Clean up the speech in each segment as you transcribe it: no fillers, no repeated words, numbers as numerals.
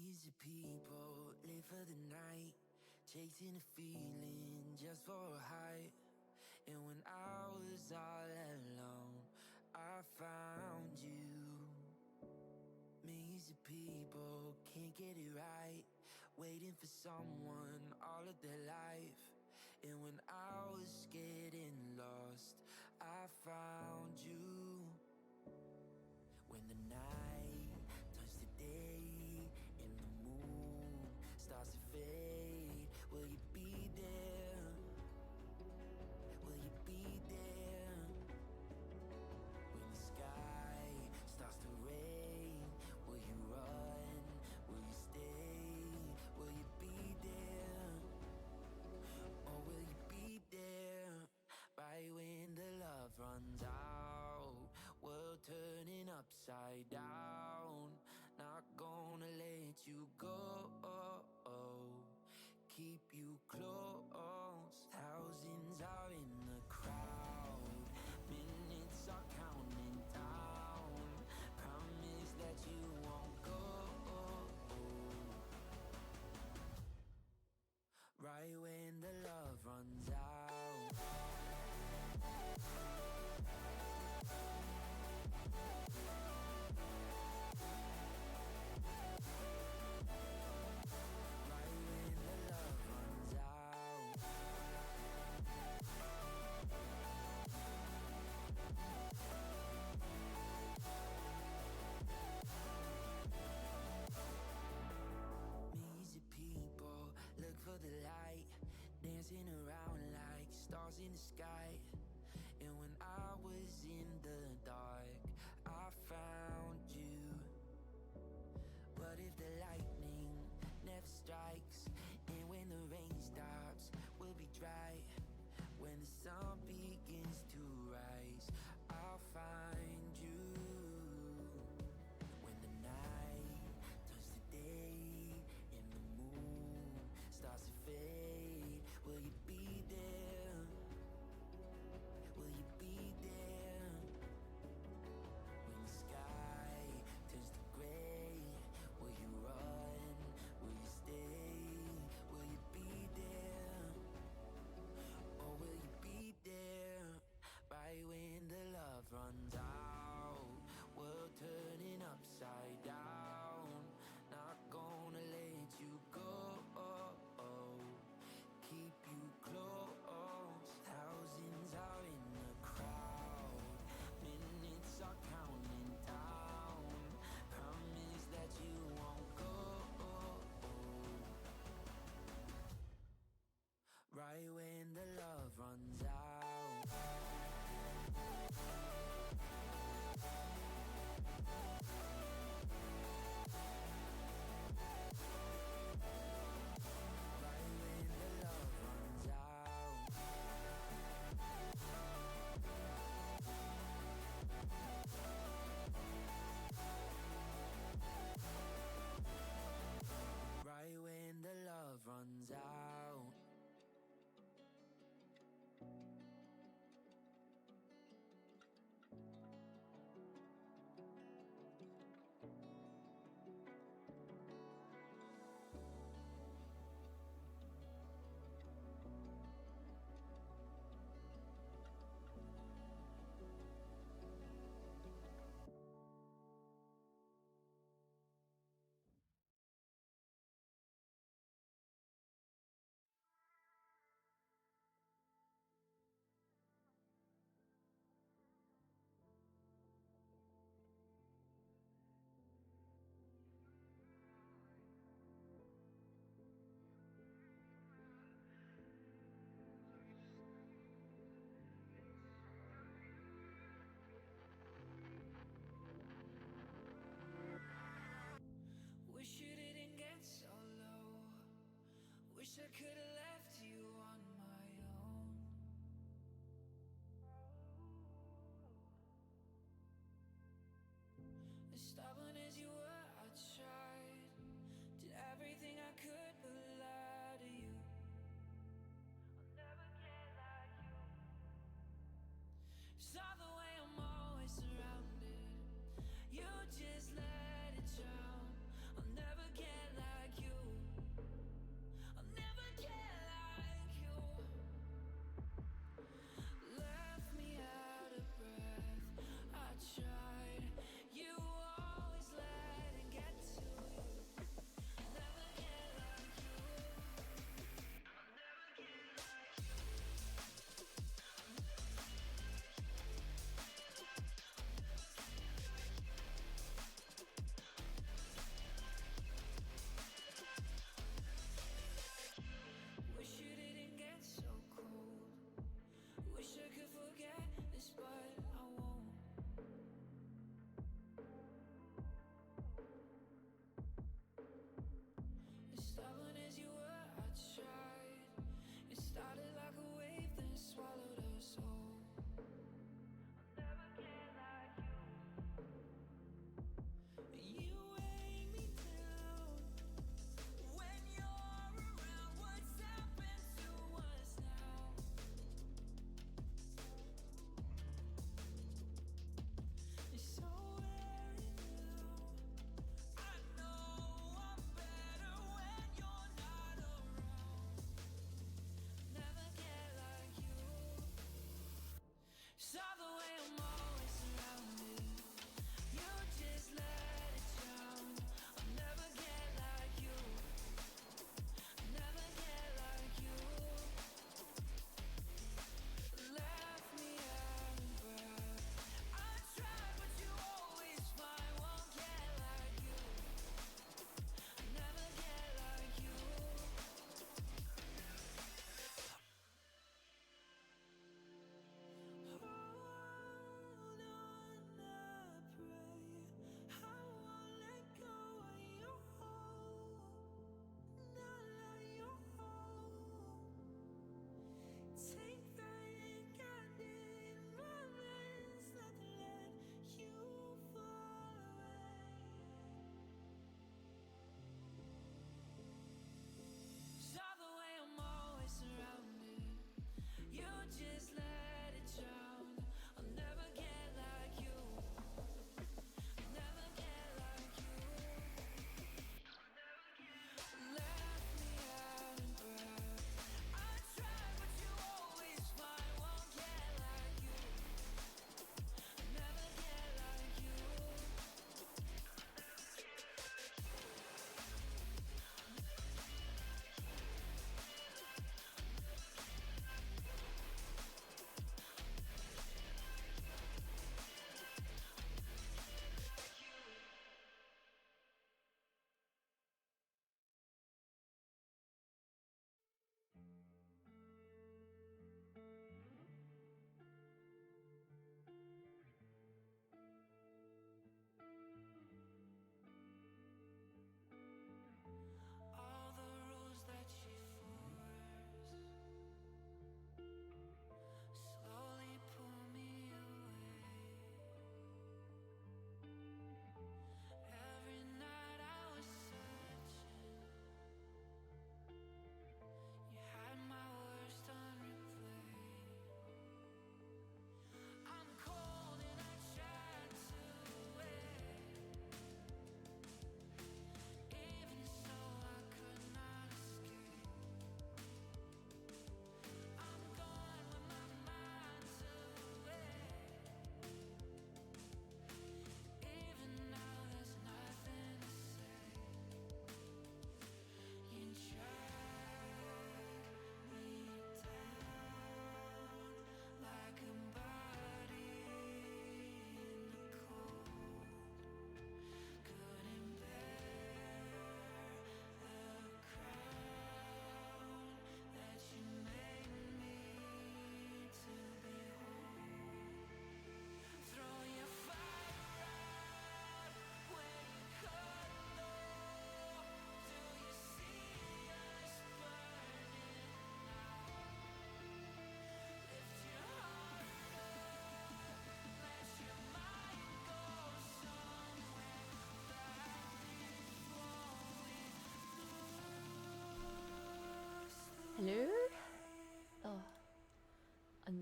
Millions of people live for the night, chasing a feeling just for a high. And when I was all alone, I found you. Millions of people can't get it right, waiting for someone all of their life. And when I was getting lost, I found you. When the night turns to day and the moon starts to fade, will you be there? Will you be there? When the sky starts to rain, will you run? Will you stay? Will you be there? Or will you be there? Right when the love runs out, world turning upside down. Not gonna let you go, keep you close. Thousands are in the crowd, minutes are counting down. Promise that you won't go. Right when the love runs out. Right when the love runs out.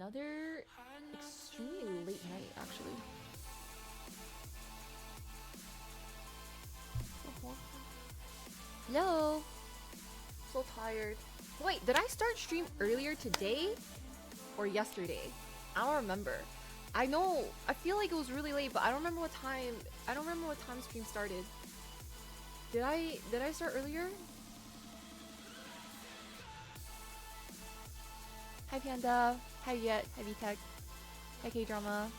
another extremely late night, actually. Hello. So tired. Wait, did I start stream earlier today or yesterday? I don't remember. I know. I feel like it was really late, but I don't remember what time. I don't remember what time stream started. Did I start earlier? Hi Panda. Hi Yet. Hi VTech. Hi K-Drama.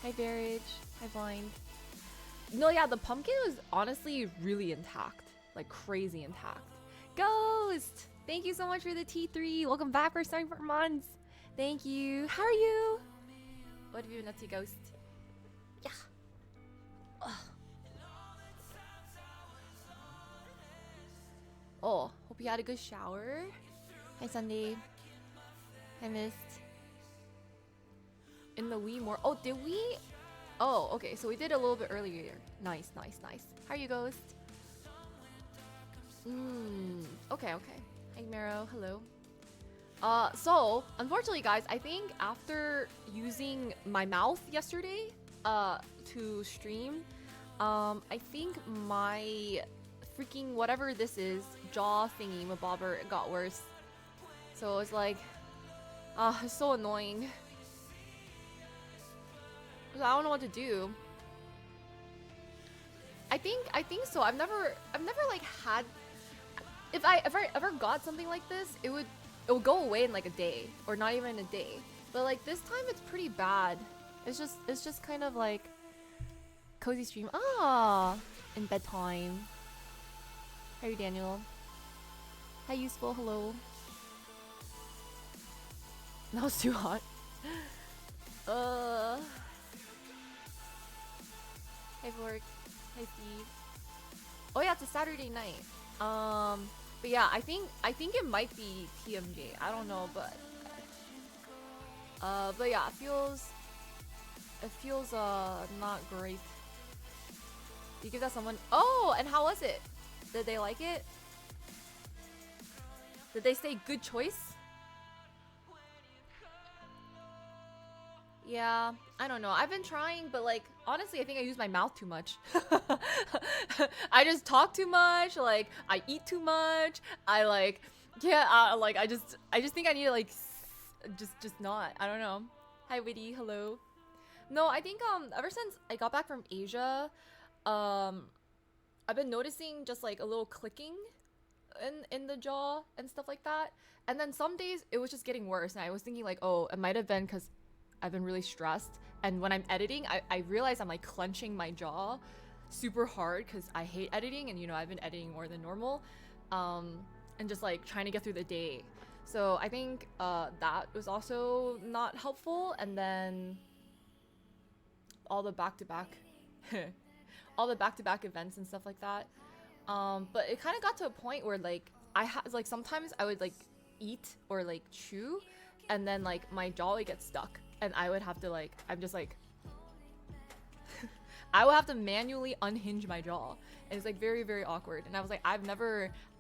Hi Barrage. Hi Blind. No, yeah, the pumpkin was honestly really intact. Like crazy intact. Ghost! Thank you so much for the T3. Welcome back for starting for months. Thank you. How are you? What have you been up to, Ghost? Yeah. Ugh. Oh, hope you had a good shower. Hi, Sunday. I missed. In the wee more. Oh, did we? Oh, okay. So we did a little bit earlier. Nice, nice, nice. How are you, Ghost? Okay, okay. Hi, Mero. Hello. So unfortunately, guys, I think after using my mouth yesterday, to stream, I think my freaking whatever this is, jaw thingy, mabobber, it got worse. So it's like, it's so annoying. I don't know what to do. I think so. I've never like had. If I ever got something like this, it would go away in like a day or not even a day. But like this time, it's pretty bad. It's just kind of like cozy stream. In bedtime. How are you, Daniel? Hi, useful. Hello. That was too hot. Hi, Vork. Hi, Steve. Oh yeah, it's a Saturday night. But yeah, I think it might be TMJ. I don't know, but yeah, it feels not great. You give that someone. Oh, and how was it? Did they like it? Did they say good choice? Yeah, I don't know. I've been trying, but like honestly, I think I use my mouth too much. I just talk too much. Like I eat too much. I like, yeah. Like I just think I need to like, just not. I don't know. Hi, Witty. Hello. No, I think ever since I got back from Asia, I've been noticing just like a little clicking in the jaw and stuff like that. And then some days it was just getting worse, and I was thinking like, oh, it might have been because I've been really stressed, and when I'm editing, I realize I'm like clenching my jaw super hard because I hate editing, and you know I've been editing more than normal, and just like trying to get through the day. So I think that was also not helpful, and then all the back-to-back all the back-to-back events and stuff like that. But it kind of got to a point where like like sometimes I would like eat or like chew, and then like my jaw would get stuck, and I would have to like, I'm just like I would have to manually unhinge my jaw, and it's like very, very awkward. And I was like,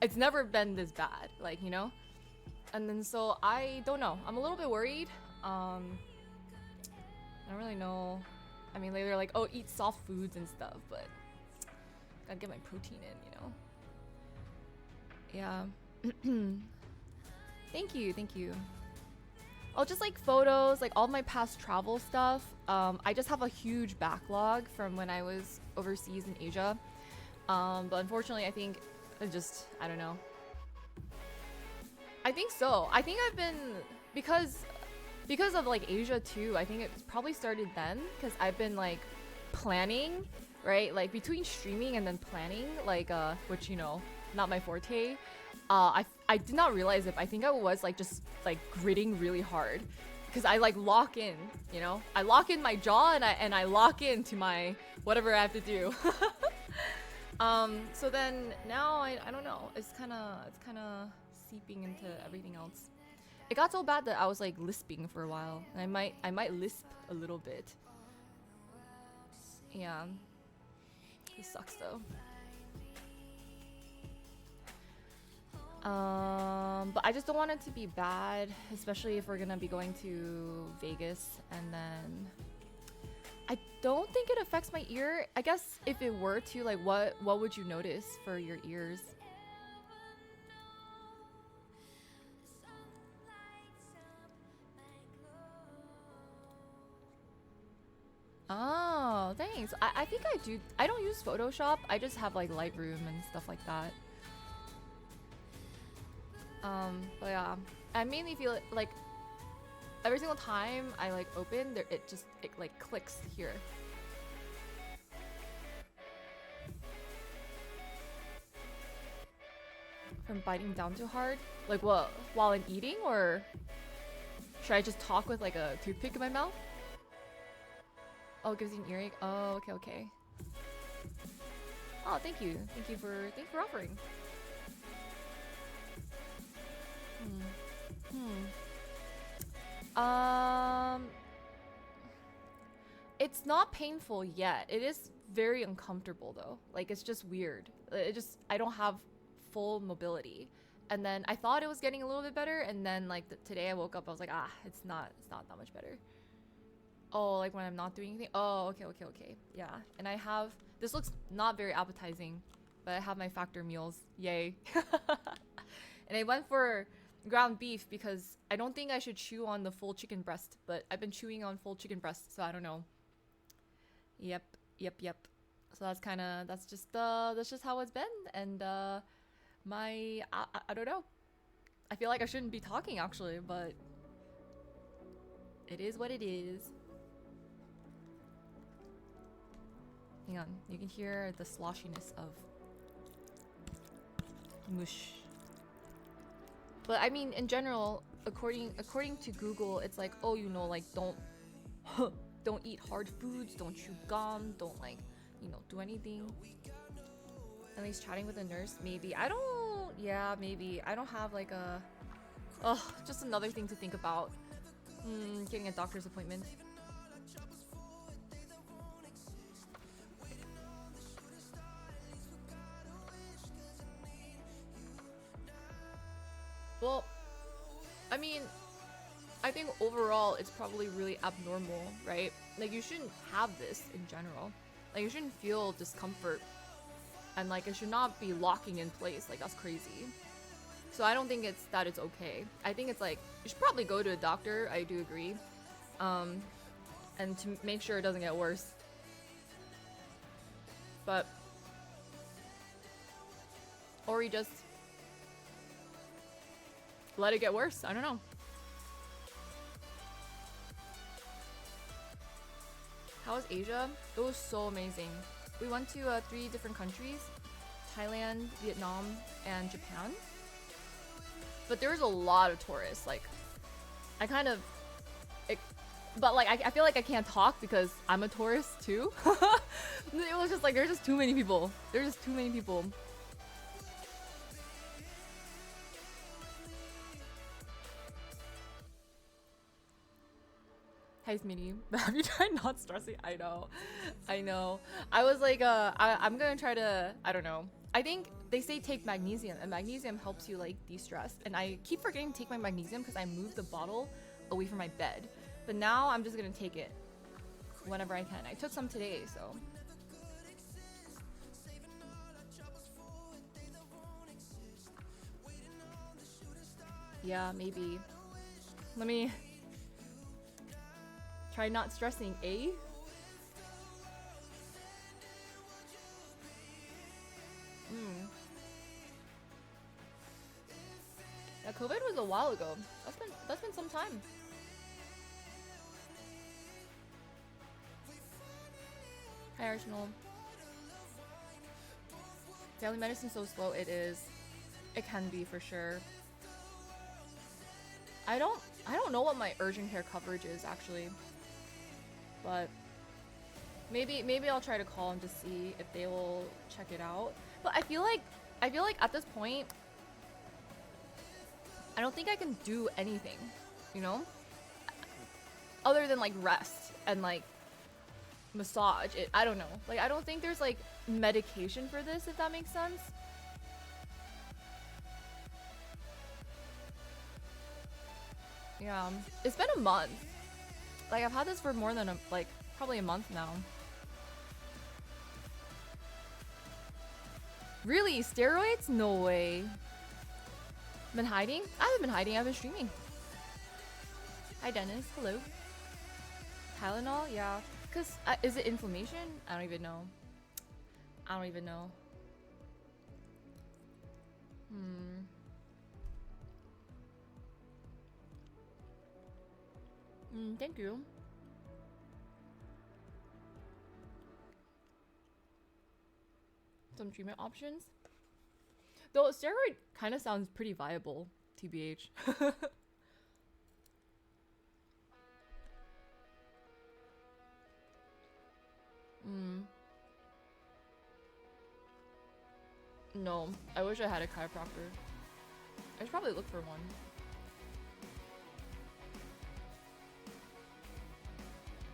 it's never been this bad, like, you know. And then so I don't know, I'm a little bit worried. I don't really know. I mean, they're like, oh, eat soft foods and stuff, but gotta get my protein in, you know. Yeah. Thank you. Oh, just like photos, like all my past travel stuff. I just have a huge backlog from when I was overseas in Asia. But unfortunately, I think I don't know. I think so. I think I've been, because of like Asia too, I think it's probably started then, because I've been like planning, right? Like between streaming and then planning, like which, you know, not my forte. I did not realize it. I think I was like just like gritting really hard, because I like lock in, you know, I lock in my jaw, and I lock into my whatever I have to do. So then now I don't know. It's kind of seeping into everything else. It got so bad that I was like lisping for a while, and I might lisp a little bit. Yeah, it sucks though. But I just don't want it to be bad, especially if we're gonna be going to Vegas, and then I don't think it affects my ear. I guess if it were to, like, what would you notice for your ears? Oh, thanks. I think I do. I don't use Photoshop. I just have like Lightroom and stuff like that. But yeah, I mainly feel it like every single time I like open there, it like clicks here. From biting down too hard? Like what? While I'm eating, or should I just talk with like a toothpick in my mouth? Oh, it gives you an earache. Oh, okay, okay. Oh, thank you. Thank you for offering. It's not painful yet. It is very uncomfortable though. Like it's just weird. I don't have full mobility. And then I thought it was getting a little bit better, and then like today I woke up, I was like, it's not that much better. Oh, like when I'm not doing anything. Oh, okay. Yeah, and I have, this looks not very appetizing, but I have my Factor meals. Yay. And I went for ground beef because I don't think I should chew on the full chicken breast, but I've been chewing on full chicken breast, so I don't know. Yep. So that's just how it's been, and I don't know. I feel like I shouldn't be talking actually, but it is what it is. Hang on, you can hear the sloshiness of mush. But I mean, in general, according to Google, it's like, oh, you know, like don't eat hard foods, don't chew gum, don't like, you know, do anything. At least chatting with a nurse, maybe. Yeah, maybe. I don't have like a, just another thing to think about. Getting a doctor's appointment. Well, I mean, I think overall it's probably really abnormal, right? Like you shouldn't have this in general. Like you shouldn't feel discomfort, and like it should not be locking in place. Like that's crazy. So I don't think it's okay. I think it's like you should probably go to a doctor. I do agree, and to make sure it doesn't get worse. But or you just let it get worse. I don't know. How was Asia? It was so amazing. We went to 3 different countries: Thailand, Vietnam, and Japan. But there was a lot of tourists. Like, I kind of, but like I feel like I can't talk because I'm a tourist too. It was just like there's just too many people. There's just too many people. Hi, Smitty. Have you tried not stressing? I know. I was like, I'm gonna try to, I don't know. I think they say take magnesium, and magnesium helps you like de-stress. And I keep forgetting to take my magnesium because I moved the bottle away from my bed. But now I'm just gonna take it whenever I can. I took some today, so. Yeah, maybe. Let me try not stressing, eh? Yeah, COVID was a while ago. That's been some time. Hi, Arsenal. Family medicine's so slow. It is. It can be for sure. I don't know what my urgent care coverage is actually, but maybe I'll try to call them to see if they will check it out. But I feel like at this point, I don't think I can do anything, you know, other than like rest and like massage. I don't know. Like I don't think there's like medication for this, if that makes sense. Yeah, it's been a month. Like I've had this for more than probably a month now. Really? Steroids? No way. Been hiding? I haven't been hiding. I've been streaming. Hi Dennis. Hello. Tylenol? Yeah. Cause is it inflammation? I don't even know. I don't even know. Thank you. Some treatment options. Though steroid kind of sounds pretty viable, TBH. No, I wish I had a chiropractor. I should probably look for one.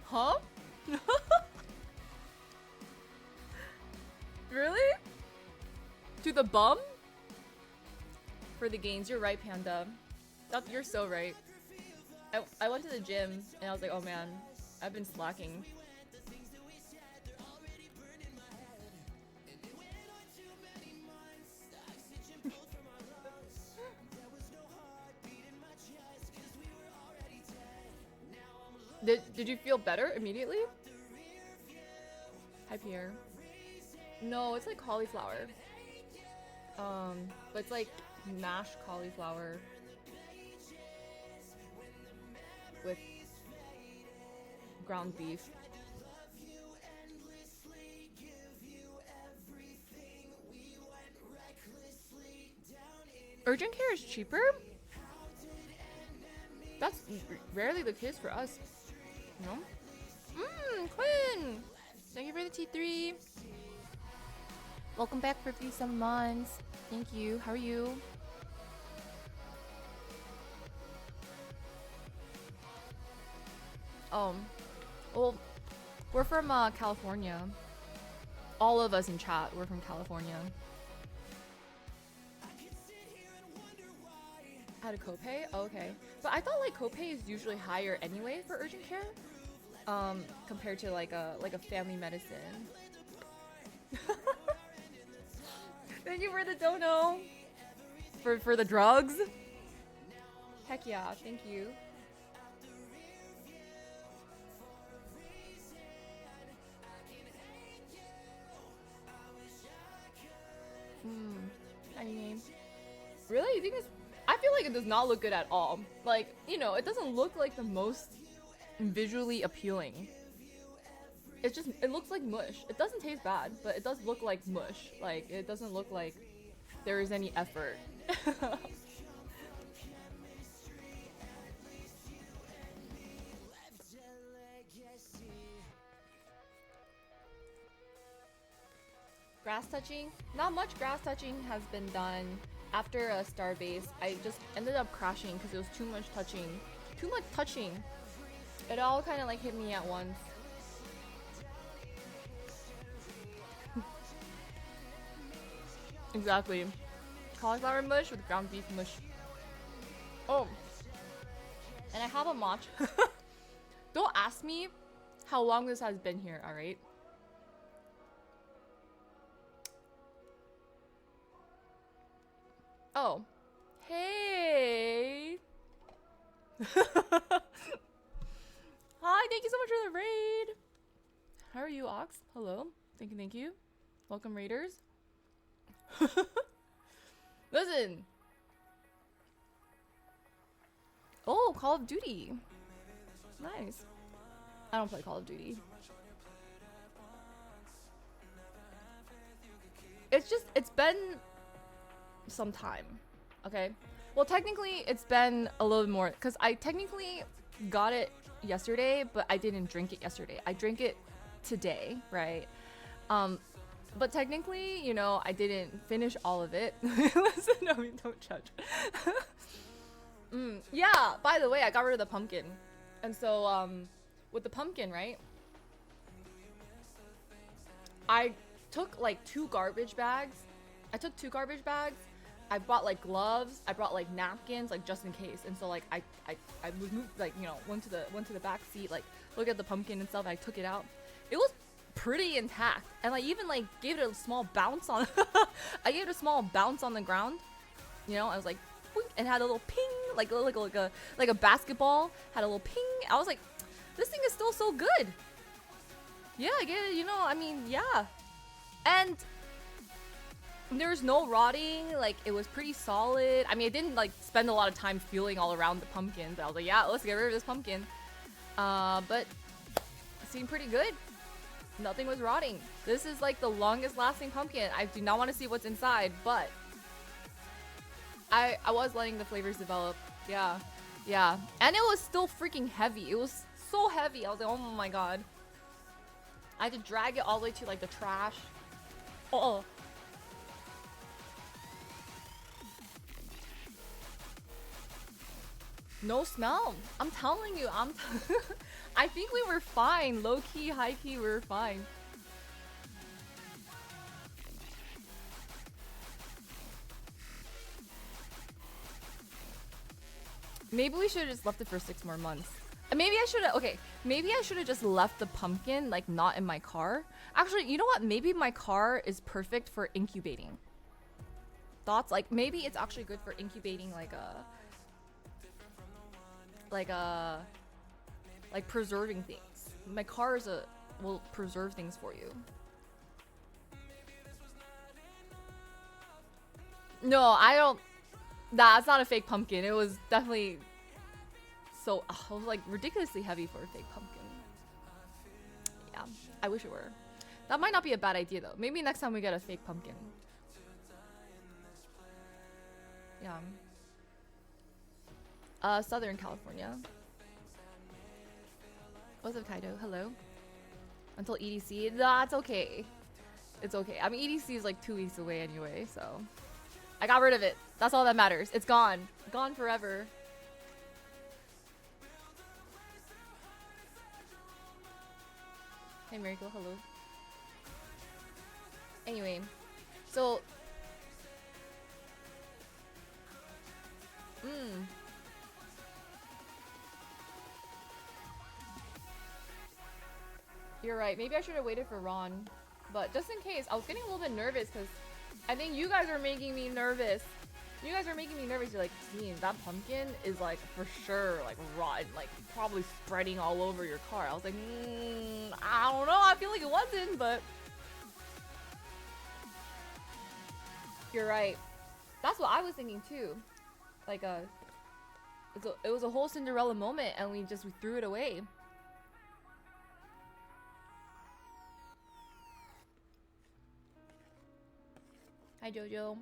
Huh? Really? To the bum? For the gains, you're right, Panda. You're so right. I went to the gym and I was like, oh man, I've been slacking. Did you feel better immediately? Hi Pierre. No, it's like cauliflower. But it's like mashed cauliflower with ground beef. Urgent care is cheaper? That's rarely the case for us. No? Quinn! Thank you for the T3. Welcome back for a few summer months. Thank you. How are you? Well, we're from California. All of us in chat, we're from California. Had a copay? Oh, okay. But I thought like copay is usually higher anyway for urgent care, compared to like a family medicine. Thank you for the dono. For the drugs. Heck yeah, thank you. Any name? Really? You think it's? I feel like it does not look good at all. Like, you know, it doesn't look like the most visually appealing. It's just, it looks like mush. It doesn't taste bad, but it does look like mush. Like, it doesn't look like there is any effort. Grass touching? Not much grass touching has been done. After a Starbase, I just ended up crashing because it was too much touching. Too much touching. It all kind of like hit me at once. Exactly. Cauliflower mush with ground beef mush. Oh. And I have a matcha. Don't ask me how long this has been here, alright? Oh. Hey! Hi, thank you so much for the raid! How are you, Ox? Hello. Thank you. Welcome, raiders. Listen! Oh, Call of Duty. Nice. I don't play Call of Duty. It's been some time. Okay? Well, technically, it's been a little bit more, because I technically got it yesterday, but I didn't drink it yesterday. I drank it today, right? But technically, you know, I didn't finish all of it. Listen, I mean, don't judge. Yeah, by the way, I got rid of the pumpkin. And so, with the pumpkin, right? I took like 2 garbage bags. I bought like gloves. I brought like napkins, like just in case. And so like I I was moved, like, you know, went to the back seat, like look at the pumpkin and stuff. I took it out. It was pretty intact, and I even like gave it a small bounce on. I gave it a small bounce on the ground. You know, I was like, boink, and had a little ping, like a basketball had a little ping. I was like, this thing is still so good. Yeah, I get it. You know, I mean, yeah, and there's no rotting. Like, it was pretty solid. I mean, I didn't like spend a lot of time feeling all around the pumpkin, but I was like, yeah, let's get rid of this pumpkin. But it seemed pretty good. Nothing was rotting. This is like the longest lasting pumpkin. I do not want to see what's inside, but I was letting the flavors develop. Yeah. Yeah. And it was still freaking heavy. It was so heavy. I was like, oh my god. I had to drag it all the way to like the trash. Oh. No smell. I'm telling you. I think we were fine. Low key, high key, we were fine. Maybe we should have just left it for 6 more months. Maybe I should have, okay, maybe I should have just left the pumpkin, like, not in my car. Actually, you know what? Maybe my car is perfect for incubating. Thoughts? Like, maybe it's actually good for incubating, like preserving things. My car will preserve things for you. No, I don't. Nah, it's not a fake pumpkin. It was definitely so. It was like ridiculously heavy for a fake pumpkin. Yeah, I wish it were. That might not be a bad idea though. Maybe next time we get a fake pumpkin. Yeah. Southern California. What's up, Kaido? Hello. Until EDC, that's okay. It's okay. I mean, EDC is like 2 weeks away anyway, so I got rid of it. That's all that matters. It's gone. Gone forever. Hey, Miracle. Hello. Anyway, so you're right. Maybe I should have waited for Ron. But just in case, I was getting a little bit nervous because I think you guys are making me nervous. You guys are making me nervous. You're like, Dean, that pumpkin is like for sure like rotten, like probably spreading all over your car. I was like, I don't know. I feel like it wasn't, but you're right. That's what I was thinking too. Like it was a whole Cinderella moment, and we threw it away. Hi Jojo.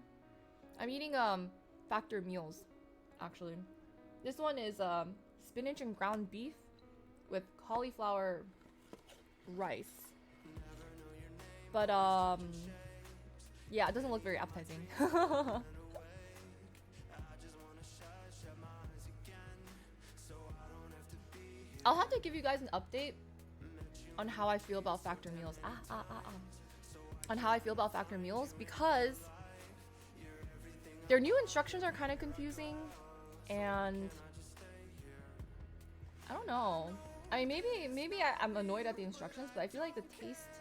I'm eating Factor meals, actually. This one is spinach and ground beef with cauliflower rice. But yeah, it doesn't look very appetizing. I'll have to give you guys an update on how I feel about Factor meals. On how I feel about Factor meals, because their new instructions are kind of confusing, and I don't know. I mean, maybe I'm annoyed at the instructions, but I feel like the taste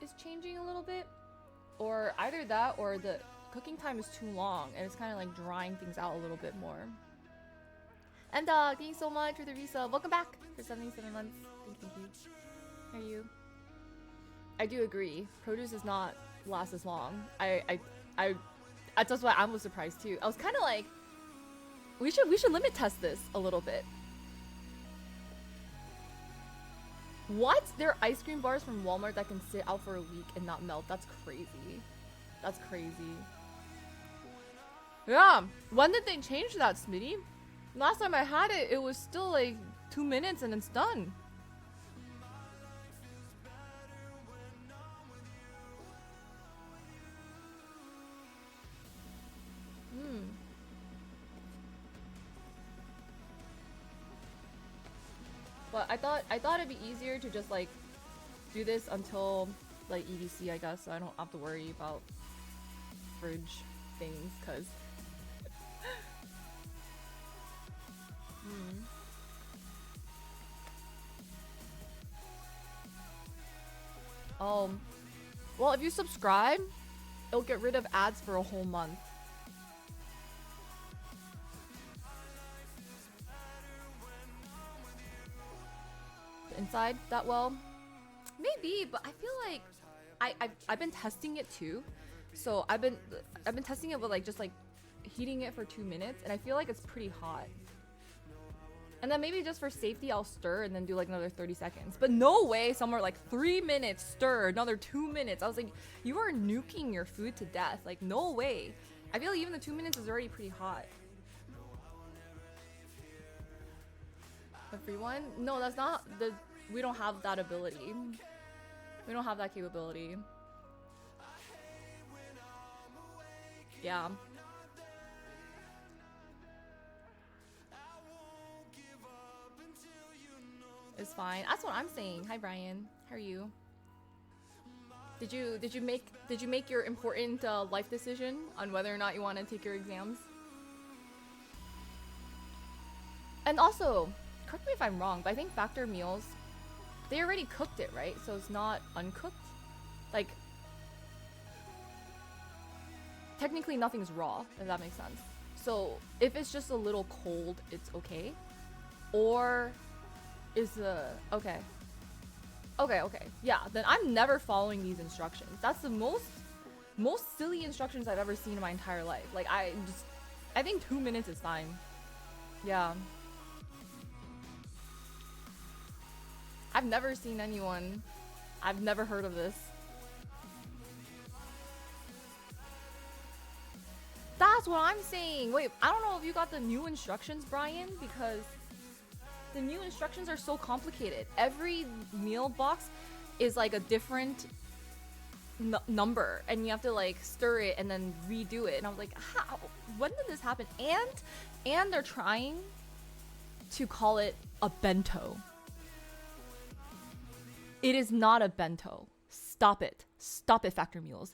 is changing a little bit, or either that or the cooking time is too long and it's kind of like drying things out a little bit more. And thank you so much for the resub. Welcome back for 77 months. Thank you. How are you? I do agree. Produce does not last as long. That's why I was surprised too. I was kind of like, we should limit test this a little bit. What? There are ice cream bars from Walmart that can sit out for a week and not melt. That's crazy. That's crazy. Yeah. When did they change that, Smitty? Last time I had it, it was still like 2 minutes and it's done. But I thought it'd be easier to just like do this until like EDC, I guess, so I don't have to worry about fridge things, cause Mm. Well, if you subscribe, it'll get rid of ads for a whole month. The inside that well? Maybe, but I feel like I've been testing it too. So I've been testing it with like just like heating it for 2 minutes, and I feel like it's pretty hot. And then maybe just for safety, I'll stir and then do like another 30 seconds. But no way, somewhere like 3 minutes, stir, another 2 minutes. I was like, you are nuking your food to death. Like, no way. I feel like even the 2 minutes is already pretty hot. The free one? No, that's not the. We don't have that ability. We don't have that capability. Yeah. It's fine. That's what I'm saying. Hi Brian. How are you? Did you make your important life decision on whether or not you want to take your exams? And also, correct me if I'm wrong, but I think Factor meals, they already cooked it, right? So it's not uncooked. Like, technically nothing's raw, if that makes sense. So if it's just a little cold, it's okay. Or is the okay. Okay. Yeah, then I'm never following these instructions. That's the most silly instructions I've ever seen in my entire life. Like I think 2 minutes is fine. Yeah. I've never seen anyone. I've never heard of this. That's what I'm saying. Wait, I don't know if you got the new instructions, Brian, because the new instructions are so complicated. Every meal box is like a different number, and you have to like stir it and then redo it. And I was like, how? When did this happen? And they're trying to call it a bento. It is not a bento. Stop it. Stop it, Factor Meals.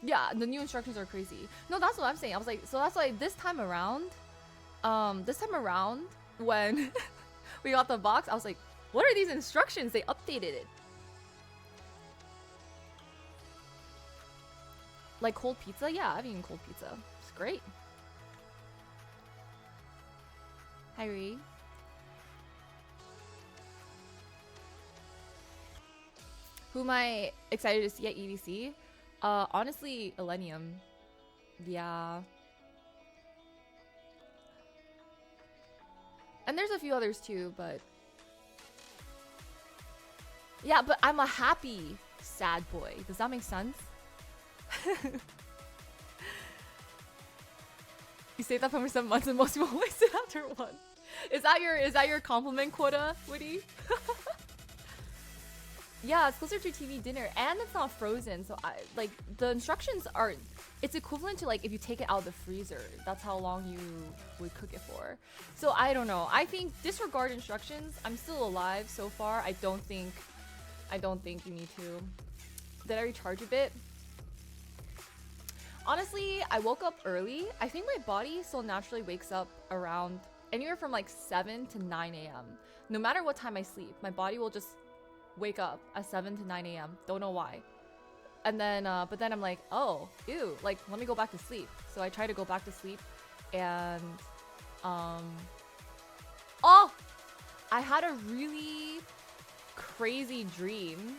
Yeah, the new instructions are crazy. No, that's what I'm saying. I was like, so that's why this time around when we got the box, I was like, what are these instructions? They updated it. Like cold pizza? Yeah, I've eaten cold pizza. It's great. Hi, Ree. Who am I excited to see at EDC? Honestly, Elenium. Yeah. And there's a few others too, but... Yeah, but I'm a happy sad boy. Does that make sense? You say that for 7 months and most people waste it after one. Is that your compliment quota, Woody? Yeah, it's closer to TV dinner, and it's not frozen, so like the instructions are, it's equivalent to like if you take it out of the freezer. That's how long you would cook it for. So I don't know. I think disregard instructions. I'm still alive so far. I don't think you need to. Did I recharge a bit? Honestly, I woke up early. I think my body still naturally wakes up around anywhere from like 7 to 9 a.m. No matter what time I sleep, my body will just wake up at 7 to 9 a.m. Don't know why. And then, but then I'm like, oh, ew, like, let me go back to sleep. So I try to go back to sleep and, oh, I had a really crazy dream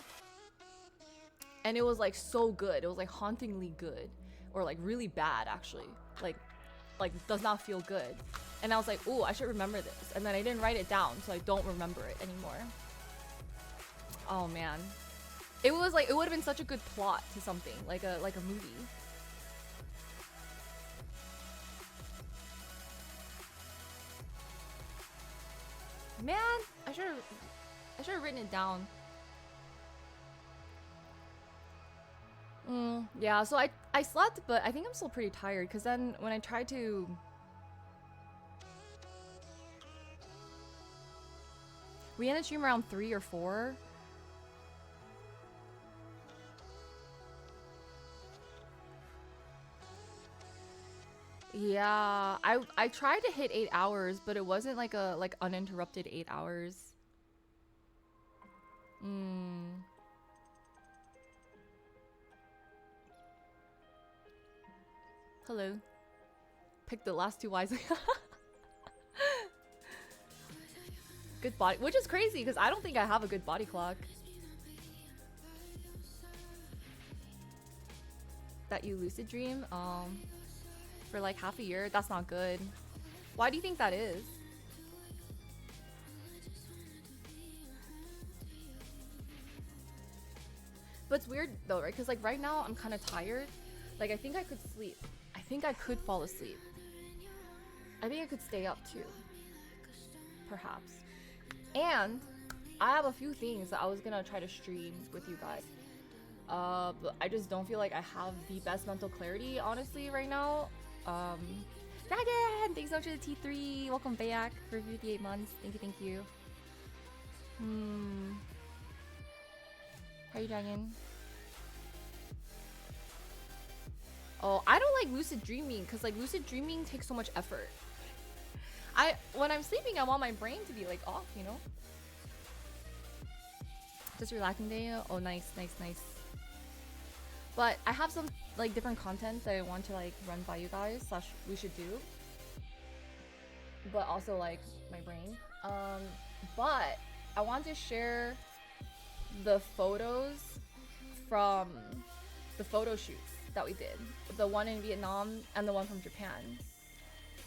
and it was like so good. It was like hauntingly good, or like really bad actually. Like does not feel good. And I was like, oh, I should remember this. And then I didn't write it down, so I don't remember it anymore. Oh man, it was like, it would have been such a good plot to something like a movie. Man, I should have written it down. Yeah, so I slept, but I think I'm still pretty tired because then when I tried to, we ended stream around 3 or 4. Yeah, I tried to hit 8 hours, but it wasn't like a like uninterrupted 8 hours. Hello. Pick the last two wisely. Good body, which is crazy because I don't think I have a good body clock. That you lucid dream for like half a year. That's not good. Why do you think that is? But it's weird though, right? Because like right now I'm kind of tired. Like I think I could sleep. I think I could fall asleep. I think I could stay up too. Perhaps. And I have a few things that I was gonna try to stream with you guys. But I just don't feel like I have the best mental clarity, honestly, right now. Dragon! Thanks so much for the T3. Welcome back for 58 months. Thank you, thank you. How are you, Dragon? Oh, I don't like lucid dreaming because like lucid dreaming takes so much effort. When I'm sleeping, I want my brain to be like off, you know? Just relaxing day. Oh, nice, nice, nice. But I have some like different content that I want to like run by you guys / we should do. But also like my brain. But I want to share the photos from the photo shoots that we did. The one in Vietnam and the one from Japan.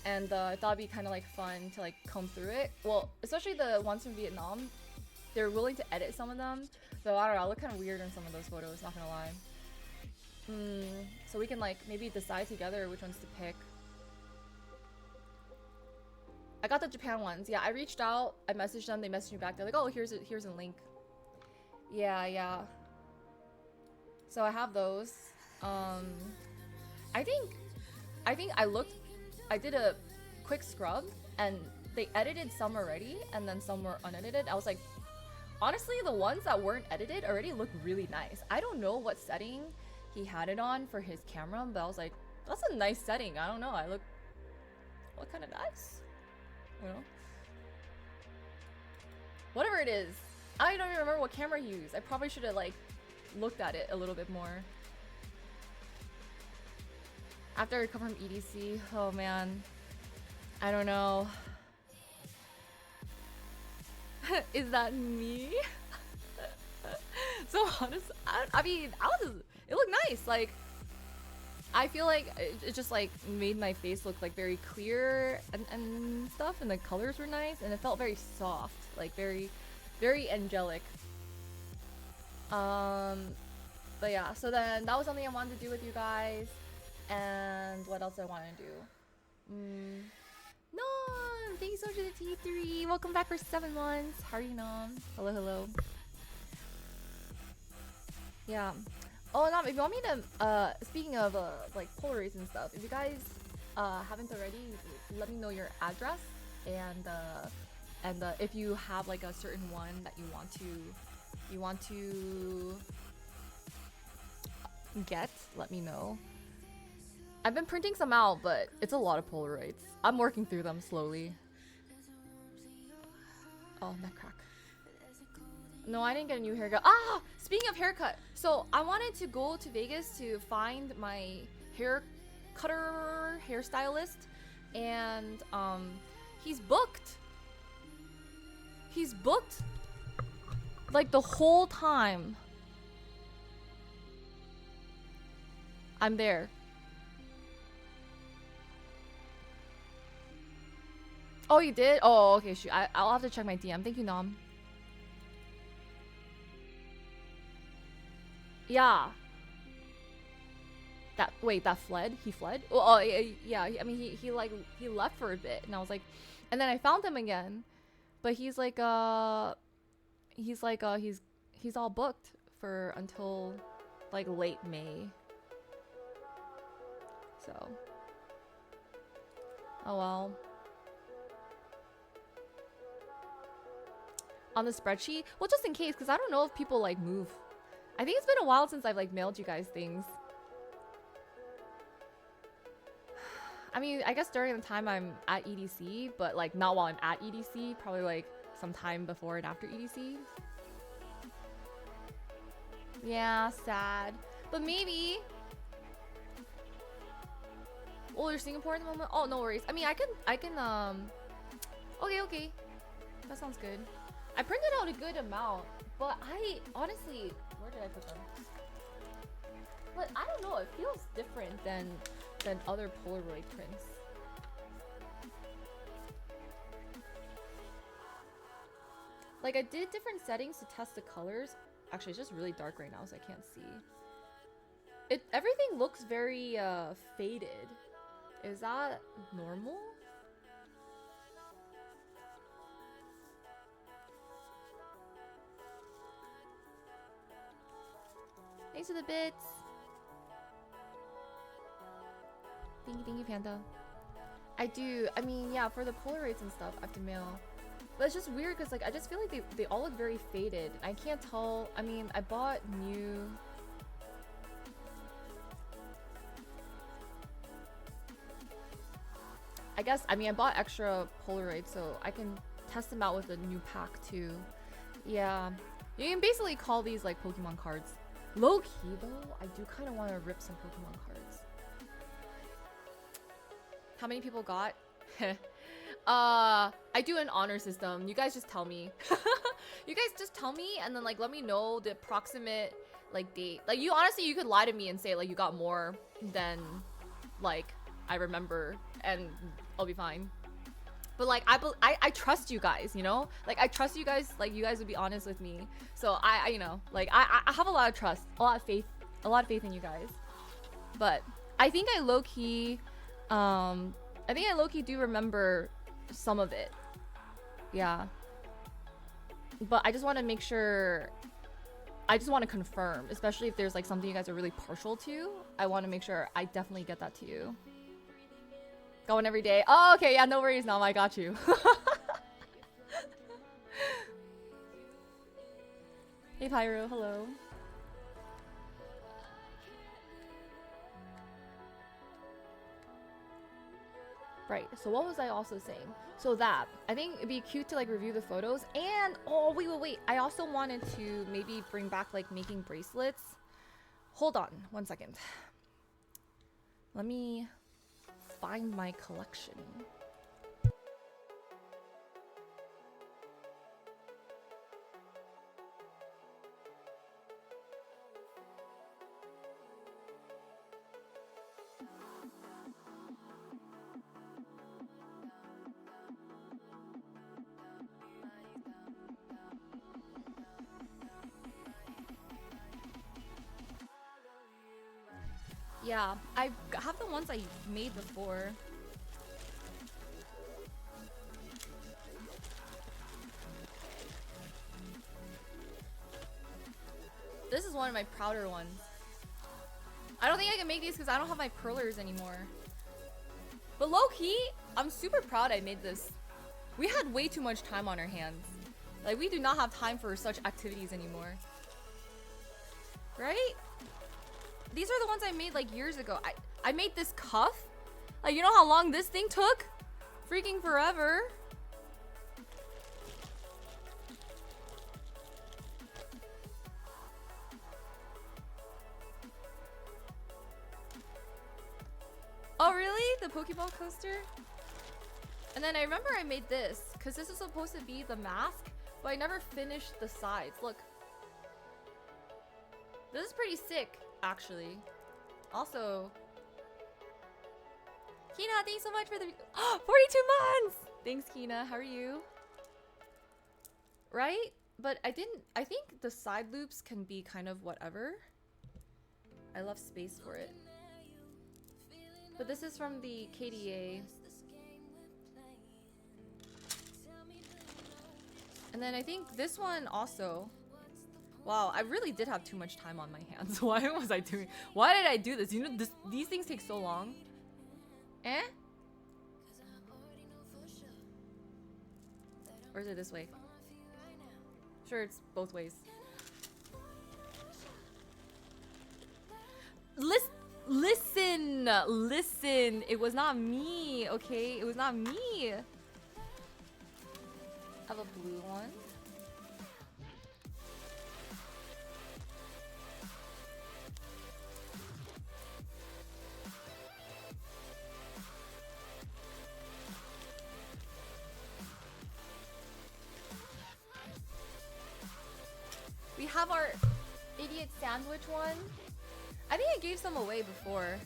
And I thought it'd be kind of like fun to like comb through it. Well, especially the ones from Vietnam. They're willing to edit some of them. So I don't know, I look kind of weird in some of those photos, not gonna lie. So we can like maybe decide together which ones to pick. I got the Japan ones. Yeah, I reached out, I messaged them, they messaged me back. They're like, oh, here's a link. Yeah. So I have those. I think I did a quick scrub and they edited some already and then some were unedited. I was like, honestly, the ones that weren't edited already look really nice. I don't know what setting he had it on for his camera, but I was like, that's a nice setting. I don't know. I look kind of nice, you know? Whatever it is. I don't even remember what camera he used. I probably should have like looked at it a little bit more. After I recover from EDC, oh man, I don't know. Is that me? So honest, I mean, it looked nice. Like, I feel like it just like made my face look like very clear and stuff, and the colors were nice, and it felt very soft, like very, very angelic. But yeah, so then that was something I wanted to do with you guys. And what else I want to do? Nom! Thank you so much for the T3. Welcome back for 7 months. How are you, Nom? Hello. Yeah. Oh, Nom, if you want me to, speaking of, like, Polaroids and stuff, if you guys, haven't already, let me know your address. And if you have, like, a certain one that you want to get, let me know. I've been printing some out, but it's a lot of Polaroids. I'm working through them slowly. Oh, neck crack. No, I didn't get a new haircut. Ah! Speaking of haircut, so I wanted to go to Vegas to find my hairstylist, and he's booked. He's booked like the whole time I'm there. Oh, you did? Oh, okay, shoot. I'll have to check my DM. Thank you, Nom. Yeah. That fled? He fled? Oh, yeah. I mean, he left for a bit, and I was like, and then I found him again, but he's all booked for until like late May. So, oh well. On the spreadsheet? Well, just in case, because I don't know if people like move. I think it's been a while since I've like mailed you guys things. I mean, I guess during the time I'm at EDC, but like not while I'm at EDC, probably like some time before and after EDC. Yeah, sad. But maybe. Oh, you're Singapore at the moment? Oh, no worries. I mean, I can, okay. That sounds good. I printed out a good amount, but I honestly, where did I put them? But I don't know, it feels different than other Polaroid prints. Like I did different settings to test the colors. Actually, it's just really dark right now, so I can't see. Everything looks very faded. Is that normal? Thanks for the bits. Thank you, Panda. I do. I mean, yeah, for the Polaroids and stuff, I have to mail. But it's just weird because, like, I just feel like they all look very faded. I can't tell. I mean, I bought new. I bought extra Polaroids so I can test them out with a new pack too. Yeah. You can basically call these like Pokemon cards. Low key though, I do kind of want to rip some Pokemon cards. How many people got? I do an honor system. You guys just tell me. You guys just tell me and then like let me know the approximate like date. Like you honestly you could lie to me and say like you got more than like I remember and I'll be fine. But like I trust you guys, you know? Like I trust you guys, like you guys would be honest with me. So I you know, like I have a lot of trust, a lot of faith in you guys. But I think I low key do remember some of it. Yeah. But I just want to make sure I just want to confirm, especially if there's like something you guys are really partial to. I want to make sure I definitely get that to you. Going every day. Oh, okay. Yeah, no worries, Nam. I got you. Hey, Pyro. Hello. Right. So what was I also saying? So that I think it'd be cute to like review the photos and oh wait. I also wanted to maybe bring back like making bracelets. Hold on 1 second. Let me find my collection. Yeah, I have the ones I made before. This is one of my prouder ones. I don't think I can make these because I don't have my perlers anymore. But low-key, I'm super proud I made this. We had way too much time on our hands. Like, we do not have time for such activities anymore. Right? These are the ones I made like years ago. I made this cuff. Like, you know how long this thing took? Freaking forever. Oh, really? The Pokeball coaster? And then I remember I made this because this is supposed to be the mask, but I never finished the sides. Look. This is pretty sick, actually. Also, Kina, thanks so much for the 42 months. Thanks, Kina. How are you? Right? But I think the side loops can be kind of whatever. I love space for it. But this is from the KDA. And then I think this one also. Wow, I really did have too much time on my hands. Why was I doing? Why did I do this? You know, these things take so long. Eh? Or is it this way? Sure, it's both ways. Listen. Listen, it was not me, okay? It was not me. I have a blue one. We have our idiot sandwich one. I think I gave some away before.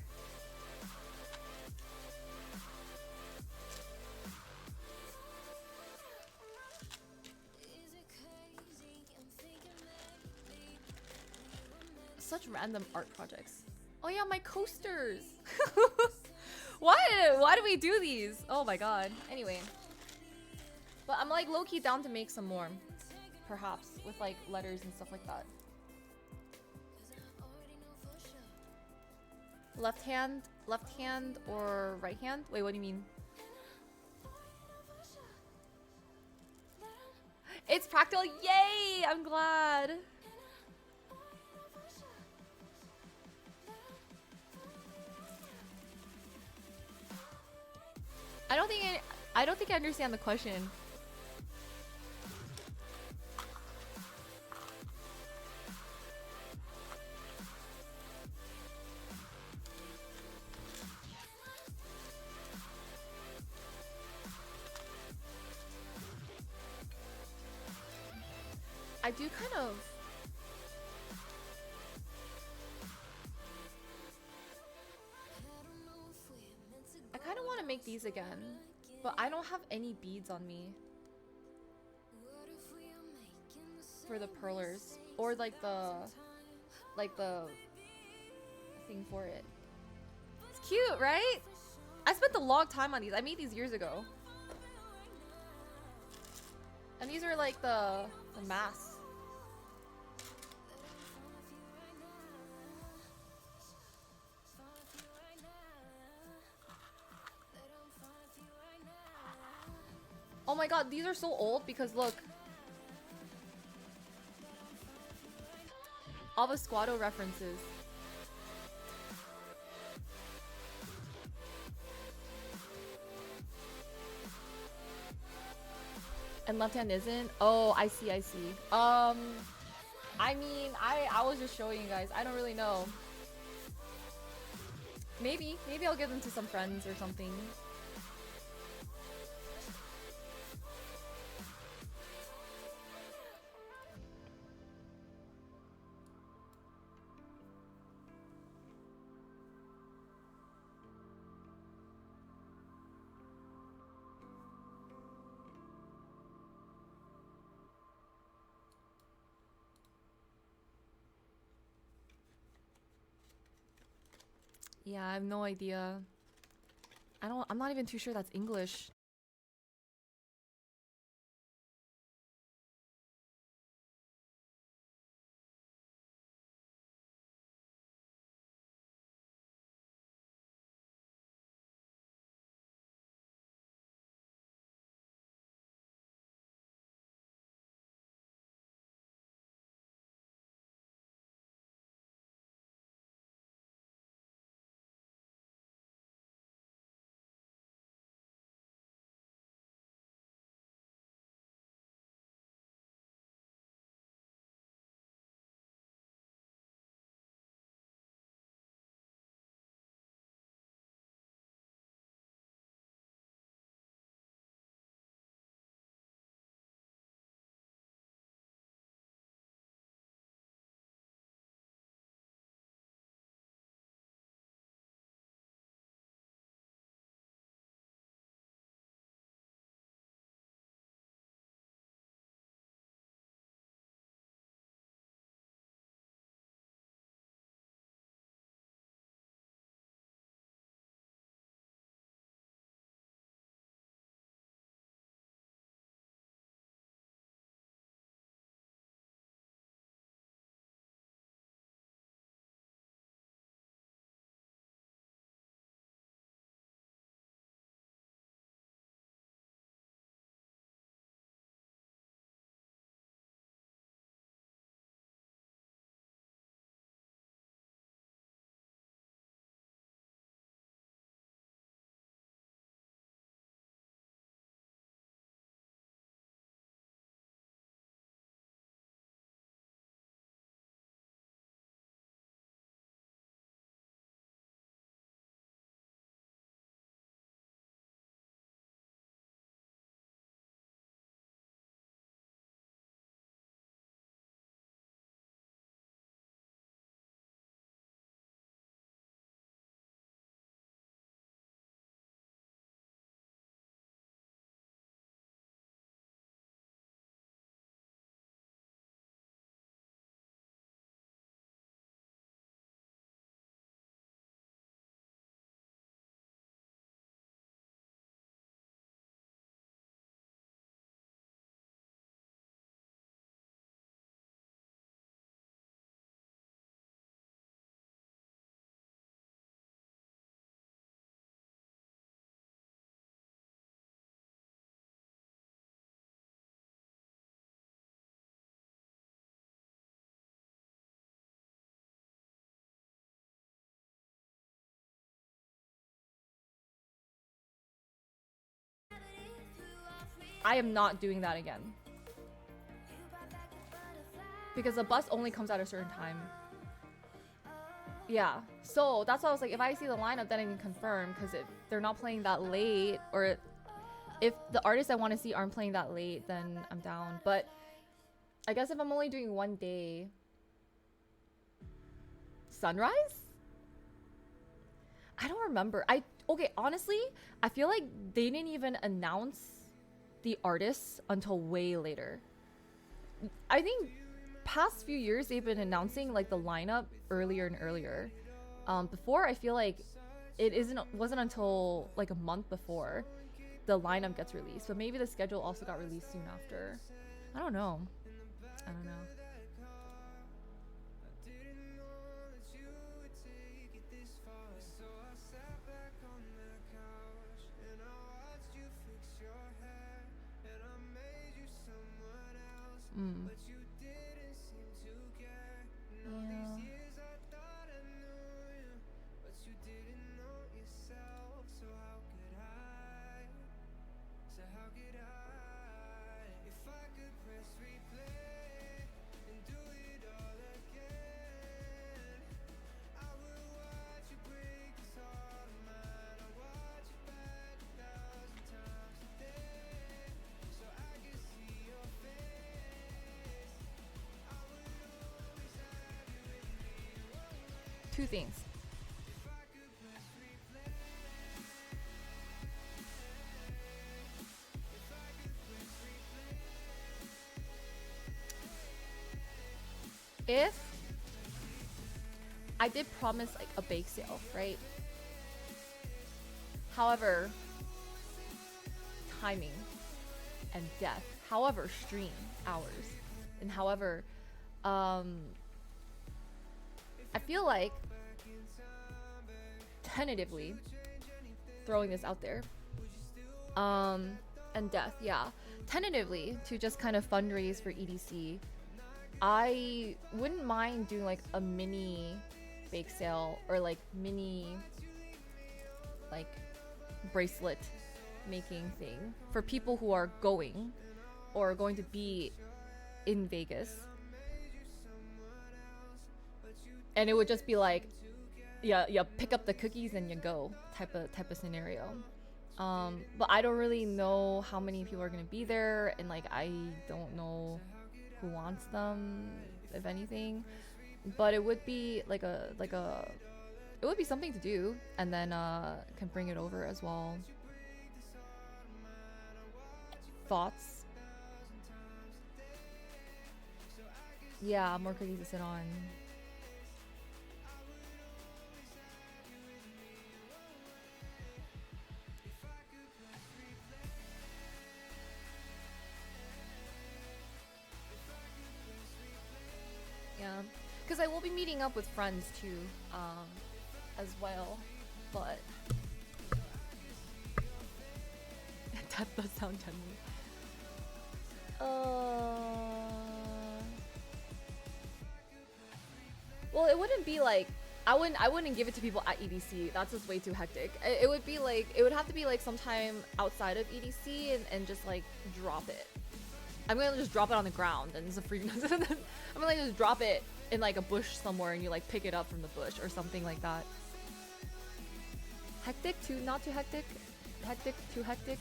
Such random art projects. Oh yeah, my coasters. Why do we do these? Oh my god. Anyway. But I'm like low-key down to make some more. Perhaps. With like letters and stuff like that. Left hand or right hand? Wait, what do you mean? It's practical. Yay! I'm glad. I don't think I understand the question. I do kind of. I kind of want to make these again, but I don't have any beads on me for the perlers or like the thing for it. It's cute, right? I spent a long time on these. I made these years ago. And these are like the masks. Oh my god, these are so old because look. All the Squado references. And left hand isn't? Oh, I see. I mean, I was just showing you guys. I don't really know. Maybe I'll give them to some friends or something. Yeah, I have no idea. I'm not even too sure that's English. I am not doing that again. Because the bus only comes at a certain time. Yeah, so that's why I was like, if I see the lineup, then I can confirm. Because if they're not playing that late, or if the artists I want to see aren't playing that late, then I'm down. But I guess if I'm only doing one day, Sunrise? I don't remember. Okay, honestly, I feel like they didn't even announce the artists until way later. I think past few years they've been announcing like the lineup earlier and earlier. Before, I feel like it wasn't until like a month before the lineup gets released. But maybe the schedule also got released soon after. I don't know. Mm. Yeah. Two things. If I did promise like a bake sale, right? However, timing and death, however, stream hours, and however, I feel like tentatively throwing this out there, and death, yeah, tentatively to just kind of fundraise for EDC. I wouldn't mind doing like a mini bake sale or like mini like bracelet making thing for people who are going or going to be in Vegas. And it would just be like, yeah, pick up the cookies and you go type of scenario. But I don't really know how many people are gonna be there, and like I don't know who wants them, if anything. But it would be like a it would be something to do, and then can bring it over as well. Thoughts? Yeah, more cookies to sit on. Yeah, because I will be meeting up with friends too, as well, but that does sound deadly. Well, it wouldn't be like I wouldn't give it to people at EDC. That's just way too hectic. It would be like, it would have to be like sometime outside of EDC and just like drop it. I'm gonna just drop it on the ground and it's a free. I'm gonna just drop it in like a bush somewhere and you like pick it up from the bush or something like that. Hectic to not too hectic, hectic too hectic,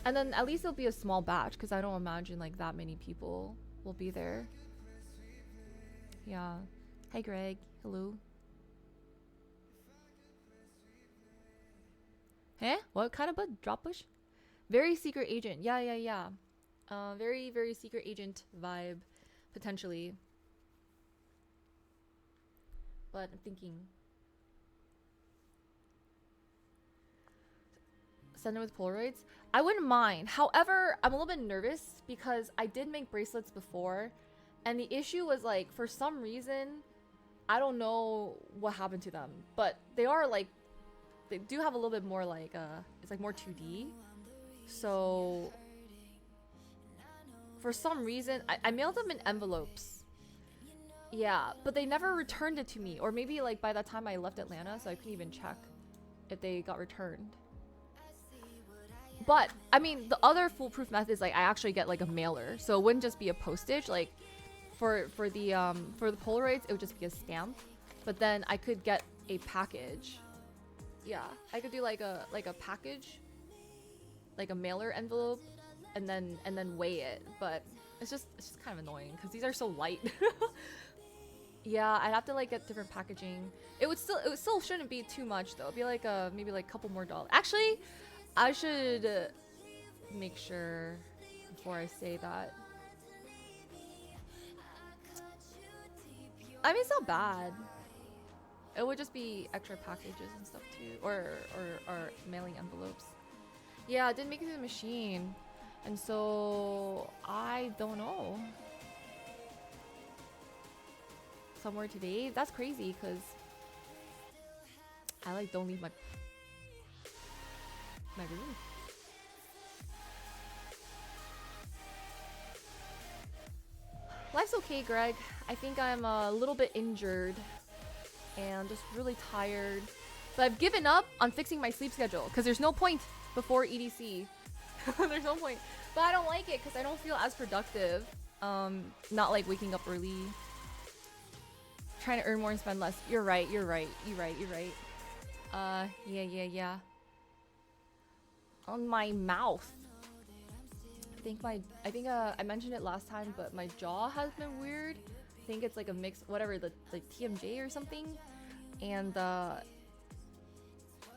and then at least it'll be a small batch because I don't imagine like that many people will be there. Yeah. Hi Greg. Hello. Huh? What kind of a drop bush? Very secret agent. Yeah. Very, very secret agent vibe, potentially. But I'm thinking. Send it with Polaroids? I wouldn't mind. However, I'm a little bit nervous because I did make bracelets before. And the issue was like, for some reason, I don't know what happened to them. But they are like, they do have a little bit more like, it's like more 2D. So for some reason, I mailed them in envelopes. Yeah, but they never returned it to me. Or maybe like by that time I left Atlanta, so I couldn't even check if they got returned. But I mean, the other foolproof method is like I actually get like a mailer, so it wouldn't just be a postage. Like for the Polaroids, it would just be a stamp. But then I could get a package. Yeah, I could do like a package, like a mailer envelope, and then weigh it. But it's just kind of annoying because these are so light. Yeah, I'd have to like get different packaging. It still shouldn't be too much though. It'd be like maybe like a couple more dollars. Actually, I should make sure before I say that. I mean, it's not bad. It would just be extra packages and stuff too, or mailing envelopes. Yeah, it didn't make it to the machine, and so I don't know. Somewhere today? That's crazy, cause I like don't leave my room. Life's okay, Greg. I think I'm a little bit injured and just really tired. But I've given up on fixing my sleep schedule because there's no point before EDC. There's no point. But I don't like it because I don't feel as productive. Not like waking up early. Trying to earn more and spend less. You're right. Yeah. On my mouth. I think I mentioned it last time, but my jaw has been weird. I think it's like a mix, whatever, the TMJ or something, and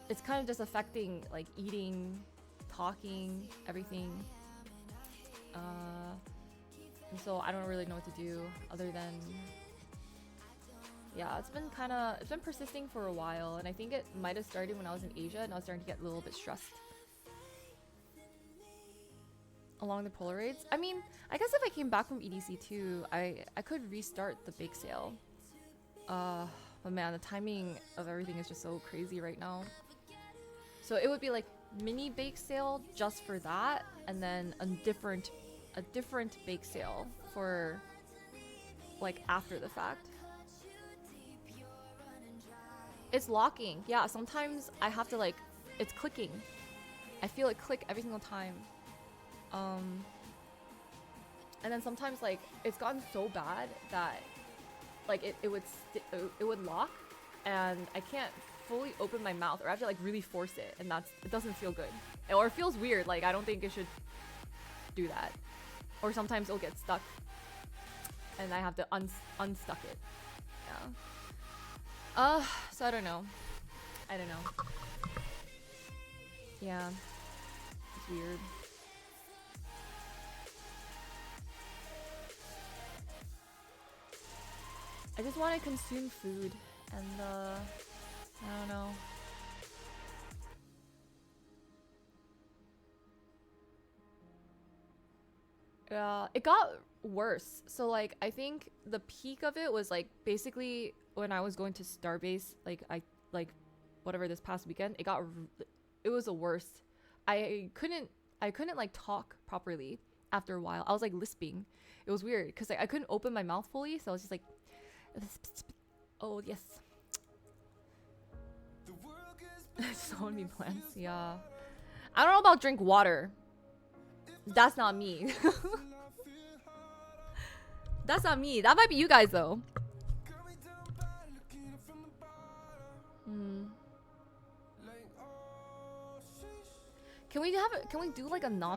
it's kind of just affecting like eating, talking, everything. And so I don't really know what to do other than, yeah, it's been persisting for a while, and I think it might have started when I was in Asia and I was starting to get a little bit stressed. Along the Polaroids? I mean, I guess if I came back from EDC too, I could restart the bake sale. But man, the timing of everything is just so crazy right now. So it would be like mini bake sale just for that, and then a different bake sale for like after the fact. It's locking. Yeah, sometimes I have to like, it's clicking. I feel it click every single time. And then sometimes like it's gotten so bad that like it would lock, and I can't fully open my mouth, or I have to like really force it, and it doesn't feel good, or it feels weird. Like I don't think it should do that. Or sometimes it'll get stuck, and I have to unstuck it. Yeah. So I don't know. Yeah. It's weird. I just want to consume food, and I don't know. Yeah, it got worse. So like I think the peak of it was like basically when I was going to Starbase, like whatever this past weekend, it was the worst. I couldn't like talk properly after a while. I was like lisping. It was weird because like I couldn't open my mouth fully, so I was just like, oh yes. So many plants, yeah. I don't know about drink water. That's not me. That's not me. That might be you guys though. Can we do like a non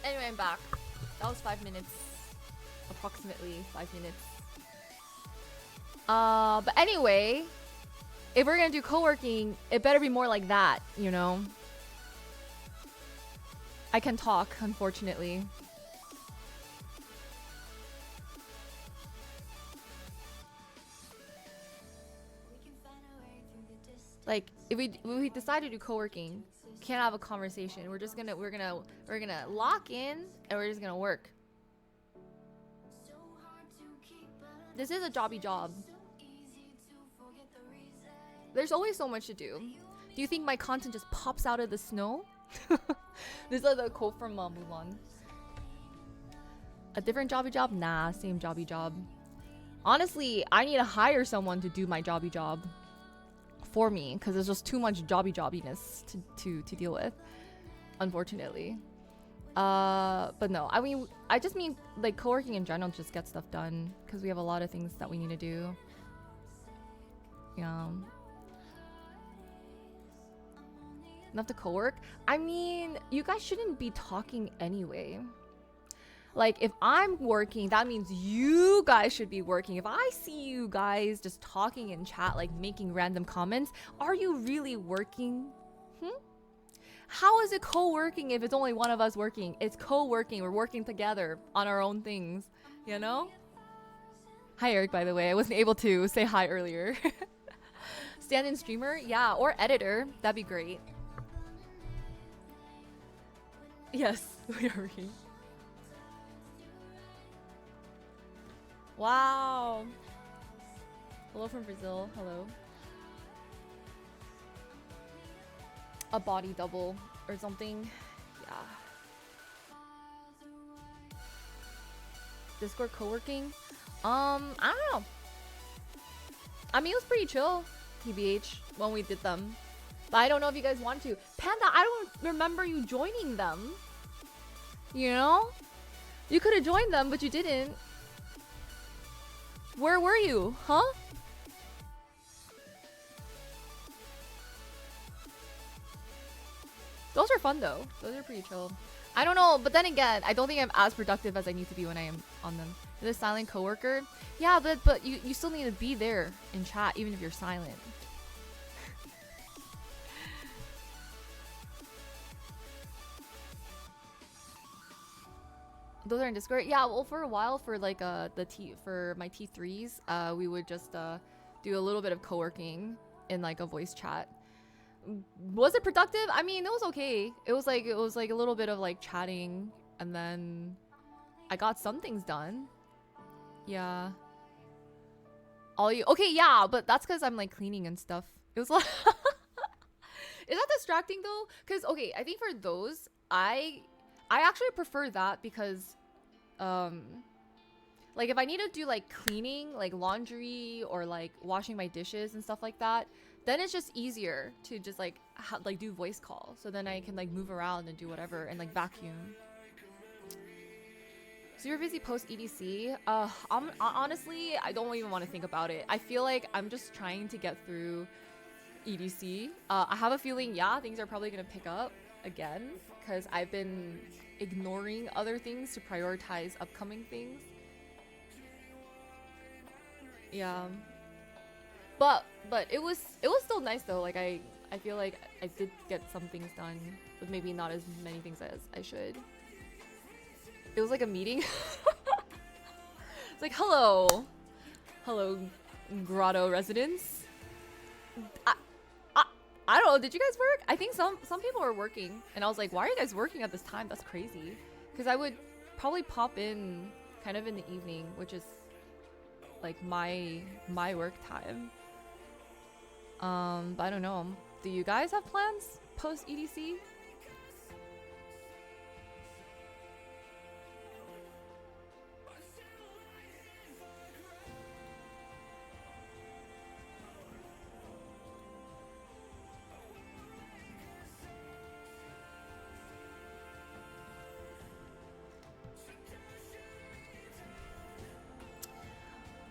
Anyway, I'm back. That was 5 minutes. Approximately 5 minutes. But anyway, if we're gonna do co-working, it better be more like that, you know? I can talk, unfortunately. Like, if we decide to do co-working, can't have a conversation. We're gonna lock in and we're just gonna work. This is a jobby job. There's always so much to do. Do you think my content just pops out of the snow? This is the quote from Mulan. A different jobby job? Nah, same jobby job. Honestly, I need to hire someone to do my jobby job for me because there's just too much jobbiness to deal with, unfortunately. But no, I mean, I just mean like co-working in general, just get stuff done because we have a lot of things that we need to do. Yeah. Enough to co-work? I mean, you guys shouldn't be talking anyway. Like, if I'm working, that means you guys should be working. If I see you guys just talking in chat, like making random comments, are you really working? How is it co-working if it's only one of us working? It's co-working. We're working together on our own things, you know? Hi, Eric, by the way. I wasn't able to say hi earlier. Stand-in streamer? Yeah, or editor. That'd be great. Yes, we are working. Wow. Hello from Brazil. Hello. A body double or something. Yeah. Discord co-working? I don't know. I mean, it was pretty chill, TBH, when we did them. But I don't know if you guys want to. Panda, I don't remember you joining them. You know? You could have joined them, but you didn't. Where were you? Huh? Those are fun though. Those are pretty chill. I don't know, but then again, I don't think I'm as productive as I need to be when I am on them. The silent coworker? Yeah, but you still need to be there in chat even if you're silent. Those are in Discord. Yeah, well, for a while, for like for my T3s, we would just do a little bit of co-working in like a voice chat. Was it productive? I mean, it was okay. It was like a little bit of like chatting, and then I got some things done. Yeah. All you okay, yeah, but that's because I'm like cleaning and stuff. It was like is that distracting though? Because okay, I think for those, I actually prefer that because um like if I need to do like cleaning, like laundry or like washing my dishes and stuff like that, then it's just easier to just like like do voice call. So then I can like move around and do whatever and like vacuum. So you're busy post EDC? Honestly, I don't even want to think about it. I feel like I'm just trying to get through EDC. I have a feeling, yeah, things are probably gonna pick up again because I've been ignoring other things to prioritize upcoming things. Yeah, but it was still nice though. Like I feel like I did get some things done, but maybe not as many things as I should. It was like a meeting. It's like, hello, Grotto residents. I don't know. Did you guys work? I think some people were working, and I was like, why are you guys working at this time? That's crazy. Because I would probably pop in kind of in the evening, which is like my work time. But I don't know. Do you guys have plans post EDC?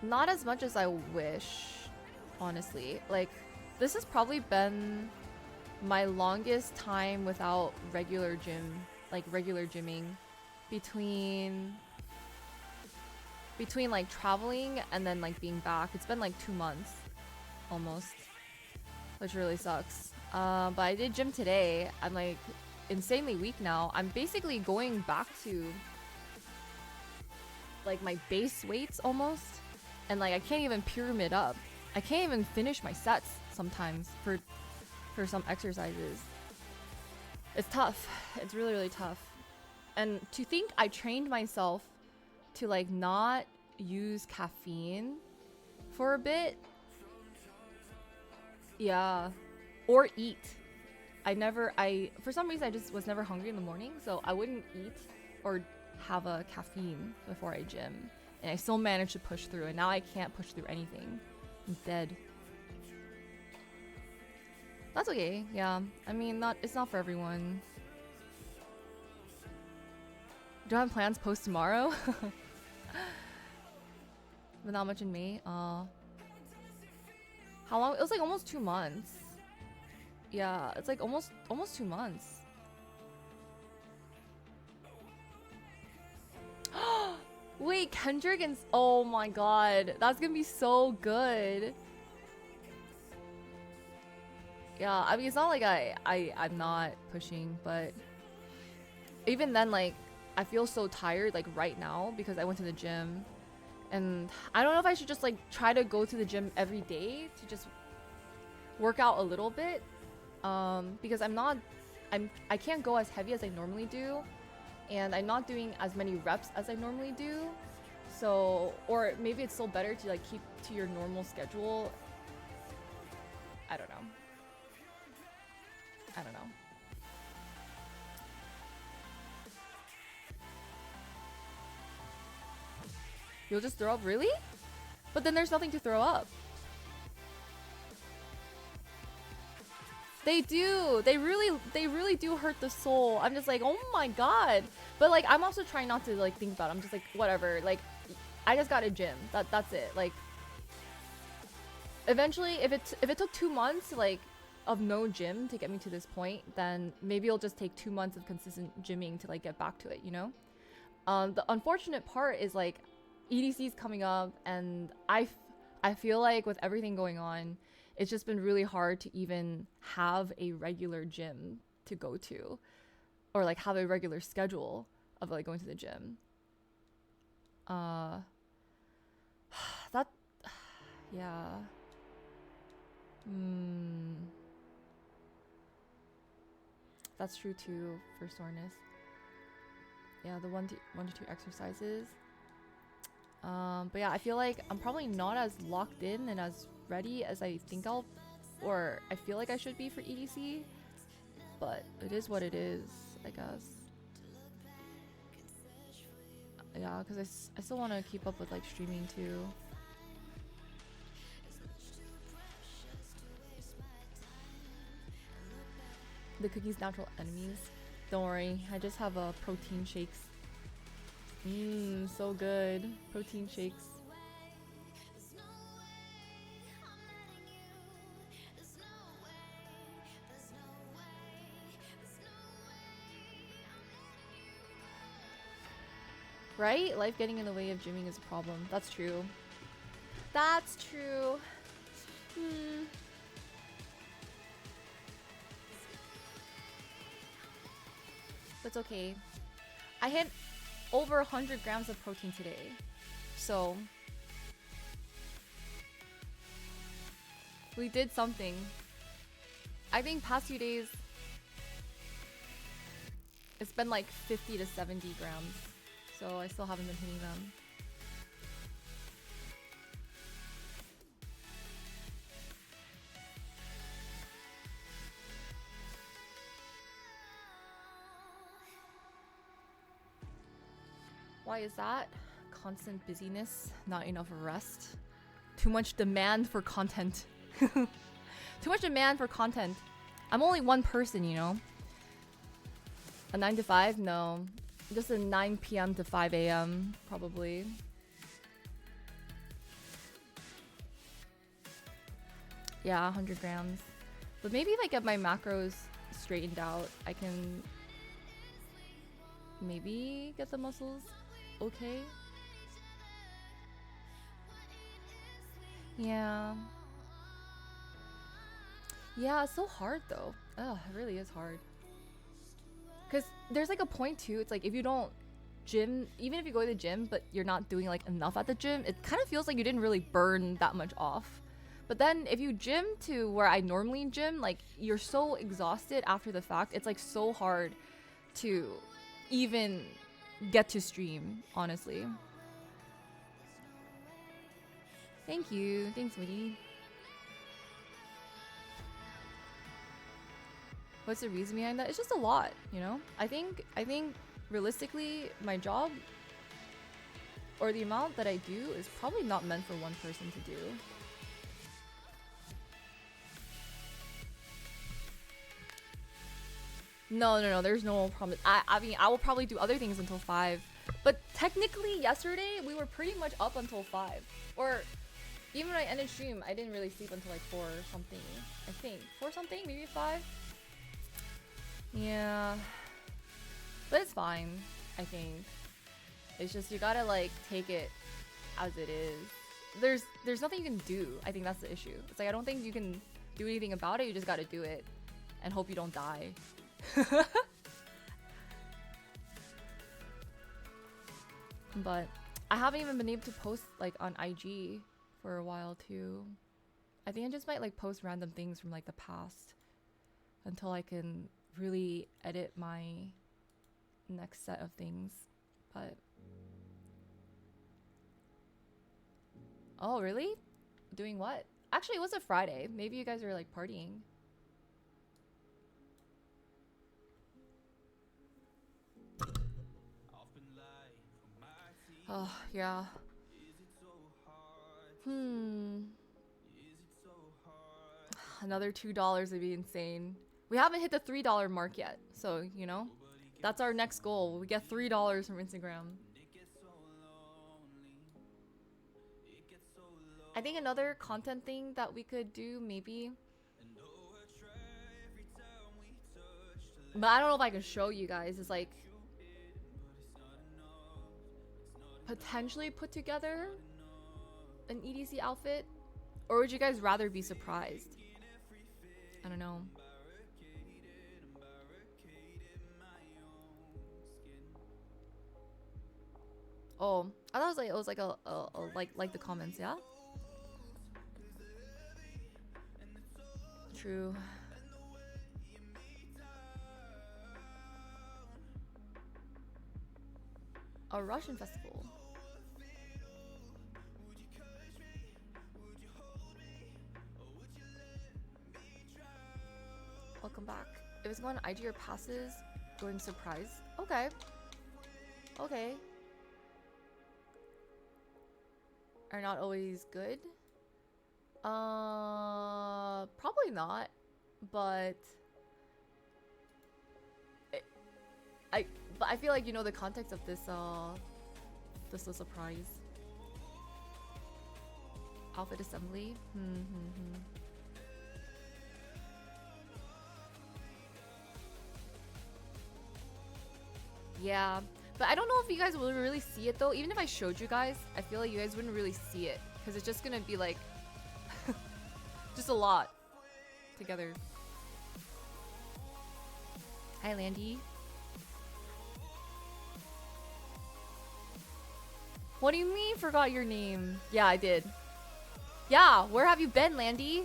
Not as much as I wish, honestly. Like, this has probably been my longest time without regular gymming between like traveling and then like being back. It's been like 2 months almost, which really sucks. But I did gym today. I'm like insanely weak now. I'm basically going back to like my base weights almost. And like I can't even pyramid up. I can't even finish my sets sometimes for some exercises. It's tough. It's really, really tough. And to think I trained myself to like not use caffeine for a bit. Yeah. Or eat. For some reason I just was never hungry in the morning, so I wouldn't eat or have a caffeine before I gym. And I still managed to push through, and now I can't push through anything. I'm dead. That's okay, yeah. I mean, it's not for everyone. Don't have plans post tomorrow? But not much in May. How long? It was like almost 2 months. Yeah, it's like almost 2 months. Wait, Kendrick and oh my god, that's gonna be so good. Yeah, I mean it's not like I'm not pushing, but even then like I feel so tired like right now because I went to the gym, and I don't know if I should just like try to go to the gym every day to just work out a little bit, because I can't go as heavy as I normally do. And I'm not doing as many reps as I normally do. So, or maybe it's still better to like keep to your normal schedule. I don't know. You'll just throw up? Really? But then there's nothing to throw up. They do. They really do hurt the soul. I'm just like, oh my god. But like, I'm also trying not to like think about it. I'm just like, whatever. Like, I just got a gym. That's it. Like, eventually, if it took 2 months like of no gym to get me to this point, then maybe it'll just take 2 months of consistent gymming to like get back to it. You know. The unfortunate part is like, EDC is coming up, and I feel like with everything going on, it's just been really hard to even have a regular gym to go to, or like have a regular schedule of like going to the gym. That, yeah. That's true too for soreness. yeah, the one to two exercises. But yeah, I feel like I'm probably not as locked in and as ready as I think or I feel like I should be for EDC. But it is what it is, I guess. Yeah, because I still want to keep up with like streaming too. The cookie's natural enemies. Don't worry, I just have protein shakes. Mmm, so good. Protein shakes. Right? Life getting in the way of gymming is a problem. That's true. That's true. Hmm. That's okay. I hit over 100 grams of protein today. So we did something. I think past few days it's been like 50 to 70 grams. So I still haven't been hitting them. Why is that? Constant busyness, not enough rest. Too much demand for content. Too much demand for content. I'm only one person, you know? A 9 to 5? No. Just a 9 p.m. to 5 a.m. probably. Yeah, 100 grams. But maybe if I get my macros straightened out, I can maybe get the muscles okay. Yeah. Yeah, it's so hard though. Ugh, it really is hard. Because there's like a point too. It's like if you don't gym, even if you go to the gym, but you're not doing like enough at the gym, it kind of feels like you didn't really burn that much off. But then if you gym to where I normally gym, like you're so exhausted after the fact. It's like so hard to even get to stream, honestly. Thank you. Thanks, Woody. What's the reason behind that? It's just a lot, you know? I think realistically my job or the amount that I do is probably not meant for one person to do. No, there's no promise. I mean, I will probably do other things until 5. But technically, yesterday, we were pretty much up until 5. Or even when I ended stream, I didn't really sleep until like 4 or something, I think. 4 something? Maybe 5? Yeah. But it's fine, I think. It's just you gotta like take it as it is. There's nothing you can do. I think that's the issue. It's like I don't think you can do anything about it. You just gotta do it and hope you don't die. But I haven't even been able to post like on IG for a while too. I think I just might like post random things from like the past until I can really edit my next set of things. But oh, really? Doing what? Actually, it was a Friday. Maybe you guys are like partying. Oh, yeah. Another $2 would be insane. We haven't hit the $3 mark yet. So, you know, that's our next goal. We get $3 from Instagram. I think another content thing that we could do maybe, but I don't know if I can show you guys, is like potentially put together an EDC outfit. Or would you guys rather be surprised? I don't know. Oh, I thought it was like a like the comments, yeah? True. A Russian festival. Welcome back. If it's going IG or passes, going surprise. Okay. Okay. Are not always good. Probably not. But I feel like you know the context of this this surprise. Outfit assembly. Yeah, but I don't know if you guys will really see it though. Even if I showed you guys, I feel like you guys wouldn't really see it because it's just gonna be like just a lot together. Hi, Landy. What do you mean forgot your name? Yeah, I did. Yeah, where have you been, Landy?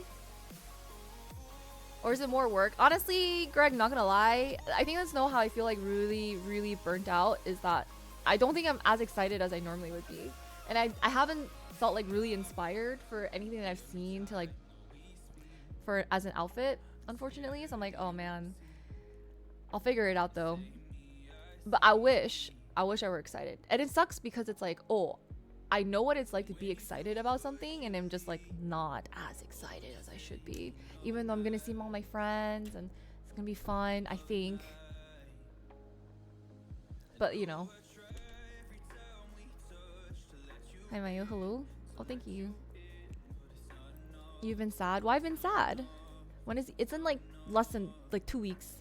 Or is it more work? Honestly, Greg, not gonna lie, I think that's how I feel like really burnt out is that I don't think I'm as excited as I normally would be. And I haven't felt like really inspired for anything that I've seen to like for as an outfit, unfortunately. So I'm like, oh man. I'll figure it out though. But I wish I were excited. And it sucks because it's like, oh, I know what it's like to be excited about something and I'm just like not as excited as I should be. Even though I'm gonna see all my friends and it's gonna be fun, I think. But you know. Hi Mayo, hello. Oh, thank you. You've been sad? Why have been sad? When is it's in like less than like 2 weeks.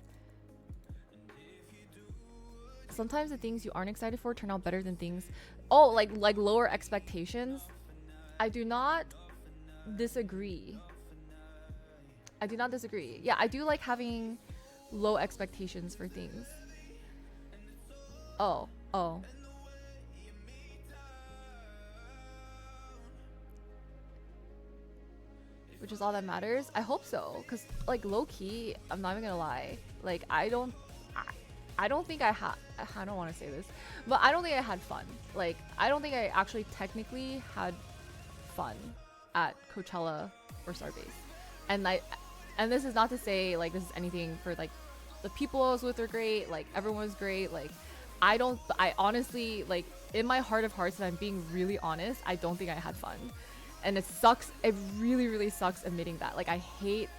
Sometimes the things you aren't excited for turn out better than things. Oh, like lower expectations. I do not disagree. I do not disagree. Yeah, I do like having low expectations for things. Oh. Which is all that matters. I hope so. Cause like low key, I'm not even gonna lie. Like I don't think I don't want to say this, but I don't think I had fun. Like, I don't think I actually technically had fun at Coachella or Starbase. And this is not to say like this is anything for like the people I was with are great. Like everyone was great. Like I honestly like in my heart of hearts, and I'm being really honest, I don't think I had fun. And it sucks. It really sucks admitting that. Like I hate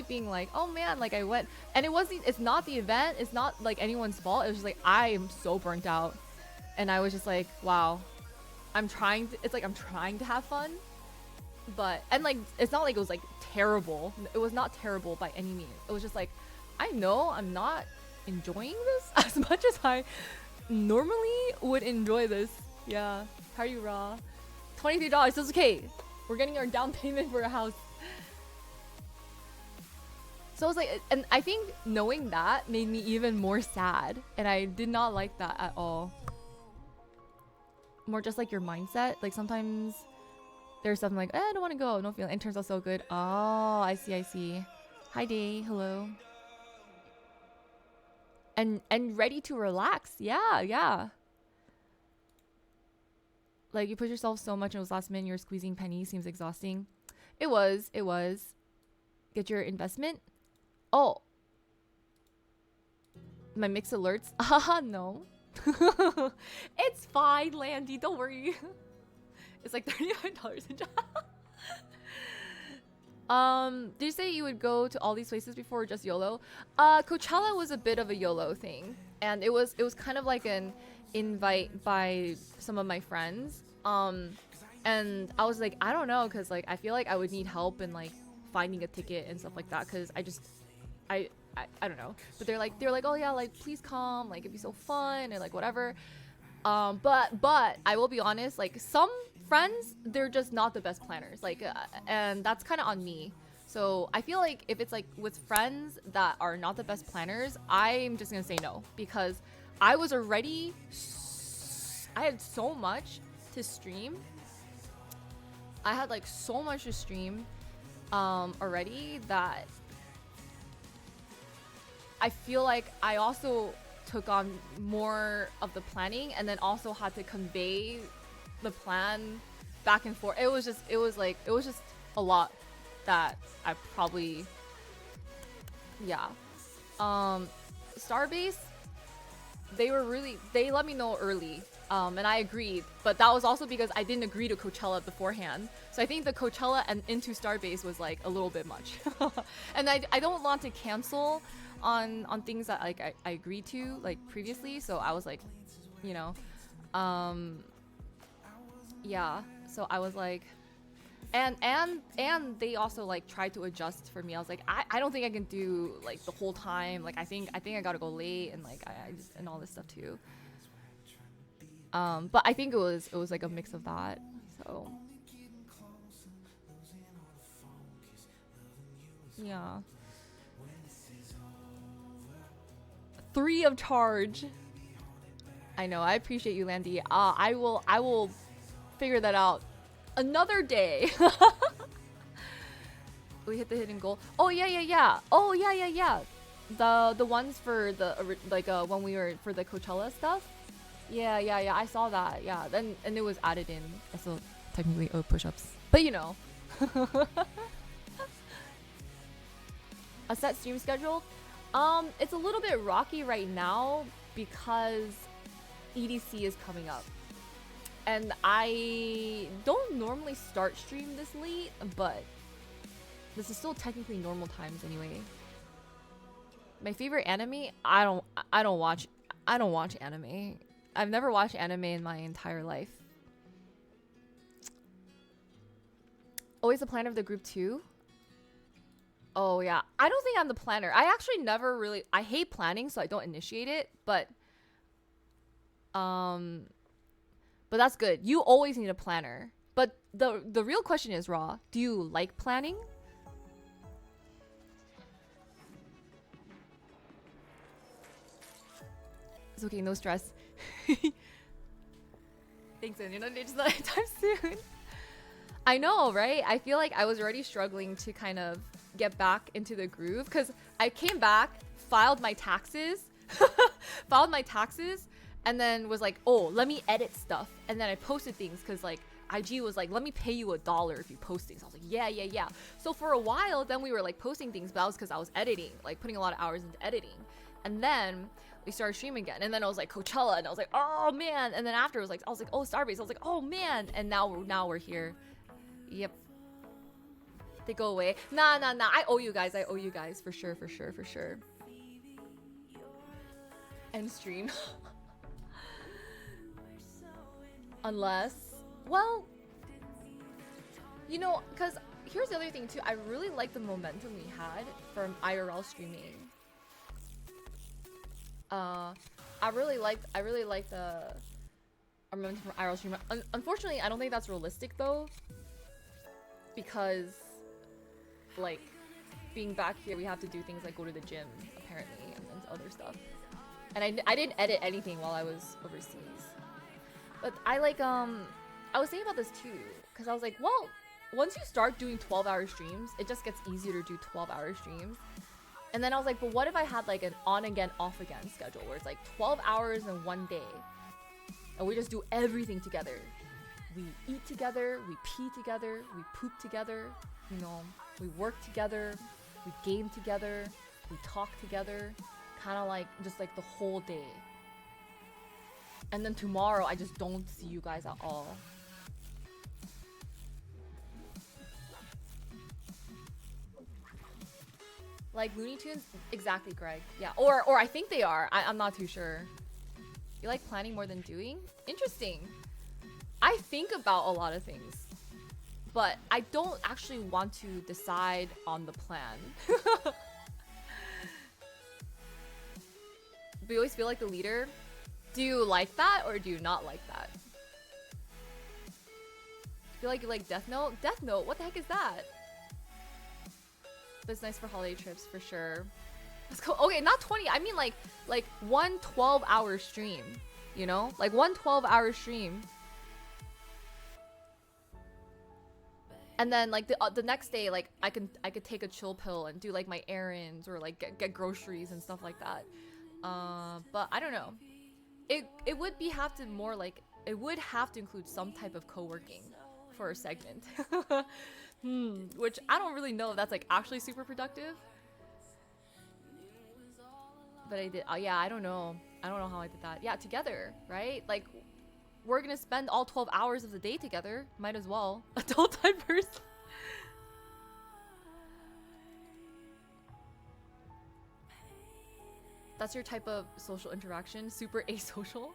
being like, oh man, like I went and it's not the event, it's not like anyone's fault. It was just like I am so burnt out. And I was just like, wow, I'm trying to have fun. But and like it's not like it was like terrible. It was not terrible by any means. It was just like I know I'm not enjoying this as much as I normally would enjoy this. Yeah. How are you, Raw? $23. That's okay. We're getting our down payment for a house. So I was like, and I think knowing that made me even more sad. And I did not like that at all. More just like your mindset. Like sometimes there's something like, I don't want to go. No feeling. It turns out so good. Oh, I see. Hi, Day. Hello. And ready to relax. Yeah. Like you push yourself so much and it was last minute, you're squeezing pennies. Seems exhausting. It was. Get your investment. Oh. My mix alerts. Haha, no. It's fine, Landy. Don't worry. It's like $35 a job. Did you say you would go to all these places before or just YOLO? Coachella was a bit of a YOLO thing. And it was kind of like an invite by some of my friends. And I was like, I don't know, because like I feel like I would need help in like finding a ticket and stuff like that, because I don't know, but they're like, oh yeah, like please come, like it'd be so fun and like whatever. But I will be honest, like some friends, they're just not the best planners, like and that's kind of on me. So I feel like if it's like with friends that are not the best planners, I'm just gonna say no, because I had so much to stream. I had like so much to stream already that I feel like I also took on more of the planning, and then also had to convey the plan back and forth. It was just a lot that I probably, yeah. Starbase, they let me know early, and I agreed, but that was also because I didn't agree to Coachella beforehand. So I think the Coachella and into Starbase was like a little bit much. And I don't want to cancel on things that like I agreed to like previously, so I was like, you know, yeah, so I was like, and they also like tried to adjust for me. I was like, I don't think I can do like the whole time. Like I think I gotta go late, and like I just, and all this stuff too. But I think it was like a mix of that. So yeah. 3 of charge. I know. I appreciate you, Landy. I will figure that out another day. We hit the hidden goal. Oh yeah. Oh yeah. The ones for the like when we were for the Coachella stuff. Yeah. I saw that. Yeah. Then and it was added in. So technically push-ups. But you know. A set stream schedule. It's a little bit rocky right now because EDC is coming up. And I don't normally start stream this late, but this is still technically normal times anyway. My favorite anime? I don't watch anime. I've never watched anime in my entire life. Always the planner of the group too? Oh yeah, I don't think I'm the planner. I actually never really, I hate planning, so I don't initiate it, but that's good. You always need a planner. But the real question is, Raw, do you like planning? It's okay, no stress. Thanks, and you're not anytime soon. I know, right? I feel like I was already struggling to kind of get back into the groove because I came back, filed my taxes, and then was like, oh, let me edit stuff. And then I posted things because like IG was like, let me pay you $1 if you post things. I was like, yeah. So for a while, then we were like posting things, but that was because I was editing, like putting a lot of hours into editing. And then we started streaming again. And then I was like, Coachella, and I was like, oh man. And then after I was like, oh, Starbase. I was like, oh man. And now we're here. Yep. They go away. Nah. I owe you guys for sure. End stream. Unless, well, you know, because here's the other thing too. I really like the momentum we had from IRL streaming. I really like the momentum from IRL streaming. Unfortunately, I don't think that's realistic though, because like being back here, we have to do things like go to the gym apparently and other stuff. And I didn't edit anything while I was overseas. But I like I was thinking about this too, because I was like, well, once you start doing 12-hour streams, it just gets easier to do 12-hour streams. And then I was like, but what if I had like an on again, off again schedule where it's like 12 hours in one day and we just do everything together. We eat together, we pee together, we poop together, you know, we work together, we game together, we talk together, kind of like just like the whole day. And then tomorrow, I just don't see you guys at all. Like Looney Tunes? Exactly, Greg. Yeah, or I think they are. I'm not too sure. You like planning more than doing? Interesting. I think about a lot of things, but I don't actually want to decide on the plan. But you always feel like the leader. Do you like that or do you not like that? Feel like you like Death Note? Death Note? What the heck is that? But it's nice for holiday trips for sure. Let's go. Okay, not 20. I mean like one 12-hour stream. You know, like one 12-hour stream. And then like the next day, like I could take a chill pill and do like my errands or like get groceries and stuff like that. But I don't know. It would be have to more like it would have to include some type of co-working for a segment. Which I don't really know if that's like actually super productive. But I did. Yeah, I don't know. I don't know how I did that. Yeah, together, right? Like, we're gonna spend all 12 hours of the day together. Might as well. Adult diapers. That's your type of social interaction? Super asocial?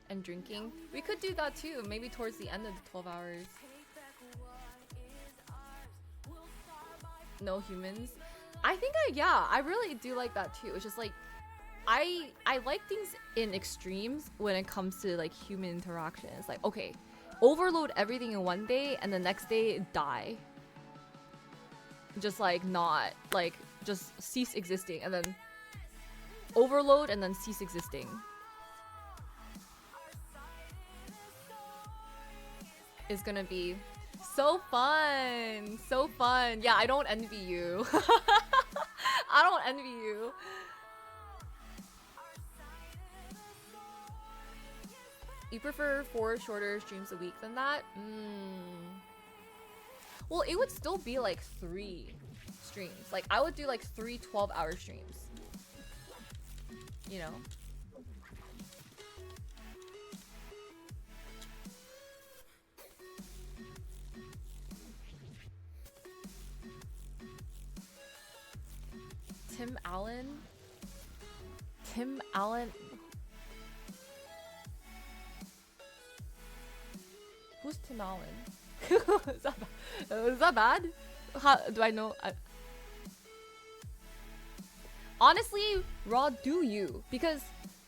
And drinking? We could do that too. Maybe towards the end of the 12 hours. No humans. I think I really do like that too. It's just like I like things in extremes when it comes to like human interactions. Like, okay, overload everything in one day and the next day die. Just like not like just cease existing, and then overload and then cease existing. Is gonna be so fun. So fun. Yeah, I don't envy you. I don't envy you. You prefer 4 shorter streams a week than that? Well, it would still be like 3 streams. Like, I would do like 3 12-hour streams. You know? Tim Allen? Tim Allen? Who's Tim Allen? Is that bad? How do I know? Honestly, Raw, do you? Because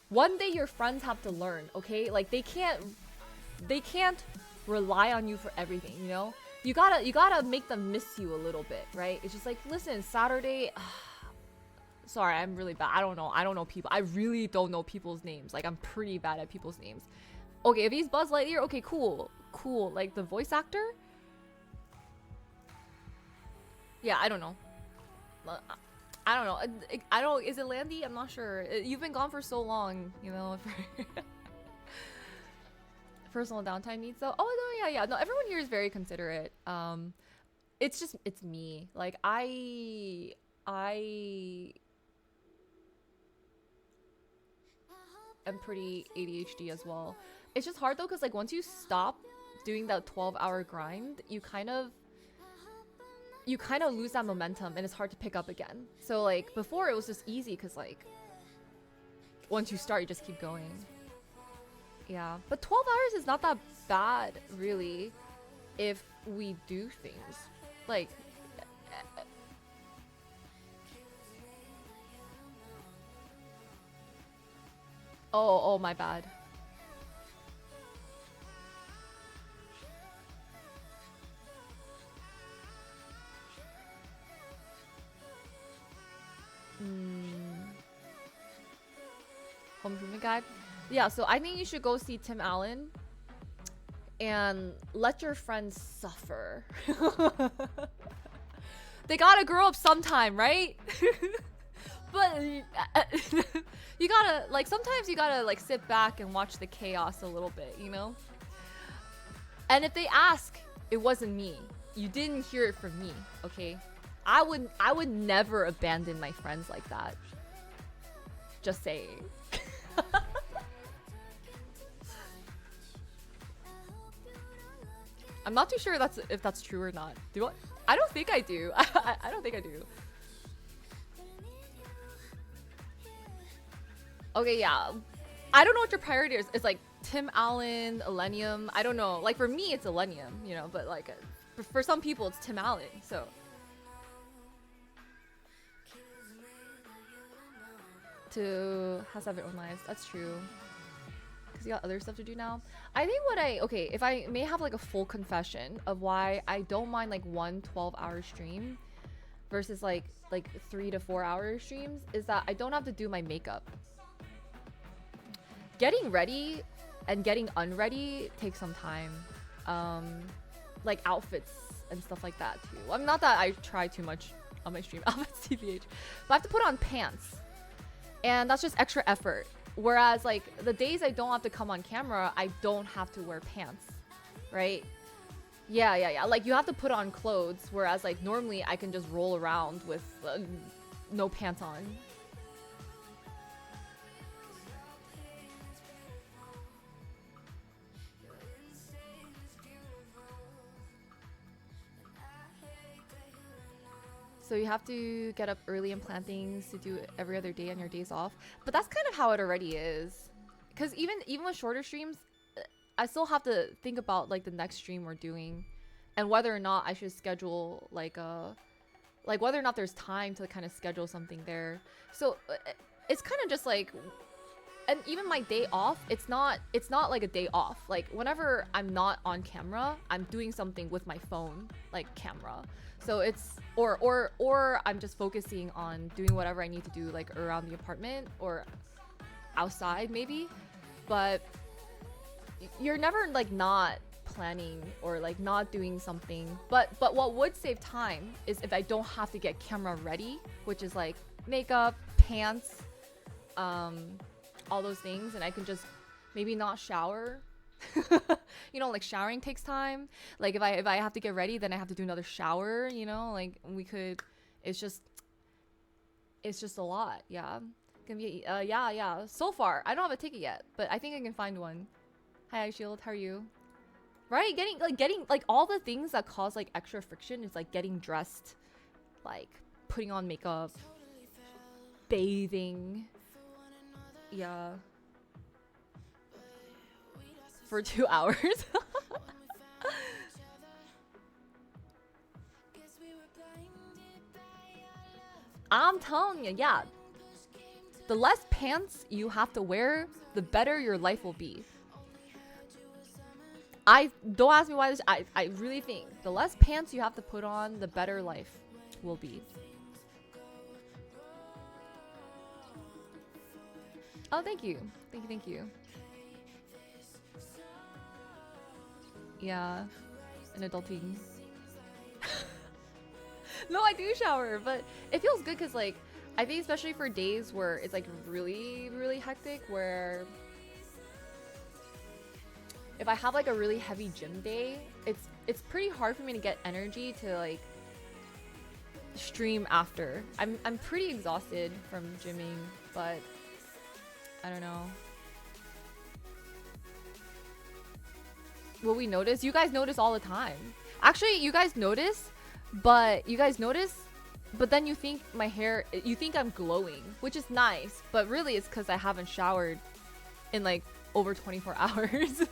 one day your friends have to learn, okay? Like they can't rely on you for everything, you know? You gotta make them miss you a little bit, right? It's just like, listen, Saturday. Sorry, I'm really bad. I don't know people. I really don't know people's names. Like, I'm pretty bad at people's names. Okay, if he's Buzz Lightyear, okay, cool. Like, the voice actor? Yeah, I don't know. I don't know. Is it Landy? I'm not sure. You've been gone for so long, you know. Personal downtime needs, though. Oh, no, yeah. No, everyone here is very considerate. It's me. Like, I am pretty ADHD as well. It's just hard though, because like once you stop doing that 12-hour grind, you kind of lose that momentum and it's hard to pick up again. So like before it was just easy because like once you start you just keep going. Yeah, but 12 hours is not that bad really if we do things like oh my bad. Home Improvement Guide. Yeah, so I think you should go see Tim Allen and let your friends suffer. They gotta grow up sometime, right? But you gotta like sometimes you gotta like sit back and watch the chaos a little bit, you know? And if they ask, it wasn't me. You didn't hear it from me, okay? I would never abandon my friends like that. Just saying. I'm not too sure if that's true or not. I don't think I do. I don't think I do. Okay, yeah. I don't know what your priority is. It's like Tim Allen, Illenium. I don't know. Like for me, it's Illenium, you know. But like for some people, it's Tim Allen. So to have their own lives. That's true. Because you got other stuff to do now. I think if I may have like a full confession of why I don't mind like 1 12-hour stream versus like 3 to 4 hour streams is that I don't have to do my makeup. Getting ready and getting unready takes some time. Like outfits and stuff like that too. Well, not that I try too much on my stream, outfits TBH, but I have to put on pants, and that's just extra effort. Whereas like the days I don't have to come on camera, I don't have to wear pants, right? Yeah. Like you have to put on clothes, whereas like normally I can just roll around with no pants on. So you have to get up early and plan things to do every other day on your days off. But that's kind of how it already is. Because even with shorter streams, I still have to think about like the next stream we're doing, and whether or not I should schedule like whether or not there's time to kind of schedule something there. So it's kind of just like, and even my day off, it's not like a day off. Like whenever I'm not on camera, I'm doing something with my phone, like camera. So it's or I'm just focusing on doing whatever I need to do, like around the apartment or outside maybe. But you're never like not planning or like not doing something. But what would save time is if I don't have to get camera ready, which is like makeup, pants, all those things, and I can just maybe not shower. You know, like showering takes time. Like if I have to get ready, then I have to do another shower, you know, like it's just a lot. Yeah. Gonna be yeah. So far, I don't have a ticket yet, but I think I can find one. Hi iShield, how are you? Right? Getting like all the things that cause like extra friction is like getting dressed, like putting on makeup, bathing. Yeah. For 2 hours. I'm telling you, yeah. The less pants you have to wear, the better your life will be. I don't ask me why this. I really think the less pants you have to put on, the better life will be. Oh, thank you. Thank you. Yeah, and adulting. No, I do shower, but it feels good because like I think especially for days where it's like really, really hectic, where if I have like a really heavy gym day, it's pretty hard for me to get energy to like stream after. I'm pretty exhausted from gymming, but I don't know. Will we notice? You guys notice all the time. Actually, you guys notice, but then you think my hair, you think I'm glowing, which is nice, but really it's because I haven't showered in like over 24 hours.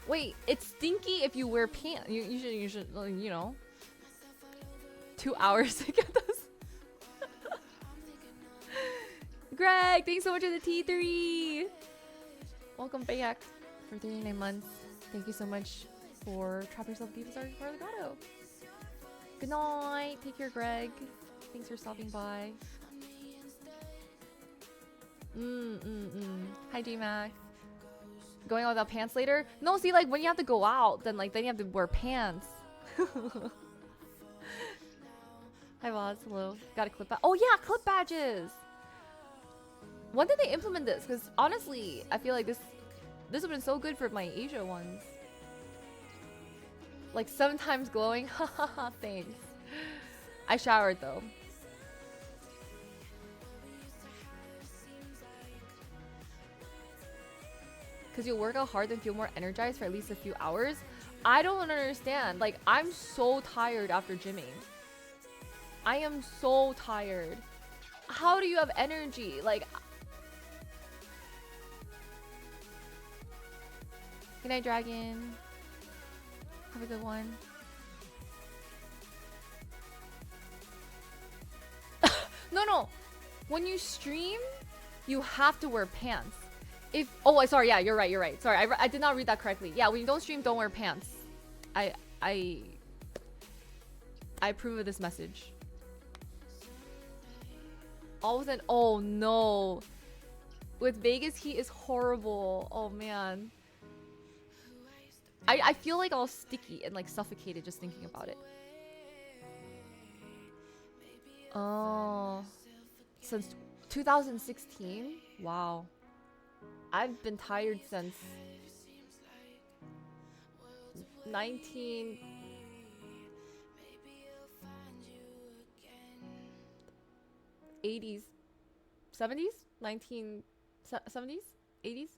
Wait, it's stinky if you wear pants. You should, you know, 2 hours to get those. Greg, thanks so much for the T3. Welcome back for 39 months. Thank you so much for Trap Yourself Deep Star for Legato. Good night. Take care, Greg. Thanks for stopping by. Hi, G-Mac. Going out without pants later? No, see, like when you have to go out, then you have to wear pants. Hi, Voz. Hello. Got a clip badge. Oh yeah, clip badges. When did they implement this? Because honestly, I feel like this would have been so good for my Asia ones. Like 7 times glowing. Haha, thanks. I showered though. Because you'll work out hard and feel more energized for at least a few hours. I don't understand. Like, I'm so tired after gymming. I am so tired. How do you have energy? Like, good night, Dragon. Have a good one. No. When you stream, you have to wear pants. Sorry, yeah, you're right. Sorry, I did not read that correctly. Yeah, when you don't stream, don't wear pants. I approve of this message. All of a sudden, oh no. With Vegas heat is horrible. Oh man. I feel like all sticky and like suffocated just thinking about it. Oh. Since 2016? Wow. I've been tired since 19... 80s, 70s, 1970s, 80s.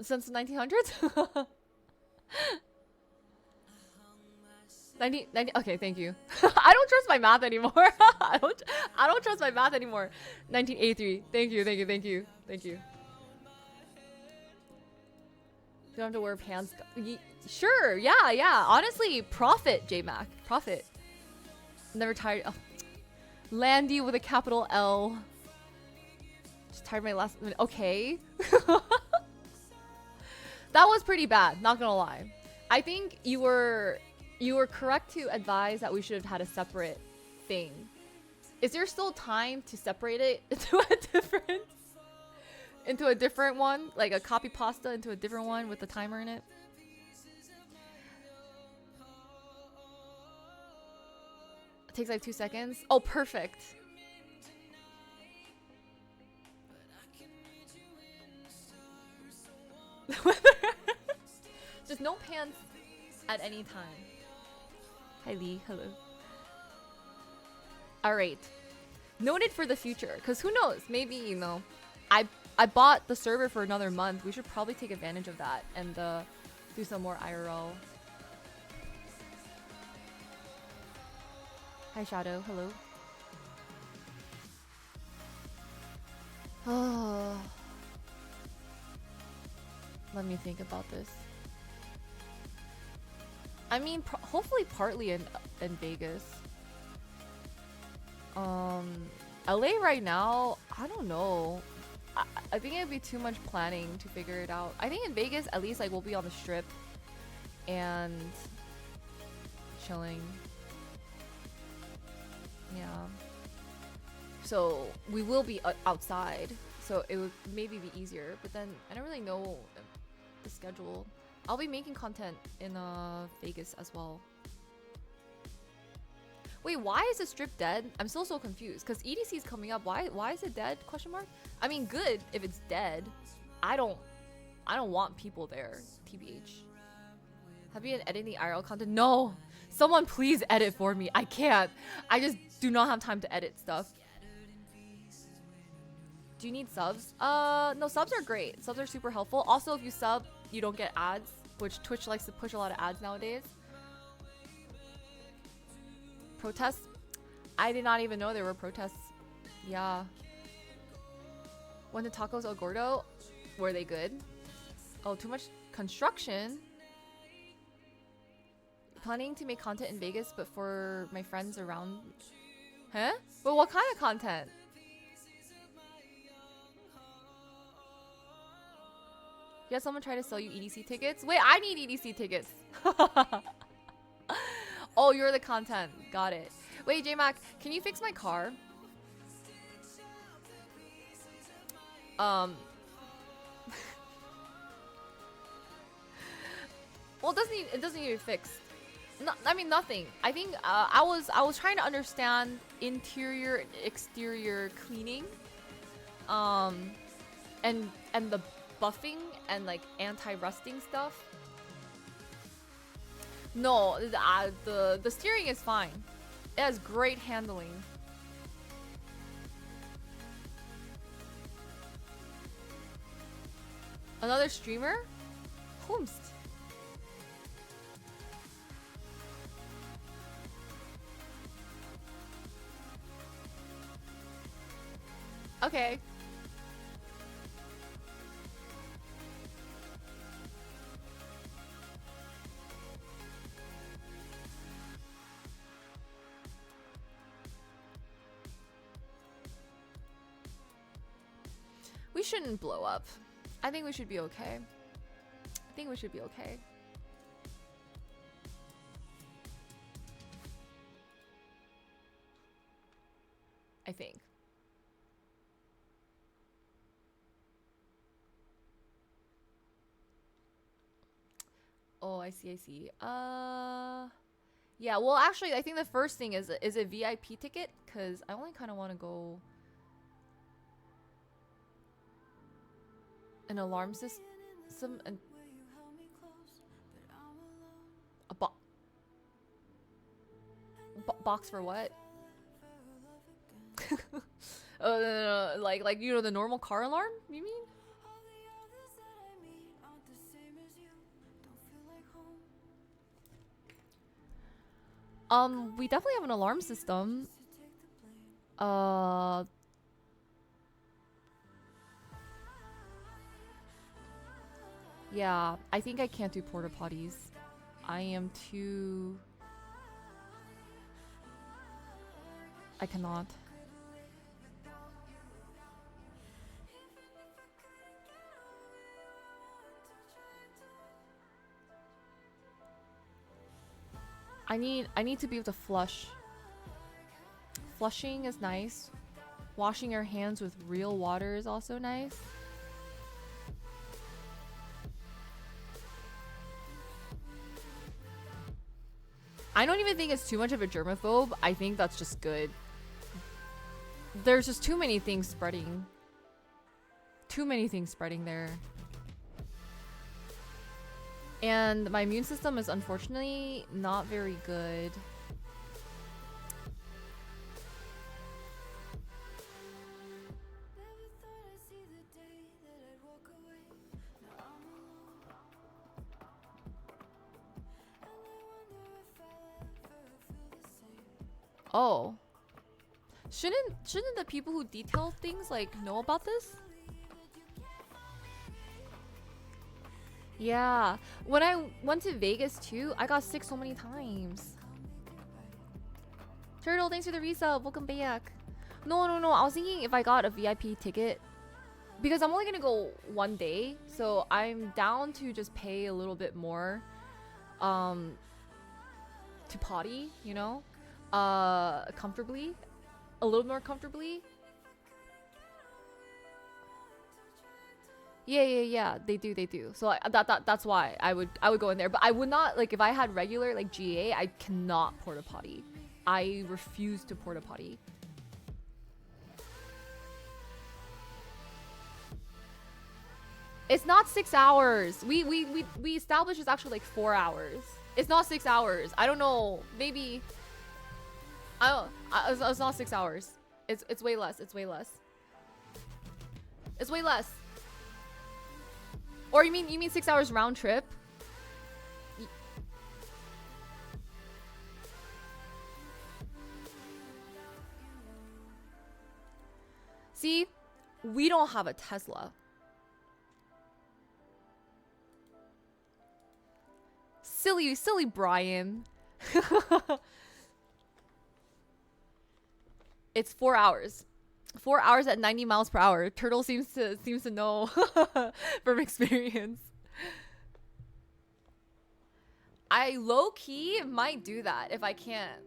Since the 1900s? 90, okay, thank you. I don't trust my math anymore. I don't trust my math anymore. 1983. Thank you. You don't have to wear pants. Sure, yeah. Honestly, profit, J-Mac. Profit. Never tired. Oh. Landy with a capital L. Just tired my last minute. Okay. That was pretty bad, not gonna lie. I think you were correct to advise that we should have had a separate thing. Is there still time to separate it into a different one? Like a copy pasta into a different one with the timer in it? It takes like 2 seconds. Oh, perfect. Just no pants at any time. Hi Lee, hello. Alright. Noted for the future, because who knows? Maybe, you know, I bought the server for another month. We should probably take advantage of that and do some more IRL. Hi Shadow, hello. Oh. Let me think about this. I mean, hopefully partly in Vegas. LA right now, I don't know. I think it'd be too much planning to figure it out. I think in Vegas, at least like we'll be on the strip and chilling. Yeah. So we will be outside, so it would maybe be easier. But then I don't really know the schedule. I'll be making content in Vegas as well. Wait, why is the strip dead? I'm still so confused because EDC is coming up. Why is it dead? Question mark. I mean, good if it's dead. I don't want people there. TBH. Have you been editing the IRL content? No. Someone please edit for me. I can't. I just do not have time to edit stuff. Do you need subs? No, subs are great. Subs are super helpful. Also, if you sub, you don't get ads, which Twitch likes to push a lot of ads nowadays. Protests? I did not even know there were protests. Yeah. Went to Tacos El Gordo. Were they good? Oh, too much construction. Planning to make content in Vegas, but for my friends around. Huh? But what kind of content? Yeah, someone try to sell you EDC tickets? Wait, I need EDC tickets. Oh, you're the content. Got it. Wait, J-Mac, can you fix my car? Well, it doesn't need to be fixed. No, I mean nothing. I think I was trying to understand interior and exterior cleaning, and the buffing and like anti-rusting stuff. No, the steering is fine. It has great handling. Another streamer? Whomst? Okay. We shouldn't blow up. I think we should be okay. I think. Oh, I see, I see. Yeah, well, actually, I think the first thing is a VIP ticket, because I only kind of want to go... An alarm system and... A box for what? Like, you know, the normal car alarm, you mean? We definitely have an alarm system. Yeah, I think I can't do porta potties. I am too... I cannot. I need to be able to flush. Flushing is nice. Washing your hands with real water is also nice. I don't even think it's too much of a germaphobe. I think that's just good. There's just too many things spreading. Too many things spreading there. And my immune system is unfortunately not very good. Oh. Shouldn't the people who detail things like know about this? Yeah. When I went to Vegas too, I got sick so many times. Turtle, thanks for the resub. Welcome back. No. I was thinking if I got a VIP ticket, because I'm only gonna go one day, so I'm down to just pay a little bit more, to potty, you know, comfortably, a little more comfortably. Yeah. They do. So that's why I would go in there. But I would not, like, if I had regular like GA, I cannot porta potty. I refuse to porta potty. It's not 6 hours. We established it's actually like 4 hours. It's not 6 hours. I don't know. Maybe. It's not 6 hours. It's way less. It's way less. It's way less. Or you mean 6 hours round trip? See, we don't have a Tesla. Silly Brian. It's 4 hours. 4 hours at 90 miles per hour. Turtle seems to know from experience. I low-key might do that if I can't.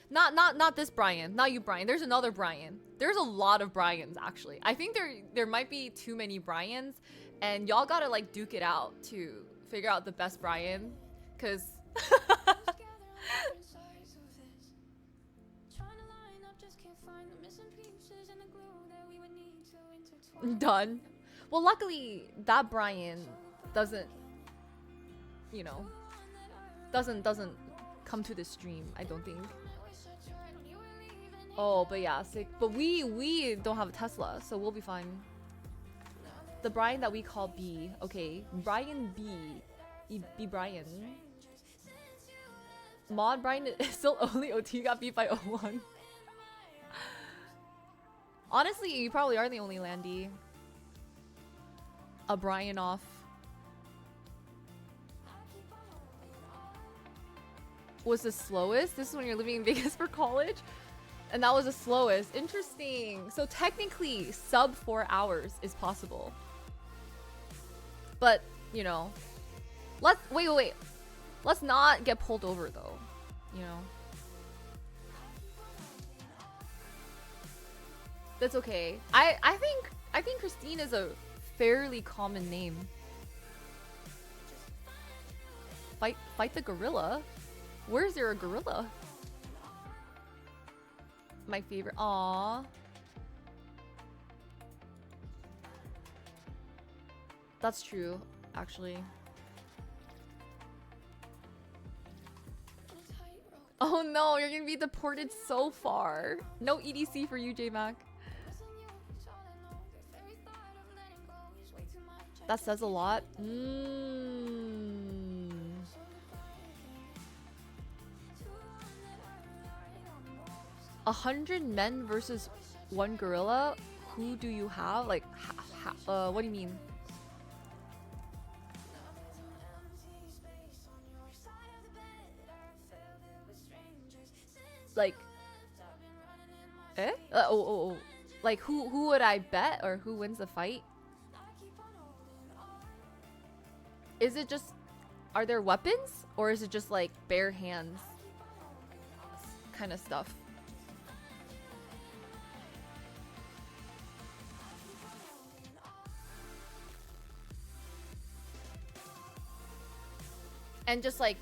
Not this Brian. Not you, Brian. There's another Brian. There's a lot of Brians, actually. I think there might be too many Brians, and y'all gotta like duke it out to figure out the best Brian, cause done. Well, luckily that Brian doesn't, you know, doesn't come to the stream, I don't think. Oh, but yeah, sick. But we don't have a Tesla, so we'll be fine. The Brian that we call B. Okay, Brian B. B Brian. Mod Brian is still only OT, got beat by O1. Honestly, you probably are the only Landy. A Brian off. Was the slowest? This is when you're living in Vegas for college? And that was the slowest. Interesting. So technically, sub 4 hours is possible. But, you know. Wait. Let's not get pulled over though. You know. That's okay. I think Christine is a fairly common name. Fight the gorilla? Where's there a gorilla? My favorite. Aww. That's true, actually. Oh no, you're gonna be deported so far. No EDC for you, J-Mac. That says a lot. 100 men versus 1 gorilla? Who do you have? Like, what do you mean? Like, like who would I bet, or who wins the fight? Is it just, are there weapons, or is it just like bare hands kind of stuff? And just like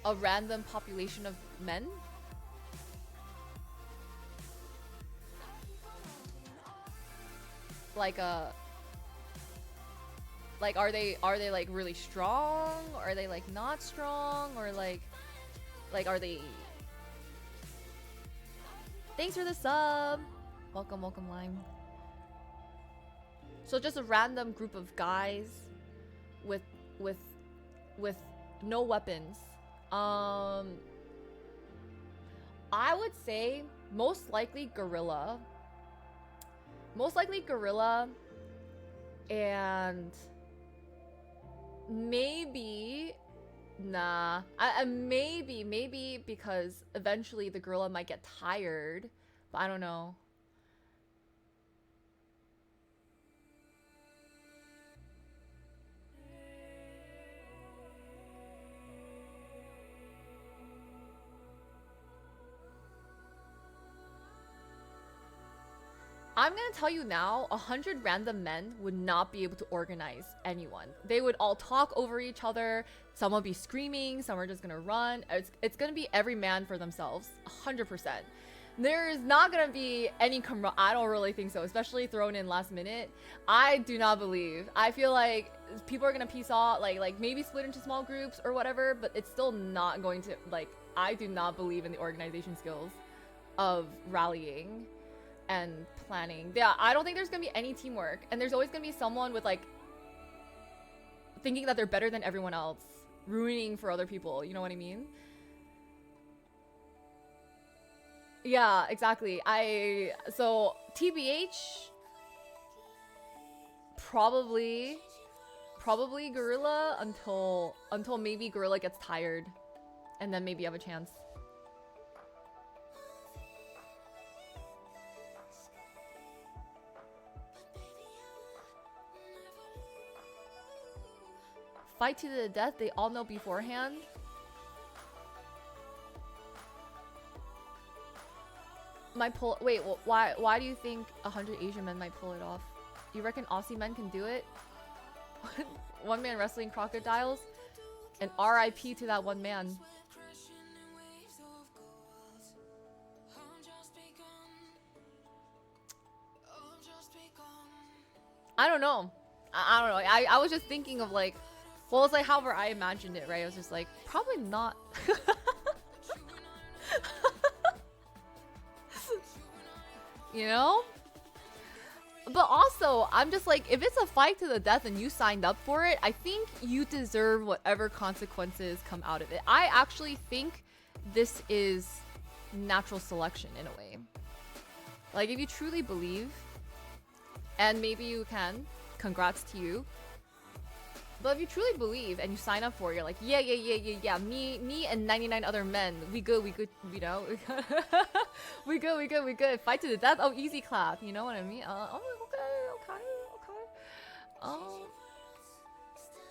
a random population of men? Like are they like really strong? Or are they like not strong? Or like are they... Thanks for the sub! Welcome, welcome, Lime. So just a random group of guys with no weapons. I would say most likely gorilla. Most likely gorilla, and maybe maybe because eventually the gorilla might get tired, but I don't know. I'm gonna tell you now, 100 random men would not be able to organize anyone. They would all talk over each other. Some will be screaming, some are just gonna run. It's gonna be every man for themselves, 100%. There's not gonna be any I don't really think so, especially thrown in last minute. I do not believe. I feel like people are gonna peace out, like maybe split into small groups or whatever, but it's still not going to, like, I do not believe in the organization skills of rallying and planning. Yeah, I don't think there's gonna be any teamwork, and there's always gonna be someone with like thinking that they're better than everyone else, ruining for other people, you know what I mean? Yeah, exactly. So TBH, probably gorilla until maybe gorilla gets tired, and then maybe you have a chance. Fight to the death, they all know beforehand. Wait, why do you think 100 Asian men might pull it off? You reckon Aussie men can do it? One man wrestling crocodiles? And RIP to that one man. I don't know. I don't know. I was just thinking of like, well, it's like however I imagined it, right? I was just like, probably not. You know? But also, I'm just like, if it's a fight to the death and you signed up for it, I think you deserve whatever consequences come out of it. I actually think this is natural selection in a way. Like, if you truly believe, and maybe you can, congrats to you. But if you truly believe and you sign up for it, you're like, yeah, me and 99 other men, we good, you know? we good. Fight to the death. Oh, easy clap. You know what I mean? Okay.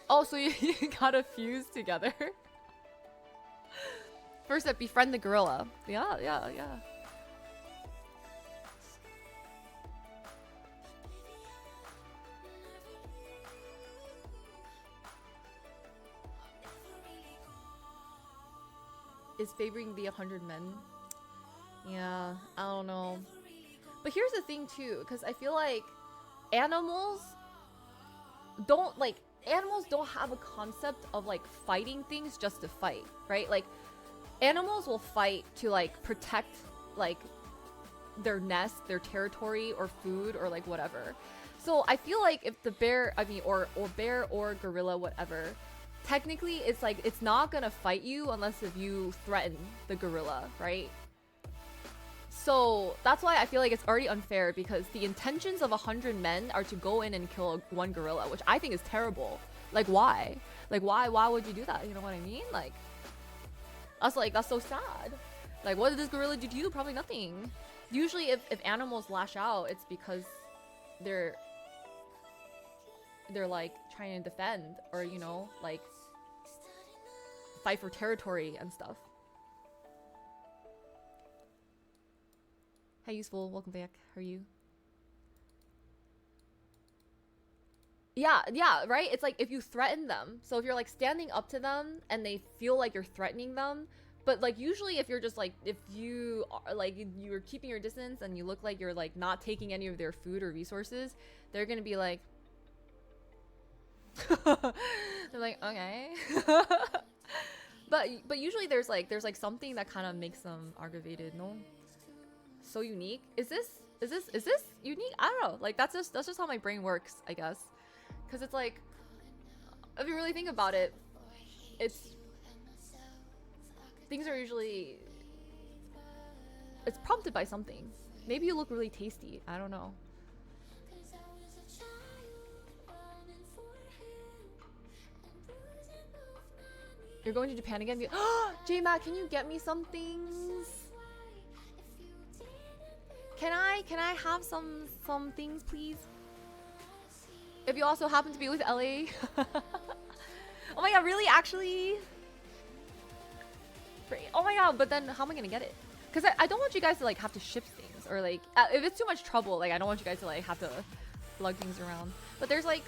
Oh, so you gotta fuse together. First step, befriend the gorilla. Yeah. is favoring the 100 men. Yeah, I don't know. But here's the thing too, because I feel like animals don't have a concept of like fighting things just to fight, right? Like animals will fight to like protect like their nest, their territory, or food, or like whatever. So I feel like if the bear, or bear or gorilla, whatever, technically it's like it's not gonna fight you unless if you threaten the gorilla, right? So that's why I feel like it's already unfair, because the intentions of 100 men are to go in and kill one gorilla, which I think is terrible. Like why? Like why would you do that? You know what I mean? Like that's so sad. Like what did this gorilla do to you? Probably nothing. Usually if animals lash out, it's because they're like trying to defend, or you know, like fight for territory and stuff. Hi Useful, welcome back. How are you? Yeah, right? It's like if you threaten them. So if you're like standing up to them and they feel like you're threatening them, but like usually if you're just like, if you are like, you're keeping your distance and you look like you're like not taking any of their food or resources, they're gonna be like, they're like, okay. but usually there's like something that kind of makes them aggravated, no? So unique. Is this unique? I don't know. Like that's just how my brain works, I guess. Cause it's like, if you really think about it, things are usually, it's prompted by something. Maybe you look really tasty. I don't know. You're going to Japan again? J-Mac, can you get me some things? Can I have some things, please? If you also happen to be with LA. Oh my god, really? Actually? Oh my god, but then how am I gonna get it? Because I don't want you guys to like have to ship things, or like if it's too much trouble, like I don't want you guys to like have to lug things around. But there's like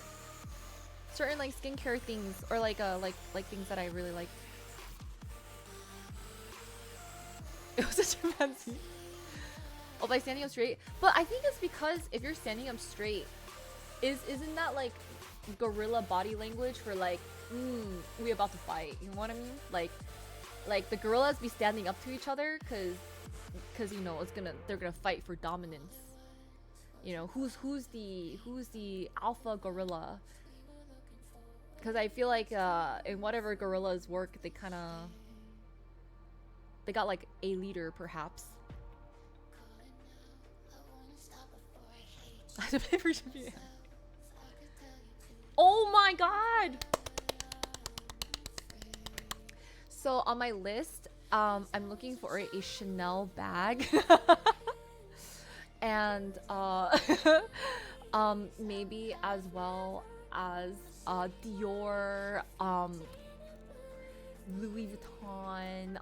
certain like skincare things, or like things that I really like. It was such a fancy. Oh, by standing up straight. But I think it's because if you're standing up straight, isn't that like gorilla body language for like, we about to fight? You know what I mean? Like the gorillas be standing up to each other because you know they're gonna fight for dominance. You know, who's the alpha gorilla? Because I feel like in whatever gorillas work, they got like a leader perhaps. I have to pay for shipping. Oh my god! So on my list, I'm looking for a Chanel bag. And maybe as well as Dior, Louis Vuitton,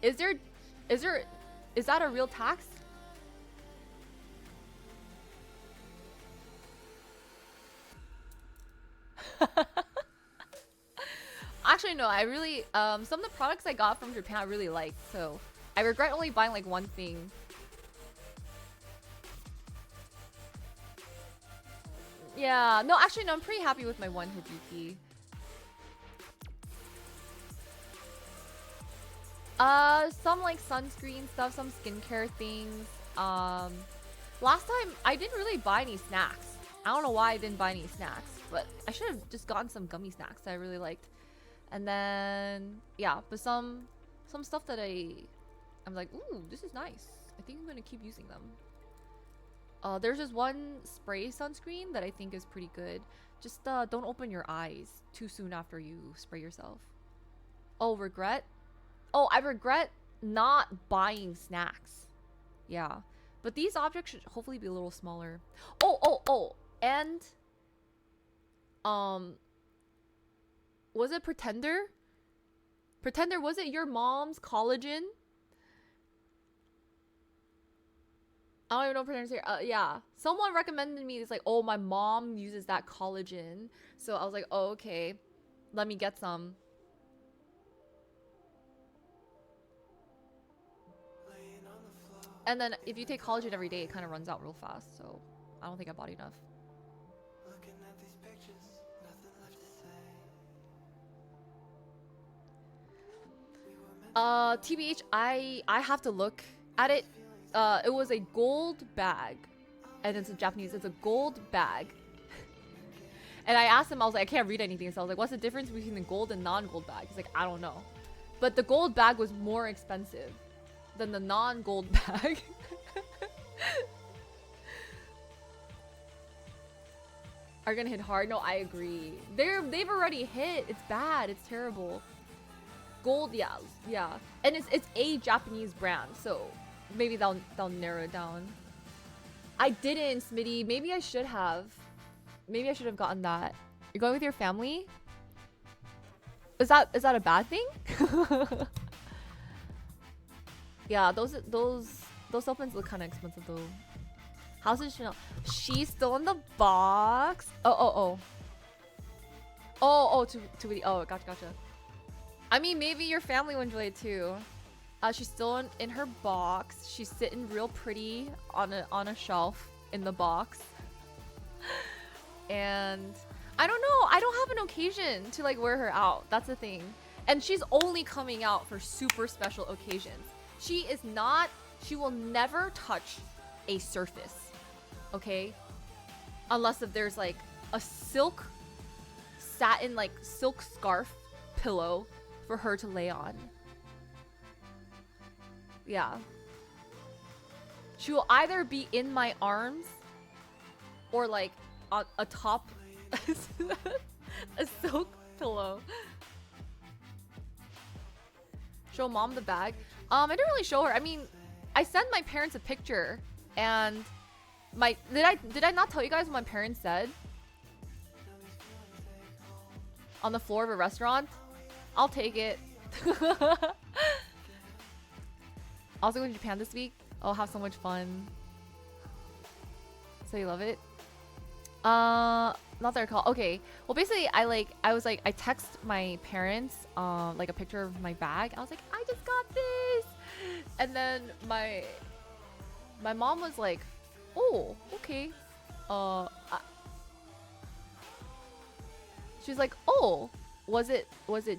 is that a real tax? Actually, no, I really, some of the products I got from Japan I really liked, so I regret only buying like one thing. Yeah, no, actually, no, I'm pretty happy with my one Hibiki. Some like sunscreen stuff, some skincare things. Last time I didn't really buy any snacks. I don't know why I didn't buy any snacks, but I should have just gotten some gummy snacks that I really liked. And then yeah, but some stuff that I'm like, ooh, this is nice. I think I'm gonna keep using them. There's this one spray sunscreen that I think is pretty good. Just don't open your eyes too soon after you spray yourself. Oh, regret? Oh, I regret not buying snacks. Yeah. But these objects should hopefully be a little smaller. Oh. And was it Pretender? Pretender, was it your mom's collagen? I don't even know pronunciation. Yeah, someone recommended me. It's like, oh, my mom uses that collagen, so I was like, oh, okay, let me get some. And then if you take collagen every day, it kind of runs out real fast. So I don't think I bought enough. TBH, I have to look at it. It was a gold bag, and it's in Japanese. It's a gold bag. And I asked him, I was like, I can't read anything. So I was like, what's the difference between the gold and non-gold bag? He's like, I don't know. But the gold bag was more expensive than the non-gold bag. Are gonna hit hard? No, I agree. They've already hit. It's bad. It's terrible. Gold, yeah. And it's a Japanese brand, so maybe they'll narrow it down. I didn't, Smitty. Maybe I should have. Maybe I should have gotten that. You're going with your family? Is that a bad thing? Yeah, those supplements look kind of expensive though. How's it Chanel? She's still in the box. Oh, gotcha. I mean, maybe your family will enjoy it too. She's still in her box. She's sitting real pretty on a shelf in the box. And I don't know. I don't have an occasion to like wear her out. That's the thing. And she's only coming out for super special occasions. She will never touch a surface. Okay? Unless if there's like a satin like silk scarf pillow for her to lay on. Yeah. She will either be in my arms or like atop a silk pillow. Show mom the bag. I didn't really show her. I mean, I sent my parents a picture, and did I not tell you guys what my parents said? On the floor of a restaurant? I'll take it. Also going to Japan this week. I'll have so much fun. So you love it? Not that I recall. Okay. Well, basically, I text my parents, like a picture of my bag. I was like, I just got this, and then my mom was like, oh, okay. She's like, oh, was it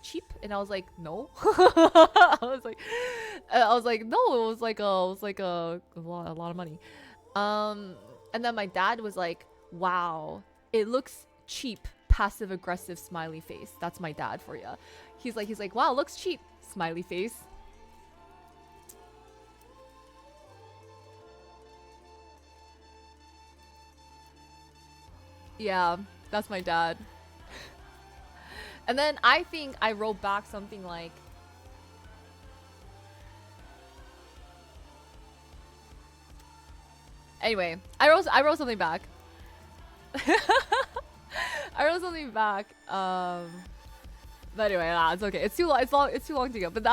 cheap? And I was like, no. I was like, no, it was like a lot of money. And then my dad was like, wow, it looks cheap, passive aggressive smiley face. That's my dad for you. He's like, wow, it looks cheap, smiley face. Yeah, that's my dad. And then I think I wrote back something like, anyway, I wrote something back. I wrote something back. But anyway, nah, it's okay. It's too long to go. But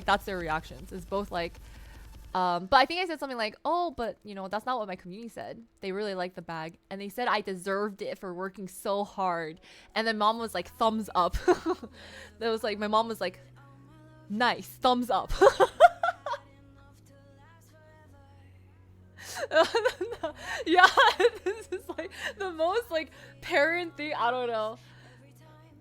that's their reactions. It's both like, but I think I said something like, oh, but you know, that's not what my community said. They really liked the bag, and they said I deserved it for working so hard. And then mom was like, thumbs up. That was like, my mom was like, nice, thumbs up. Yeah, this is like the most like parent thing. I don't know.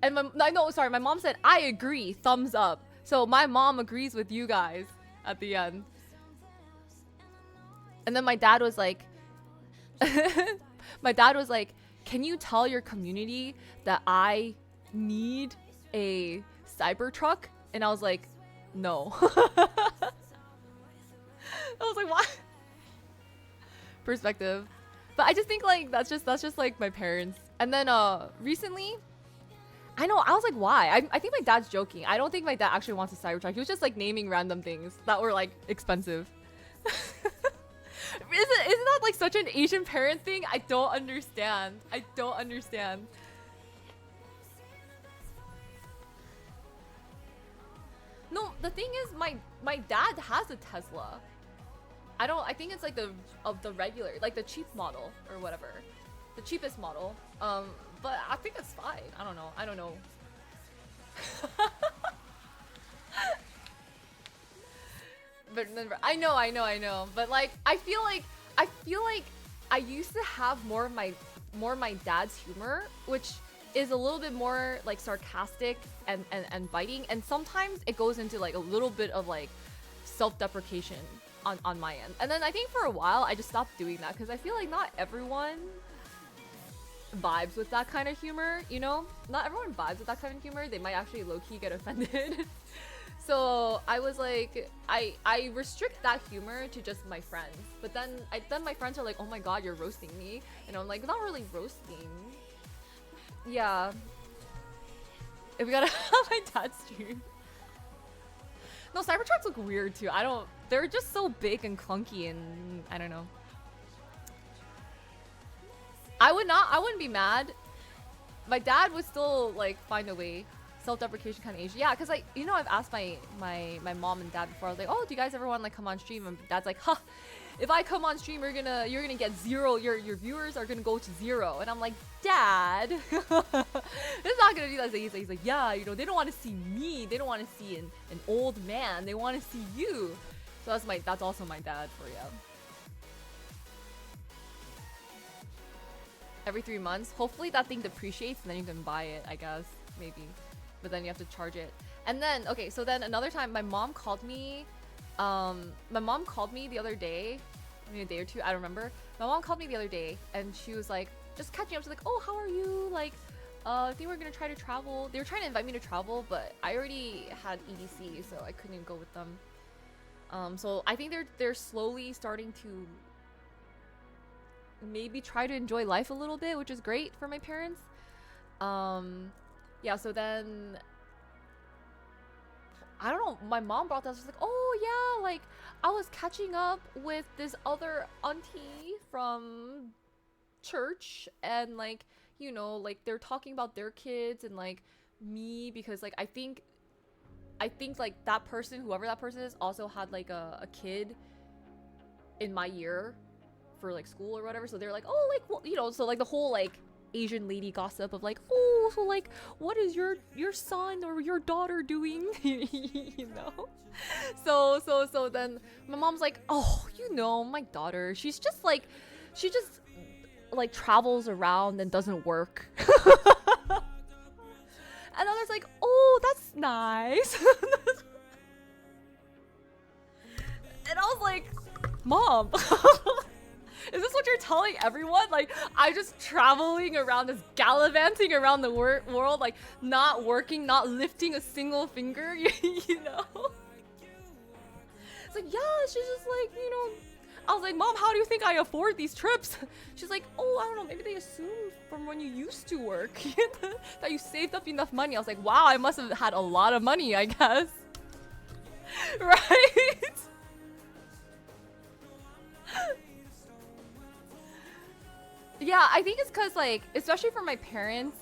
And my mom said, I agree, thumbs up. So my mom agrees with you guys at the end. And then my dad was like, can you tell your community that I need a Cybertruck? And I was like, no. I was like, what? Perspective. But I just think like that's just like my parents. And then recently, I know, I was like, why? I think my dad's joking. I don't think my dad actually wants a Cybertruck. He was just like naming random things that were like expensive. Isn't that like such an Asian parent thing? I don't understand. No, the thing is, my dad has a Tesla. I don't. I think it's like the regular, like the cheap model or whatever, the cheapest model. But I think it's fine. I don't know. I don't know. But I know. But like, I feel like I used to have more of my dad's humor, which is a little bit more like sarcastic and biting, and sometimes it goes into like a little bit of like self-deprecation on my end. And then I think for a while I just stopped doing that because I feel like not everyone vibes with that kind of humor, you know? Not everyone vibes with that kind of humor. They might actually low-key get offended. So I was like, I restrict that humor to just my friends. But then my friends are like, oh my god, you're roasting me. And I'm like, not really roasting. Yeah. If we gotta have my dad's stream. No, Cybertrucks look weird too. They're just so big and clunky and I don't know. I wouldn't be mad. My dad would still like find a way. Self-deprecation kind of Asian. Yeah, because like, you know, I've asked my mom and dad before. I was like, oh, do you guys ever want to like come on stream? And dad's like, huh, if I come on stream, you're gonna get zero. Your viewers are gonna go to zero. And I'm like, Dad, it's not gonna do that. He's like, yeah, you know, they don't want to see me. They don't want to see an old man. They want to see you. So that's also my dad for you. Every 3 months, hopefully that thing depreciates and then you can buy it. I guess maybe. But then you have to charge it. And then, okay, so then another time my mom called me the other day, maybe a day or two, I don't remember. My mom called me the other day and she was like, just catching up. She's like, oh, how are you? Like, I think we're gonna try to travel. They were trying to invite me to travel, but I already had EDC, so I couldn't go with them. So I think they're slowly starting to maybe try to enjoy life a little bit, which is great for my parents. Yeah, so then I don't know, my mom brought that up. She's like, oh yeah, like I was catching up with this other auntie from church and like, you know, like they're talking about their kids and like me, because like I think like that person, whoever that person is, also had like a kid in my year for like school or whatever. So they're like, oh, like, well, you know, so like the whole like Asian lady gossip of like, oh, so like what is your son or your daughter doing? You know. So then my mom's like, oh, you know, my daughter, she just like travels around and doesn't work. And I was like, oh, that's nice. And I was like, Mom, is this what you're telling everyone? Like, I'm just traveling around, just gallivanting around the world, like not working, not lifting a single finger, you know? It's like, yeah, she's just like, you know. I was like, Mom, how do you think I afford these trips? She's like, oh, I don't know, maybe they assumed from when you used to work that you saved up enough money. I was like, wow, I must have had a lot of money, I guess. Right? Yeah, I think it's because, like, especially for my parents,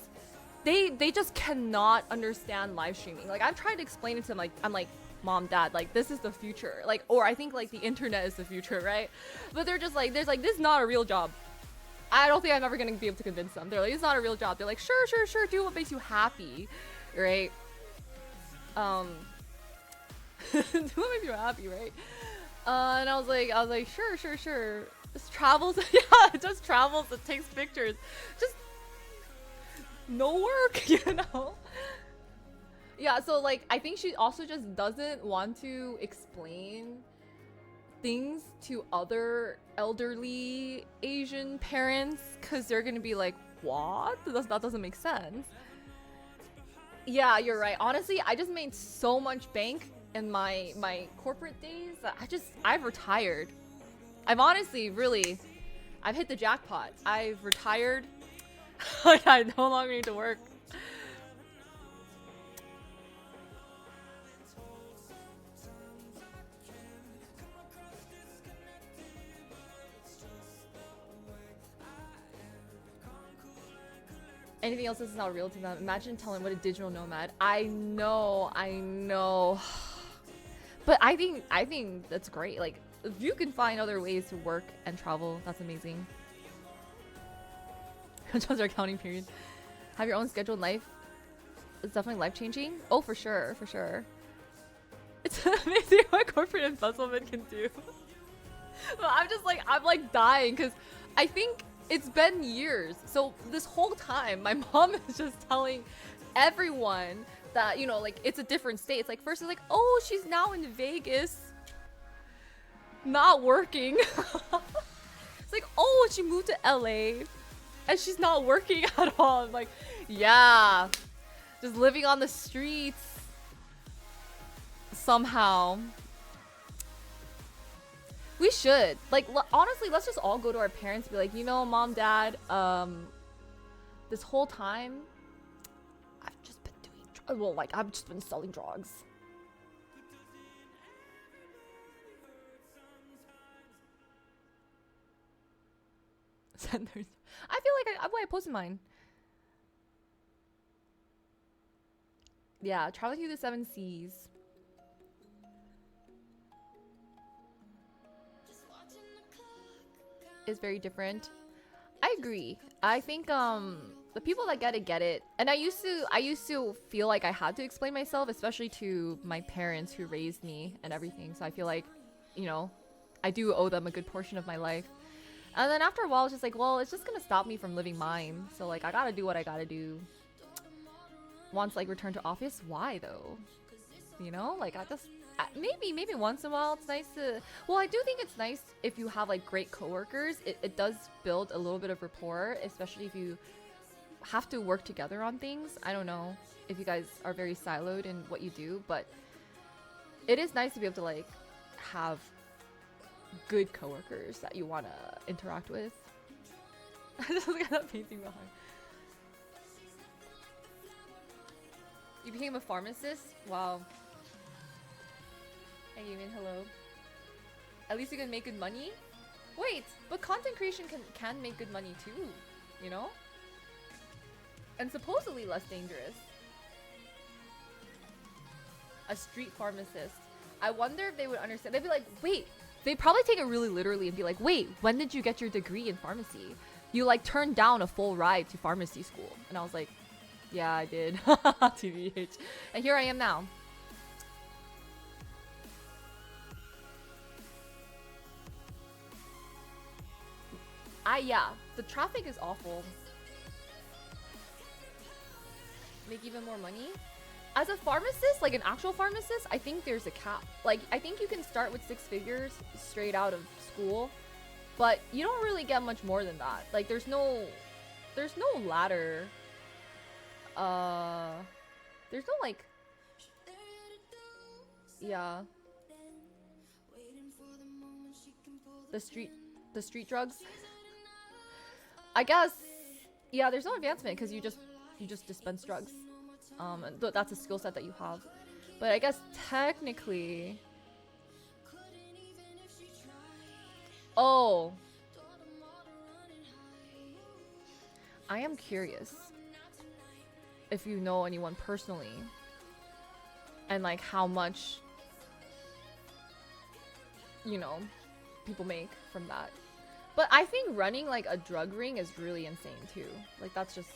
they just cannot understand live streaming. Like, I've tried to explain it to them, like, I'm like, Mom, Dad, like, this is the future. Like, or I think, like, the internet is the future, right? But they're just like, there's like, this is not a real job. I don't think I'm ever gonna be able to convince them. They're like, it's not a real job. They're like, sure, do what makes you happy, right? Do what makes you happy, right? And I was like, sure. Just travels, yeah, just travels, it takes pictures. Just no work, you know? Yeah, so like, I think she also just doesn't want to explain things to other elderly Asian parents because they're gonna be like, what? That doesn't make sense. Yeah, you're right. Honestly, I just made so much bank in my corporate days that I've retired. I've honestly I've hit the jackpot. I've retired. I no longer need to work. Anything else is not real to them. Imagine telling what a digital nomad. I know. But I think that's great. Like, if you can find other ways to work and travel, that's amazing. Just our counting period. Have your own scheduled life. It's definitely life changing. Oh, for sure, for sure. It's amazing what corporate embezzlement can do. But I'm like dying because I think it's been years. So this whole time, my mom is just telling everyone that, you know, like it's a different state. It's like first it's like, oh, she's now in Vegas, not working. It's like, oh, she moved to LA and she's not working at all. I'm like, yeah, just living on the streets somehow. We should, like, honestly, let's just all go to our parents and be like, you know, mom, dad, this whole time I've just been doing well, like I've just been selling drugs. Senders. I feel like I posted mine. Yeah, traveling through the 7 seas. Is very different. I agree. I think the people that get it. And I used to feel like I had to explain myself, especially to my parents who raised me and everything. So I feel like, you know, I do owe them a good portion of my life. And then after a while, it's just like, well, it's just gonna stop me from living mine. So like, I gotta do what I gotta do. Once like return to office, why though? You know, like I just maybe once in a while it's nice to. Well, I do think it's nice if you have like great coworkers. It does build a little bit of rapport, especially if you have to work together on things. I don't know if you guys are very siloed in what you do, but it is nice to be able to like have good coworkers that you want to interact with. I just look at that painting behind. You became a pharmacist? Wow. Hey, Yumin, hello. At least you can make good money? Wait, but content creation can make good money too, you know? And supposedly less dangerous. A street pharmacist. I wonder if they would understand. They'd be like, wait. They'd probably take it really literally and be like, wait, when did you get your degree in pharmacy? You like turned down a full ride to pharmacy school. And I was like, yeah, I did. TVH. And here I am now. Yeah, the traffic is awful. Make even more money? As a pharmacist, like an actual pharmacist, I think there's a cap. Like, I think you can start with 6 figures straight out of school, but you don't really get much more than that. Like, there's no ladder. There's no like, yeah. The street drugs. I guess, yeah. There's no advancement because you just dispense drugs. That's a skill set that you have. But I guess technically, oh, I am curious if you know anyone personally and like how much, you know, people make from that. But I think running like a drug ring is really insane too. Like that's just,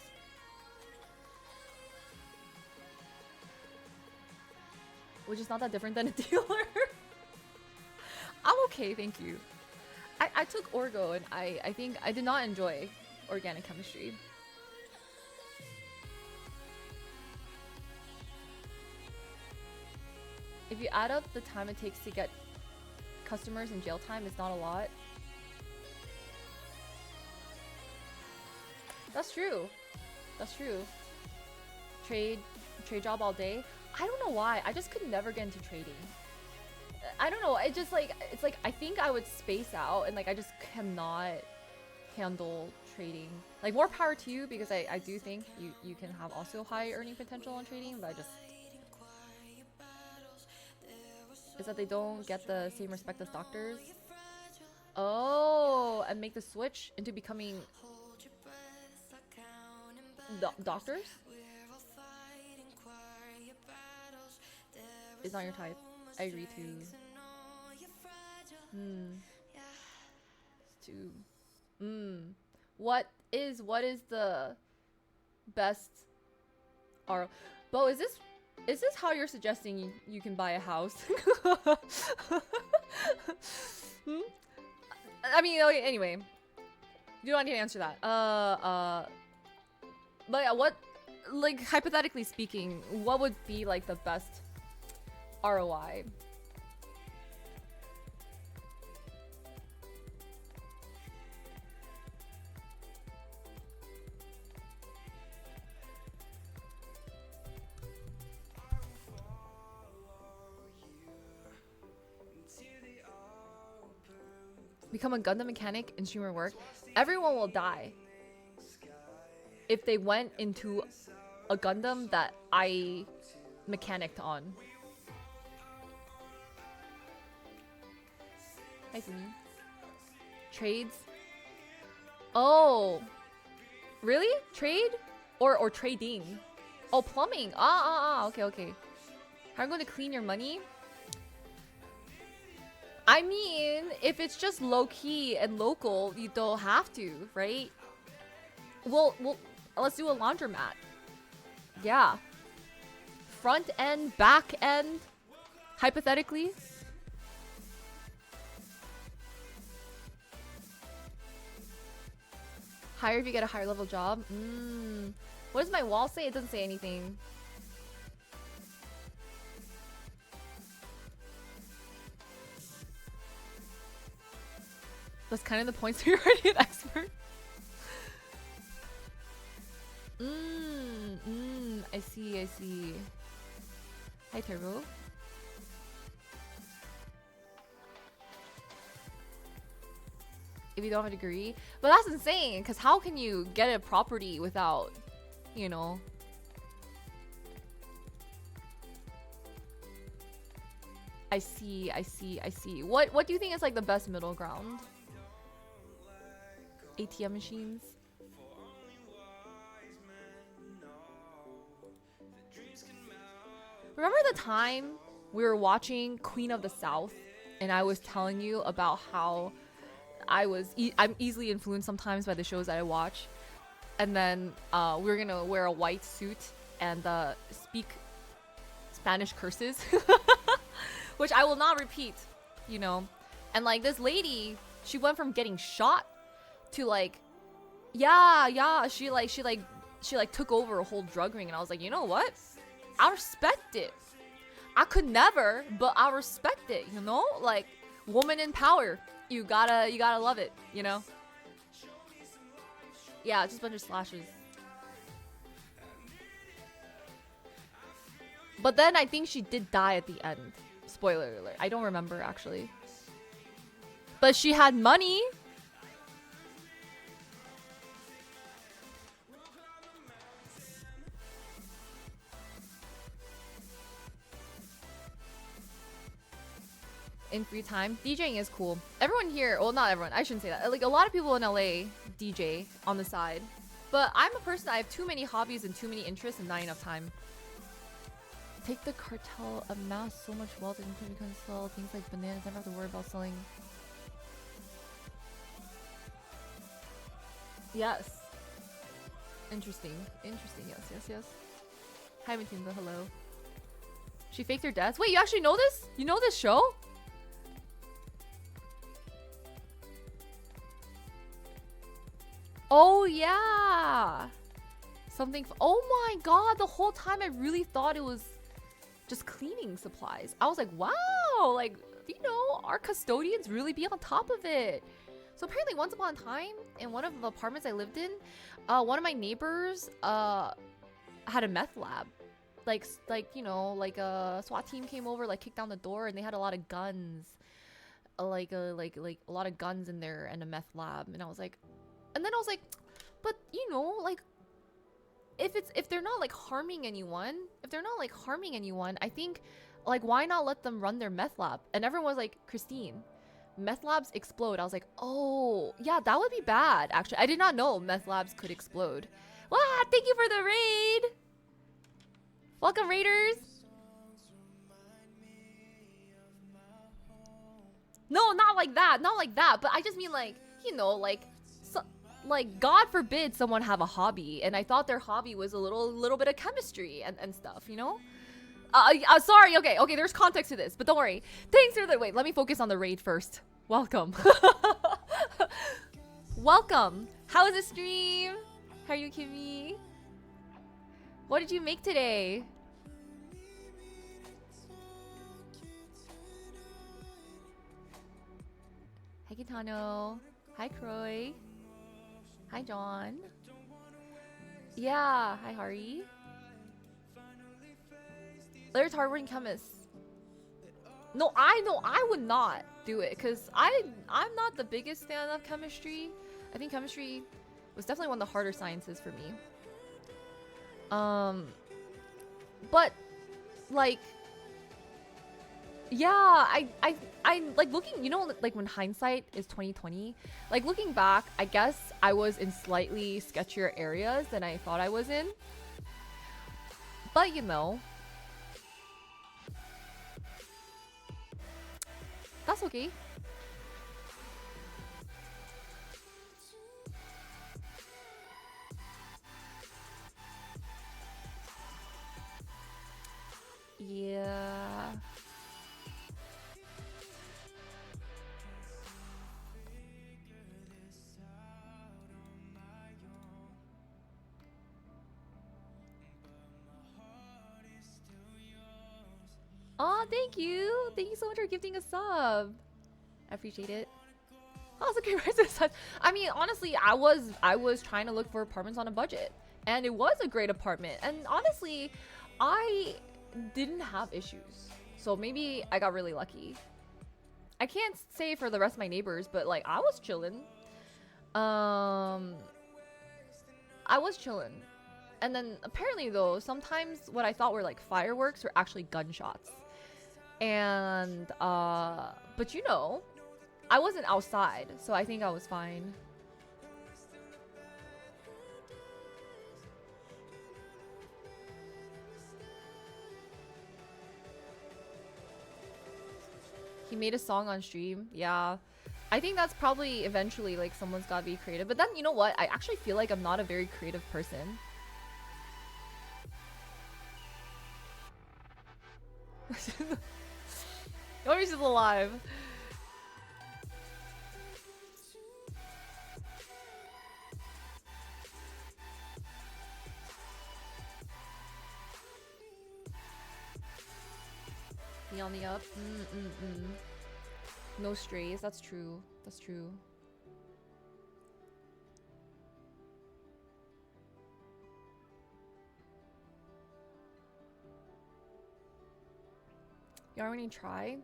which is not that different than a dealer. I'm okay, thank you. I took Orgo and I think I did not enjoy organic chemistry. If you add up the time it takes to get customers in jail time, it's not a lot. That's true. That's true. Trade job all day. I don't know why. I just could never get into trading. I don't know. It just like, it's like I think I would space out and like I just cannot handle trading. Like more power to you because I do think you can have also high earning potential on trading, but I just, is that they don't get the same respect as doctors. Oh, and make the switch into becoming doctors? It's not your type. I agree too. Hmm. Two. What is the best R? Bo, is this how you're suggesting you can buy a house? Hmm? I mean, okay, anyway, you don't need to answer that. But yeah, what, like, hypothetically speaking, what would be like the best ROI? Become a Gundam mechanic in streamer work. Everyone will die if they went into a Gundam that I mechanicked on. Hi, Simi. Trades? Oh. Really? Trade? Or trading? Oh, plumbing. Okay, okay. How are you going to clean your money? I mean, if it's just low-key and local, you don't have to, right? Well, let's do a laundromat. Yeah. Front end, back end, hypothetically. Higher if you get a higher level job. What does my wall say? It doesn't say anything. That's kind of the point, so you're already an expert. I see, I see. Hi, Turbo. If you don't have a degree. But that's insane, because how can you get a property without, you know... I see, I see, I see. What do you think is like the best middle ground? ATM machines? Remember the time we were watching Queen of the South and I was telling you about how I'm easily influenced sometimes by the shows that I watch, and then we were gonna wear a white suit and speak Spanish curses, which I will not repeat, you know. And like this lady, she went from getting shot to like, yeah, she took over a whole drug ring, and I was like, you know what? I respect it. I could never, but I respect it, you know? Like, woman in power. You gotta love it, you know? Yeah, just a bunch of slashes. But then I think she did die at the end. Spoiler alert. I don't remember, actually. But she had money. In free time, DJing is cool. Everyone here, well, not everyone, I shouldn't say that. Like, a lot of people in LA DJ on the side. But I'm a person, I have too many hobbies and too many interests and not enough time. Take the cartel, amass so much wealth and you can sell things like bananas. Never have to worry about selling. Yes. Interesting. Interesting. Yes. Hi, Matilda. Hello. She faked her death. Wait, you actually know this? You know this show? Oh, yeah. Something. Oh my god. The whole time I really thought it was just cleaning supplies. I was like, wow. Like, you know, our custodians really be on top of it. So apparently once upon a time, in one of the apartments I lived in, one of my neighbors had a meth lab. Like you know, like a SWAT team came over, like kicked down the door, and they had a lot of guns. Like a lot of guns in there and a meth lab. And I was like, but you know, like if they're not like harming anyone, I think like why not let them run their meth lab? And everyone was like, Christine, meth labs explode. I was like, oh yeah, that would be bad. Actually, I did not know meth labs could explode. Wow, thank you for the raid. Welcome, raiders. No, not like that. Not like that. But I just mean like, you know, like, so, like God forbid someone have a hobby, and I thought their hobby was a little bit of chemistry and stuff, you know? Sorry. Okay. There's context to this, but don't worry. Thanks for the wait. Let me focus on the raid first. Welcome. Welcome. How was the stream? How are you, Kimmy? What did you make today? Hi, Kitano. Hi, Croy. Hi, John. Yeah. Hi, Hari. There's hardworking chemists. No, I would not do it because I'm not the biggest fan of chemistry. I think chemistry was definitely one of the harder sciences for me. But like, yeah, I like looking, you know, like when hindsight is 2020, like looking back, I guess I was in slightly sketchier areas than I thought I was in. But you know, that's okay. Yeah. Oh, thank you. Thank you so much for gifting a sub. I appreciate it. Oh, it's okay, right? I mean, honestly, I was trying to look for apartments on a budget, and it was a great apartment. And honestly, I didn't have issues, so maybe I got really lucky. I can't say for the rest of my neighbors, but like I was chilling. I was chilling, and then apparently though, sometimes what I thought were like fireworks were actually gunshots. And but you know, I wasn't outside, so I think I was fine. He made a song on stream. Yeah. I think that's probably eventually like someone's gotta be creative. But then you know what? I actually feel like I'm not a very creative person. Yomi's just alive. Be on the up. No strays. That's true. That's true. You already try?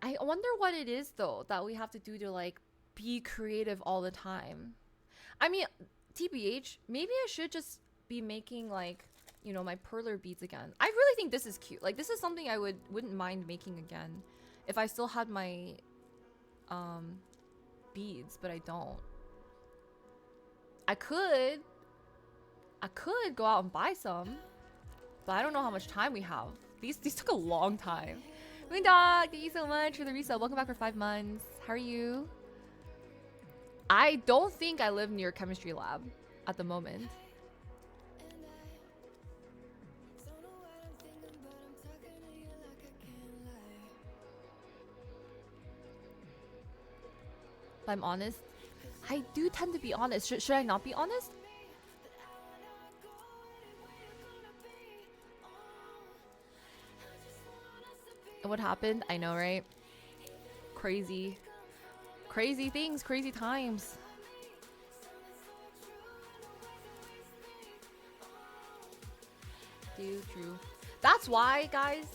I wonder what it is though that we have to do to like be creative all the time. I mean, TBH, maybe I should just be making like, you know, my perler beads again. I really think this is cute. Like this is something I wouldn't mind making again if I still had my beads, but I don't. I could go out and buy some, but I don't know how much time we have. These took a long time. Moondog, thank you so much for the resub. Welcome back for 5 months. How are you? I don't think I live near chemistry lab at the moment. If I'm honest, I do tend to be honest. Should I not be honest? What happened? I know, right? Crazy. Crazy things, crazy times. Dude, true. That's why, guys,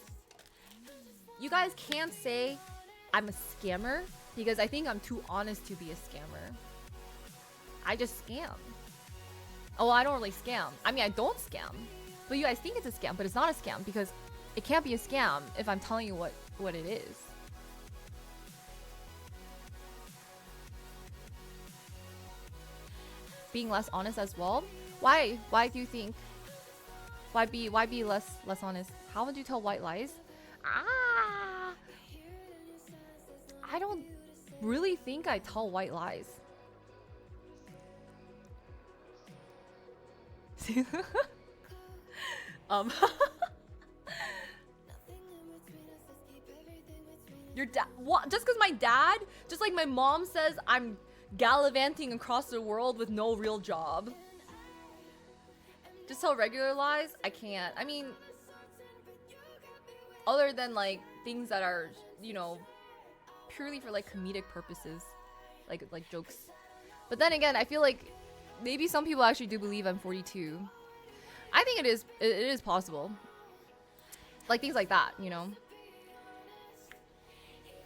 you guys can't say I'm a scammer because I think I'm too honest to be a scammer. I just scam. Oh, I don't really scam. I mean, I don't scam. But you guys think it's a scam, but it's not a scam because it can't be a scam if I'm telling you what it is. Being less honest as well? Why? Why do you think? Why be less honest? How would you tell white lies? Ah! I don't really think I tell white lies. um Your dad, what? Just because my dad, just like my mom says I'm gallivanting across the world with no real job. Just tell regular lies? I can't. I mean, other than like things that are, you know, purely for like comedic purposes, like jokes. But then again, I feel like maybe some people actually do believe I'm 42. I think it is possible. Like things like that, you know.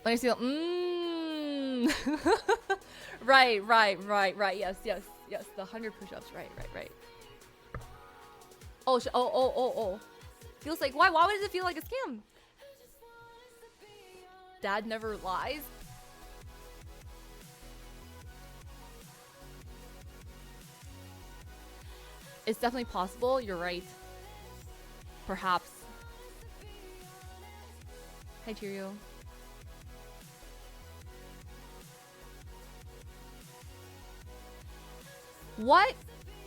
When I see right. Yes. The 100 push-ups. Right. Oh. Feels like why does it feel like a scam? Dad never lies. It's definitely possible. You're right. Perhaps. Hi, Cheerio. What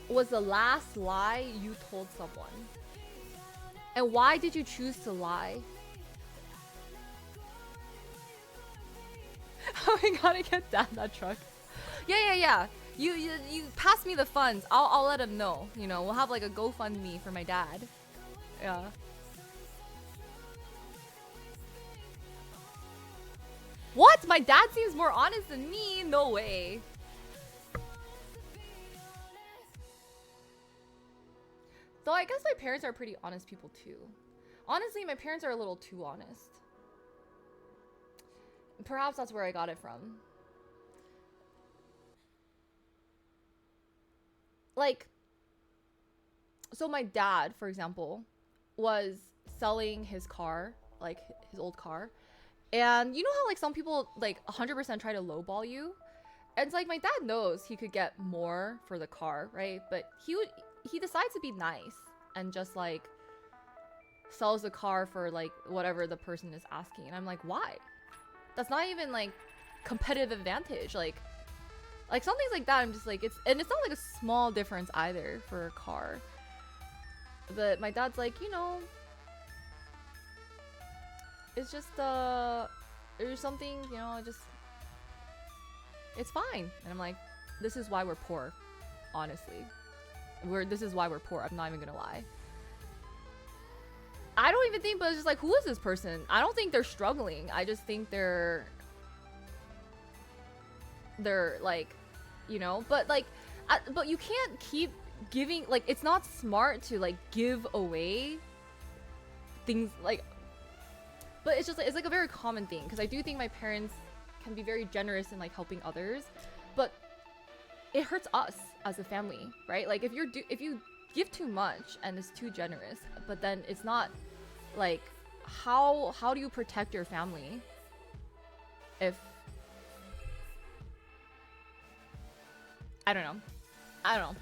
was the last lie you told someone? And why did you choose to lie? Oh my god, I get Dad that truck. Yeah. You pass me the funds. I'll let him know. You know, we'll have like a GoFundMe for my dad. Yeah. What? My dad seems more honest than me? No way. Though I guess my parents are pretty honest people too. Honestly, my parents are a little too honest. Perhaps that's where I got it from. Like, so my dad, for example, was selling his car, like his old car. And you know how like some people like 100% try to lowball you? And it's like my dad knows he could get more for the car, right? But he decides to be nice and just like sells the car for like whatever the person is asking. And I'm like, why? That's not even like competitive advantage. Like some things like that, I'm just like, it's not like a small difference either for a car. But my dad's like, you know, it's just there's something, you know, it's fine. And I'm like, this is why we're poor, honestly. This is why we're poor. I'm not even gonna lie. I don't even think, but it's just like, who is this person? I don't think they're struggling. I just think they're like, you know, but like, but you can't keep giving, like, it's not smart to like give away things like, but it's just like, it's like a very common thing, because I do think my parents can be very generous in like helping others, but it hurts us as a family, right? Like if you give too much and it's too generous, but then it's not like, how do you protect your family if, I don't know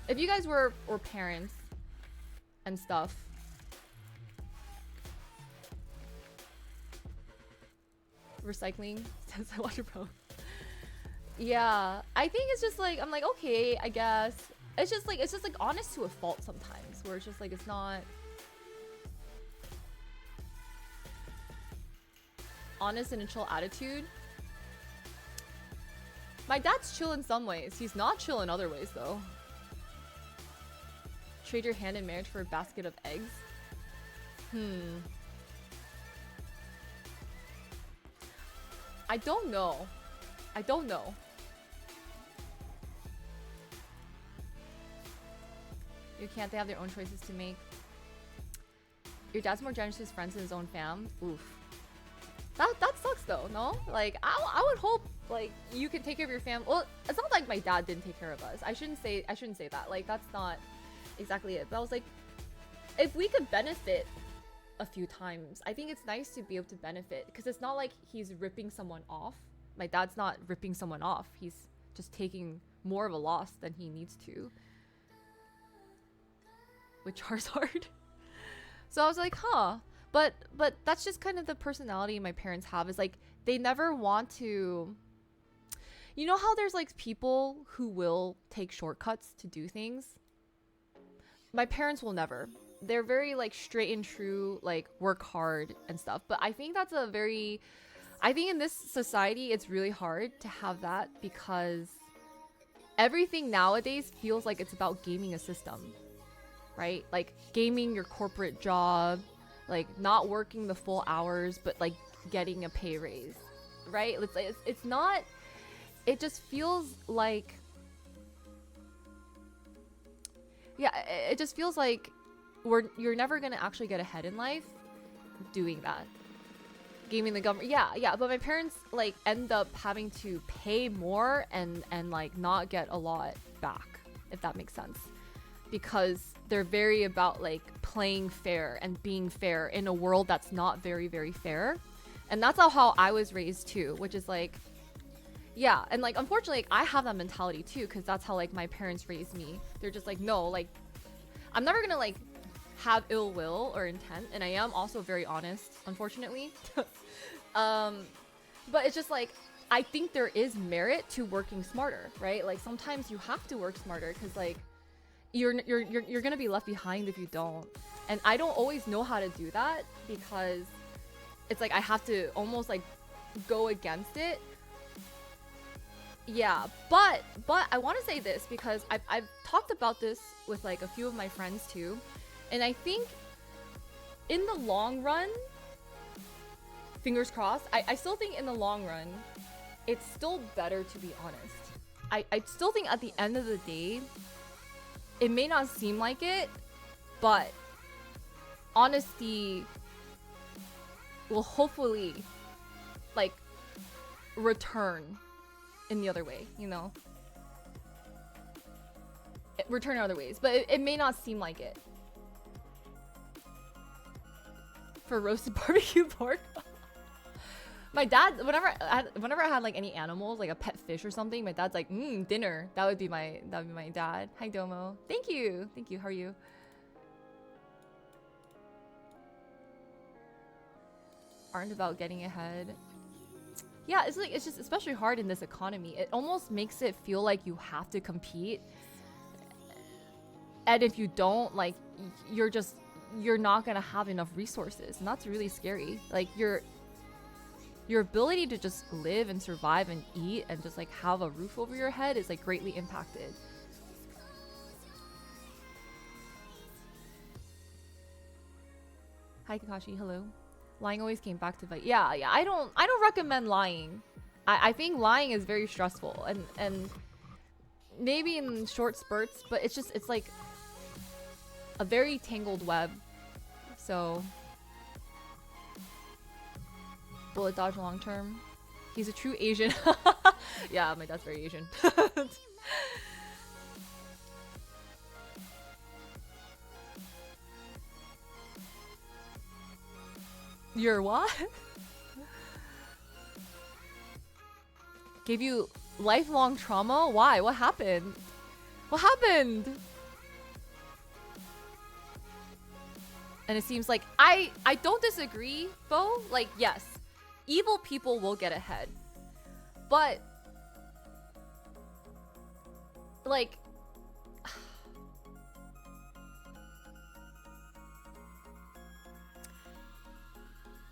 if you guys were parents and stuff. Recycling says I watch a pro. Yeah, I think it's just like, I'm like, okay, I guess it's just like honest to a fault sometimes, where it's just like, it's not honest in a chill attitude. My dad's chill in some ways. He's not chill in other ways, though. Trade your hand in marriage for a basket of eggs? I don't know. You can't. They have their own choices to make. Your dad's more generous to his friends than his own fam? Oof. That sucks though, no? Like, I would hope like you can take care of your family. Well, it's not like my dad didn't take care of us. I shouldn't say that. Like, that's not exactly it. But I was like, if we could benefit a few times, I think it's nice to be able to benefit, because it's not like he's ripping someone off. My dad's not ripping someone off. He's just taking more of a loss than he needs to. With Charizard. So I was like, huh. But that's just kind of the personality my parents have, is like, they never want to. You know how there's like people who will take shortcuts to do things? My parents will never. They're very like straight and true, like work hard and stuff. But I think that's a very, I think in this society it's really hard to have that because everything nowadays feels like it's about gaming a system, right? Like gaming your corporate job, like not working the full hours but like getting a pay raise, right? It's not, it just feels like, yeah, it just feels like you're never gonna actually get ahead in life doing that, gaming the government. Yeah, but my parents like end up having to pay more and like not get a lot back, if that makes sense, because they're very about like playing fair and being fair in a world that's not very, very fair. And that's how I was raised too, which is like, yeah, and like unfortunately like, I have that mentality too, because that's how like my parents raised me. They're just like, no, like I'm never gonna like have ill will or intent, and I am also very honest, unfortunately. But it's just like I think there is merit to working smarter, right? Like sometimes you have to work smarter because like you're gonna be left behind if you don't. And I don't always know how to do that because it's like I have to almost like go against it. Yeah, but I want to say this because I've talked about this with like a few of my friends too, and I think in the long run, fingers crossed, I still think in the long run it's still better to be honest. I still think at the end of the day it may not seem like it, but honesty will hopefully like return in the other way, you know? Return in other ways, but it may not seem like it. For roasted barbecue pork? My dad, whenever I had like any animals, like a pet fish or something, my dad's like, dinner. That would be my dad. Hi Domo. Thank you. How are you? Aren't about getting ahead. Yeah, it's like it's just especially hard in this economy. It almost makes it feel like you have to compete, and if you don't, like you're not gonna have enough resources, and that's really scary. Like your ability to just live and survive and eat and just like have a roof over your head is like greatly impacted. Hi Kakashi, hello. Lying always came back to bite. Yeah, I don't recommend lying. I think lying is very stressful and maybe in short spurts, but it's like a very tangled web. So bullet dodge long term. He's a true Asian. Yeah, my dad's very Asian. You're what? Gave you lifelong trauma? Why? What happened? What happened? And it seems like I don't disagree, Bo. Like, yes, evil people will get ahead. But like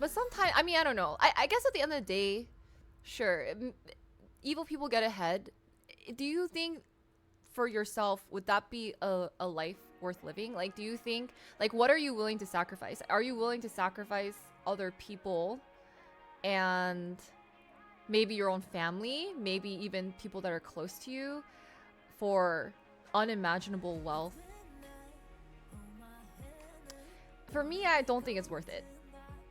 but sometimes, I mean, I don't know. I guess at the end of the day, sure, evil people get ahead. Do you think for yourself, would that be a life worth living? Like, do you think, like, what are you willing to sacrifice? Are you willing to sacrifice other people and maybe your own family, maybe even people that are close to you for unimaginable wealth? For me, I don't think it's worth it.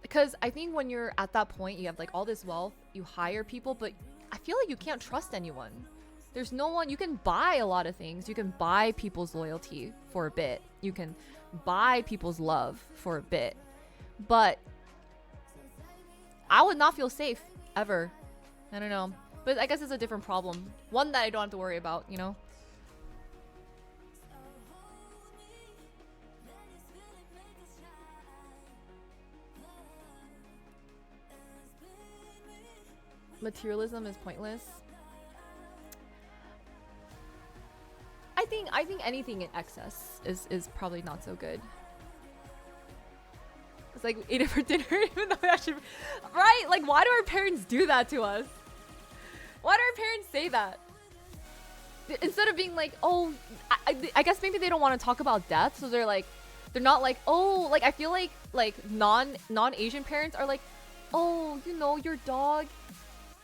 Because I think when you're at that point, you have like all this wealth, you hire people, but I feel like you can't trust anyone. There's no one. You can buy a lot of things. You can buy people's loyalty for a bit. You can buy people's love for a bit. But I would not feel safe ever. I don't know. But I guess it's a different problem. One that I don't have to worry about, you know? materialism is pointless. I think anything in excess is probably not so good. It's like we ate it for dinner even though we actually, right? Like, why do our parents do that to us? Why do our parents say that? Instead of being like, oh, I guess maybe they don't want to talk about death, so they're not like, oh, like I feel like non-Asian parents are like, oh, you know, your dog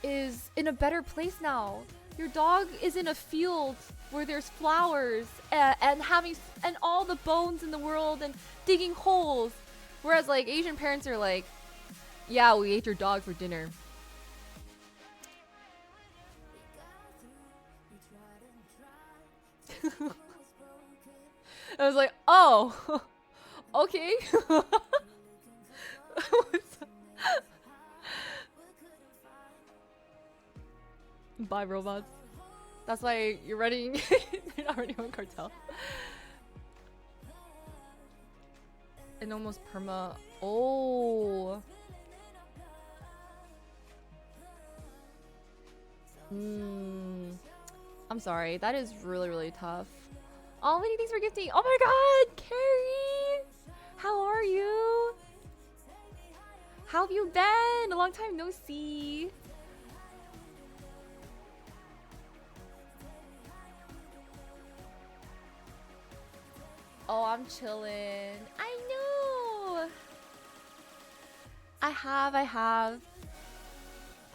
is in a better place now. Your dog is in a field where there's flowers and having and all the bones in the world and digging holes. Whereas like Asian parents are like, yeah, we ate your dog for dinner. I was like, oh, okay. Bye, robots. That's why you're running. You're not running on cartel. And almost perma. Oh. I'm sorry. That is really, really tough. Oh, many thanks for gifting. Oh my god, Carrie! How are you? How have you been? A long time no see. Oh, I'm chilling. I know. I have.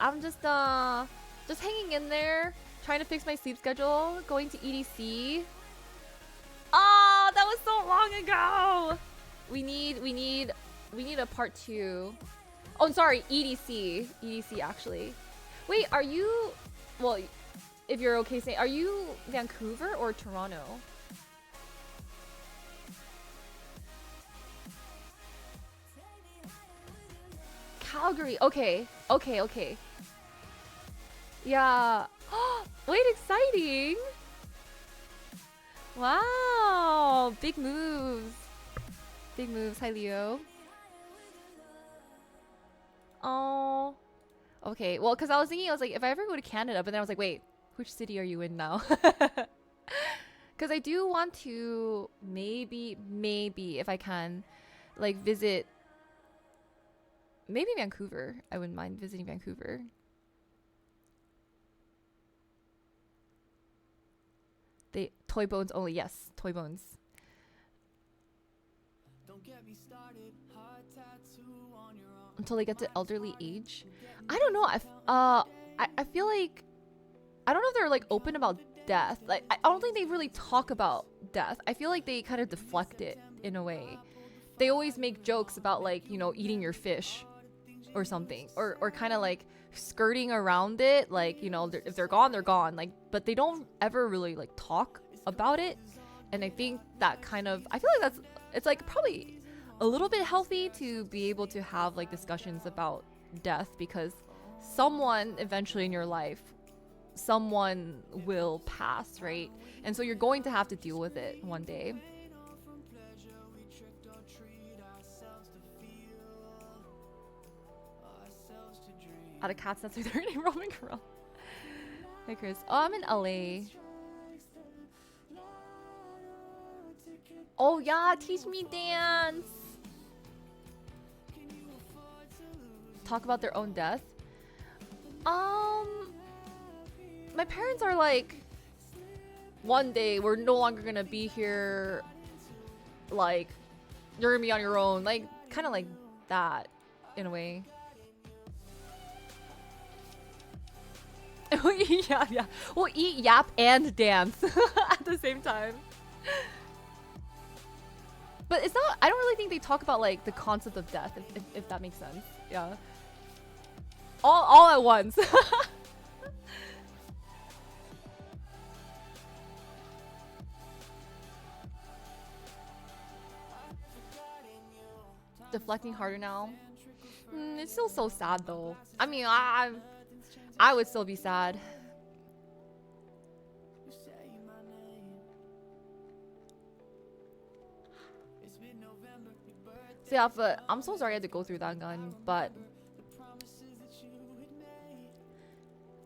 I'm just hanging in there, trying to fix my sleep schedule, going to EDC. Oh, that was so long ago. We need a part 2. Oh, I'm sorry, EDC. EDC actually. Wait, are you, well, if you're okay saying, are you Vancouver or Toronto? Calgary. Okay. Yeah. Wait, exciting. Wow. Big moves. Big moves. Hi, Leo. Oh. Okay. Well, because I was thinking, I was like, if I ever go to Canada, but then I was like, wait, which city are you in now? Because I do want to maybe, if I can, like, visit. Maybe Vancouver. I wouldn't mind visiting Vancouver. They toy bones only. Yes, toy bones. Until they get to elderly age. I don't know. I feel like I don't know if they're like open about death. Like I don't think they really talk about death. I feel like they kind of deflect it in a way. They always make jokes about like, you know, eating your fish or something, or kind of like skirting around it, like, you know, if they're gone, they're gone, like, but they don't ever really like talk about it. And I think that kind of, I feel like it's like probably a little bit healthy to be able to have like discussions about death, because someone eventually in your life, someone will pass, right? And so you're going to have to deal with it one day. Out of cats, that's why they're roaming around. Hey, Chris. Oh, I'm in LA. Oh, yeah. Teach me dance. Talk about their own death. My parents are like, one day we're no longer going to be here. Like, you're going to be on your own. Like, kind of like that, in a way. Yeah. We'll eat, yap, and dance at the same time. But it's not, I don't really think they talk about like the concept of death, if that makes sense. Yeah. All at once. Deflecting harder now. It's still so sad though. I mean, I would still be sad. So yeah, but I'm so sorry I had to go through that, gun. But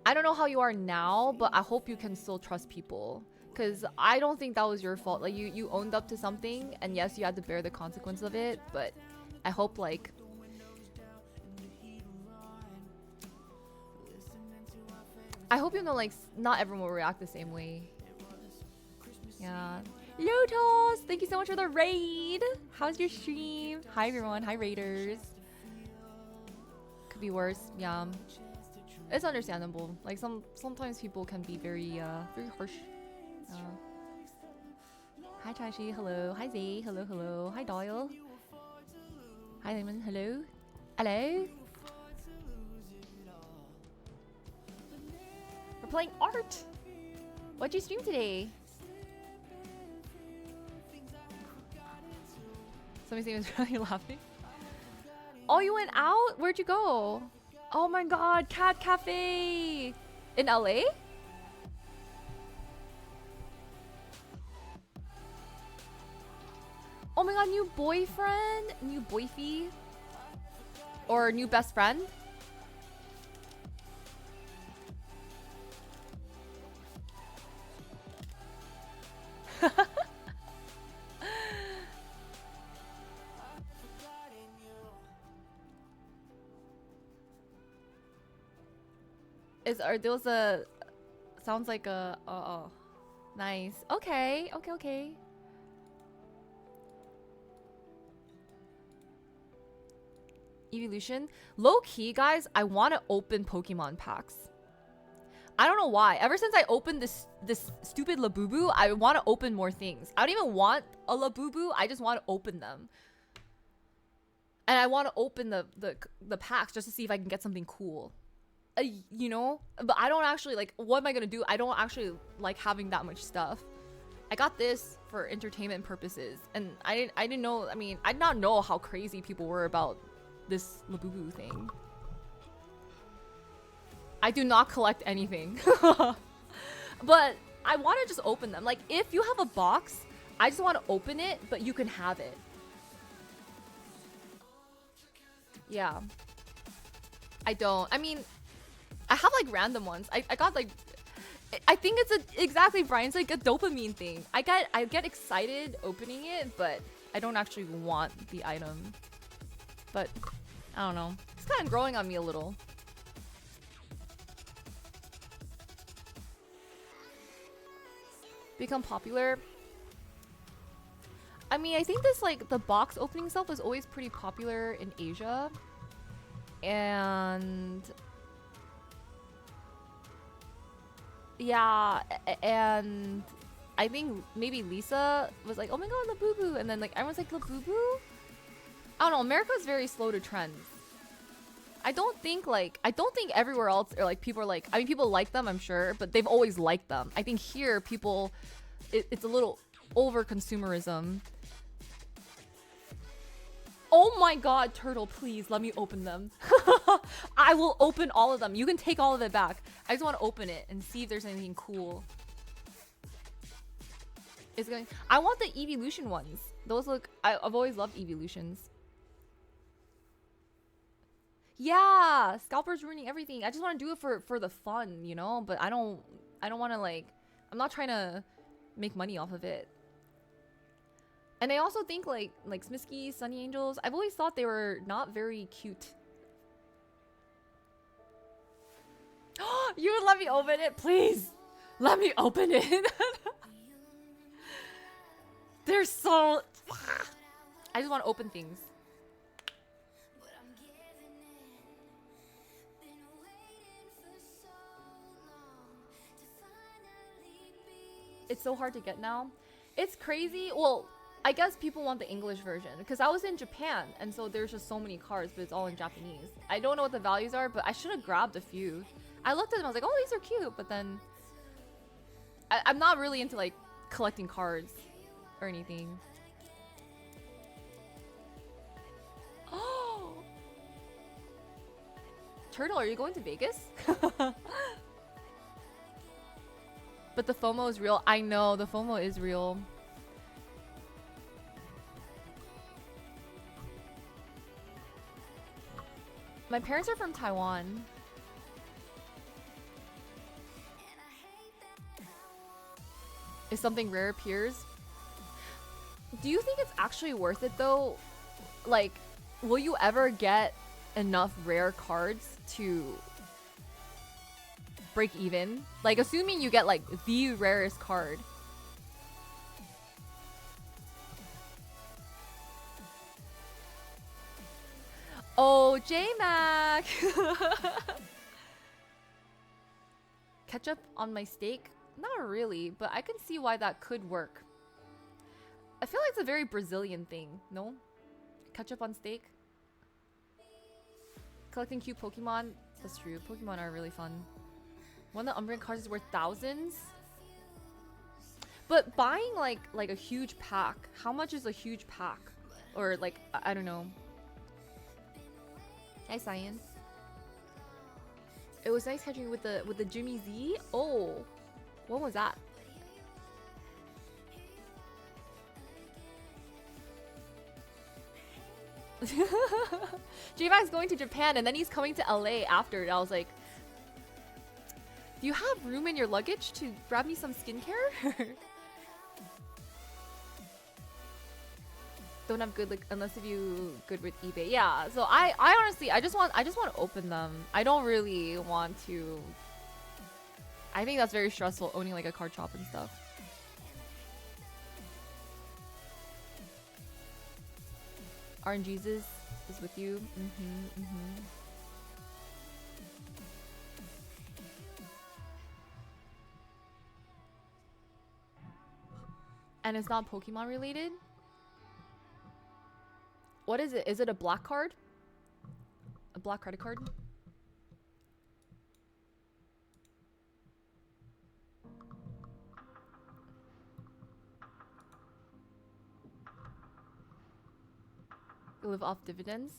I don't know how you are now, but I hope you can still trust people. Because I don't think that was your fault. Like, you owned up to something, and yes, you had to bear the consequence of it, but I hope, like... I hope you know, like, not everyone will react the same way. Yeah. Lotus! Thank you so much for the raid! How's your stream? Hi, everyone. Hi, raiders. Could be worse. Yeah. It's understandable. Like, sometimes people can be very harsh. Hi Trashy, hello. Hi Zay, hello, hello. Hi Doyle. Hi Lemon, hello. Hello. We're playing art. What'd you stream today? Somebody was really laughing. Oh, you went out? Where'd you go? Oh my god, Cat Cafe in LA? Oh my god, new boyfriend? New boyfie? Or new best friend? Are those a... Sounds like a... Oh. Nice. Okay. Okay. Evolution. Low key, guys, I want to open Pokemon packs. I don't know why. Ever since I opened this stupid Labubu, I want to open more things. I don't even want a Labubu. I just want to open them. And I want to open the packs just to see if I can get something cool. You know? But I don't actually, like, what am I going to do? I don't actually like having that much stuff. I got this for entertainment purposes. And I didn't know, I mean, I did not know how crazy people were about this Labubu thing. I do not collect anything. But I want to just open them. Like, if you have a box, I just want to open it, but you can have it. Yeah. I don't. I mean, I have like random ones. I got like... I think it's exactly Brian's like a dopamine thing. I get excited opening it, but I don't actually want the item. But I don't know. It's kind of growing on me a little. Become popular. I mean, I think this like the box opening stuff was always pretty popular in Asia. And yeah, and I think maybe Lisa was like, oh my god, Labubu, and then like everyone's like, Labubu? I don't know, America's very slow to trends. I don't think everywhere else or like people are like, I mean people like them, I'm sure, but they've always liked them. I think here people it's a little over consumerism. Oh my god, Turtle, please let me open them. I will open all of them. You can take all of it back. I just want to open it and see if there's anything cool. I want the evolution ones. Those look... I've always loved evolutions. Yeah! Scalper's ruining everything. I just want to do it for the fun, you know? But I don't want to like... I'm not trying to make money off of it. And I also think like Smisky, Sunny Angels, I've always thought they were not very cute. You would let me open it? Please! Let me open it! They're so... I just want to open things. It's so hard to get now. It's crazy. Well, I guess people want the English version because I was in Japan and so there's just so many cards, but it's all in Japanese. I don't know what the values are, but I should have grabbed a few. I looked at them, I was like, oh, these are cute, but then I'm not really into like collecting cards or anything. Oh, Turtle, are you going to Vegas? But the FOMO is real. I know, the FOMO is real. My parents are from Taiwan. if something rare appears. Do you think it's actually worth it though? Like, will you ever get enough rare cards to break even? Like, assuming you get like the rarest card. Oh, J-Mac! Ketchup on my steak? Not really, but I can see why that could work. I feel like it's a very Brazilian thing, no? Ketchup on steak? Collecting cute Pokemon? That's true. Pokemon are really fun. One of the Umbreon cards is worth thousands? But buying like a huge pack, how much is a huge pack? Or like, I don't know. Hi, Science. It was nice catching with the Jimmy Z. Oh, when was that? J-Mac's going to Japan and then he's coming to LA after. And I was like, do you have room in your luggage to grab me some skincare? Don't have good, like, unless if you good with eBay. Yeah, so I honestly I just want to open them. I don't really want to. I think that's very stressful owning like a card shop and stuff. RNGesus is with you. And it's not Pokemon related? What is it? Is it a black card? A black credit card? You live off dividends?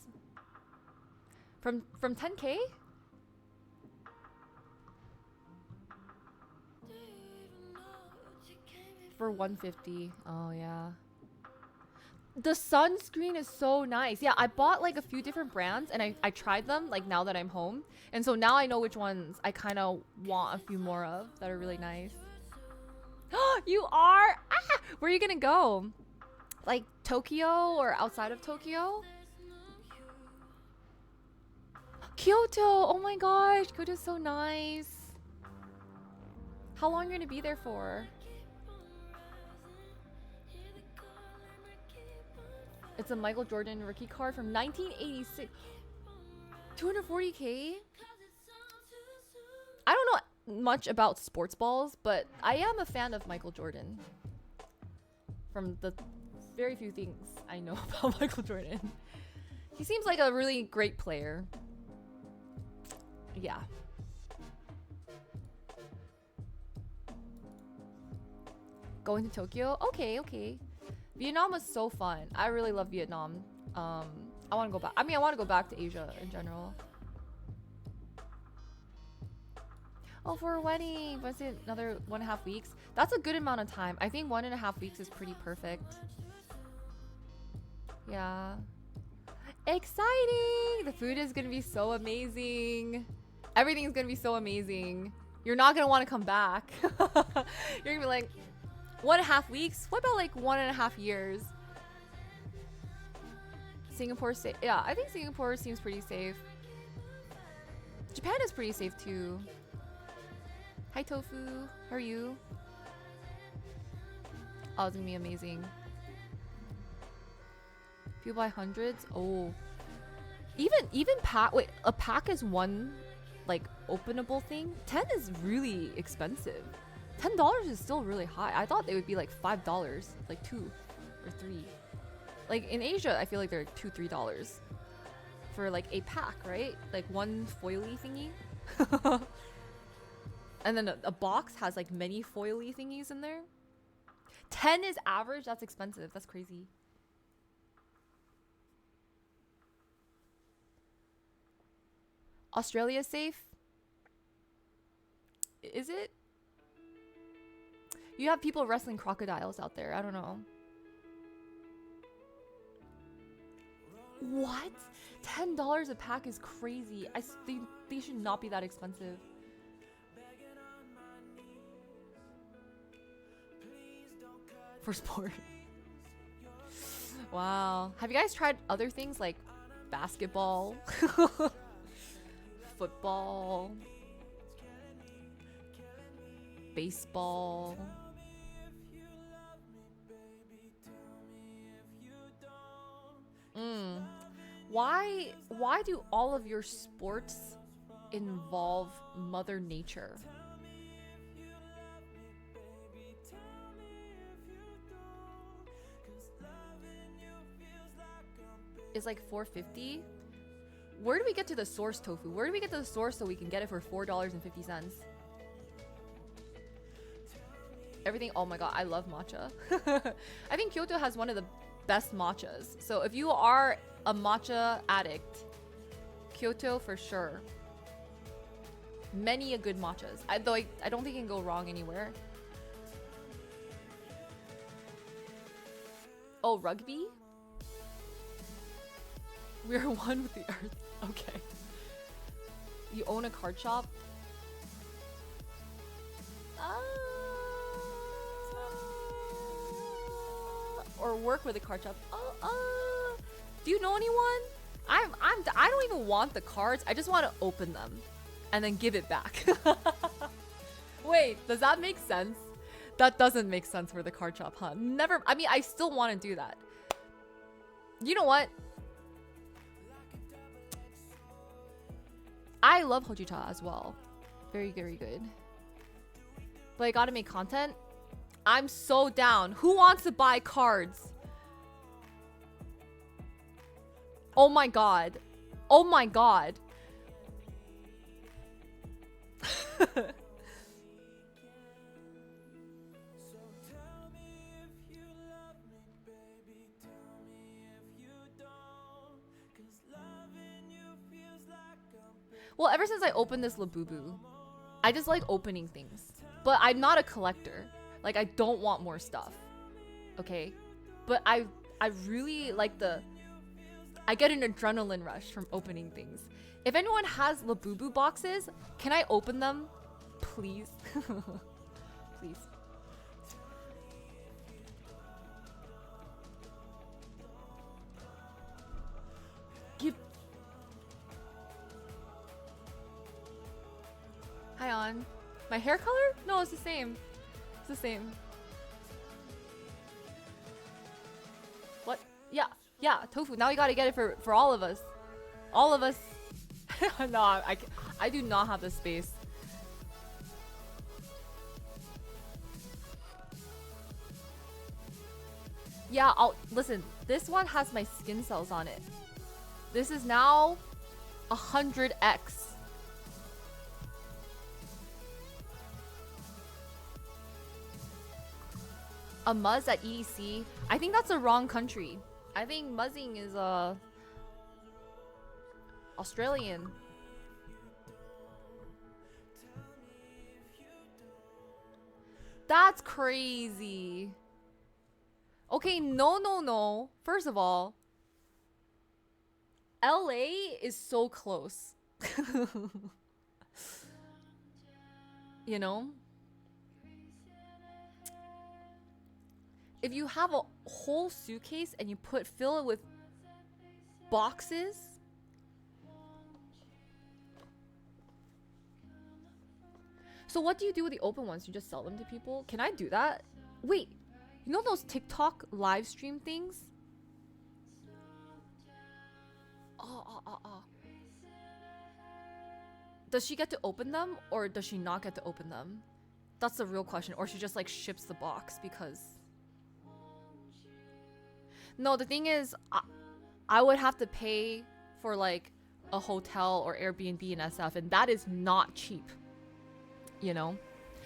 From 10K? For 150. Oh yeah. The sunscreen is so nice. Yeah, I bought like a few different brands and I tried them like now that I'm home. And so now I know which ones I kind of want a few more of that are really nice. You are? Ah! Where are you gonna go? Like Tokyo or outside of Tokyo? Kyoto! Oh my gosh, Kyoto's so nice. How long are you gonna be there for? It's a Michael Jordan rookie card from 1986. 240K? I don't know much about sports balls, but I am a fan of Michael Jordan. From the very few things I know about Michael Jordan. He seems like a really great player. Yeah. Going to Tokyo? Okay, okay. Vietnam was so fun. I really love Vietnam. I want to go back. I mean, I want to go back to Asia in general. Oh, for a wedding. Was it another 1.5 weeks? That's a good amount of time. I think 1.5 weeks is pretty perfect. Yeah. Exciting! The food is going to be so amazing. Everything is going to be so amazing. You're not going to want to come back. You're going to be like, 1.5 weeks? What about like 1.5 years? Singapore safe. Yeah, I think Singapore seems pretty safe. Japan is pretty safe too. Hi Tofu, how are you? Oh, it's gonna be amazing. People buy hundreds. Oh, even pack. Wait, a pack is one like openable thing. 10 is really expensive. $10 is still really high. I thought they would be like $5, like 2 or 3. Like in Asia, I feel like they're $2-3 for like a pack, right? Like one foily thingy. And then a box has like many foily thingies in there. 10 is average. That's expensive. That's crazy. Australia safe? Is it? You have people wrestling crocodiles out there. I don't know. What? $10 a pack is crazy. They should not be that expensive. for sport. Wow. Have you guys tried other things like basketball, football, baseball? Why do all of your sports involve Mother Nature? It's like $4.50. Where do we get to the source, Tofu? Where do we get to the source so we can get it for $4.50? Everything. Oh my god, I love matcha. I think Kyoto has one of the best matchas. So if you are a matcha addict, Kyoto for sure. Many a good matchas. I don't think you can go wrong anywhere. Oh, rugby? We're one with the earth. Okay. You own a card shop? Or work with a card shop? Do you know anyone? I don't even want the cards. I just want to open them and then give it back. Wait, does that make sense? That doesn't make sense for the card shop, huh? Never. I mean, I still want to do that. You know what? I love Hojicha as well. Very, very good. But I gotta make content. I'm so down. Who wants to buy cards? Oh my god. Oh my god. Well, ever since I opened this Labubu, I just like opening things. But I'm not a collector. Like, I don't want more stuff. Okay? But I really like I get an adrenaline rush from opening things. If anyone has Labubu boxes, can I open them? Please. Please. Give. Hi, on. My hair color? No, it's the same. It's the same. What? Yeah. Yeah, Tofu. Now we gotta get it for all of us. All of us. No, I do not have the space. Yeah, listen. This one has my skin cells on it. This is now 100x. A Muzz at EDC? I think that's the wrong country. I think muzzing is Australian. That's crazy. Okay, no. First of all, LA is so close. You know? If you have a whole suitcase and you fill it with boxes, so what do you do with the open ones? You just sell them to people? Can I do that? Wait, you know those TikTok live stream things? Does she get to open them or does she not get to open them? That's the real question. Or she just like ships the box because... No, the thing is, I would have to pay for like a hotel or Airbnb in SF, and that is not cheap. You know?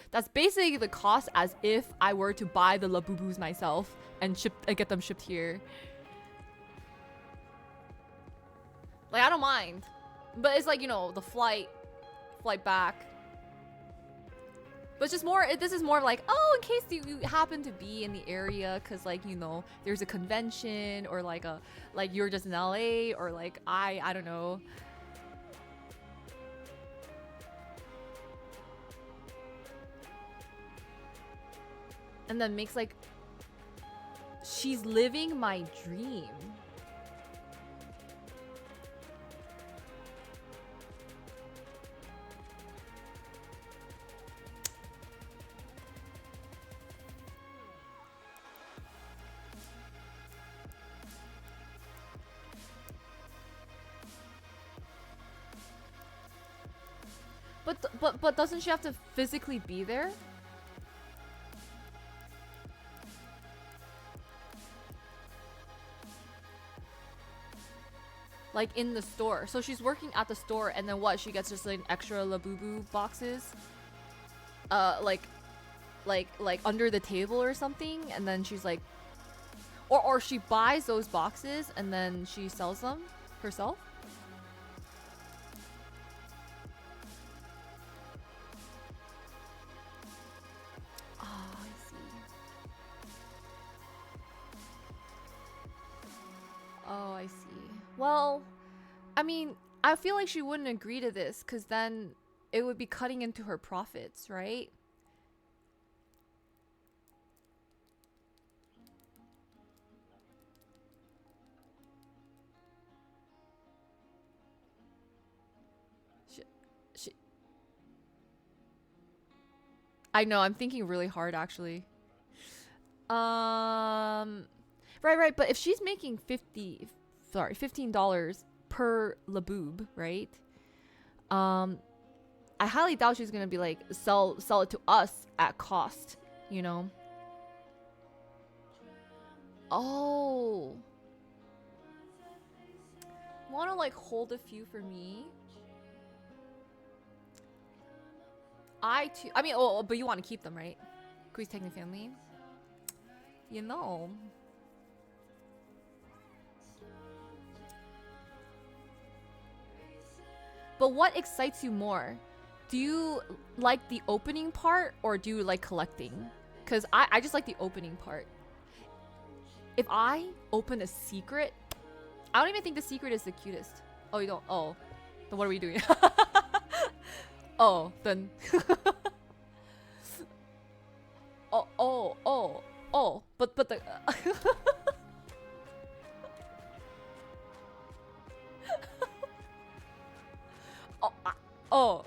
That's basically the cost as if I were to buy the Labubus myself and get them shipped here. Like, I don't mind. But it's like, you know, the flight back. But it's just more, this is more like, oh, in case you happen to be in the area, because like, you know, there's a convention or like you're just in LA or like I don't know. And then makes like She's living my dream. But doesn't she have to physically be there? Like in the store. So she's working at the store and then what? She gets just like extra Labubu boxes? Like under the table or something, and then she's like, or she buys those boxes and then she sells them herself? Oh, I see. Well, I mean, I feel like she wouldn't agree to this because then it would be cutting into her profits, right? I know, I'm thinking really hard actually. Right, but if she's making $15 per laboob, right? I highly doubt she's gonna be like sell it to us at cost, you know? Oh. Wanna like hold a few for me? I mean, but you want to keep them, right? Quiz taking family. You know. But what excites you more? Do you like the opening part or do you like collecting? Because I just like the opening part. If I open a secret, I don't even think the secret is the cutest. Oh, you don't? Oh. Then what are we doing? Oh, then. But the.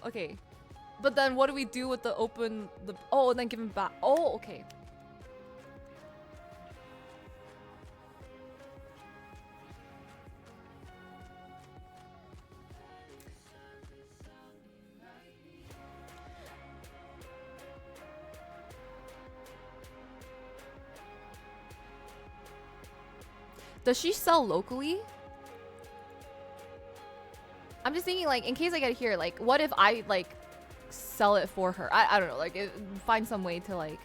Okay. But then what do we do with the open and then give him back? Oh, okay. Does she sell locally? I'm just thinking, like, in case I get here, like, what if I, like, sell it for her? I don't know, like, find some way to, like...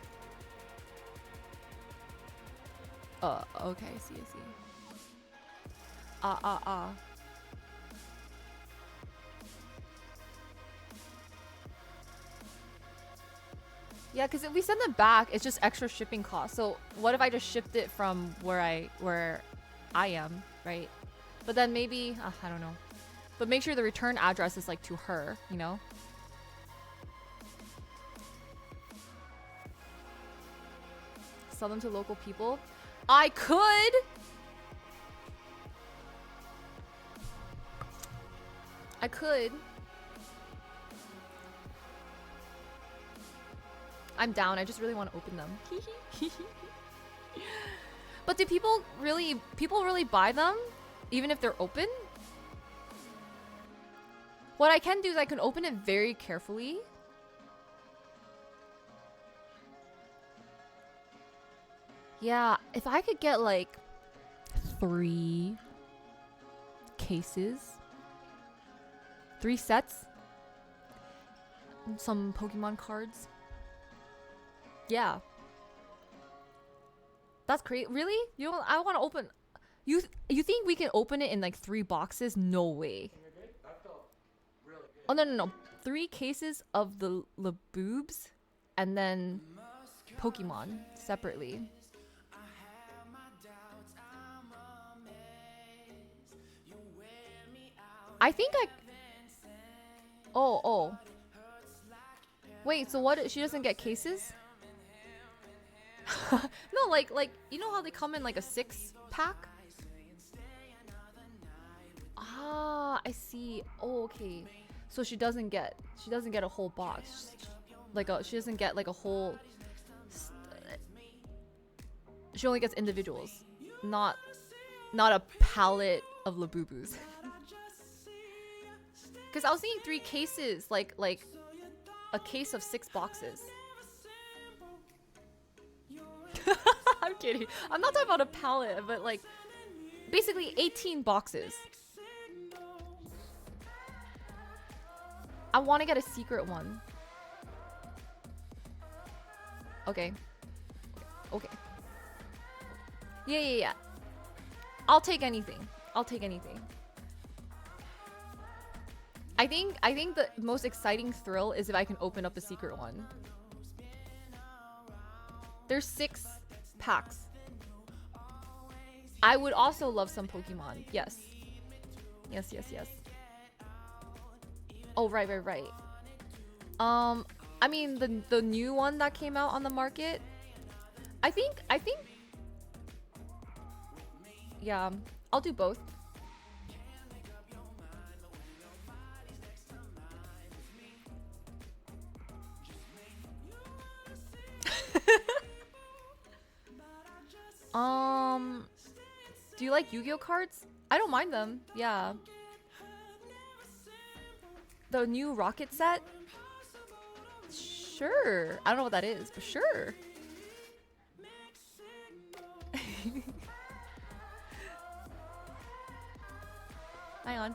Okay, I see. Yeah, because if we send it back, it's just extra shipping costs. So what if I just shipped it from where I am, right? But then maybe, I don't know. But make sure the return address is like to her, you know? Sell them to local people. I could! I'm down. I just really want to open them. But do people really buy them? Even if they're open? What I can do is I can open it very carefully. Yeah, if I could get like 3 cases. 3 sets. Some Pokemon cards. Yeah. That's crazy. Really? You don't, I want to open... You think we can open it in like 3 boxes? No way. Oh, no. 3 cases of the Laboobs and then Pokemon separately. I think I... Oh. Wait, so what? She doesn't get cases? No, no, like you know how they come in like a 6-pack? Ah, I see. Oh, okay. So she doesn't get a whole box. She doesn't get like a whole. She only gets individuals, not a pallet of Labubus. Because I was thinking 3 cases, like a case of 6 boxes. I'm kidding. I'm not talking about a pallet, but like basically 18 boxes. I want to get a secret one. Okay. Okay. Yeah. I'll take anything. I think the most exciting thrill is if I can open up a secret one. There's 6 packs. I would also love some Pokemon. Yes. Oh, right. I mean the new one that came out on the market. I think yeah, I'll do both. Do you like Yu-Gi-Oh cards? I don't mind them. Yeah. The new Rocket set? Sure. I don't know what that is, but sure. Hang on.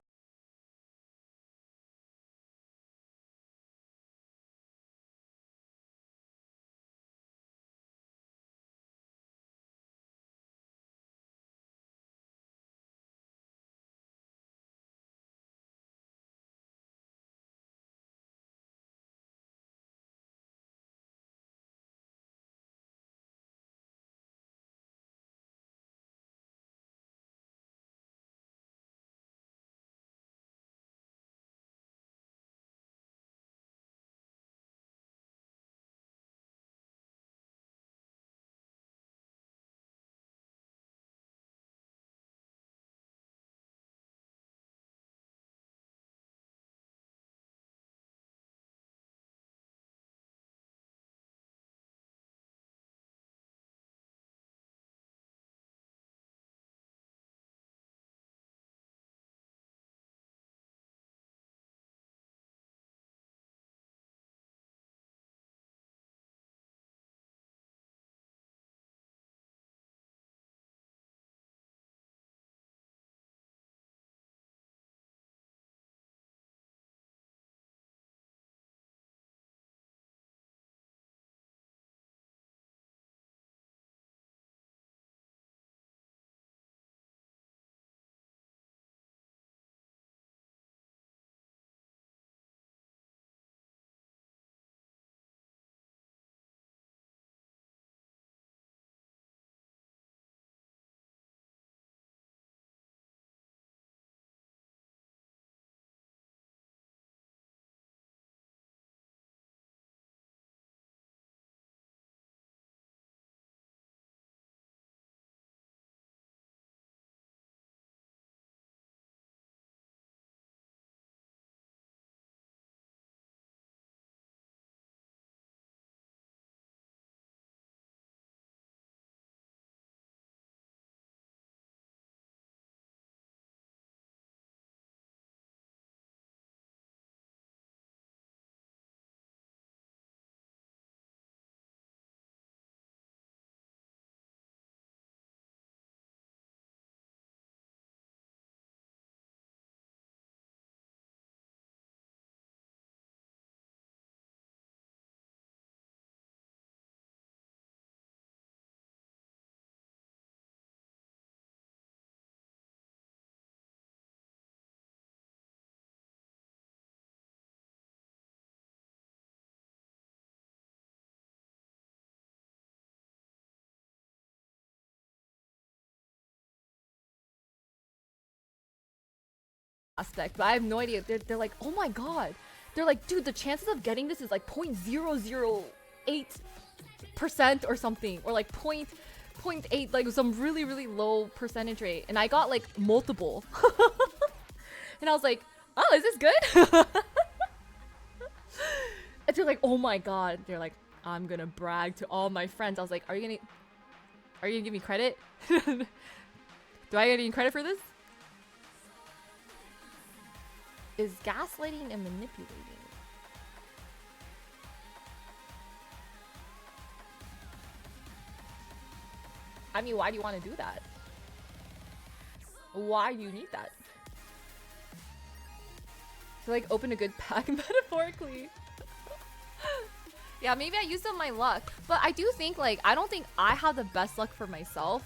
Aspect, but I have no idea. They're like, oh my god. They're like, dude, the chances of getting this is like 0.008% or something, or like 0.8, like some really, really low percentage rate. And I got like multiple. And I was like, oh, is this good? And they're like, oh my god. They're like, I'm gonna brag to all my friends. I was like, are you gonna give me credit? Do I get any credit for this? Is gaslighting and manipulating. I mean, why do you want to do that? Why do you need that? To like open a good pack metaphorically. Yeah, maybe I used up my luck. But I do think like, I don't think I have the best luck for myself.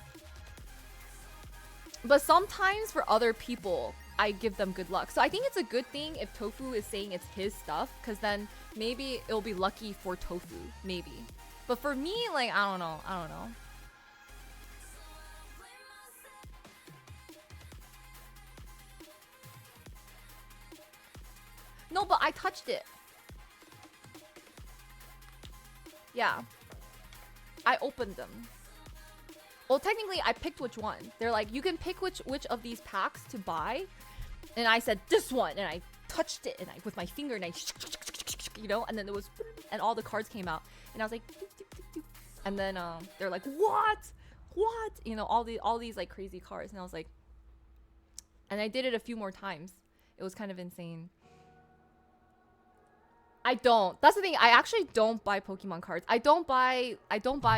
But sometimes for other people, I give them good luck. So I think it's a good thing if Tofu is saying it's his stuff, because then maybe it'll be lucky for Tofu, maybe. But for me, like, I don't know. No, but I touched it. Yeah. I opened them. Well, technically, I picked which one. They're like, you can pick which of these packs to buy. And I said, this one. And I touched it and with my finger and I, you know, and then it was, and all the cards came out. And I was like, and then they're like, what? You know, all these like crazy cards. And I was like, and I did it a few more times. It was kind of insane. I don't. That's the thing. I actually don't buy Pokemon cards. I don't buy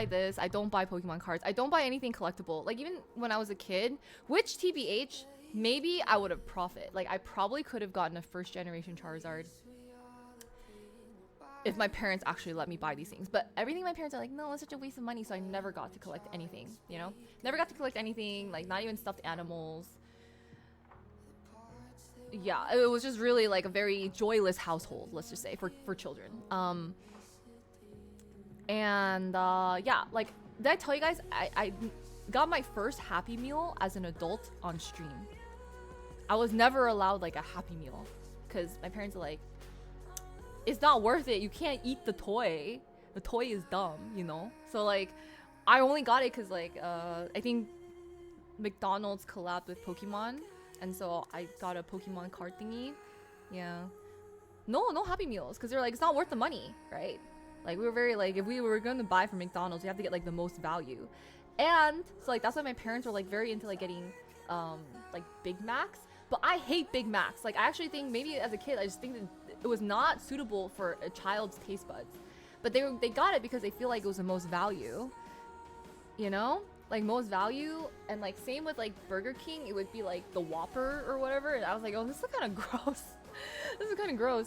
this. I don't buy Pokemon cards. I don't buy anything collectible. Like even when I was a kid, which TBH, maybe I would have profit. Like I probably could have gotten a first generation Charizard if my parents actually let me buy these things. But everything my parents are like, no, it's such a waste of money. So I never got to collect anything, you know? Never got to collect anything, like not even stuffed animals. Yeah, it was just really like a very joyless household, let's just say, for children. Yeah, like, did I tell you guys, I got my first Happy Meal as an adult on stream. I was never allowed like a Happy Meal because my parents are like, it's not worth it. You can't eat the toy. The toy is dumb, you know? So like, I only got it because like, I think McDonald's collabed with Pokemon. And so I got a Pokemon card thingy. Yeah. No Happy Meals. Because they're like, it's not worth the money, right? Like, we were very like, if we were going to buy from McDonald's, we have to get like the most value. And so like, that's why my parents were like very into like getting like Big Macs. But I hate Big Macs. Like, I actually think maybe as a kid, I just think that it was not suitable for a child's taste buds. But they got it because they feel like it was the most value. You know? Like most value, and like same with like Burger King, it would be like the Whopper or whatever, and I was like, oh, this is kind of gross. This is kind of gross.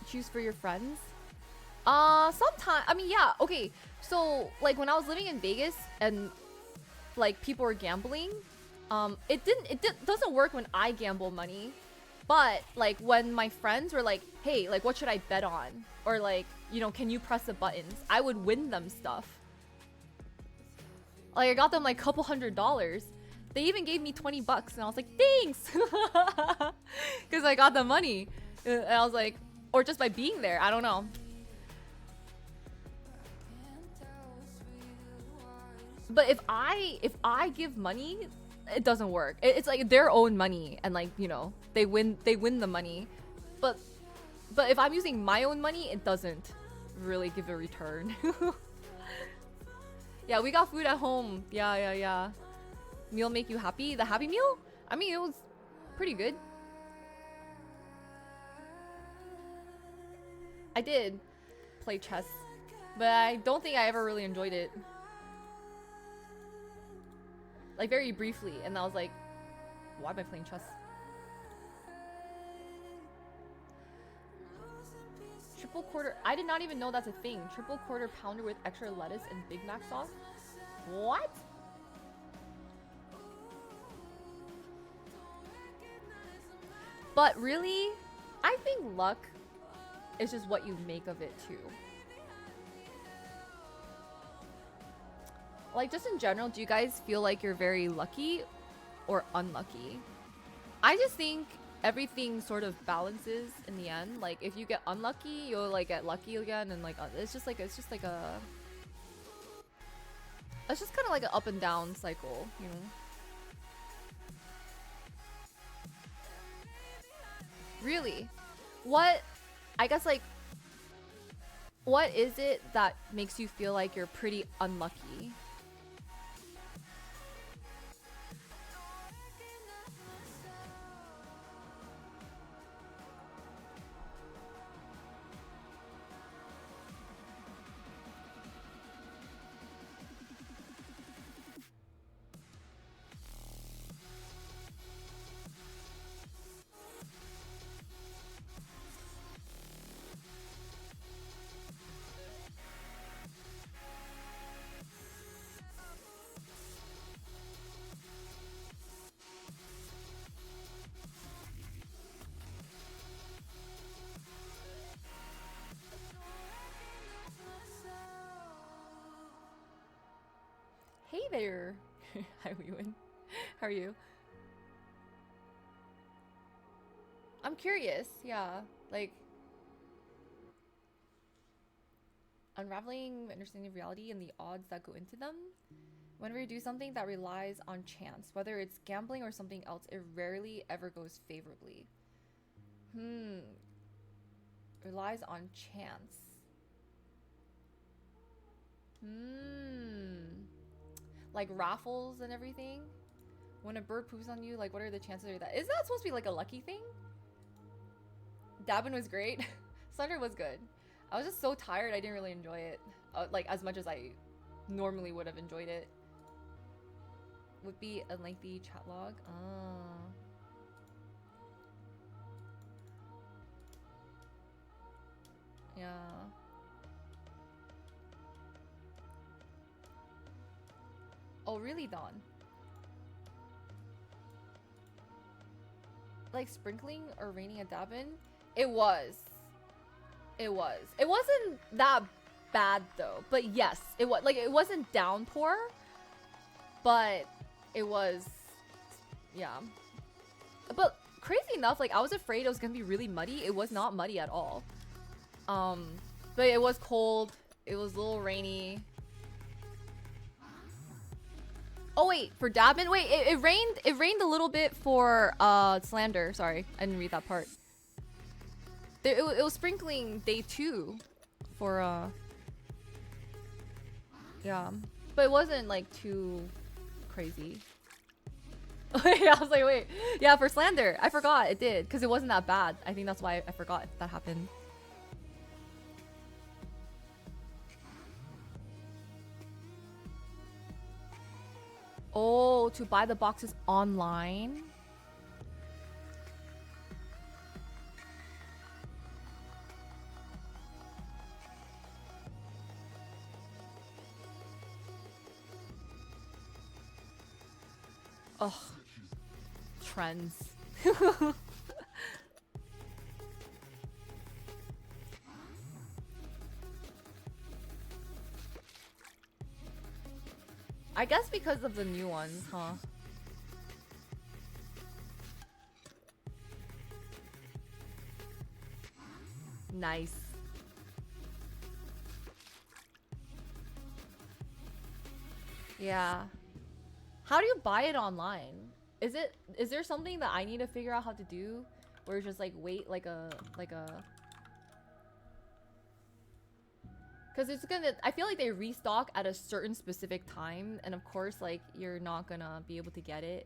Choose for your friends? Sometimes, I mean, yeah, okay. So like when I was living in Vegas and like people were gambling, it doesn't work when I gamble money, but like when my friends were like, hey, like what should I bet on, or like, you know, can you press the buttons, I would win them stuff. Like I got them like couple $100. They even gave me 20 bucks and I was like, thanks. Because I got the money and I was like, or just by being there, I don't know. But if I give money, it doesn't work. It's like their own money, and like, you know, they win the money. But if I'm using my own money, it doesn't really give a return. Yeah, we got food at home. Yeah. Meal make you happy? The Happy Meal? I mean, it was pretty good. I did play chess, but I don't think I ever really enjoyed it. Like very briefly, and I was like, why am I playing chess? Triple quarter, I did not even know that's a thing. Triple quarter pounder with extra lettuce and Big Mac sauce? What? But really, I think luck is just what you make of it too. Like, just in general, do you guys feel like you're very lucky or unlucky? I just think everything sort of balances in the end. Like, if you get unlucky, you'll like get lucky again, and like it's just kind of like an up and down cycle, you know. Really, what? I guess like, what is it that makes you feel like you're pretty unlucky? Hey there. Hi, Wewin. How are you? I'm curious. Yeah, like unraveling understanding of reality and the odds that go into them. Whenever you do something that relies on chance, whether it's gambling or something else, it rarely ever goes favorably. Relies on chance. Like raffles and everything. When a bird poops on you, like what are the chances of that? Is that supposed to be like a lucky thing? Dabin was great. Slender was good. I was just so tired I didn't really enjoy it. Like as much as I normally would have enjoyed it. Would be a lengthy chat log. Yeah. Oh really, Dawn? Like sprinkling or raining a Dabin? It was. It was. It wasn't that bad though. But yes, it was. Like it wasn't downpour, but it was. Yeah. But crazy enough, like I was afraid it was gonna be really muddy. It was not muddy at all. But it was cold. It was a little rainy. Oh wait, for Dabin? Wait, it rained. It rained a little bit for Slander. Sorry, I didn't read that part. It was sprinkling day 2 for yeah, but it wasn't like too crazy. I was like, wait, yeah, for Slander, I forgot it did because it wasn't that bad. I think that's why I forgot that happened. Oh, to buy the boxes online. Ugh. Trends. I guess because of the new ones, huh? Nice. Yeah. How do you buy it online? Is there something that I need to figure out how to do? Or just like wait like a because it's gonna, I feel like they restock at a certain specific time, and of course like you're not gonna be able to get it.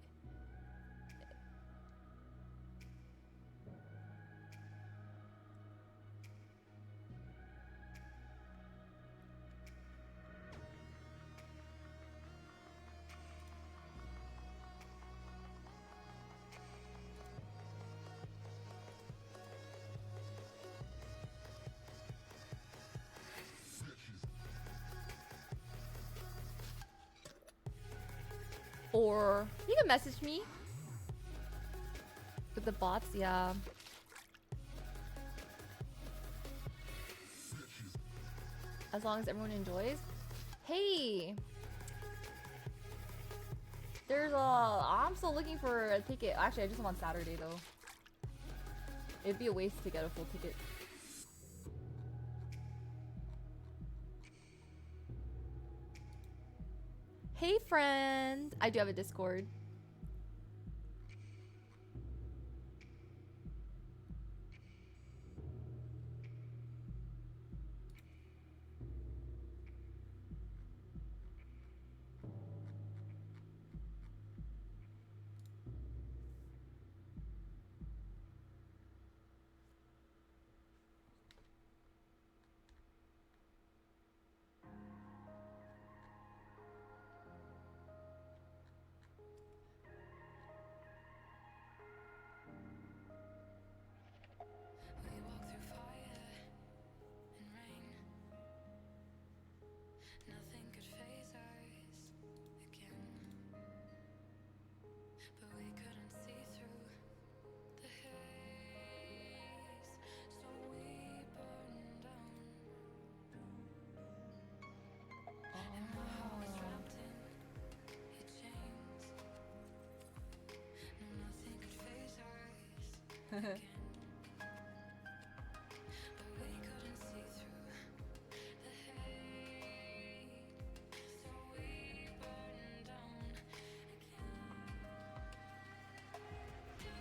Or you can message me with the bots, yeah. As long as everyone enjoys. Hey, There's a. I'm still looking for a ticket. Actually, I just went on Saturday though. It'd be a waste to get a full ticket. Hey friend! I do have a Discord.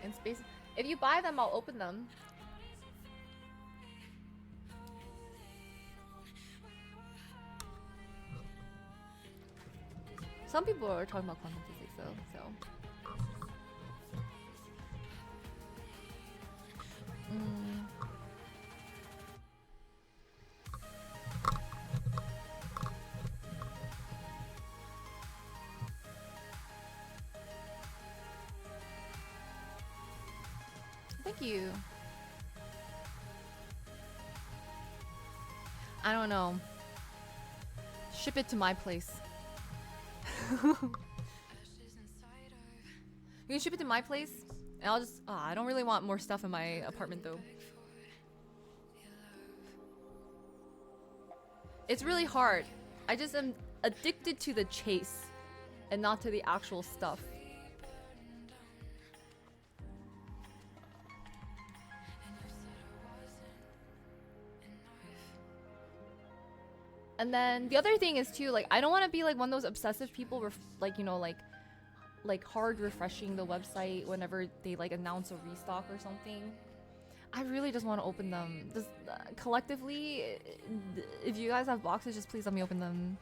In space. If you buy them, I'll open them. Some people are talking about quantum physics though, so. Thank you. I don't know. Ship it to my place. You can ship it to my place, and I'll just. I don't really want more stuff in my apartment though. It's really hard. I just am addicted to the chase and not to the actual stuff. And then the other thing is too, like, I don't want to be like one of those obsessive people, like, you know, like hard refreshing the website whenever they like announce a restock or something. I really just want to open them. Just collectively, if you guys have boxes, just please let me open them.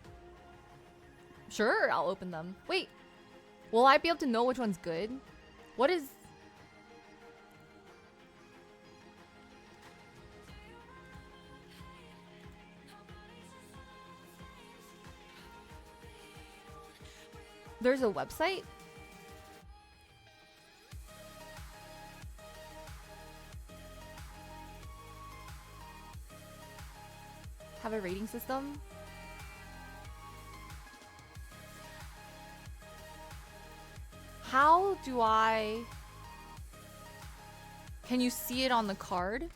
Sure, I'll open them. Wait, will I be able to know which one's good? What is... There's a website? Have a rating system? How do I... Can you see it on the card?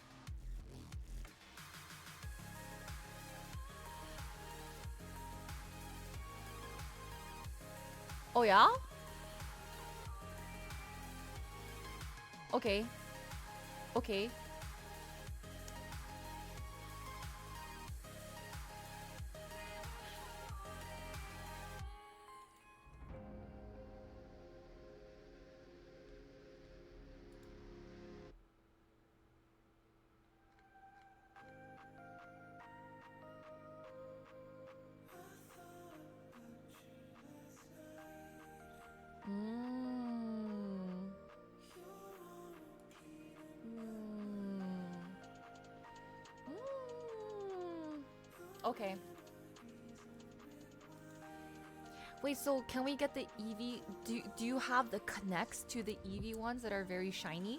Oh yeah? Okay. Okay. Okay. Wait, so can we get the Eevee? Do you have the connects to the Eevee ones that are very shiny?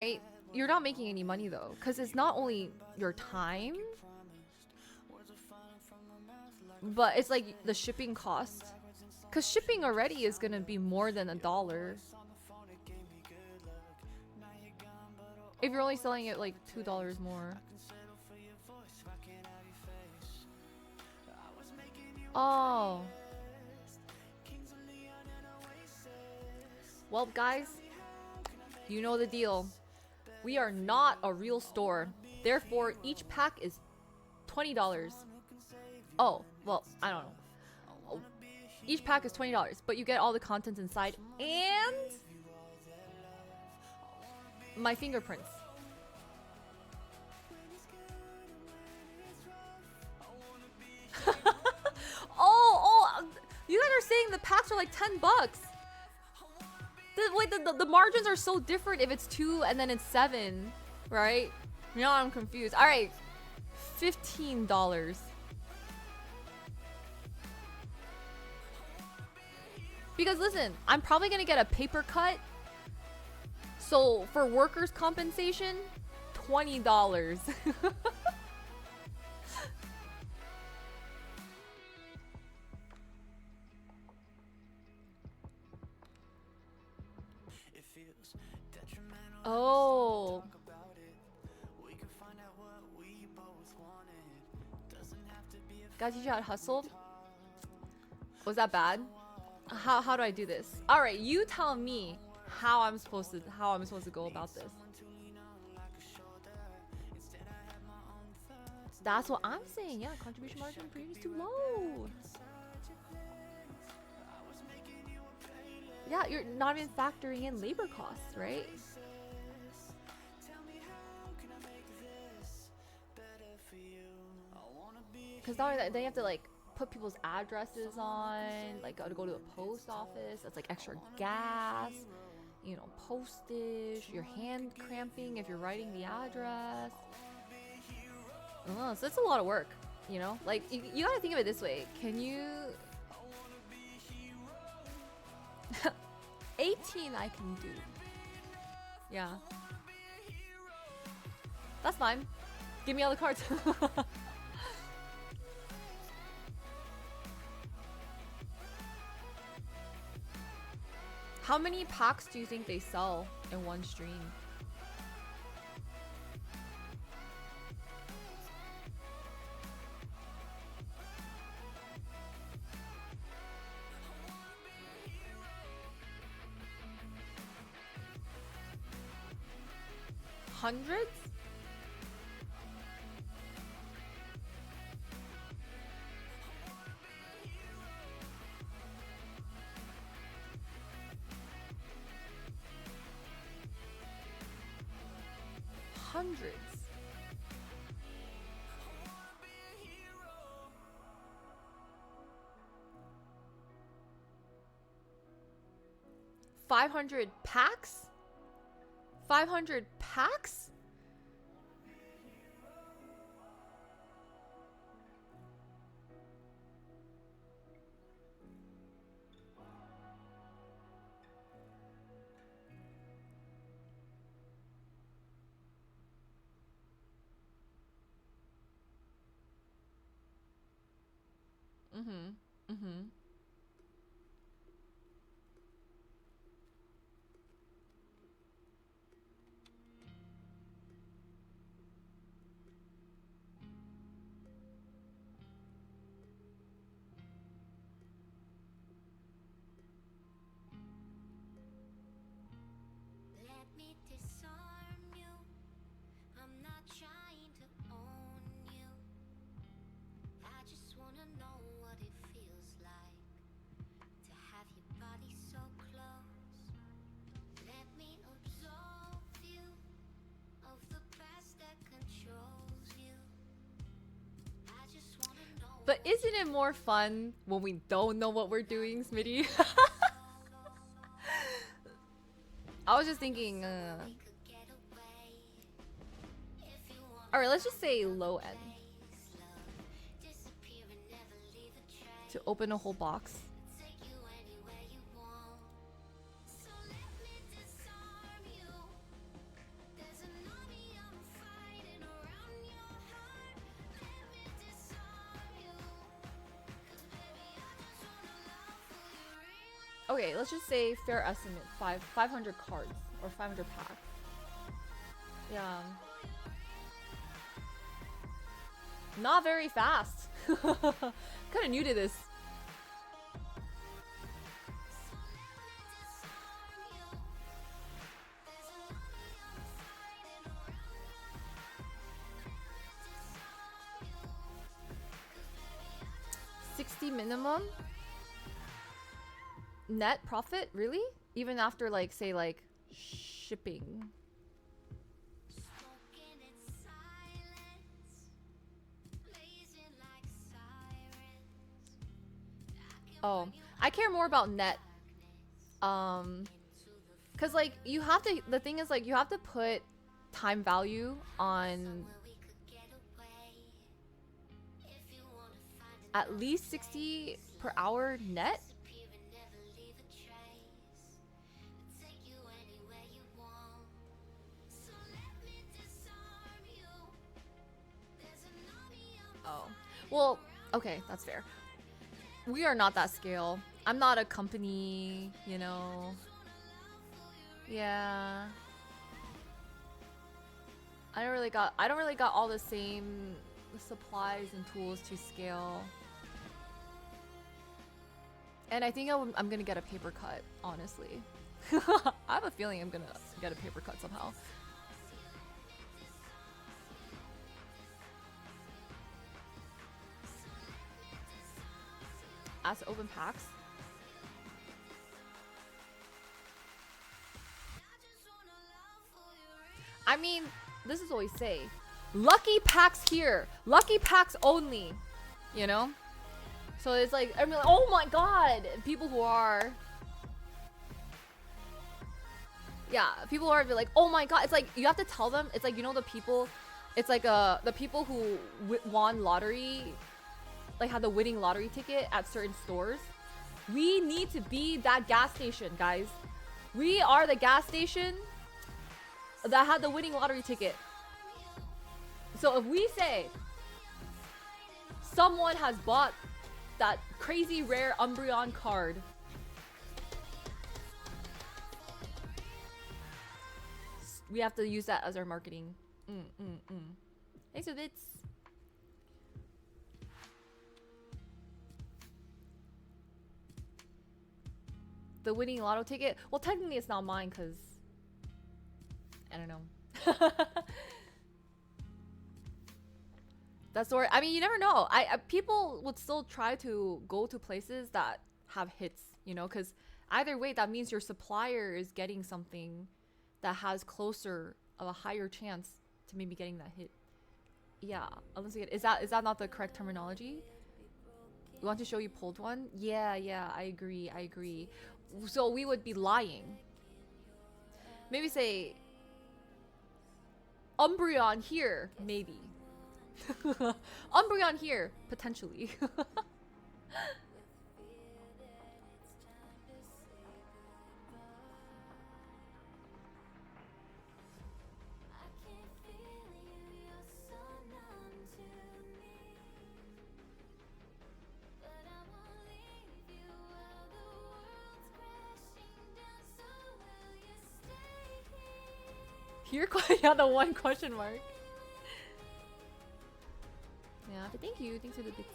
right? You're not making any money though, because it's not only your time, but it's like the shipping cost. Because shipping already is gonna be more than $1 if you're only selling it like $2 more. Oh. Well, guys, you know the deal. We are not a real store. Therefore, each pack is $20. Oh, well, I don't know. Oh, each pack is $20, but you get all the contents inside and my fingerprints. Oh, you guys are saying the packs are like $10. Wait, the margins are so different if it's 2 and then it's 7, right? Now I'm confused. All right, $15. Because listen, I'm probably gonna get a paper cut. So for workers' compensation, $20. Oh. Guys, you got hustled? Was that bad? How do I do this? All right, you tell me how I'm supposed to go about this. That's what I'm saying. Yeah, contribution margin premium is too low. Yeah, you're not even factoring in labor costs, right? Because not only that, then you have to like put people's addresses on, like gotta go to the post office. That's like extra gas, you know, postage. Your hand cramping if you're writing the address. So it's a lot of work, you know. Like you gotta think of it this way. Can you? 18 I can do. Yeah. That's fine. Give me all the cards. How many packs do you think they sell in one stream? Hundreds? Hundreds. $500 packs? 500 packs? Mm-hmm. Mm-hmm. Let me disarm you. I'm not trying to own you. I just wanna know what it feels like to have your body so close. Let me absolve you of the past that controls you. I just wanna know. But isn't it more fun when we don't know what we're doing, Smitty? I was just thinking, alright, let's just say low end. To open a whole box. Okay, let's just say fair estimate 500 cards or 500 packs. Yeah. Not very fast. Kind of new to this. $60 minimum net profit, really? Even after like say like shipping. Oh, I care more about net. Cause like you have to. The thing is like you have to put time value on at least 60 per hour net. Oh, well, okay, that's fair. We are not that scale. I'm not a company, you know. Yeah. I don't really got all the same supplies and tools to scale. And I think I'm gonna get a paper cut, honestly. I have a feeling I'm gonna get a paper cut somehow. As to open packs. I mean, this is what we say. Lucky packs here. Lucky packs only. You know? So it's like, I mean, oh my god! People who are... Yeah, people who are be like, oh my god. It's like, you have to tell them. It's like, you know the people... It's like the people who won lottery... Like had the winning lottery ticket at certain stores. We need to be that gas station, guys. We are the gas station that had the winning lottery ticket. So if we say someone has bought that crazy rare Umbreon card, we have to use that as our marketing. Thanks for bits. The winning lotto ticket? Well, technically it's not mine because I don't know. That's where, I mean, you never know. People would still try to go to places that have hits, you know, because either way, that means your supplier is getting something that has closer of a higher chance to maybe getting that hit. Yeah, unless you get, is that not the correct terminology? You want to show you pulled one? Yeah, I agree. So we would be lying. Maybe say Umbreon here, maybe. Umbreon here, potentially. Here, yeah, the one question mark. Yeah, but thank you. Thanks for the bits.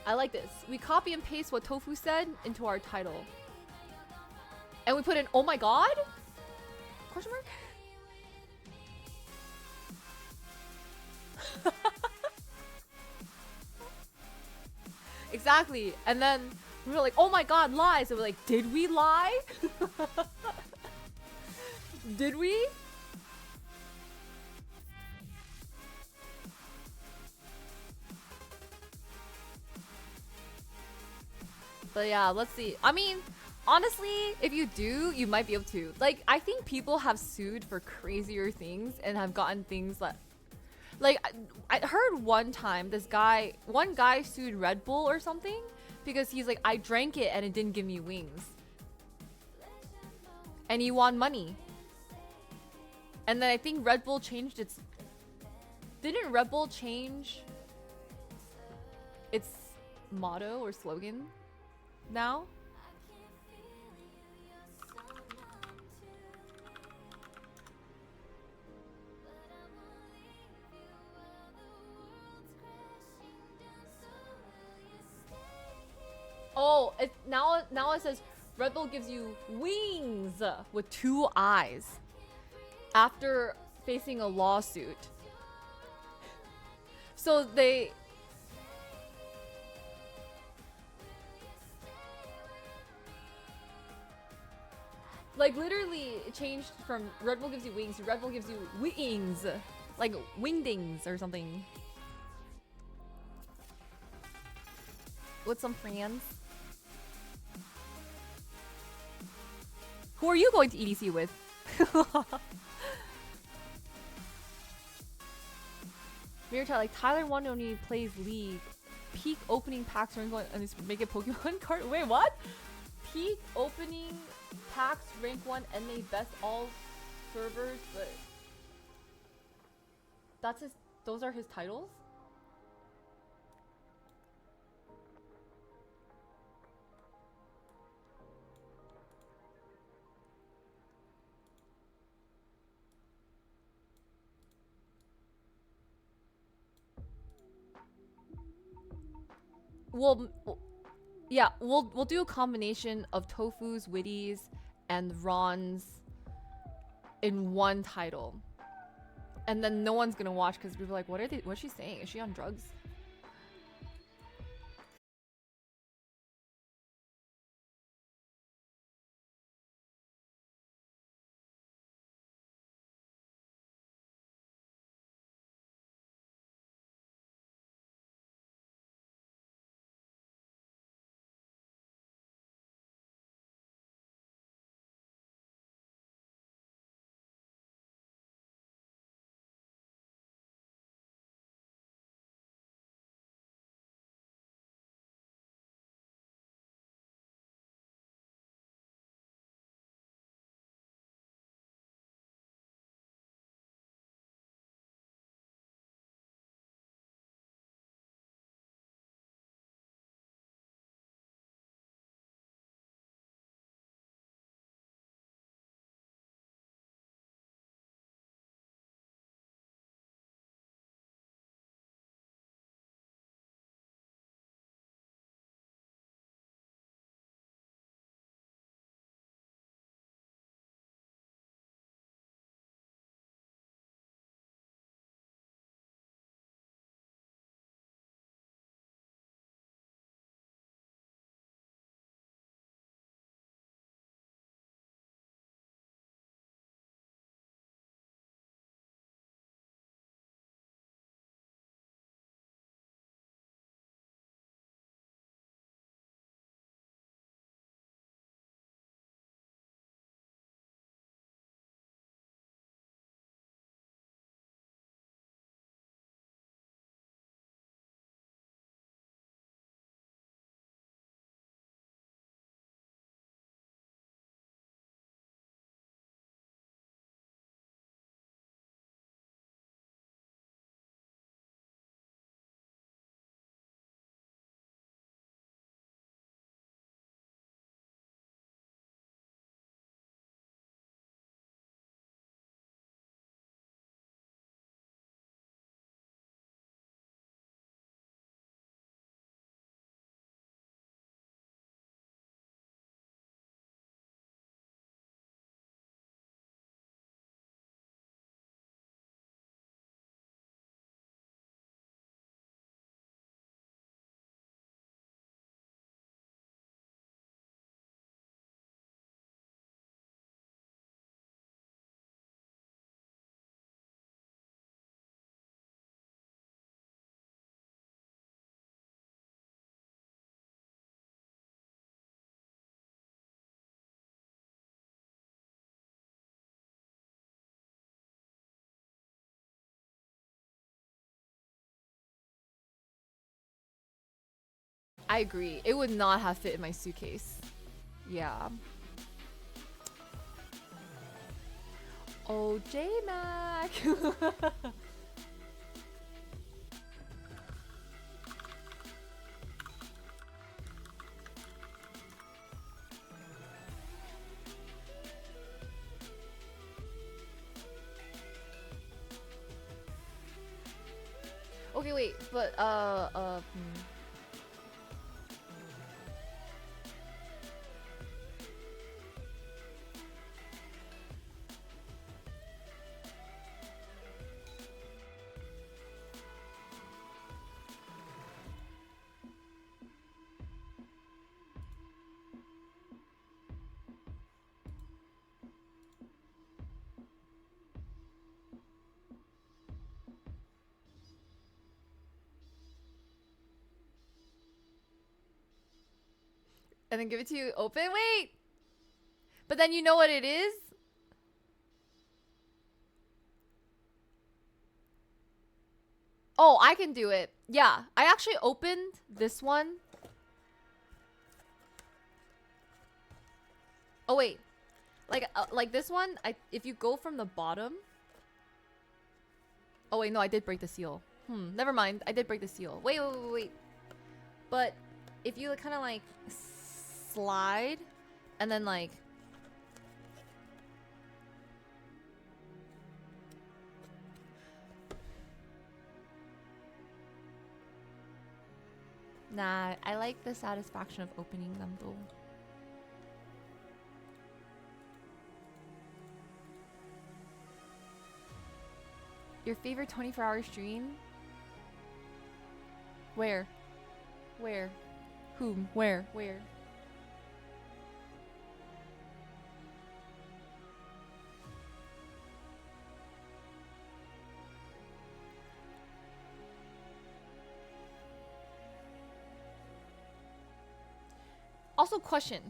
I like this. We copy and paste what Tofu said into our title. And we put in, oh my god? Question mark? Exactly. And then we were like, oh my god, lies. And we're like, did we lie? Did we? But yeah, let's see. I mean, honestly, if you do, you might be able to. Like, I think people have sued for crazier things and have gotten things that... Like, I heard one time one guy sued Red Bull or something because he's like, I drank it and it didn't give me wings. And he won money. And then I think Red Bull changed its Didn't Red Bull change its motto or slogan now? Oh, now it says Red Bull gives you wings with 2 eyes after facing a lawsuit. So they like literally it changed from Red Bull gives you wings to Red Bull gives you wings, like wingdings or something. With some friends. Who are you going to EDC with? Mirror Chat, like Tyler One only plays League. Peak opening packs rank 1 and just make a Pokemon card. Wait, what? Peak opening packs rank 1 and they best all servers, but that's his. Those are his titles. Well, yeah, we'll do a combination of Tofu's, Witty's, and Ron's in one title, and then no one's gonna watch because people are like, what's she saying? Is she on drugs? I agree. It would not have fit in my suitcase. Yeah. Oh, J Mac. Okay, wait, but and then give it to you open. Wait, but then you know what it is. Oh, I can do it. Yeah, I actually opened this one. Oh wait, like this one. If you go from the bottom. Oh wait, no, I did break the seal. Never mind. I did break the seal. Wait. But if you kind of like slide, and then like. Nah, I like the satisfaction of opening them though. Your favorite 24-hour stream? Where? Where? Whom? Where? Where? Also, question.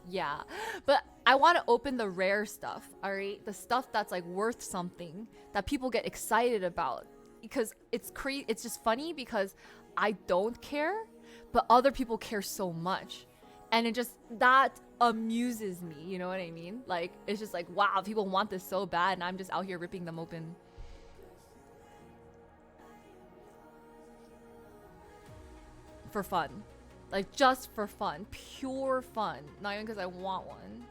Yeah, but I want to open the rare stuff, all right? The stuff that's like worth something that people get excited about, because it's just funny because I don't care, but other people care so much, and it just that amuses me. You know what I mean? Like it's just like wow, people want this so bad, and I'm just out here ripping them open. For fun. Like, just for fun. Pure fun. Not even because I want one.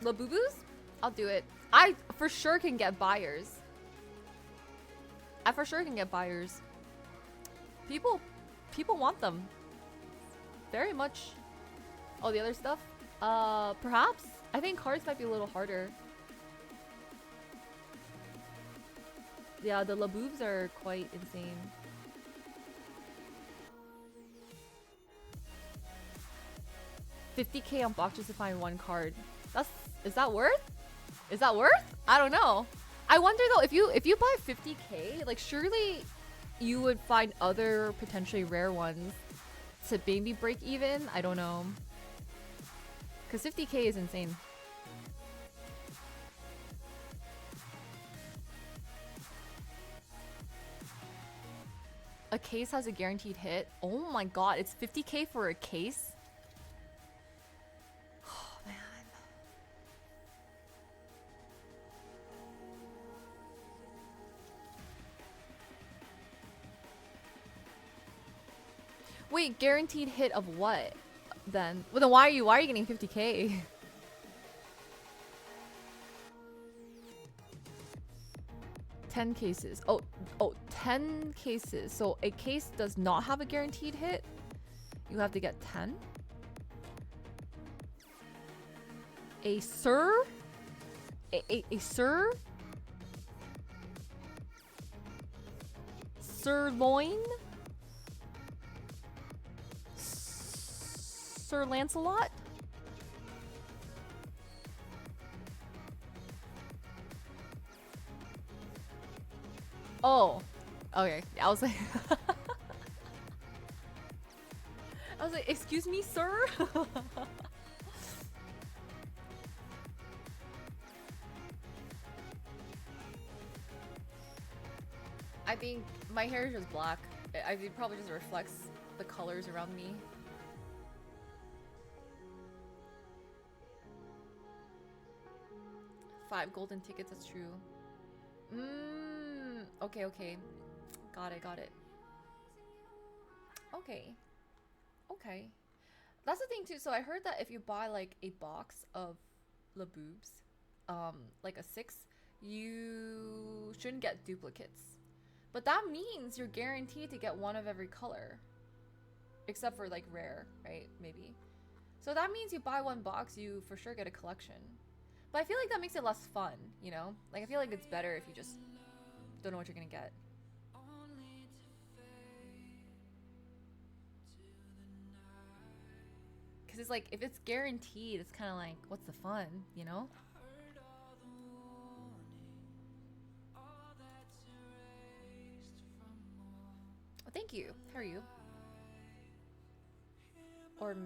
Labubus? I'll do it. I for sure can get buyers. I for sure can get buyers. People want them. Very much. Oh, the other stuff? Perhaps? I think cards might be a little harder. Yeah, the Laboobs are quite insane. $50K on box just to find one card. Is that worth? Is that worth? I don't know. I wonder though, if you buy 50K, like surely you would find other potentially rare ones to maybe break even. I don't know. Cause 50K is insane. A case has a guaranteed hit. Oh my god, it's 50K for a case? Oh man. Wait, guaranteed hit of what? Then? Well then why are you getting 50K? Ten cases. Oh, 10 cases. So a case does not have a guaranteed hit. You have to get 10. A sir? A sir? Sirloin? Sir Lancelot? Oh, okay. I was like, excuse me, sir. I think my hair is just black. It probably just reflects the colors around me. Five golden tickets. That's true. Okay. Got it. Okay. That's the thing too. So I heard that if you buy like a box of Laboobs, like a 6, you shouldn't get duplicates. But that means you're guaranteed to get one of every color. Except for like rare, right? Maybe. So that means you buy one box, you for sure get a collection. But I feel like that makes it less fun, you know? Like I feel like it's better if you just don't know what you're gonna get. Cause it's like, if it's guaranteed, it's kind of like, what's the fun, you know? Oh, thank you. How are you? Or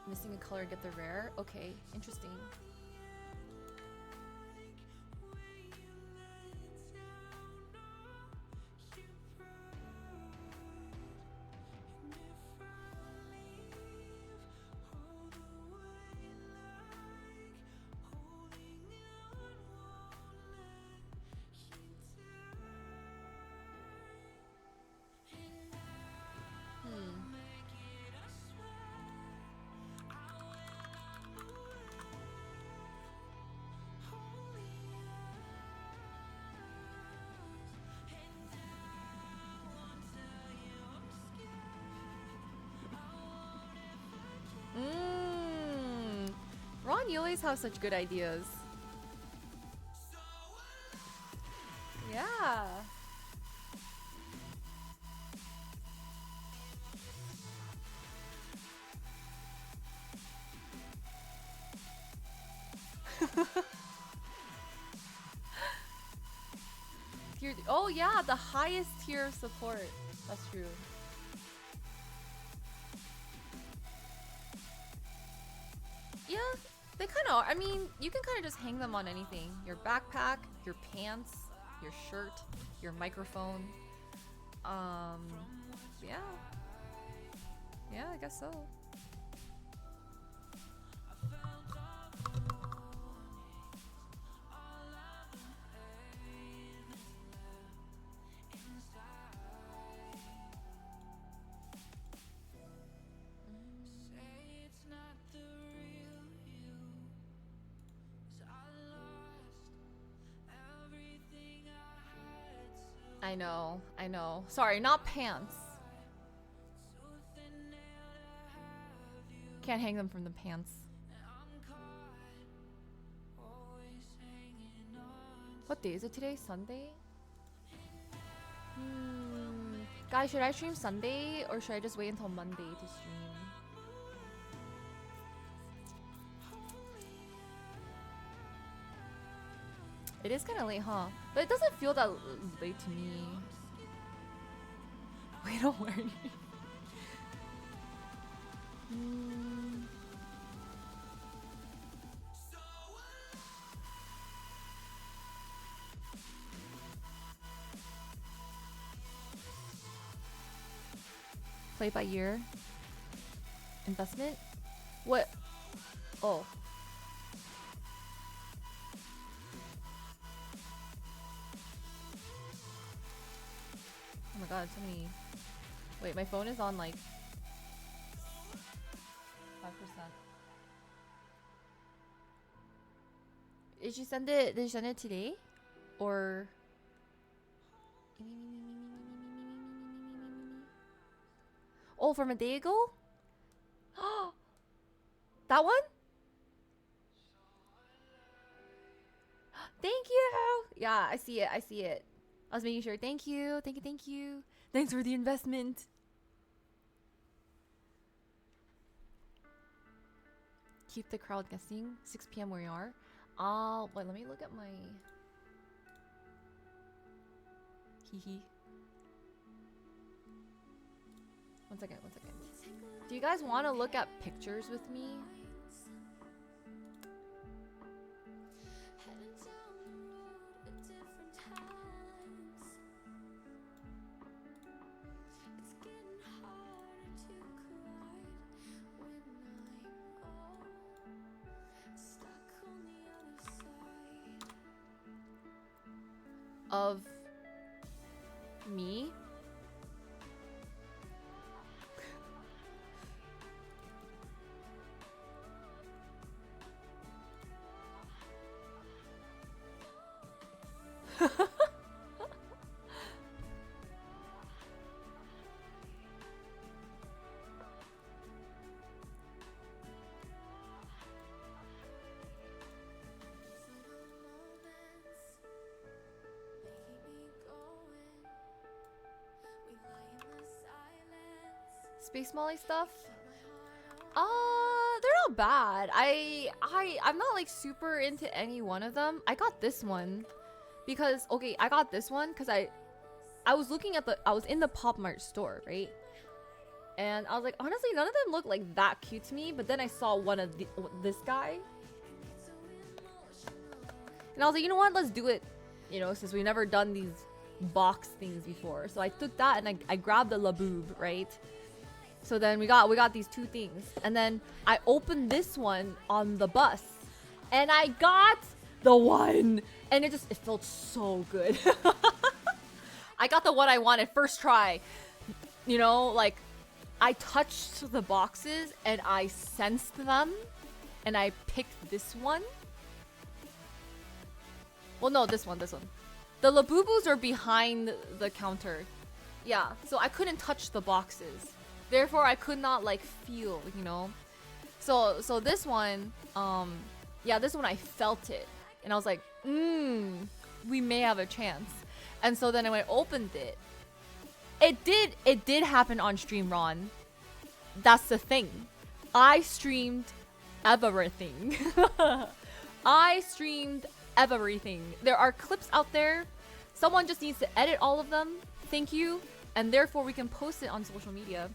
missing a color, get the rare? Okay, interesting. Ron, you always have such good ideas. Yeah. Oh yeah, the highest tier of support. That's true. Yeah, they kind of are. I mean, you can kind of just hang them on anything. Your backpack, your pants, your shirt, your microphone. Yeah. Yeah, I guess so. I know. Sorry, not pants. Can't hang them from the pants. What day is it today? Sunday? Guys, should I stream Sunday or should I just wait until Monday to stream? It is kind of late, huh? But it doesn't feel that late to me. Wait, don't worry. Play by year. Investment? What? Oh. Oh my god, so many. Wait, my phone is on like 5%. Did you send it today? Or oh, from a day ago? That one? Thank you. Yeah, I see it. I was making sure. Thank you. Thanks for the investment. Keep the crowd guessing. 6 p.m. where you are. Wait, let me look at my... Hee. One second. Do you guys want to look at pictures with me? Of me? Space Molly stuff. They're not bad. I'm not like super into any one of them. I got this one because I got this one because I was looking at I was in the Pop Mart store, right? And I was like, honestly, none of them look like that cute to me. But then I saw one of this guy, and I was like, you know what? Let's do it. You know, since we've never done these box things before. So I took that and I grabbed the Laboob, right? So then we got these two things, and then I opened this one on the bus, and I got the one, and it felt so good. I got the one I wanted first try. You know, like I touched the boxes and I sensed them, and I picked this one. Well, no, this one. The Labubu's are behind the counter. Yeah, so I couldn't touch the boxes. Therefore, I could not like feel, you know. So this one, yeah, this one I felt it, and I was like, we may have a chance. And so then when I opened it, it did happen on stream, Ron. That's the thing. I streamed everything. I streamed everything. There are clips out there. Someone just needs to edit all of them. Thank you. And therefore we can post it on social media.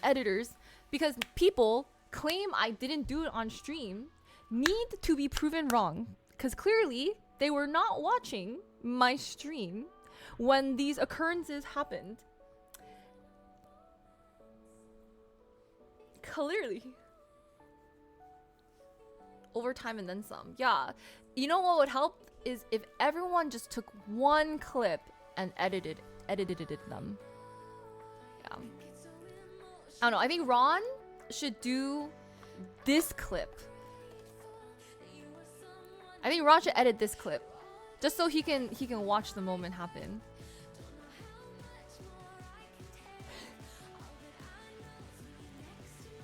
Editors, because people claim I didn't do it on stream, need to be proven wrong, because clearly they were not watching my stream when these occurrences happened. Clearly. Over time and then some. Yeah. You know what would help is if everyone just took one clip and edited them. Yeah. I don't know. I think Ron should do this clip. I think Ron should edit this clip, just so he can watch the moment happen.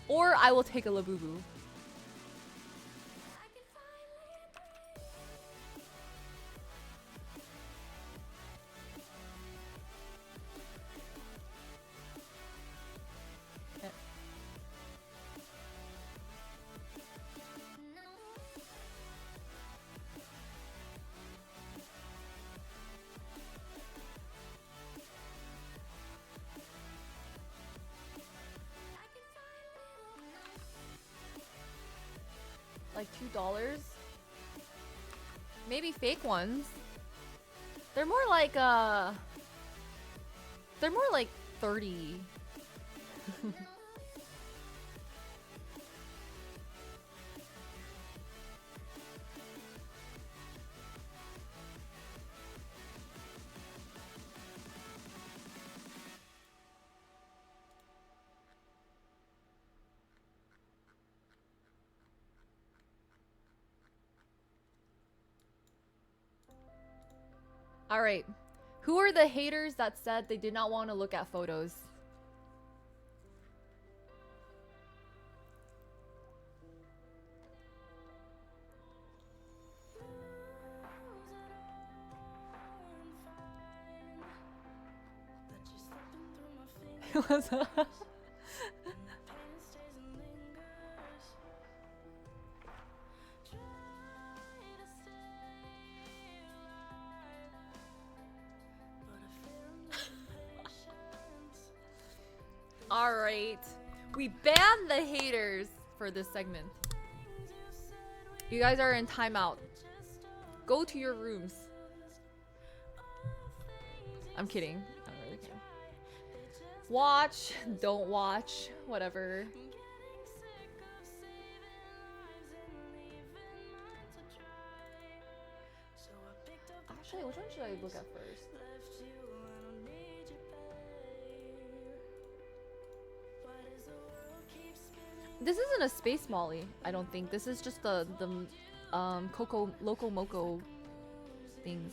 Or I will take a Labubu. Like $2? Maybe fake ones. They're more like 30. All right. Who are the haters that said they did not want to look at photos? What's up? Alright. We banned the haters for this segment. You guys are in timeout. Go to your rooms. I'm kidding. I don't really care. Watch, don't watch, whatever. Actually, which one should I look at first? This isn't a Space Molly, I don't think. This is just the Coco Loco Moco things.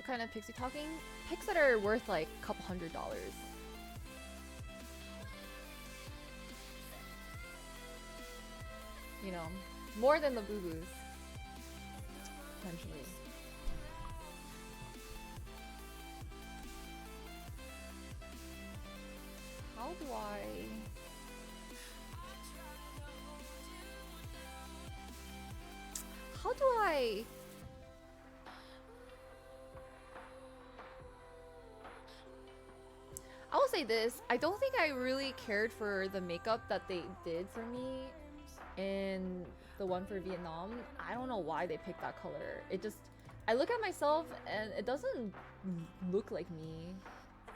kind of pics you talking? Pics that are worth like a couple $100. You know, more than the boo-boos. Potentially. How do I... How do I... I will say this, I don't think I really cared for the makeup that they did for me in the one for Vietnam. I don't know why they picked that color. It just, I look at myself and it doesn't look like me,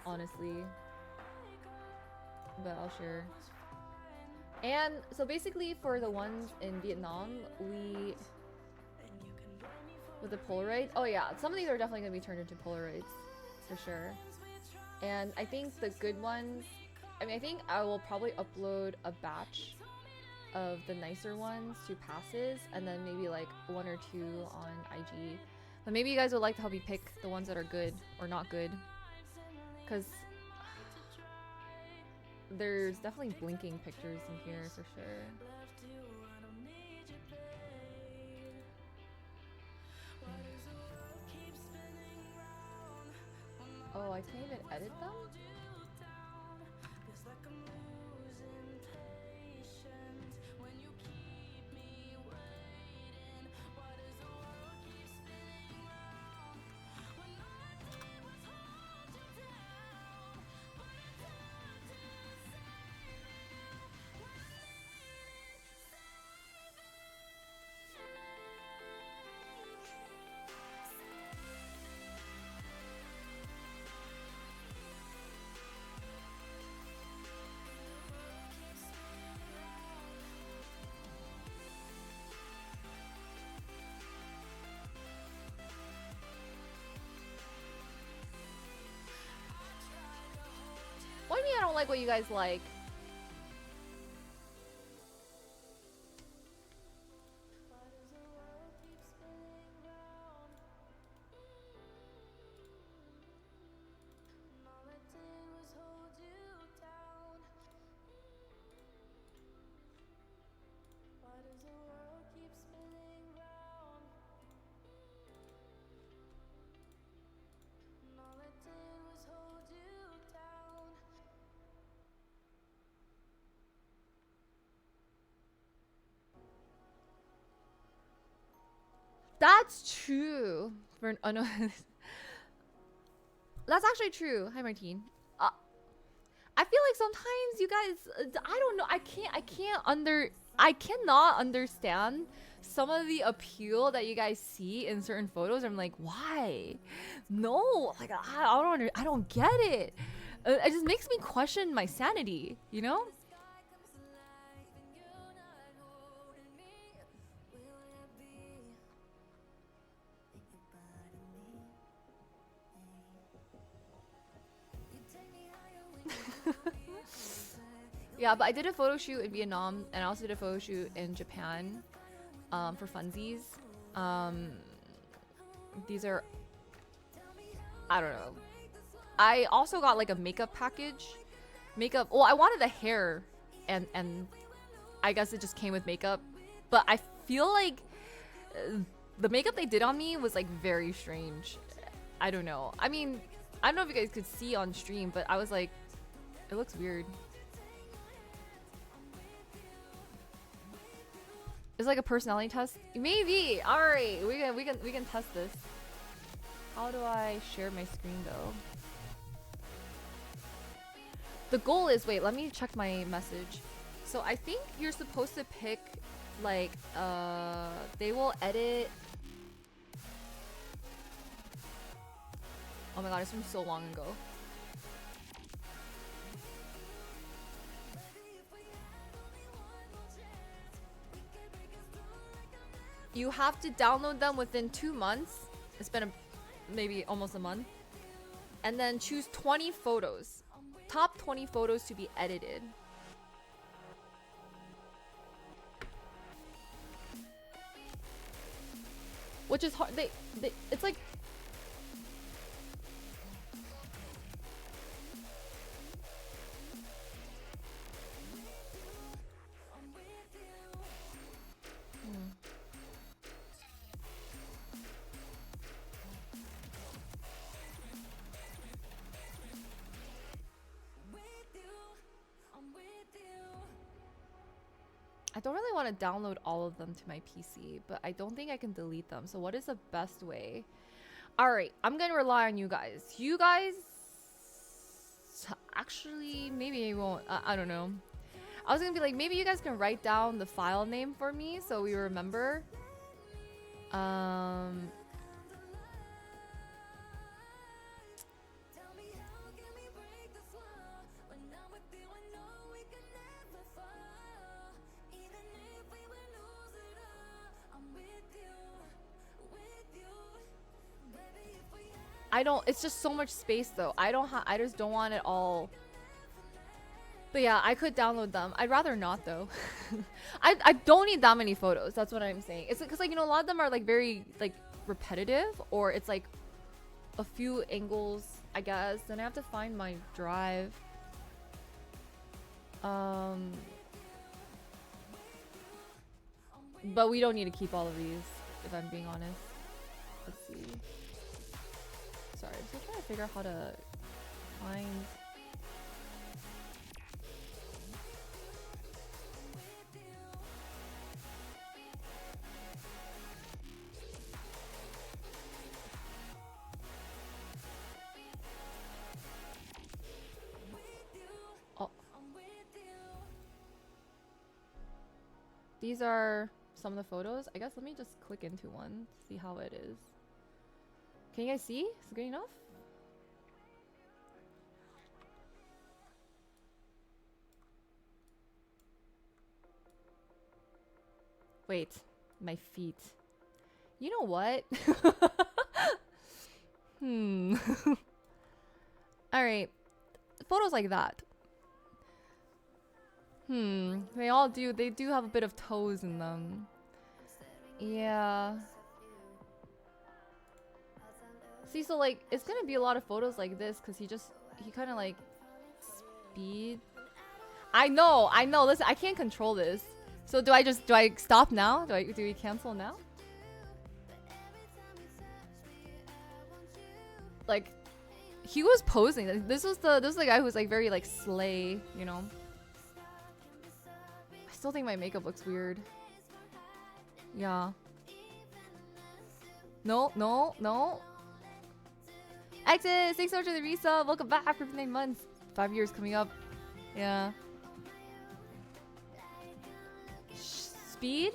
honestly. But I'll share. And so basically for the ones in Vietnam, we, with the Polaroid, oh yeah, some of these are definitely gonna be turned into Polaroids, for sure. And I think the good ones, I mean, I think I will probably upload a batch of the nicer ones to passes, and then maybe like 1 or 2 on IG. But maybe you guys would like to help me pick the ones that are good or not good, because there's definitely blinking pictures in here for sure. Oh, I can't even edit them? What do you mean I don't like what you guys like? That's true. For oh no, that's actually true. Hi, Martine. I feel like sometimes you guys, I don't know. I cannot understand some of the appeal that you guys see in certain photos. I'm like, why? No, like I don't get it. It just makes me question my sanity. You know? Yeah, but I did a photo shoot in Vietnam, and I also did a photo shoot in Japan, for funsies. These are, I don't know. I also got like a makeup package. Well, I wanted the hair, and I guess it just came with makeup. But I feel like the makeup they did on me was like very strange. I don't know. I mean, I don't know if you guys could see on stream, but I was like, it looks weird. It's like a personality test. Maybe. All right, we can test this. How do I share my screen though? The goal is, wait, let me check my message. So I think you're supposed to pick like they will edit. Oh my god, it's from so long ago. You have to download them within 2 months. It's been maybe almost a month. And then choose 20 photos. Top 20 photos to be edited. Which is hard. It's like I don't really want to download all of them to my PC, but I don't think I can delete them. So what is the best way? All right, I'm gonna rely on you guys. You guys, actually, maybe I won't. I don't know. I was gonna be like, maybe you guys can write down the file name for me so we remember. I don't, it's just so much space though. I just don't want it all. But yeah, I could download them. I'd rather not though. I don't need that many photos. That's what I'm saying. It's because like, you know, a lot of them are like very like repetitive, or it's like a few angles, I guess. Then I have to find my drive. But we don't need to keep all of these, if I'm being honest. Let's see. Sorry, I'm still trying to figure out how to find. Oh. These are some of the photos. I guess let me just click into one, see how it is. Can you guys see? Is it good enough? Wait, my feet. You know what? Alright. Photos like that. They do have a bit of toes in them. Yeah. See, so like, it's gonna be a lot of photos like this because he kind of like speed. I know. Listen, I can't control this. So do I stop now? Do we cancel now? Like, he was posing. This was the guy who was like very like slay, you know. I still think my makeup looks weird. Yeah. No. Exit! Thanks so much for the resub. Welcome back for 9 months. 5 years coming up. Yeah. Speed?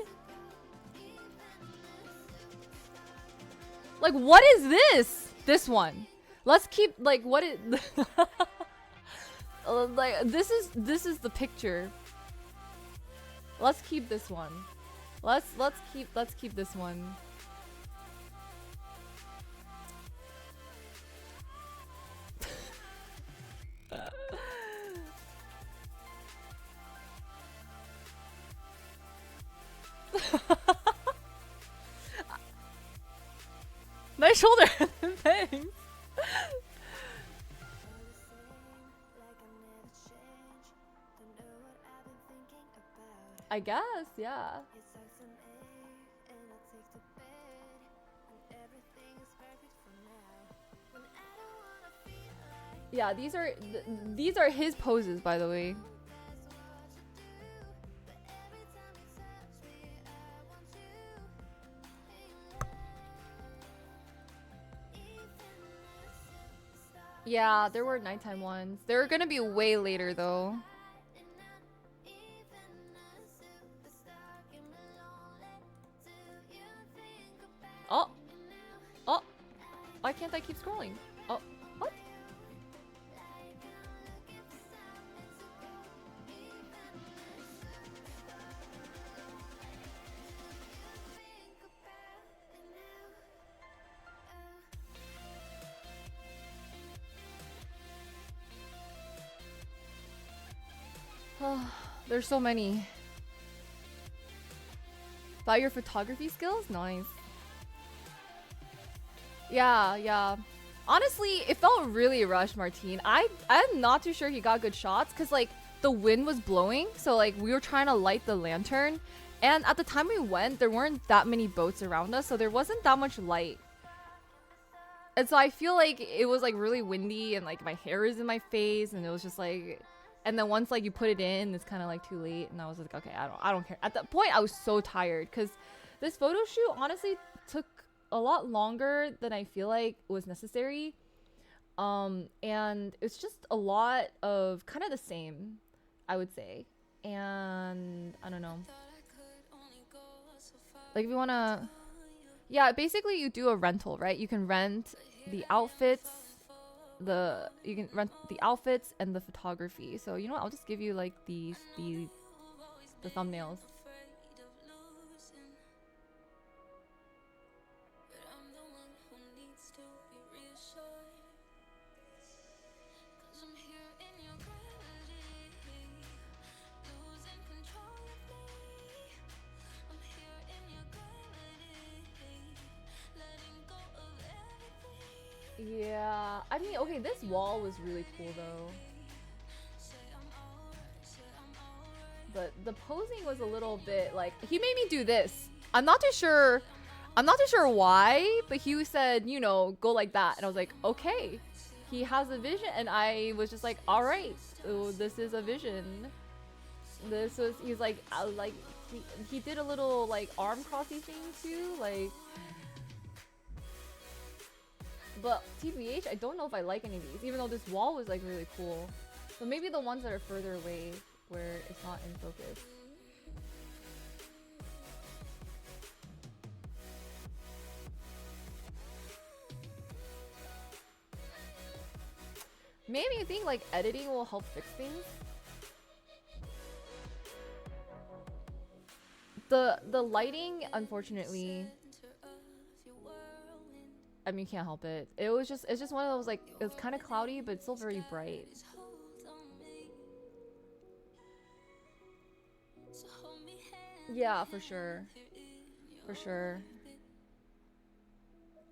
Like, what is this? This one. Let's keep, like, what is... like, this is the picture. Let's keep this one. Let's keep this one. Nice shoulder. Thanks. I guess, yeah. Yeah, these are his poses, by the way. Yeah, there were nighttime ones. They're gonna be way later though. Oh. Oh. Why can't I keep scrolling? Oh. What? There's so many. About your photography skills? Nice. Yeah. Honestly, it felt really rushed, Martine. I'm not too sure he got good shots because like the wind was blowing, so like we were trying to light the lantern, and at the time we went, there weren't that many boats around us, so there wasn't that much light. And so I feel like it was like really windy and like my hair is in my face and it was just like And then once like you put it in, it's kind of like too late. And I was like, okay, I don't care. At that point, I was so tired because this photo shoot honestly took a lot longer than I feel like was necessary. And it's just a lot of kind of the same, I would say. And I don't know. Like if you wanna, yeah, basically you do a rental, right? You can rent the outfits, you can rent the outfits and the photography. So you know what? I'll just give you like the thumbnails. Yeah, I mean, okay, this wall was really cool though. But the posing was a little bit like, he made me do this. I'm not too sure why, but he said, you know, go like that. And I was like, okay. He has a vision, and I was just like, all right, so this is a vision. He's like, he did a little like arm crossy thing too, like. But TBH, I don't know if I like any of these, even though this wall was like really cool. So maybe the ones that are further away where it's not in focus. Maybe you think like editing will help fix things? The lighting, unfortunately, I mean, you can't help it. It's just one of those like, it's kind of cloudy, but it's still very bright. Yeah, for sure. For sure.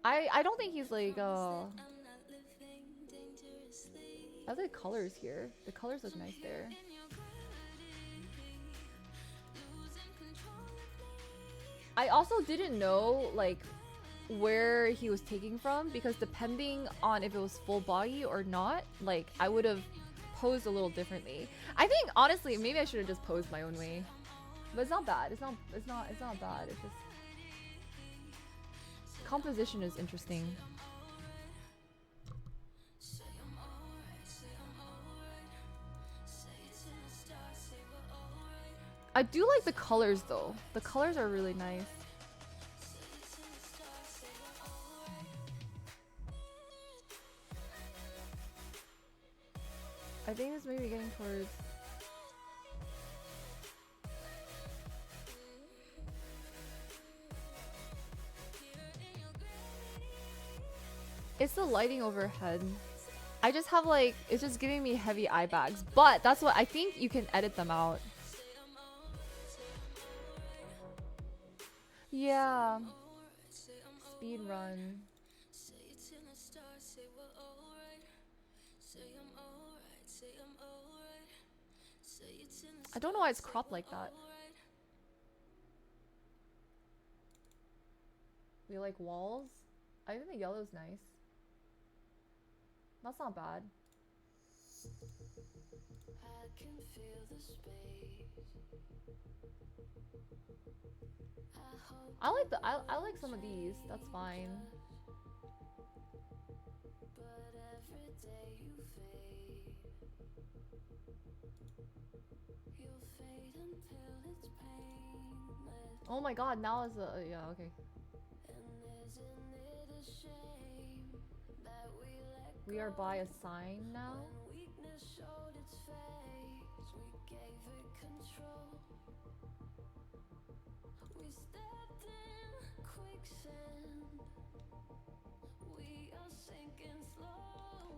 I don't think he's like, I like colors here. The colors look nice there. I also didn't know like where he was taking from, because depending on if it was full body or not, like I would have posed a little differently. I think honestly maybe I should have just posed my own way. But it's not bad. It's not bad. It's just composition is interesting. I do like the colors though. The colors are really nice. I think this may be getting towards... It's the lighting overhead. I just have like, it's just giving me heavy eye bags. But that's what I think you can edit them out. Yeah. Speed run. I don't know why it's cropped like that. We like walls. I think the yellow's nice. That's not bad. I like some of these. That's fine. Oh my god, now is a yeah, okay. We are by a sign now.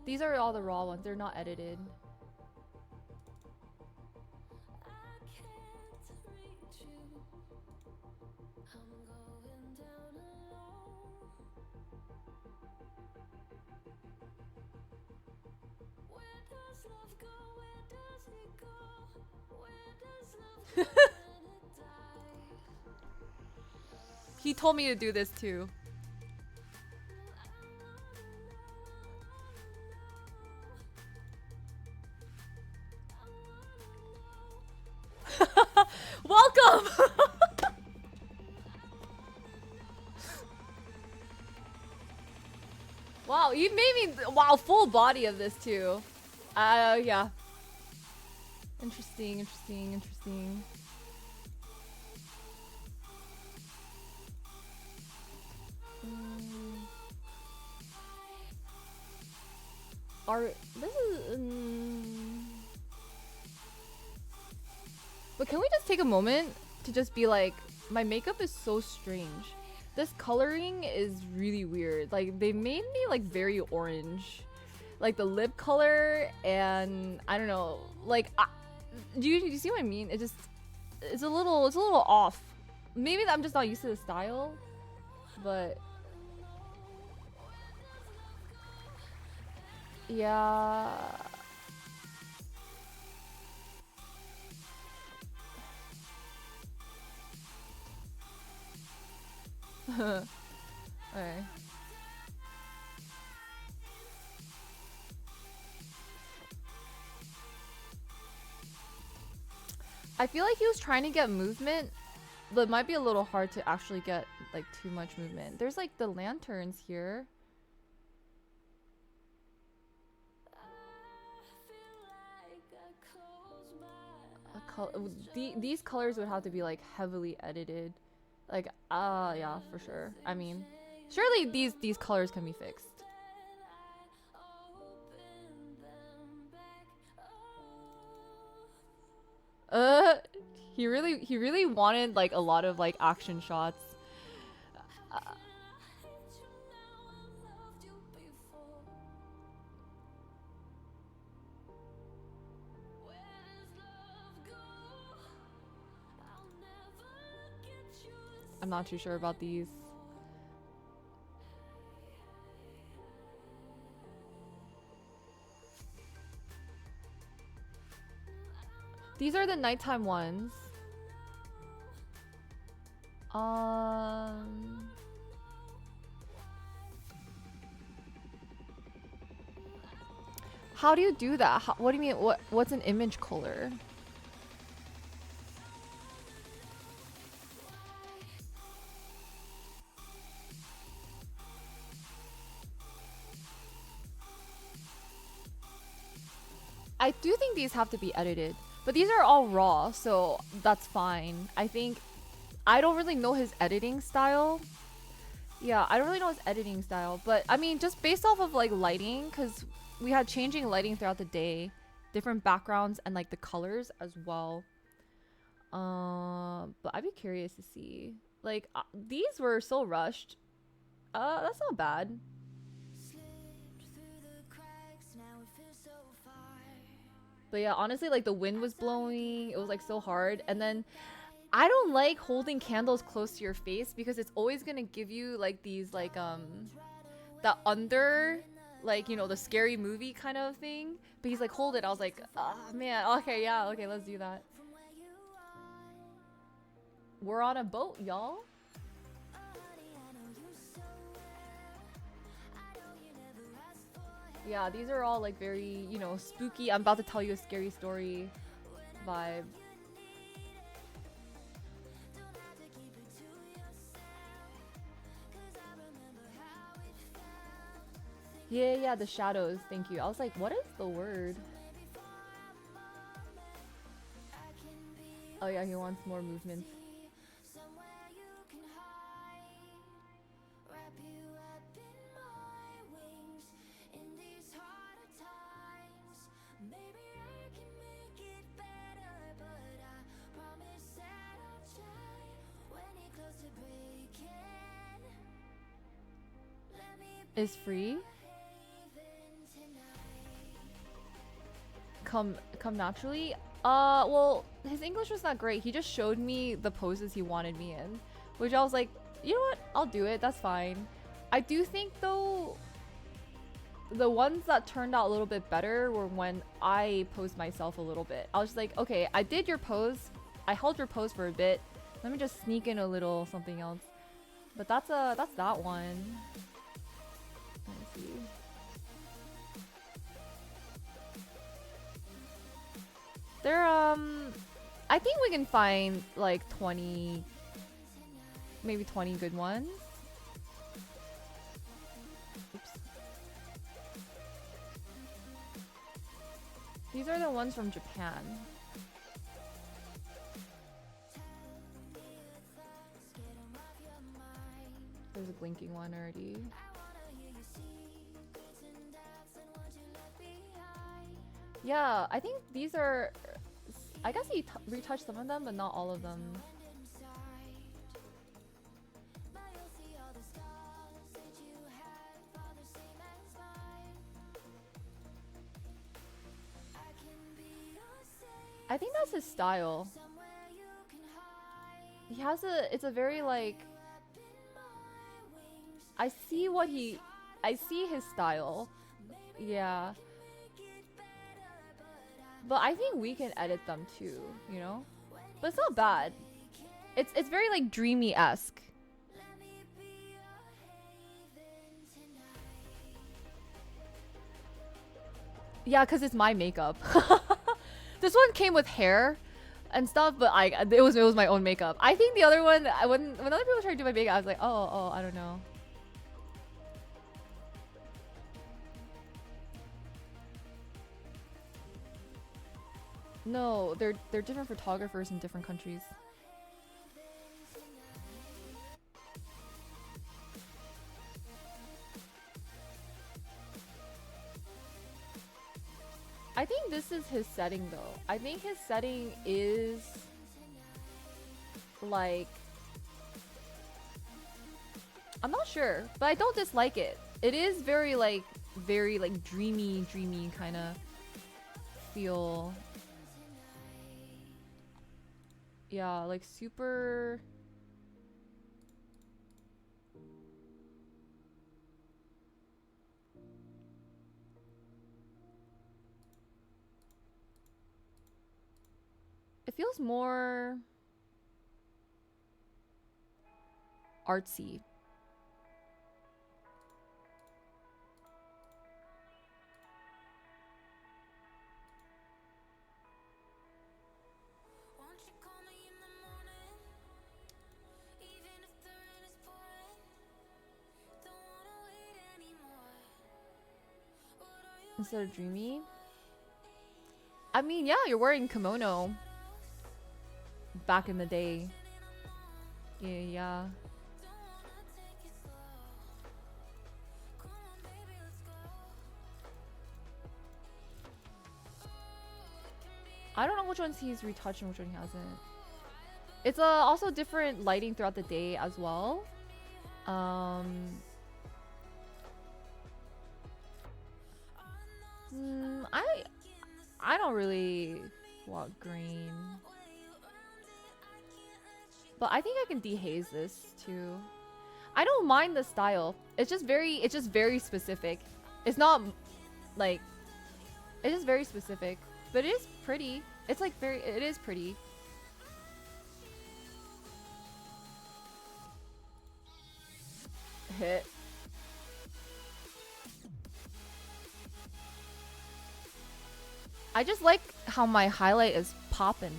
These are all the raw ones. They're not edited. He told me to do this too. Wow, full body of this too. Yeah. Interesting, interesting, interesting. This is but can we just take a moment to just be like, my makeup is so strange. This coloring is really weird. Like, they made me like very orange. Like the lip color, and I don't know, like do you see what I mean? It's a little off. Maybe I'm just not used to the style, but yeah. Okay. I feel like he was trying to get movement, but it might be a little hard to actually get like too much movement. There's like the lanterns here. These colors would have to be like heavily edited. Like, yeah, for sure. I mean, surely these colors can be fixed. He really wanted like a lot of like action shots. I'm not too sure about these. These are the nighttime ones. How do you do that? What do you mean? What's an image color? I do think these have to be edited, but these are all raw, so that's fine. I think I don't really know his editing style. Yeah, I don't really know his editing style, but I mean, just based off of like lighting, because we had changing lighting throughout the day, different backgrounds, and like the colors as well. But I'd be curious to see. Like, these were so rushed. That's not bad. But yeah, honestly, like the wind was blowing. It was like so hard. And then I don't like holding candles close to your face because it's always gonna give you like these like the under, like, you know, the scary movie kind of thing. But he's like, hold it. I was like, oh man, okay, yeah, okay, let's do that. We're on a boat, y'all. Yeah, these are all like very, you know, spooky. I'm about to tell you a scary story vibe. Yeah, the shadows. Thank you. I was like, what is the word? Oh yeah, he wants more movement. Is free? Come naturally? Well, his English was not great. He just showed me the poses he wanted me in, which I was like, you know what? I'll do it. That's fine. I do think though, the ones that turned out a little bit better were when I posed myself a little bit. I was just like, okay, I did your pose. I held your pose for a bit. Let me just sneak in a little something else. But that's that one. Let me see. There, I think we can find like 20, maybe 20 good ones. Oops. These are the ones from Japan. There's a blinking one already. Yeah, I think these are... I guess he retouched some of them, but not all of them. I think that's his style. He has a... It's a very like... I see his style. Yeah. But I think we can edit them too, you know? But it's not bad. It's very like dreamy-esque. Yeah, cause it's my makeup. This one came with hair and stuff, but it was my own makeup. I think the other one, when other people try to do my makeup, I was like, oh, I don't know. No, they're different photographers in different countries. I think this is his setting though. I think his setting is like, I'm not sure, but I don't dislike it. It is very like dreamy kind of feel. Yeah, like super... It feels more... artsy. Instead of dreamy? I mean, yeah, you're wearing kimono. Back in the day. Yeah. I don't know which ones he's retouched and which one he hasn't. It's also different lighting throughout the day as well. I don't really want green. But I think I can dehaze this too. I don't mind the style. It's just very specific. It's not like, it's just very specific. But it is pretty. It's like it is pretty. Hit. I just like how my highlight is poppin'.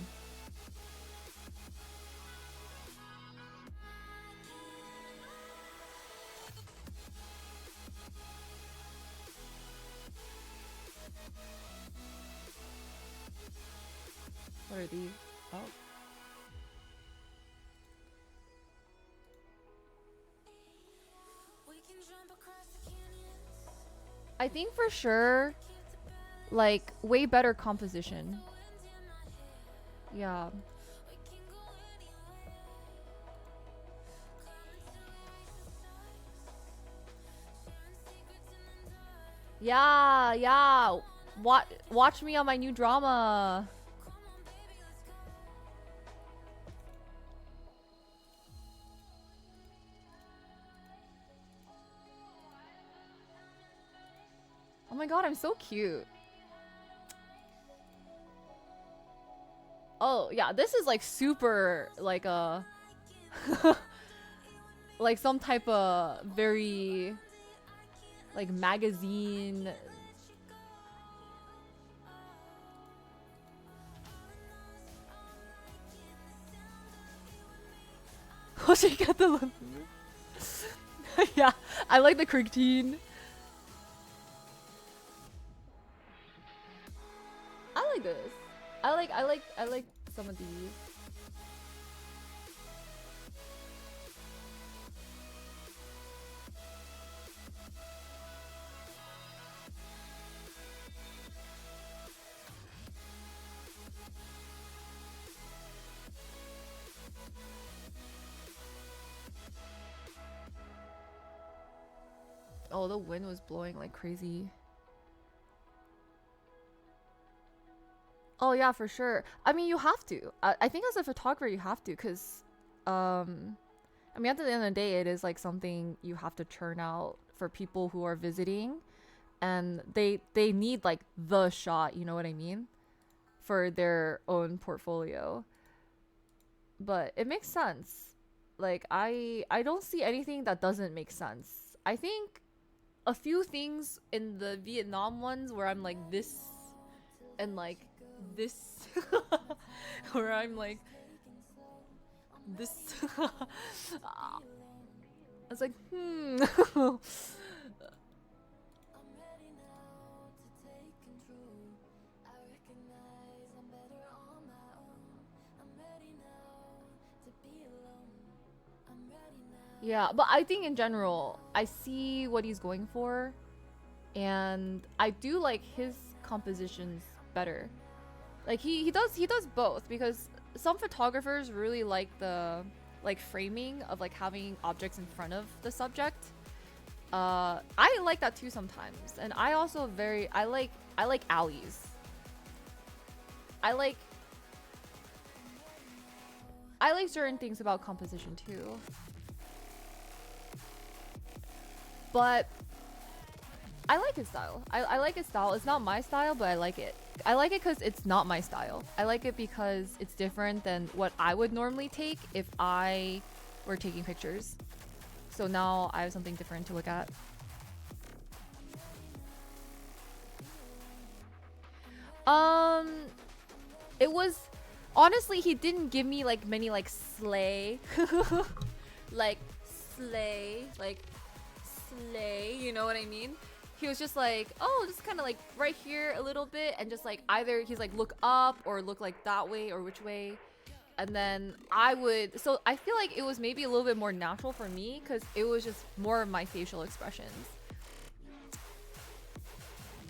What are these? Oh. I think for sure, like, way better composition. Yeah. Yeah. Watch me on my new drama. Oh my god, I'm so cute. Oh, yeah, this is like super like a like some type of very like magazine. Oh, she got the yeah, I like the critique. I like some of these. Oh, the wind was blowing like crazy. Oh yeah, for sure. I mean, you have to. I think as a photographer, you have to, cause, I mean, at the end of the day, it is like something you have to churn out for people who are visiting, and they need like the shot. You know what I mean? For their own portfolio. But it makes sense. Like I don't see anything that doesn't make sense. I think a few things in the Vietnam ones where I'm like this and like this where I'm like this it's like yeah, but I think in general, I see what he's going for, and I do like his compositions better. Like he does both, because some photographers really like the like framing of like having objects in front of the subject. I like that too sometimes, and I also I like alleys. I like certain things about composition too. But I like his style. I like his style. It's not my style, but I like it. I like it because it's not my style. I like it because it's different than what I would normally take if I were taking pictures. So now I have something different to look at. It was honestly, he didn't give me like many like slay, like slay, you know what I mean? He was just like, oh, just kind of like right here a little bit, and just like either he's like look up or look like that way or which way. And then I feel like it was maybe a little bit more natural for me because it was just more of my facial expressions,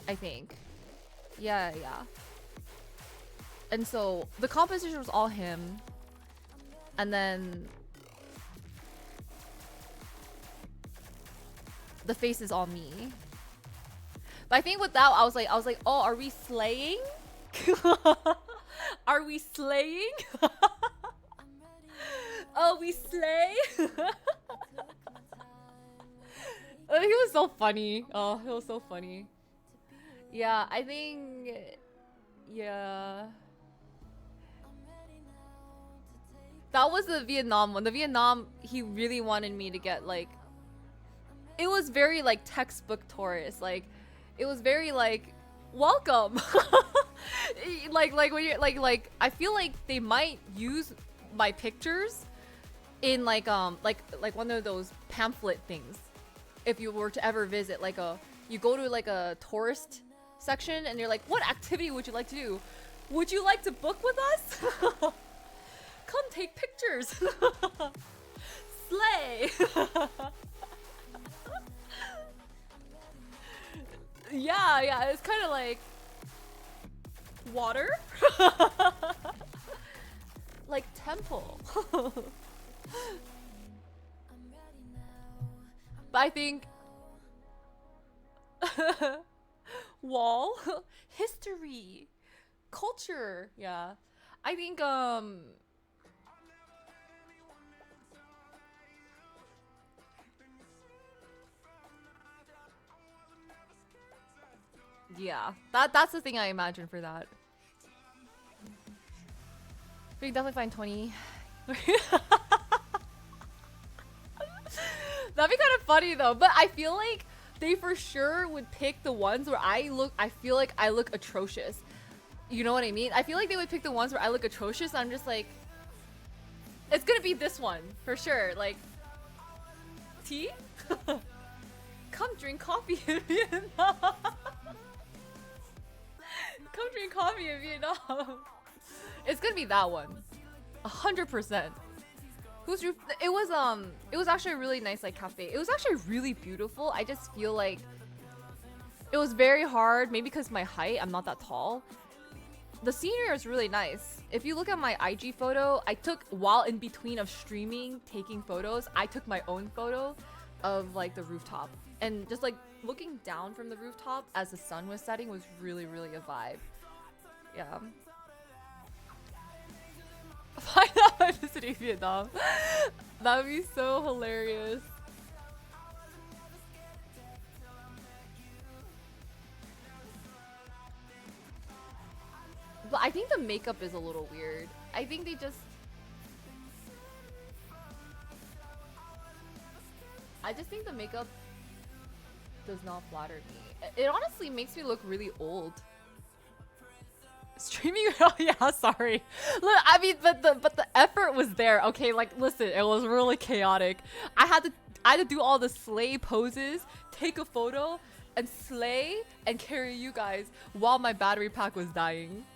I think. Yeah. And so the composition was all him, and then the face is all me. But I think with that, I was like, oh, are we slaying? Are we slaying? Oh, we slay? He was so funny. Oh, it was so funny. Yeah, I think, yeah. That was the Vietnam one. The Vietnam, he really wanted me to get like, it was very like textbook tourist. Like, it was very like, welcome. like when you're like I feel like they might use my pictures in like one of those pamphlet things. If you were to ever visit like you go to like a tourist section and you're like, what activity would you like to do? Would you like to book with us? Come take pictures. Slay. Yeah, it's kind of like water. Like temple. But I think wall, history, culture. Yeah, I think yeah, that's the thing I imagine for that. We can definitely find 20. That'd be kind of funny though, but I feel like they for sure would pick the ones where I feel like I look atrocious. You know what I mean? I feel like they would pick the ones where I look atrocious. I'm just like, it's gonna be this one for sure. Like, tea? Come drink coffee in Vietnam. Come drink coffee in Vietnam. It's gonna be that one. 100%. Whose roof? It was actually a really nice like cafe. It was actually really beautiful. I just feel like it was very hard, maybe because my height, I'm not that tall. The scenery is really nice. If you look at my IG photo, I took while in between of streaming, taking photos, I took my own photo of like the rooftop. And just like looking down from the rooftop as the sun was setting was really, really a vibe. Yeah. Find out my visiting Vietnam. That would be so hilarious. But I think the makeup is a little weird. I think they just... I just think the makeup does not flatter me. It honestly makes me look really old. Streaming, oh yeah, sorry. Look, I mean, but the effort was there. Okay, like listen, it was really chaotic. I had to do all the slay poses, take a photo, and slay and carry you guys while my battery pack was dying.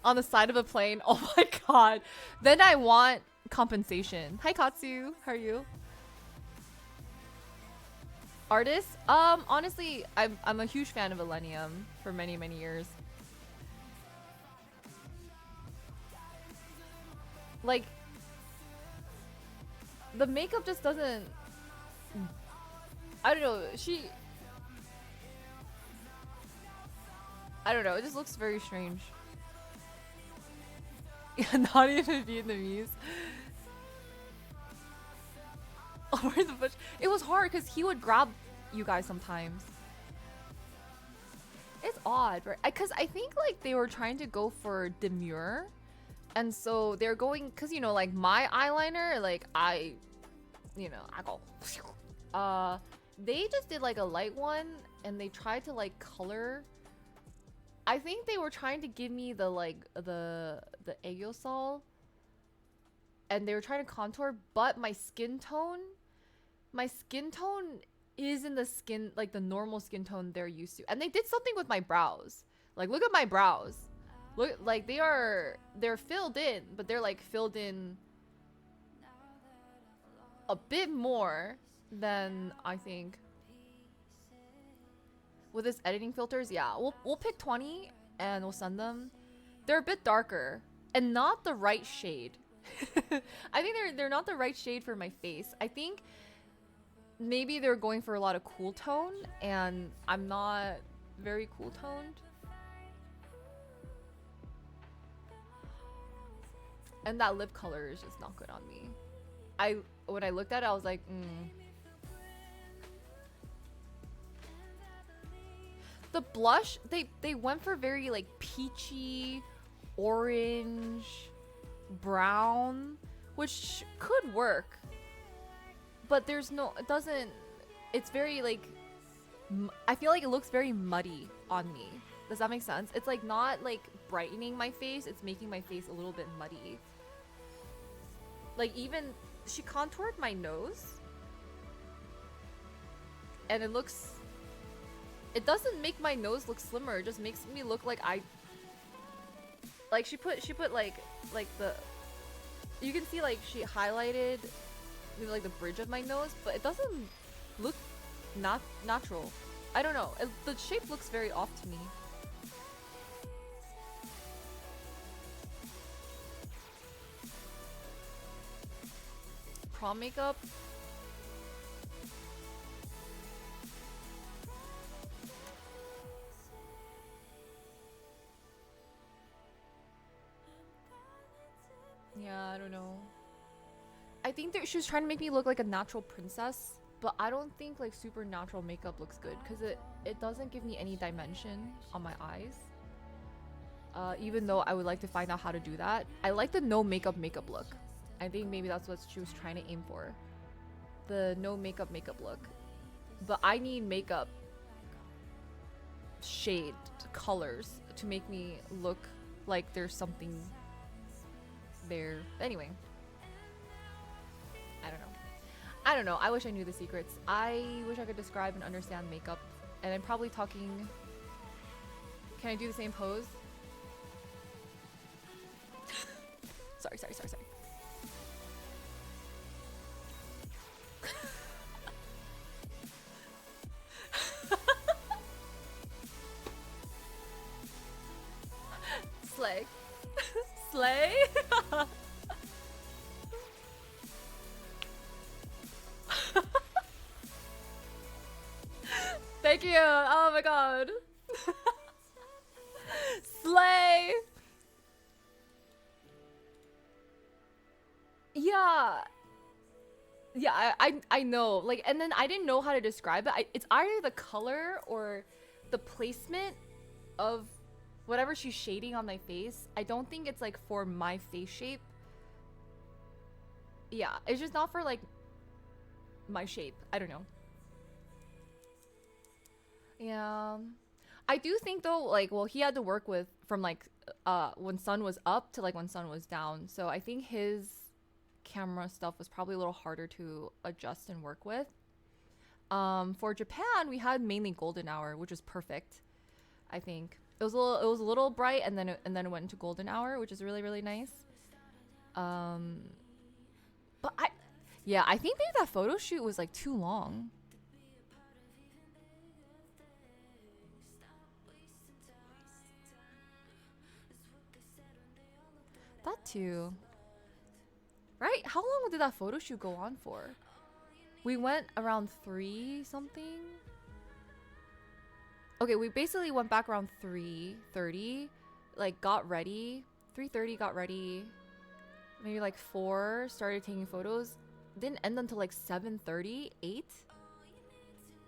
On the side of a plane. Oh my god. Then I want compensation. Hi Katsu, how are you? Artists? Honestly, I'm a huge fan of Illenium for many, many years. Like, the makeup just doesn't... I don't know, I don't know, it just looks very strange. Yeah, not even Vietnamese. Over the bush. It was hard because he would grab you guys sometimes. It's odd, right? Because I think like they were trying to go for demure. And so they're going, because you know, like my eyeliner, like I go. They just did like a light one and they tried to like color. I think they were trying to give me the like the aerosol. And they were trying to contour, but my skin tone is in the skin, like the normal skin tone they're used to. And they did something with my brows. Like, look at my brows. Look, like they're filled in, but they're like filled in a bit more than I think. With this editing filters, yeah, we'll pick 20 and we'll send them. They're a bit darker and not the right shade. I think they're not the right shade for my face. I think maybe they're going for a lot of cool tone and I'm not very cool toned. And that lip color is just not good on me. When I looked at it, I was like, The blush, they went for very like peachy, orange, brown, which could work. But there's no, it doesn't, it's very like, I feel like it looks very muddy on me. Does that make sense? It's like not like brightening my face, it's making my face a little bit muddy. Like even, she contoured my nose. And it looks, it doesn't make my nose look slimmer, it just makes me look like like she put like the, you can see like she highlighted maybe like the bridge of my nose, but it doesn't look natural. I don't know, the shape looks very off to me. Prom makeup? Yeah, I don't know. I think she was trying to make me look like a natural princess, but I don't think like super natural makeup looks good because it doesn't give me any dimension on my eyes. Even though I would like to find out how to do that. I like the no makeup look. I think maybe that's what she was trying to aim for. The no makeup look. But I need makeup shade colors to make me look like there's something there. Anyway, I don't know. I wish I knew the secrets. I wish I could describe and understand makeup and I'm probably talking. Can I do the same pose? Sorry. Slay. Slay? Thank you. Oh my god. Slay. Yeah. Yeah, I know. Like, and then I didn't know how to describe it. It's either the color or the placement of whatever she's shading on my face. I don't think it's like for my face shape. Yeah, it's just not for like my shape. I don't know. Yeah. I do think though, like, well, he had to work with from like when sun was up to like when sun was down. So I think his camera stuff was probably a little harder to adjust and work with. For Japan, we had mainly golden hour, which was perfect. I think it was a little bright, and then it went into golden hour, which is really really nice. But I think maybe that photo shoot was like too long. That too. Right? How long did that photo shoot go on for? We went around 3 something. Okay, we basically went back around 3:30, like got ready. 3:30 got ready. Maybe like 4 started taking photos. Didn't end until like 7:30, 8.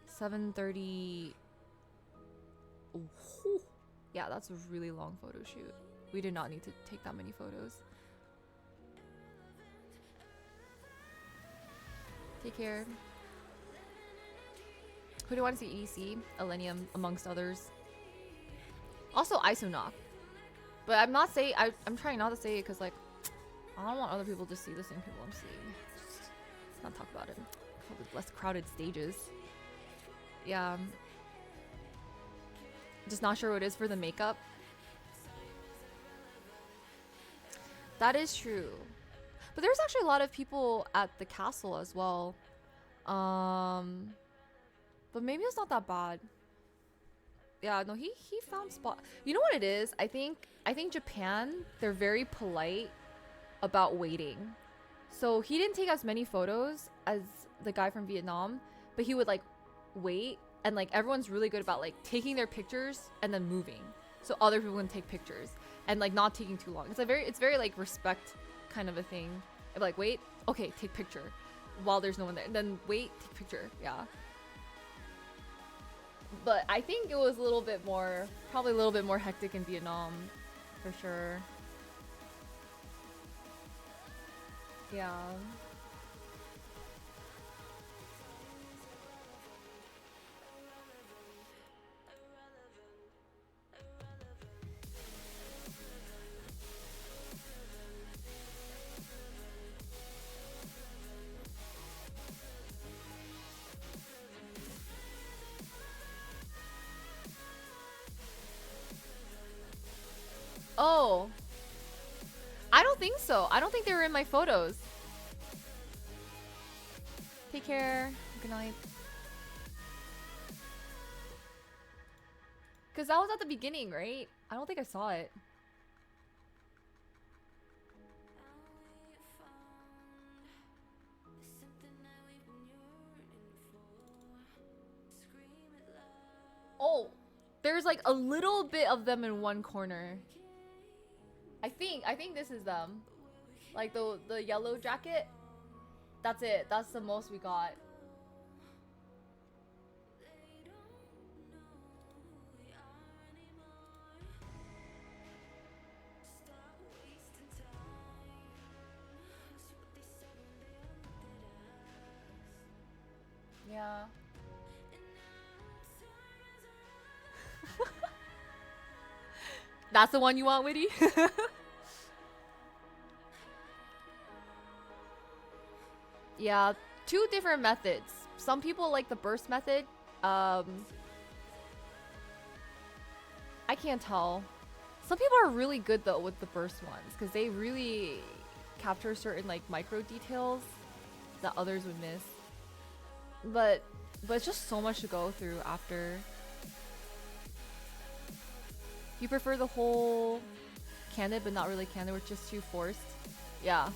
7:30. Ooh. Yeah, that's a really long photo shoot. We did not need to take that many photos. Take care. Who do you want to see EDC? Elenium, amongst others. Also Isonok. But I'm not saying, I'm trying not to say it because like, I don't want other people to see the same people I'm seeing. Just not talk about it. Probably less crowded stages. Yeah. Just not sure what it is for the makeup. That is true. But there's actually a lot of people at the castle as well. But maybe it's not that bad. Yeah, no, he found spot. You know what it is? I think Japan, they're very polite about waiting. So he didn't take as many photos as the guy from Vietnam, but he would like wait, and like everyone's really good about like taking their pictures and then moving. So other people can take pictures and like not taking too long. It's very like respect kind of a thing. Like, wait, okay, take picture while there's no one there. And then wait, take picture. Yeah. But I think it was probably a little bit more hectic in Vietnam, for sure. Yeah. Oh. I don't think so. I don't think they were in my photos. Take care. Good night. Because that was at the beginning, right? I don't think I saw it. Oh. There's like a little bit of them in one corner. I think this is them. Like the yellow jacket. That's it. That's the most we got. Yeah. That's the one you want, Witty? Yeah, 2 different methods. Some people like the burst method. I can't tell. Some people are really good though with the burst ones because they really capture certain like micro details that others would miss. But it's just so much to go through after. You prefer the whole candid but not really candid, which is just too forced? Yeah,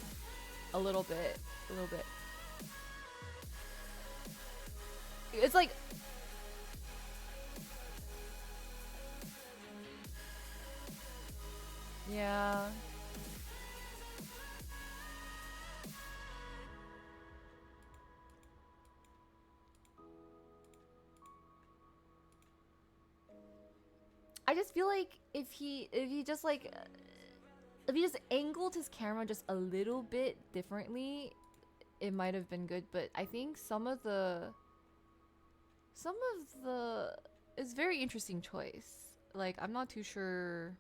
a little bit, a little bit. It's like yeah. I just feel like if he just like if he just angled his camera just a little bit differently, it might have been good. But I think some of the it's very interesting choice. Like I'm not too sure.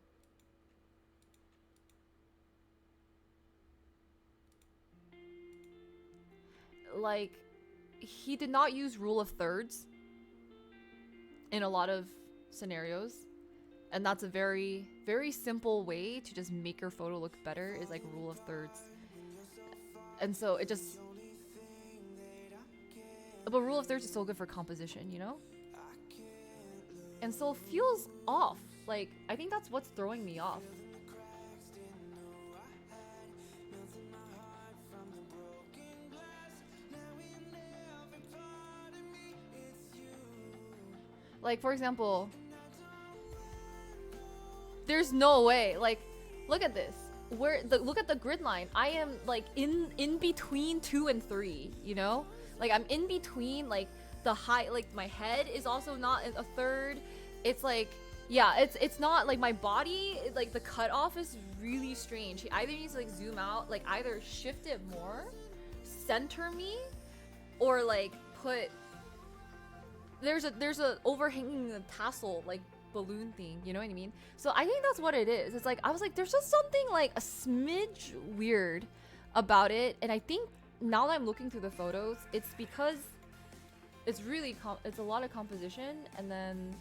Like he did not use rule of thirds in a lot of scenarios. And that's a very, very simple way to just make your photo look better is like rule of thirds. And so it just... But rule of thirds is so good for composition, you know? And so it feels off. Like, I think that's what's throwing me off. Like, for example... There's no way. Like, look at this. Look at the grid line. I am like in between 2 and 3, you know? Like I'm in between like the high, like my head is also not a third. It's like, yeah, it's not like my body, like the cutoff is really strange. He either needs to like zoom out, like either shift it more, center me, or like put there's a overhanging tassel like balloon thing, you know what I mean? So I think that's what it is. It's like I was like there's just something like a smidge weird about it, and I think now that I'm looking through the photos, it's because it's really it's a lot of composition, and then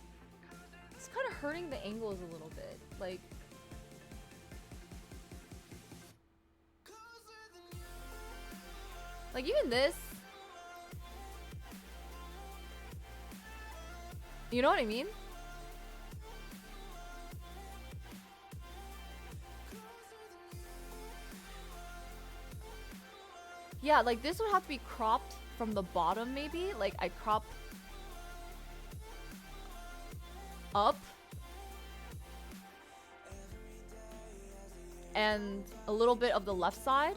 it's kind of hurting the angles a little bit. Like even this, you know what I mean? Yeah, like this would have to be cropped from the bottom maybe. Like I crop up and a little bit of the left side.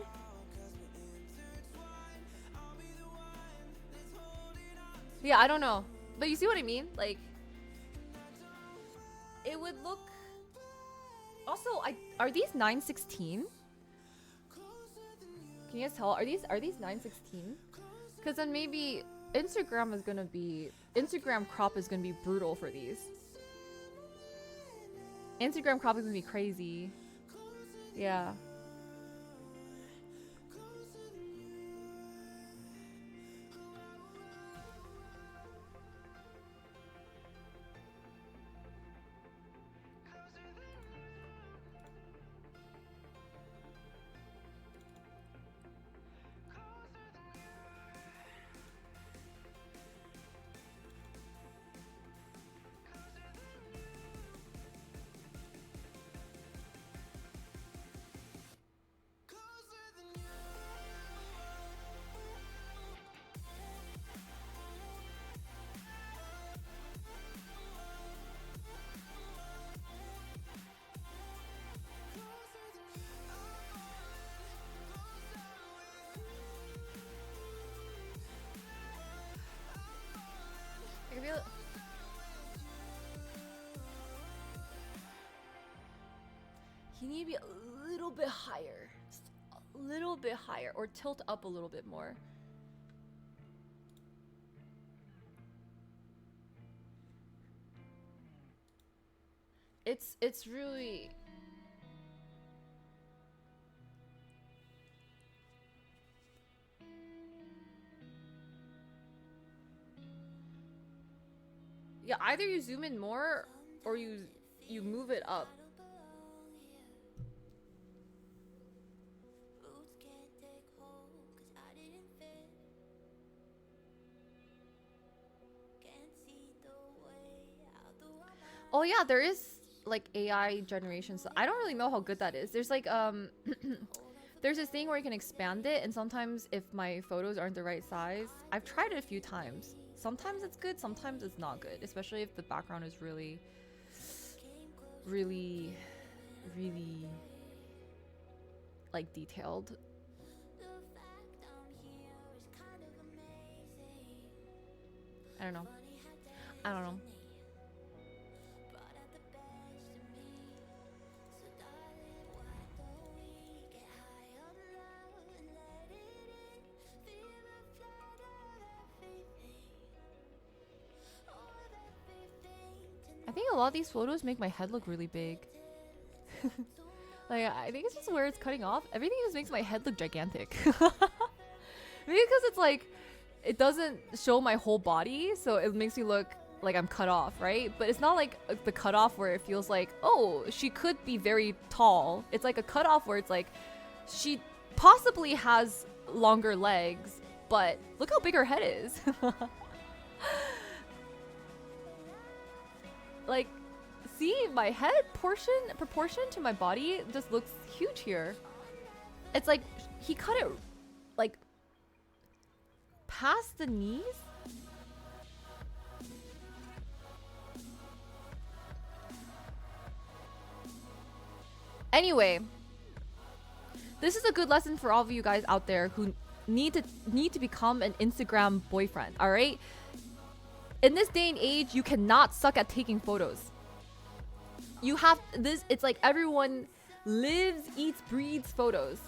Yeah, I don't know. But you see what I mean? Like it would look... Also, are these 916? Can you guys tell? Are these 916? Because then maybe Instagram crop is gonna be brutal for these. Instagram crop is gonna be crazy. Yeah. I feel... You need to be a little bit higher. Just a little bit higher. Or tilt up a little bit more. It's really... Yeah, either you zoom in more or you you move it up. Oh yeah, there is like AI generation, so I don't really know how good that is. There's like there's this thing where you can expand it, and sometimes if my photos aren't the right size, I've tried it a few times. Sometimes it's good, sometimes it's not good, especially if the background is really really like detailed. I don't know. I don't know. I think a lot of these photos make my head look really big. Like, I think it's just where it's cutting off. Everything just makes my head look gigantic. Maybe because it's like, it doesn't show my whole body, so it makes me look like I'm cut off, right? But it's not like the cut off where it feels like, oh, she could be very tall. It's like a cut off where it's like, she possibly has longer legs, but look how big her head is. Like, see, my head proportion to my body just looks huge here. It's like he cut it like past the knees. Anyway, this is a good lesson for all of you guys out there who need to become an Instagram boyfriend, all right? In this day and age, you cannot suck at taking photos. You have this, it's like everyone lives, eats, breathes photos.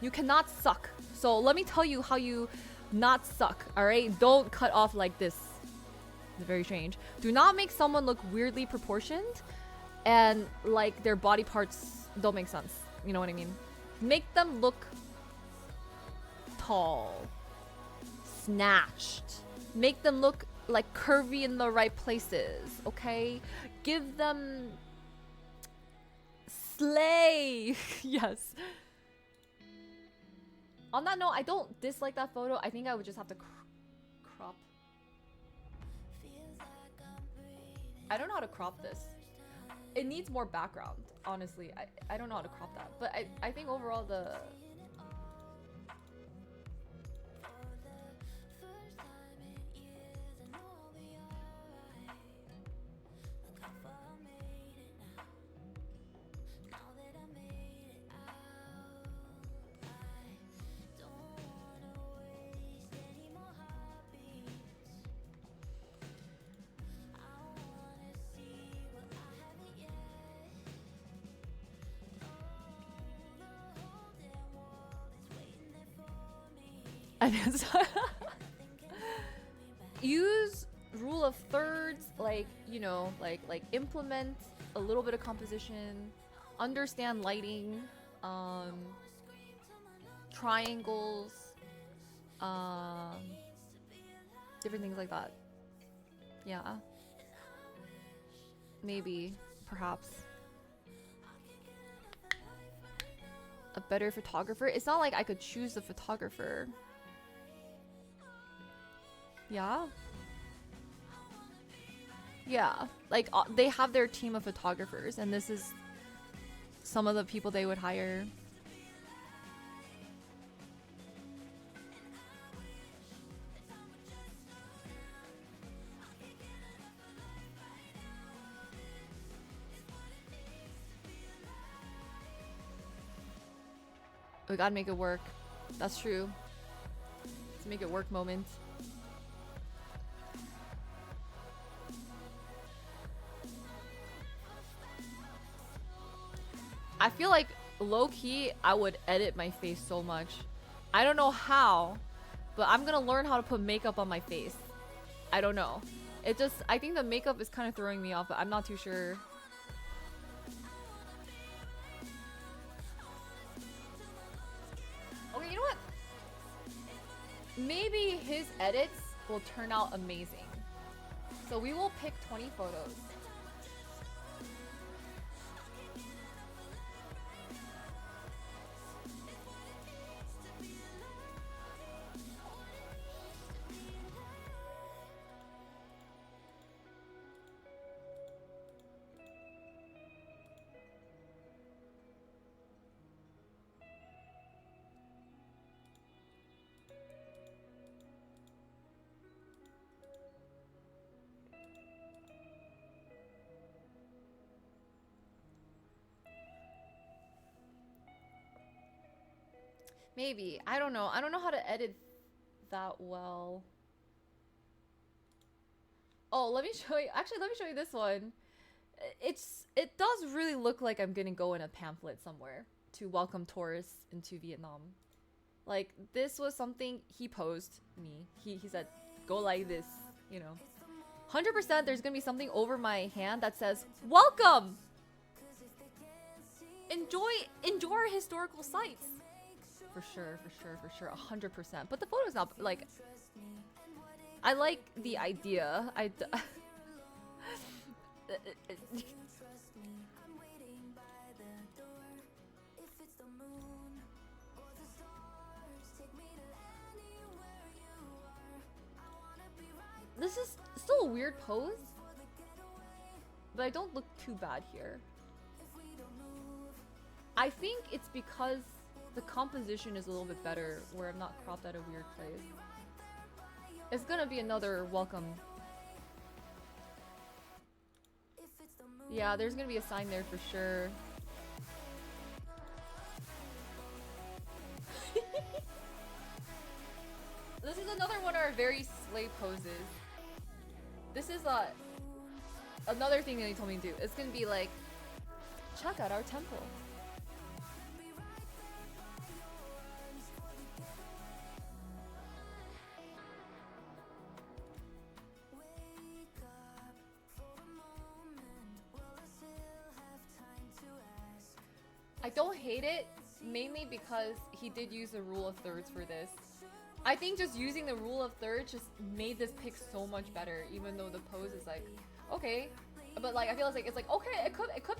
You cannot suck. So let me tell you how you not suck, all right? Don't cut off like this. It's very strange. Do not make someone look weirdly proportioned and like their body parts don't make sense. You know what I mean? Make them look tall, snatched. Make them look like curvy in the right places, okay? Give them slay. Yes. On that note, I don't dislike that photo. I think I would just have to crop. I don't know how to crop this. It needs more background, honestly. I don't know how to crop that. But I think overall the... Use rule of thirds, like, you know, like implement a little bit of composition, understand lighting, triangles, different things like that. Yeah. Maybe, perhaps. A better photographer? It's not like I could choose the photographer. Yeah. Yeah, like they have their team of photographers, and this is some of the people they would hire. We gotta make it work. That's true. Let's make it work moment. I feel like low-key I would edit my face so much. I don't know how, but I'm gonna learn how to put makeup on my face. I don't know. It just, I think the makeup is kind of throwing me off, but I'm not too sure. Okay, you know what? Maybe his edits will turn out amazing. So we will pick 20 photos. Maybe. I don't know. I don't know how to edit that well. Oh, let me show you. Actually, let me show you this one. It does really look like I'm gonna go in a pamphlet somewhere to welcome tourists into Vietnam. Like, this was something he posed me. He said, go like this, you know. 100% there's gonna be something over my hand that says, welcome! Enjoy our historical sites. For sure, 100%. But the photo's not, like... I like the idea. This is still a weird pose, but I don't look too bad here. I think it's because the composition is a little bit better where I'm not cropped at a weird place. It's gonna be another welcome. Yeah, there's gonna be a sign there for sure. This is another one of our very slay poses. This is another thing that he told me to do. It's gonna be like, check out our temple. I don't hate it, mainly because he did use the rule of thirds for this. I think just using the rule of thirds just made this pic so much better, even though the pose is like, okay, but like I feel like it's like okay, it could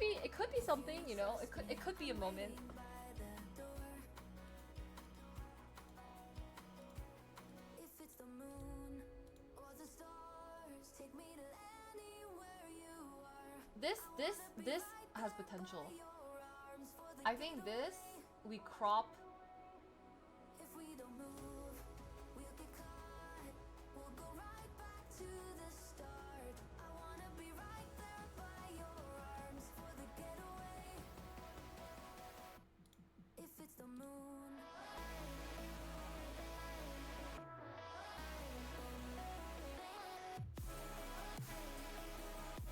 be something, you know, it could be a moment. This has potential. I think this we crop.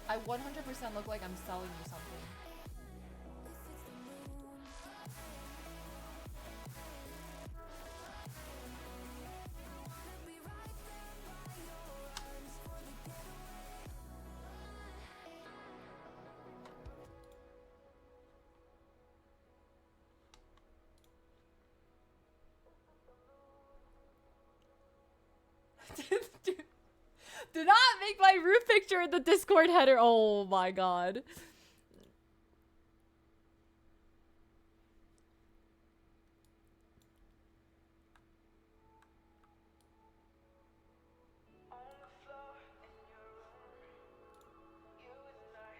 I 100% look like I'm selling you something. Do not make my roof picture in the Discord header. Oh my god.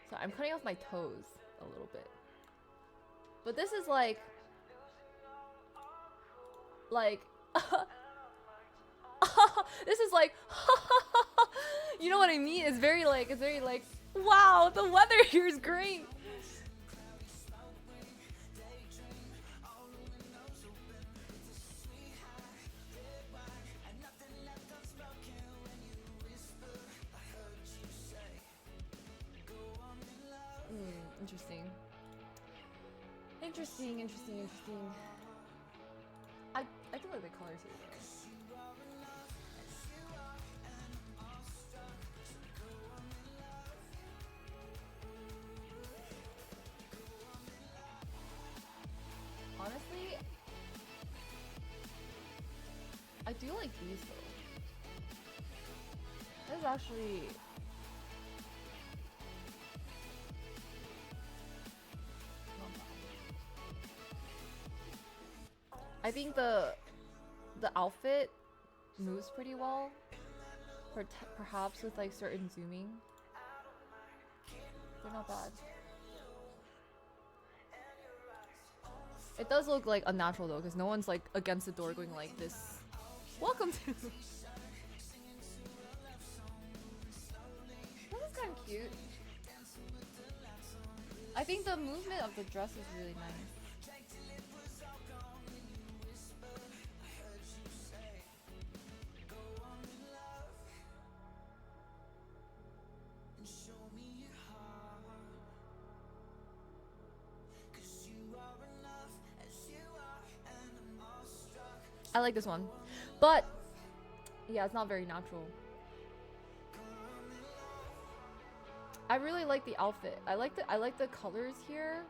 So I'm cutting off my toes a little bit. But this is like this is like you know what I mean? It's very like wow, the weather here is great. Interesting. I do like the colors here though. Honestly, I do like these though. This is actually not bad. I think the outfit moves pretty well, perhaps with like certain zooming. They're not bad. It does look like unnatural though, because no one's like against the door going like this. Welcome to. This is kind of cute. I think the movement of the dress is really nice. I like this one. But yeah, it's not very natural. I really like the outfit. I like the colors here.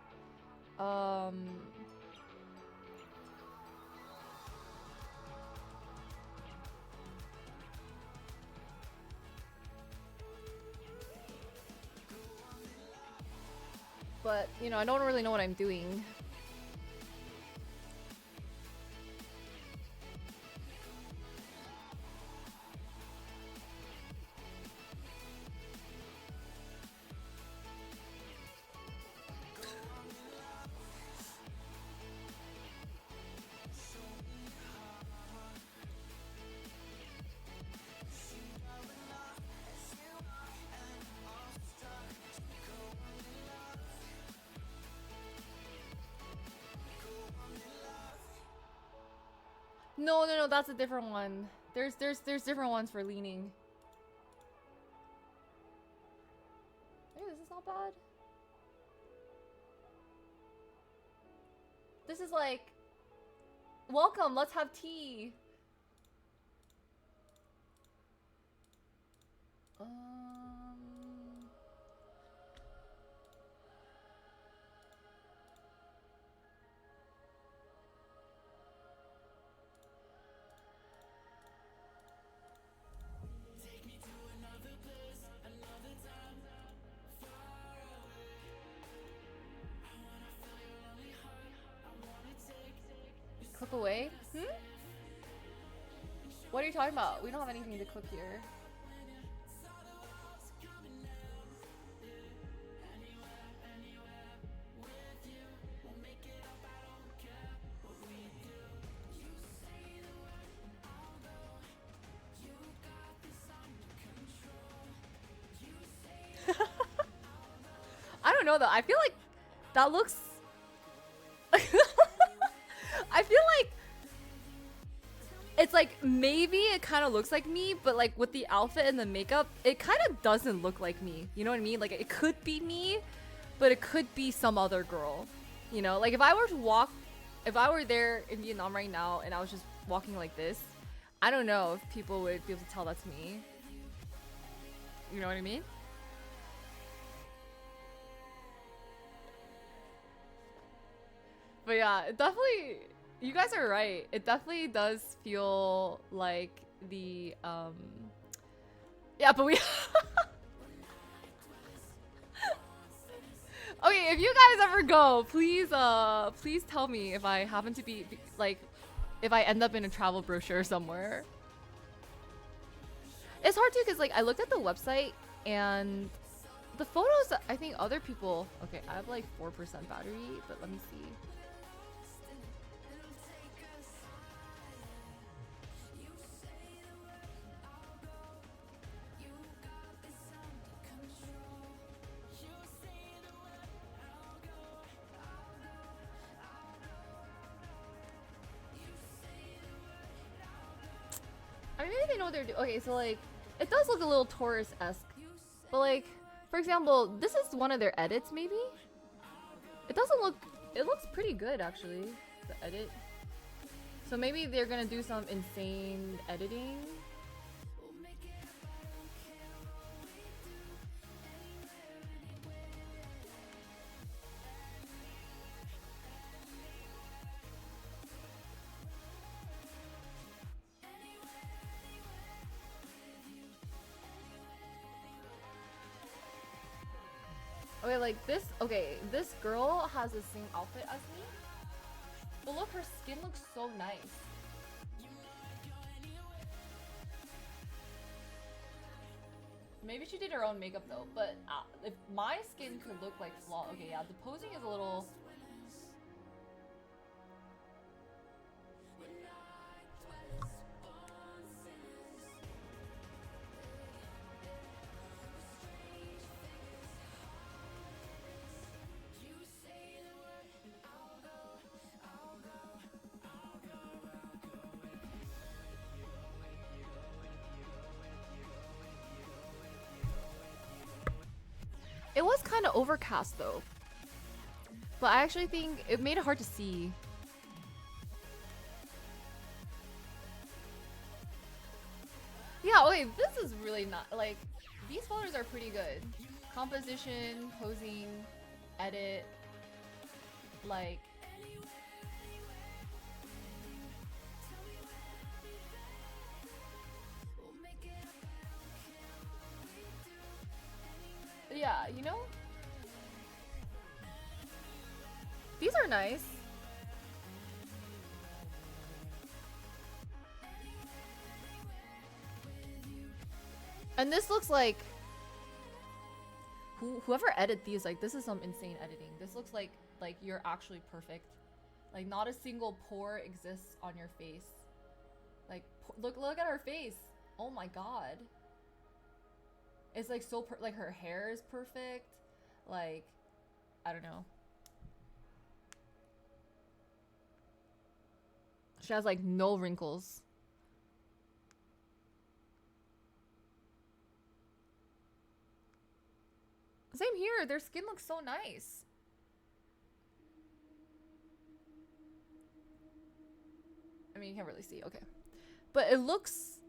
But, you know, I don't really know what I'm doing. No, that's a different one. There's different ones for leaning. Hey, this is not bad. This is like, welcome, let's have tea. Cook away? What are you talking about? We don't have anything to cook here. I don't know though. I feel like that looks I feel like it's like maybe it kind of looks like me, but like with the outfit and the makeup, it kind of doesn't look like me. You know what I mean? Like it could be me, but it could be some other girl. You know, like if I were there in Vietnam right now and I was just walking like this, I don't know if people would be able to tell that's me. You know what I mean? But yeah, it definitely, you guys are right. It definitely does feel like the, yeah, but we, okay, if you guys ever go, please, please tell me if I happen to be, like, if I end up in a travel brochure somewhere. It's hard too, because, like, I looked at the website, and the photos, I think other people, okay, I have, like, 4% battery, but let me see. I mean, maybe they know what they're doing. Okay, so like, it does look a little tourist-esque. But like, for example, this is one of their edits, maybe? It doesn't look... It looks pretty good, actually, the edit. So maybe they're gonna do some insane editing. Okay, like this, okay, this girl has the same outfit as me. But look, her skin looks so nice. Maybe she did her own makeup though, but if my skin could look like flaw, okay, yeah, the posing is a little... It was kind of overcast though, but I actually think it made it hard to see. okay, this is really not like these photos are pretty good. Composition, posing, edit, like yeah, you know? These are nice. And this looks like whoever edited these, like this is some insane editing. This looks like you're actually perfect. Like not a single pore exists on your face. Like look at her face. Oh my god. It's like so like her hair is perfect. Like I don't know. She has like no wrinkles. Same here. Their skin looks so nice. I mean, you can't really see. Okay. But it looks...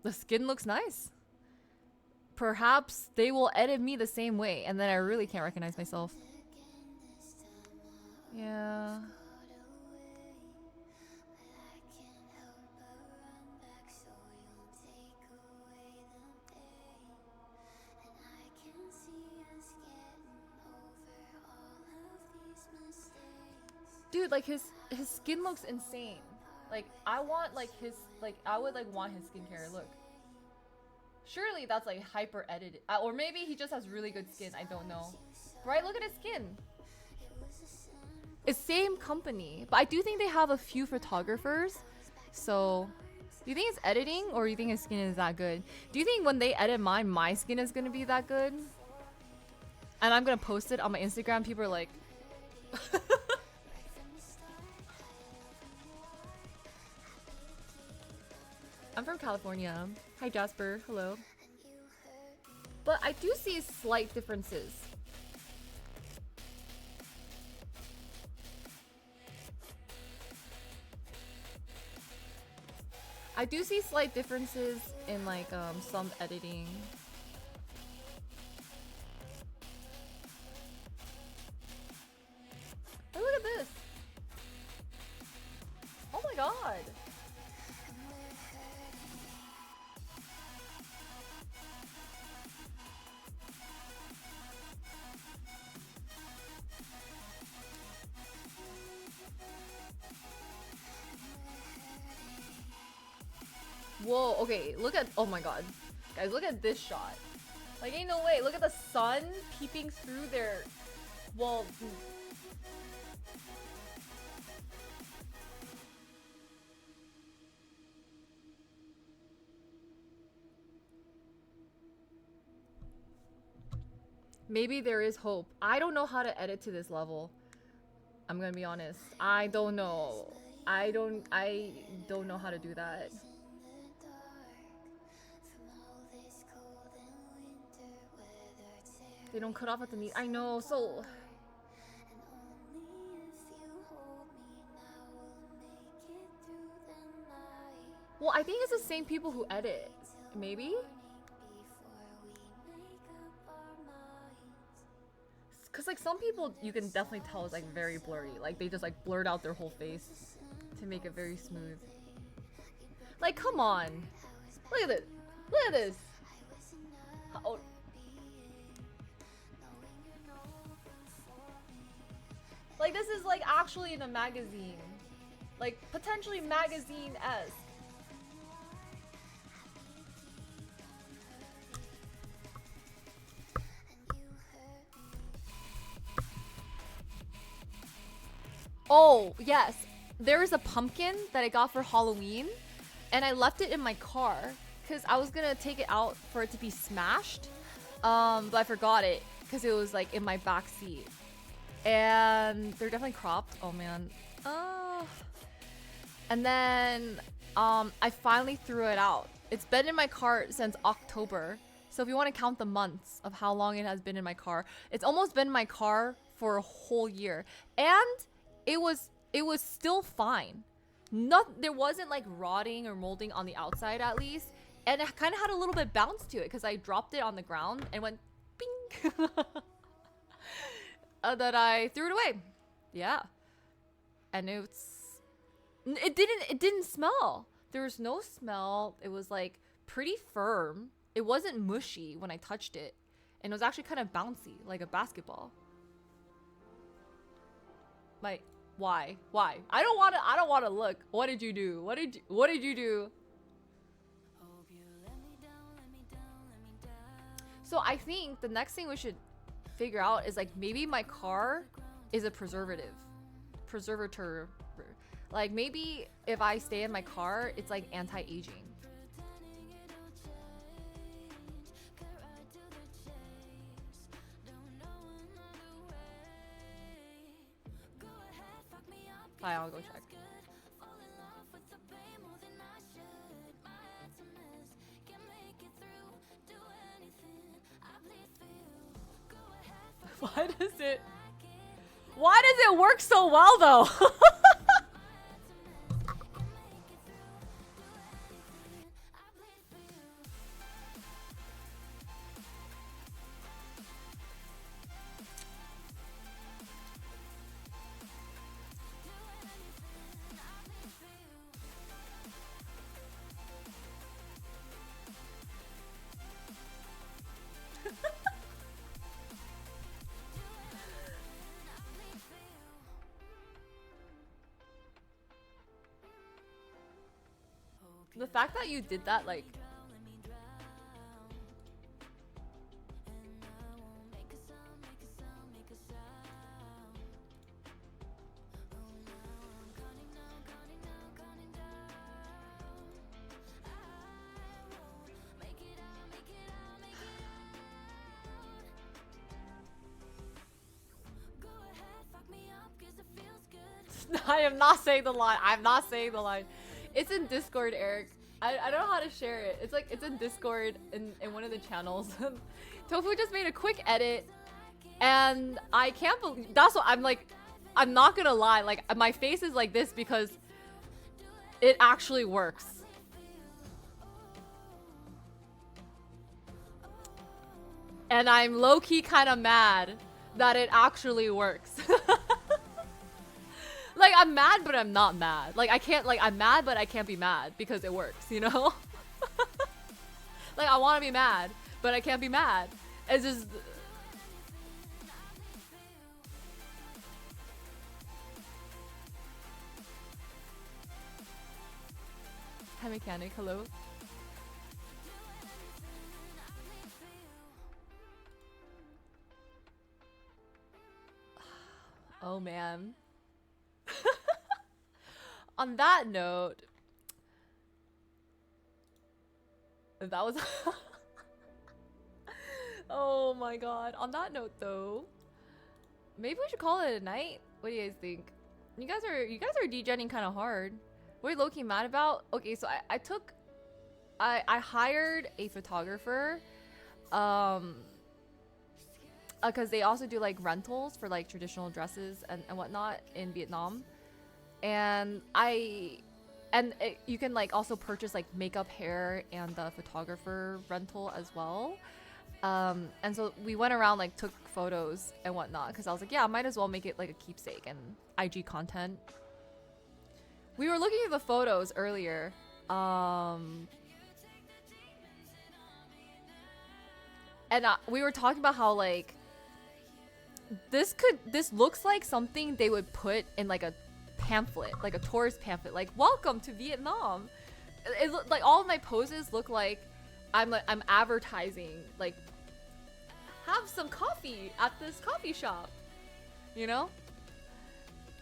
The skin looks nice. Perhaps they will edit me the same way, and then I really can't recognize myself. Yeah. Dude, like his skin looks insane. Like I want like his I would like want his skincare look. Surely that's like hyper edited, or maybe he just has really good skin. I don't know. Right? Look at his skin. It's same company, but I do think they have a few photographers. So, do you think it's editing, or do you think his skin is that good? Do you think when they edit mine, my skin is gonna be that good? And I'm gonna post it on my Instagram. People are like. I'm from California. Hi Jasper, hello. But I do see slight differences. I do see slight differences in like some editing. Hey, look at this. Oh my god. Whoa, okay, look at, oh my god. Guys, look at this shot. Like, ain't no way. Look at the sun peeping through their, well, maybe there is hope. I don't know how to edit to this level. I'm gonna be honest. I don't know. I don't know how to do that. They don't cut off at the knee. I know, so... Well, I think it's the same people who edit. Maybe? Because, like, some people you can definitely tell is, like, very blurry. Like, they just, like, blurred out their whole face to make it very smooth. Like, come on. Look at this. Look at this. Oh. Like, this is, like, actually in a magazine. Like, potentially magazine-esque. Oh, yes. There is a pumpkin that I got for Halloween, and I left it in my car because I was gonna take it out for it to be smashed. But I forgot it because it was, like, in my back seat. And they're definitely cropped. Oh man. And then I finally threw it out. It's been in my car since October. So if you want to count the months of how long it has been in my car, it's almost been in my car for a whole year. And it was still fine. not there wasn't like rotting or molding on the outside at least, and it kind of had a little bit bounce to it because I dropped it on the ground and went bing. Then I threw it away. Yeah, and it didn't smell. There was no smell. It was like pretty firm. It wasn't mushy when I touched it, and it was actually kind of bouncy like a basketball. Why? I don't want to look. What did you do? What did you do? So I think the next thing we should figure out is like maybe my car is a preservator. Like maybe if I stay in my car, it's like anti-aging. I'll go check. Why does it work so well though? The fact that you did that, like... I am not saying the line. I'm not saying the line. It's in Discord, Eric. I don't know how to share it. It's like, it's in Discord in one of the channels. Tofu just made a quick edit. And I can't believe, that's what I'm like, I'm not gonna lie. Like, my face is like this because it actually works. And I'm low-key kind of mad that it actually works. Like, I'm mad, but I'm not mad. Like, I can't, like, I'm mad, but I can't be mad because it works, you know? Like, I want to be mad, but I can't be mad. It's just... Hi, Mechanic, hello. Oh, man. On that note, that was oh my god. On that note though, maybe we should call it a night. What do you guys think? You guys are degenning kind of hard. What are you low-key mad about? Okay, so I hired a photographer because they also do like rentals for like traditional dresses and whatnot in Vietnam. And you can like also purchase like makeup, hair, and the photographer rental as well. And so we went around, like took photos and whatnot because I was like, yeah, I might as well make it like a keepsake and IG content. We were looking at the photos earlier. And we were talking about how like this looks like something they would put in like a pamphlet, like a tourist pamphlet, like welcome to Vietnam. It like all of my poses look like I'm advertising, like have some coffee at this coffee shop, you know.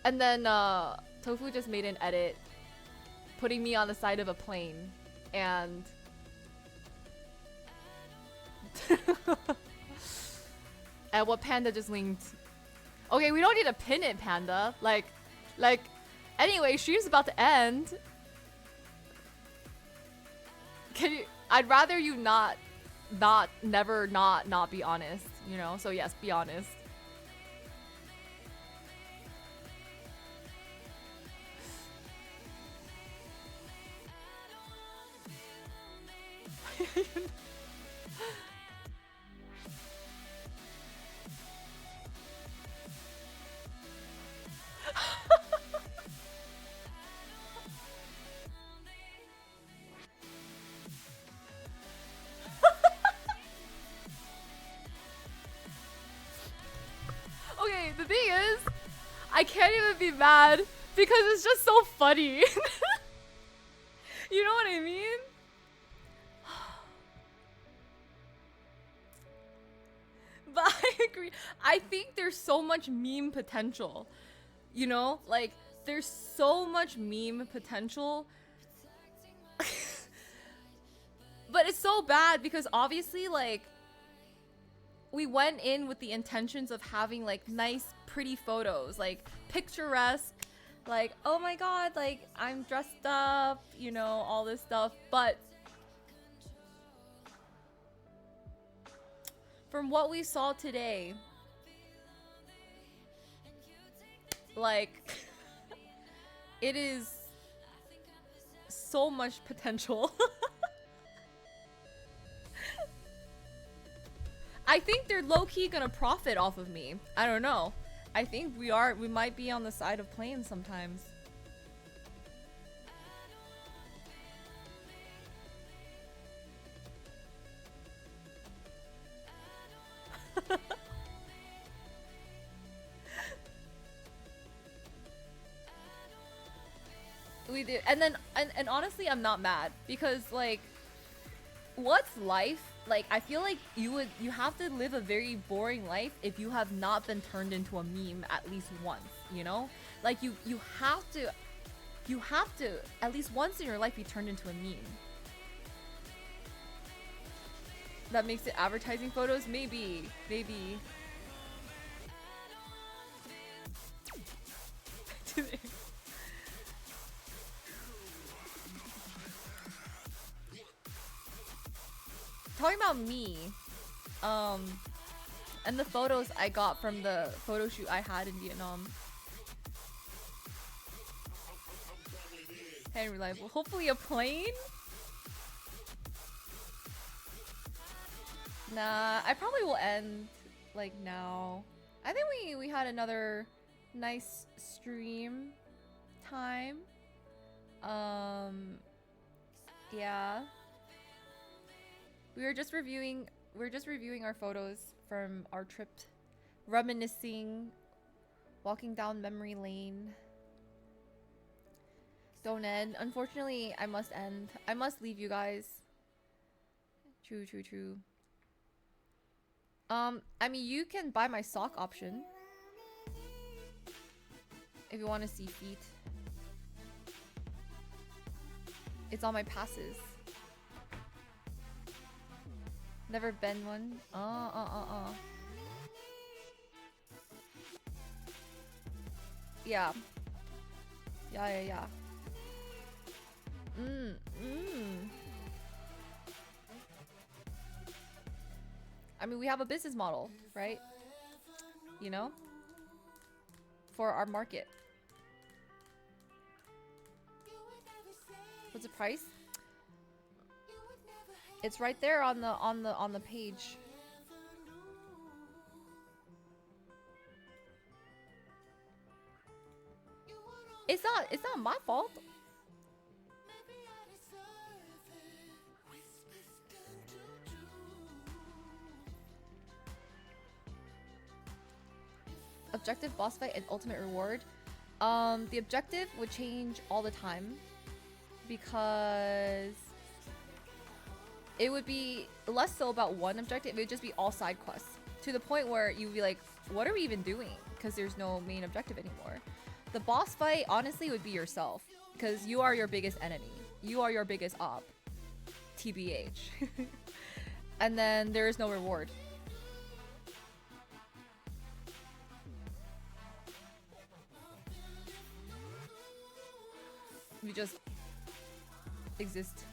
And then Tofu just made an edit putting me on the side of a plane and and what Panda just linked. Okay, we don't need to pin it, Panda. Like anyway, stream's about to end. Can you? I'd rather you not be honest, you know? So yes, be honest. like, the thing is, I can't even be mad because it's just so funny. You know what I mean? But I agree. I think there's so much meme potential. You know? Like, there's so much meme potential. But it's so bad because obviously, like, we went in with the intentions of having, like, nice, pretty photos. Like, picturesque. Like, oh my god, like, I'm dressed up. You know, all this stuff. But from what we saw today, like, it is so much potential. I think they're low-key gonna profit off of me. I don't know. I think we might be on the side of playing sometimes. We did, and then and honestly, I'm not mad because, like, what's life? Like, I feel like you have to live a very boring life if you have not been turned into a meme at least once, you know? Like, you have to at least once in your life be turned into a meme. That makes it advertising photos? Maybe. Talking about me, and the photos I got from the photo shoot I had in Vietnam. Hey, reliable. Hopefully a plane? Nah, I probably will end, like, now. I think we had another nice stream time. Yeah. We're just reviewing our photos from our trip, reminiscing, walking down memory lane. Don't end. Unfortunately, I must end. I must leave you guys. True. I mean, you can buy my sock option if you want to see feet. It's on my passes. Never been one. Yeah. I mean, we have a business model, right? You know? For our market. What's the price? It's right there on the page. It's not my fault. Objective, boss fight, and ultimate reward. The objective would change all the time because it would be less so about one objective. It would just be all side quests to the point where you'd be like, what are we even doing? Because there's no main objective anymore. The boss fight, honestly, would be yourself because you are your biggest enemy. You are your biggest op. TBH. And then there is no reward. You just exist.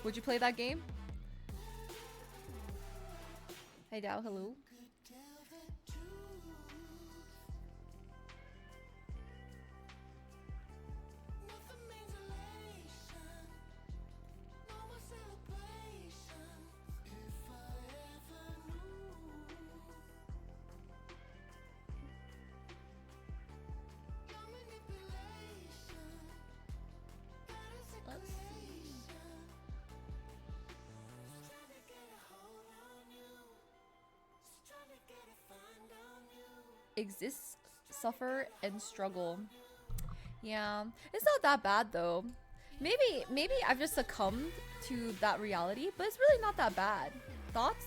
Would you play that game? Hey Dao, hello. exist, suffer, and struggle. Yeah, it's not that bad though. Maybe I've just succumbed to that reality, but it's really not that bad. Thoughts?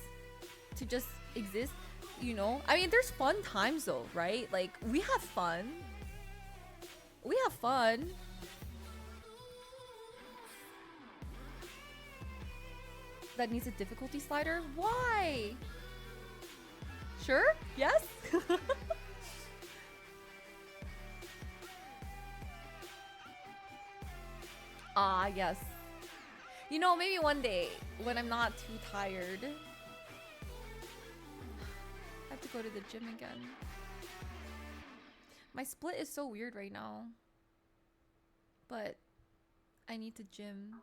To just exist, you know? I mean, there's fun times though, right? Like, we have fun. We have fun. That needs a difficulty slider? Why? Sure? Yes? Ah, yes. You know, maybe one day when I'm not too tired. I have to go to the gym again. My split is so weird right now. But I need to gym.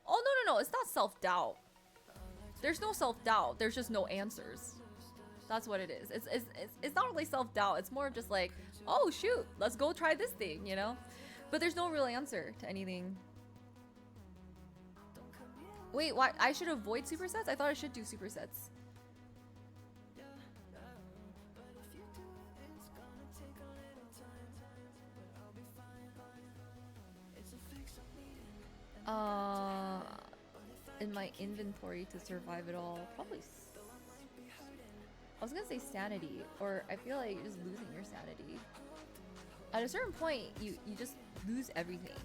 Oh, no. It's not self-doubt. There's no self-doubt. There's just no answers. That's what it is. It's not really self-doubt. It's more of just like, oh, shoot, let's go try this thing, you know? But there's no real answer to anything. Wait, why? I should avoid supersets? I thought I should do supersets. In my inventory to survive it all, probably. I was gonna say sanity, or I feel like you're just losing your sanity. At a certain point, you just lose everything.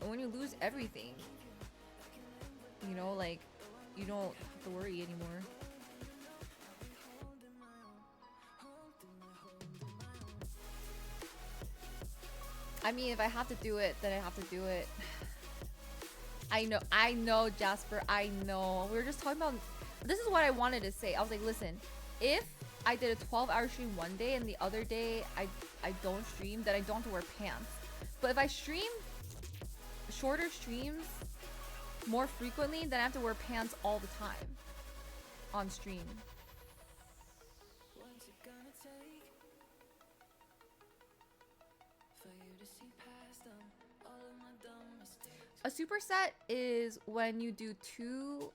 And when you lose everything, you know, like, you don't have to worry anymore. I mean, if I have to do it, then I have to do it. I know, Jasper, I know. We were just talking about, this is what I wanted to say. I was like, listen, if I did a 12-hour stream one day and the other day I don't stream, then I don't have to wear pants. But if I stream shorter streams more frequently, then I have to wear pants all the time on stream. A superset is when you do two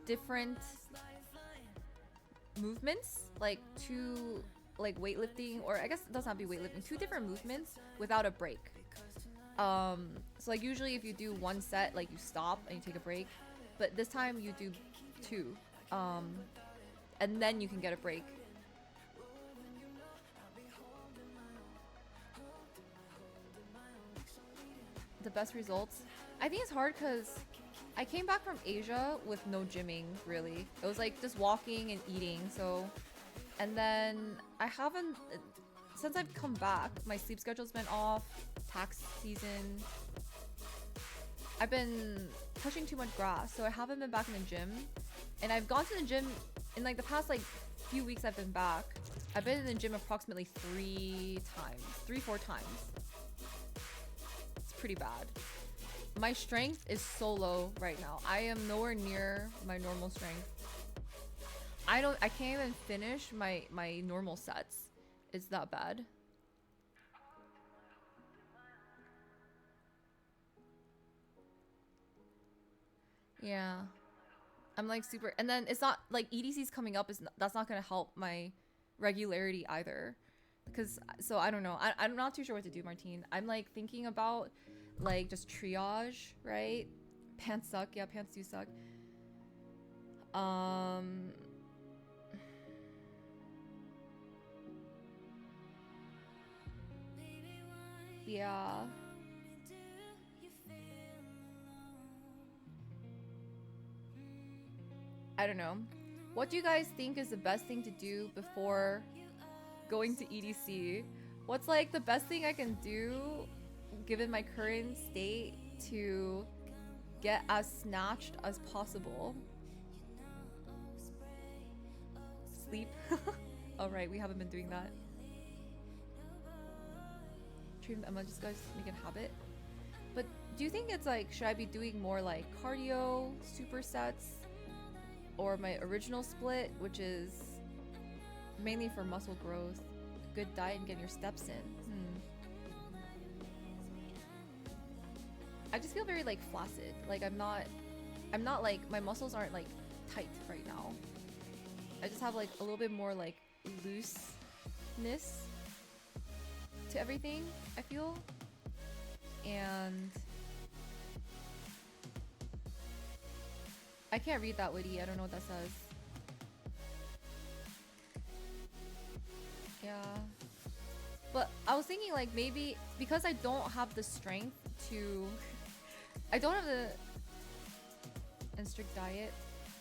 different movements, like two, like weightlifting, or I guess it doesn't have to be weightlifting, two different movements without a break. So like usually if you do one set, like you stop and you take a break, but this time you do two, and then you can get a break. The best results, I think it's hard because I came back from Asia with no gymming, really. It was like just walking and eating. So, and then I haven't, since I've come back, my sleep schedule's been off, tax season. I've been touching too much grass, so I haven't been back in the gym. And I've gone to the gym in like the past like few weeks I've been back. I've been in the gym approximately 3-4 times. Pretty bad. My strength is so low right now. I am nowhere near my normal strength. I can't even finish my normal sets. It's that bad. Yeah. I'm like super, and then it's not like EDC's coming up, that's not gonna help my regularity either. Because, so I don't know. I'm not too sure what to do, Martine. I'm like thinking about like just triage, right? Pants suck. Yeah, pants do suck. Yeah. I don't know. What do you guys think is the best thing to do before going to EDC? What's like the best thing I can do given my current state to get as snatched as possible? Sleep. All right, we haven't been doing that. Treat Emma, just guys make it a habit. But do you think it's like, should I be doing more like cardio, supersets, or my original split, which is mainly for muscle growth, good diet, and getting your steps in? I just feel very like flaccid. Like I'm not like, my muscles aren't like tight right now. I just have like a little bit more like looseness to everything, I feel. And I can't read that, Witty. I don't know what that says. Yeah. But I was thinking like maybe because I don't have the strength to I don't have the and strict diet.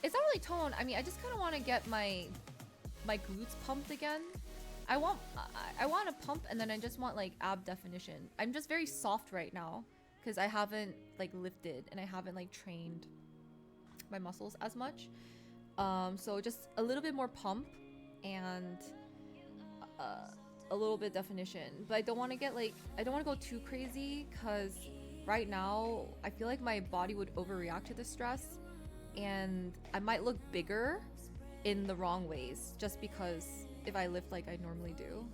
It's not really tone. I mean, I just kind of want to get my glutes pumped again. I want to pump, and then I just want like ab definition. I'm just very soft right now because I haven't like lifted and I haven't like trained my muscles as much. So just a little bit more pump and a little bit definition. But I don't want to get like, I don't want to go too crazy because right now I feel like my body would overreact to the stress and I might look bigger in the wrong ways just because if I lift like I normally do.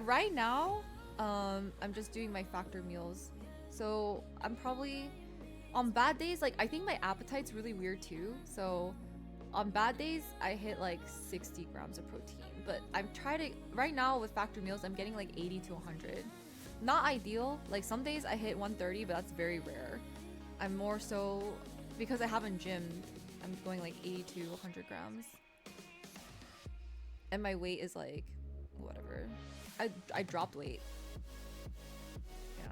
Right now, I'm just doing my factor meals. So I'm probably, on bad days, like I think my appetite's really weird too. So on bad days, I hit like 60 grams of protein. But I'm trying to, right now with factor meals, I'm getting like 80 to 100. Not ideal. Like some days I hit 130, but that's very rare. I'm more so, because I haven't gymmed, I'm going like 80 to 100 grams. And my weight is like, whatever. I dropped weight. Yeah.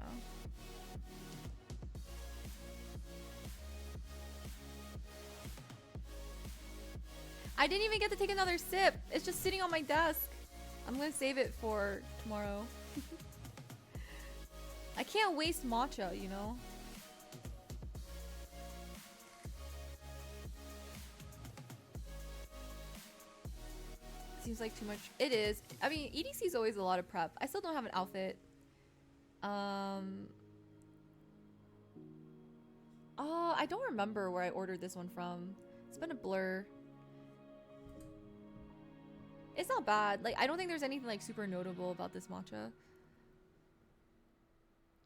I didn't even get to take another sip. It's just sitting on my desk. I'm gonna save it for tomorrow. I can't waste matcha, you know? Seems like too much. It is. I mean, EDC is always a lot of prep. I still don't have an outfit. Oh, I don't remember where I ordered this one from. It's been a blur. It's not bad. Like, I don't think there's anything like super notable about this matcha.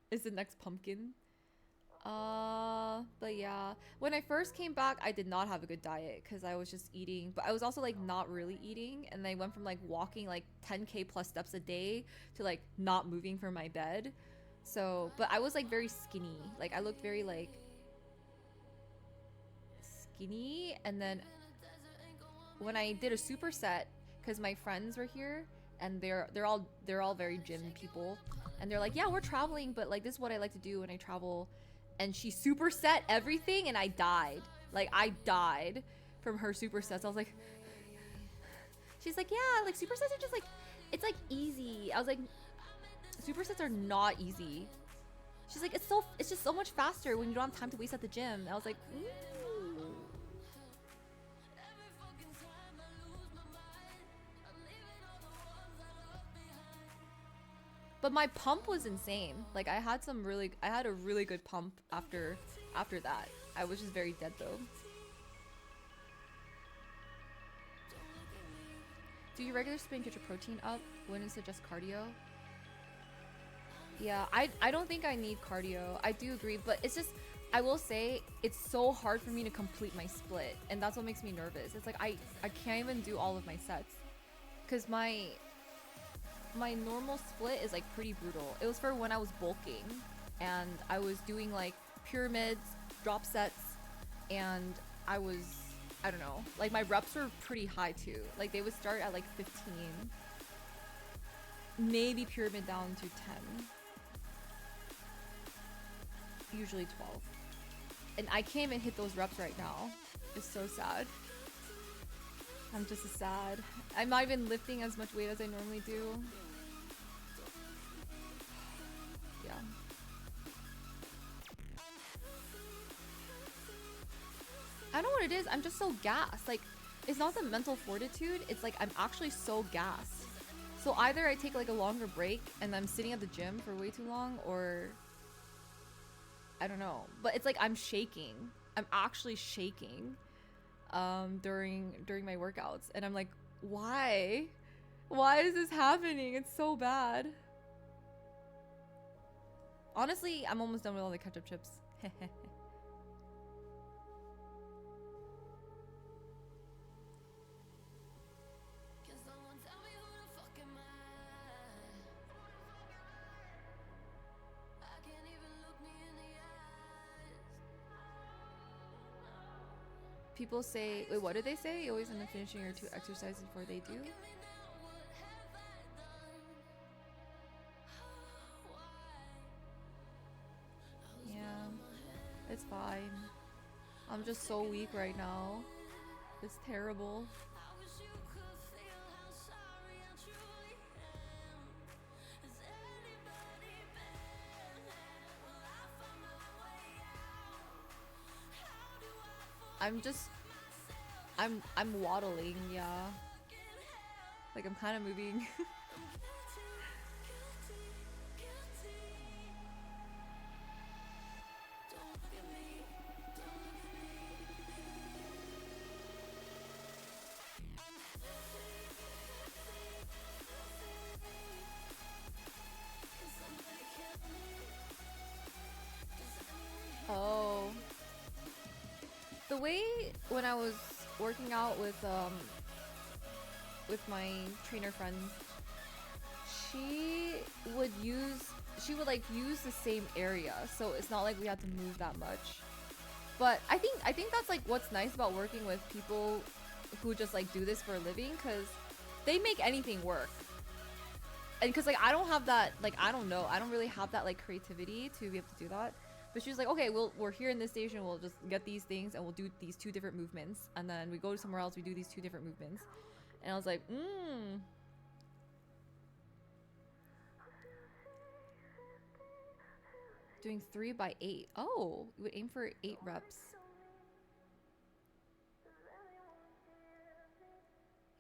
Is the next pumpkin. But yeah, when I first came back, I did not have a good diet because I was just eating, but I was also like not really eating, and I went from like walking like 10k plus steps a day to like not moving from my bed. So, but I was like very skinny. Like I looked very like skinny, and then when I did a superset, because my friends were here and they're all very gym people, and they're like, yeah, we're traveling, but like this is what I like to do when I travel. And she superset everything, and I died. Like, I died from her supersets. I was like, she's like, yeah, like supersets are just like, it's like easy. I was like, supersets are not easy. She's like, it's just so much faster when you don't have time to waste at the gym. I was like, ooh. But my pump was insane. Like I had a really good pump after that. I was just very dead though. Do you regular spin get your protein up? Wouldn't suggest cardio? Yeah, I don't think I need cardio. I do agree, but it's just, I will say it's so hard for me to complete my split, and that's what makes me nervous. It's like I can't even do all of my sets because my normal split is like pretty brutal. It was for when I was bulking and I was doing like pyramids, drop sets, and I don't know, like my reps were pretty high too. Like they would start at like 15, maybe pyramid down to 10, usually 12. And I can't even hit those reps right now. It's so sad. I'm just sad. I'm not even lifting as much weight as I normally do. Yeah. I don't know what it is. I'm just so gassed. Like, it's not the mental fortitude. It's like I'm actually so gassed. So either I take like a longer break and I'm sitting at the gym for way too long, or I don't know. But it's like I'm shaking. I'm actually shaking during my workouts, and I'm like, why is this happening? It's so bad. Honestly, I'm almost done with all the ketchup chips. People say, wait, what do they say? You always end up finishing your 2 exercises before they do? Yeah, it's fine. I'm just so weak right now. It's terrible. I'm waddling, yeah. Like I'm kind of moving. Oh. The way when I was working out with my trainer friend, she would like use the same area, so it's not like we had to move that much. But I think that's like what's nice about working with people who just like do this for a living, because they make anything work. And because like I don't have that, like I don't really have that like creativity to be able to do that. But she was like, okay, we're here in this station, we'll just get these things and we'll do these 2 different movements, and then we go to somewhere else, we do these 2 different movements. And I was like, Doing 3 by 8. Oh, you would aim for 8 reps.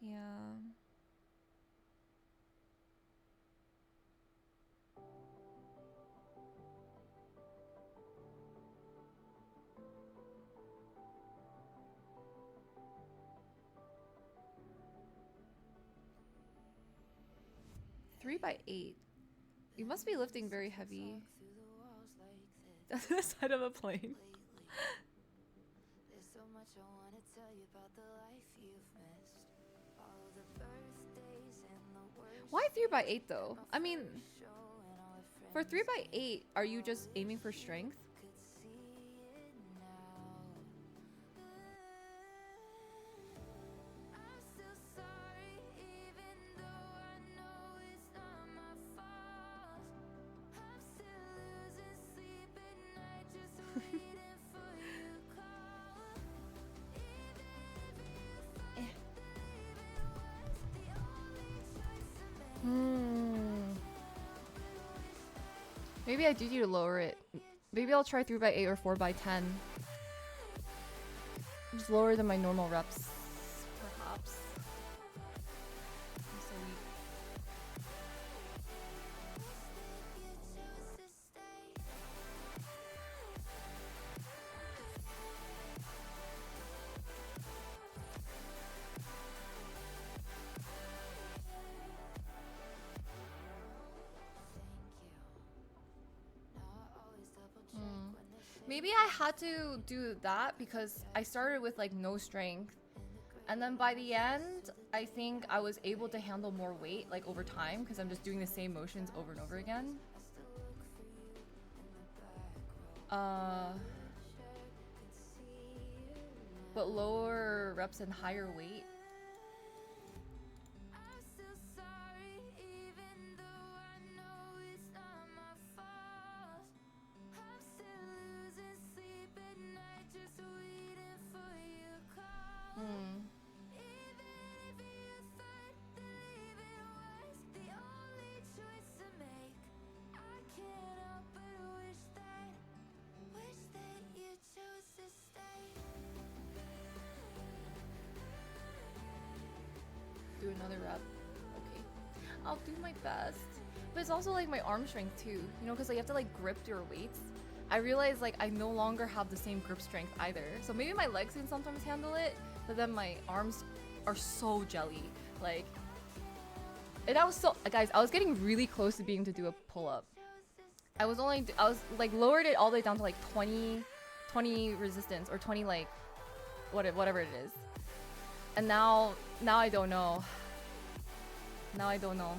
Yeah. Three by 8. You must be lifting very heavy. That's the side of a plane. Why 3 by 8 though? I mean, for 3 by 8, are you just aiming for strength? Maybe I do need to lower it. Maybe I'll try 3 by 8 or 4 by 10. Just lower than my normal reps, perhaps. I'm so weak. Maybe I had to do that because I started with like no strength, and then by the end I think I was able to handle more weight like over time because I'm just doing the same motions over and over again. But lower reps and higher weight. Do another rep. Okay, I'll do my best. But it's also like my arm strength too, you know, because like, you have to like grip your weights. I realize like I no longer have the same grip strength either. So maybe my legs can sometimes handle it, but then my arms are so jelly. Like, and I was so, guys, I was getting really close to being able to do a pull-up. I was like lowered it all the way down to like 20 resistance or 20 like whatever it is. And now I don't know. Now I don't know.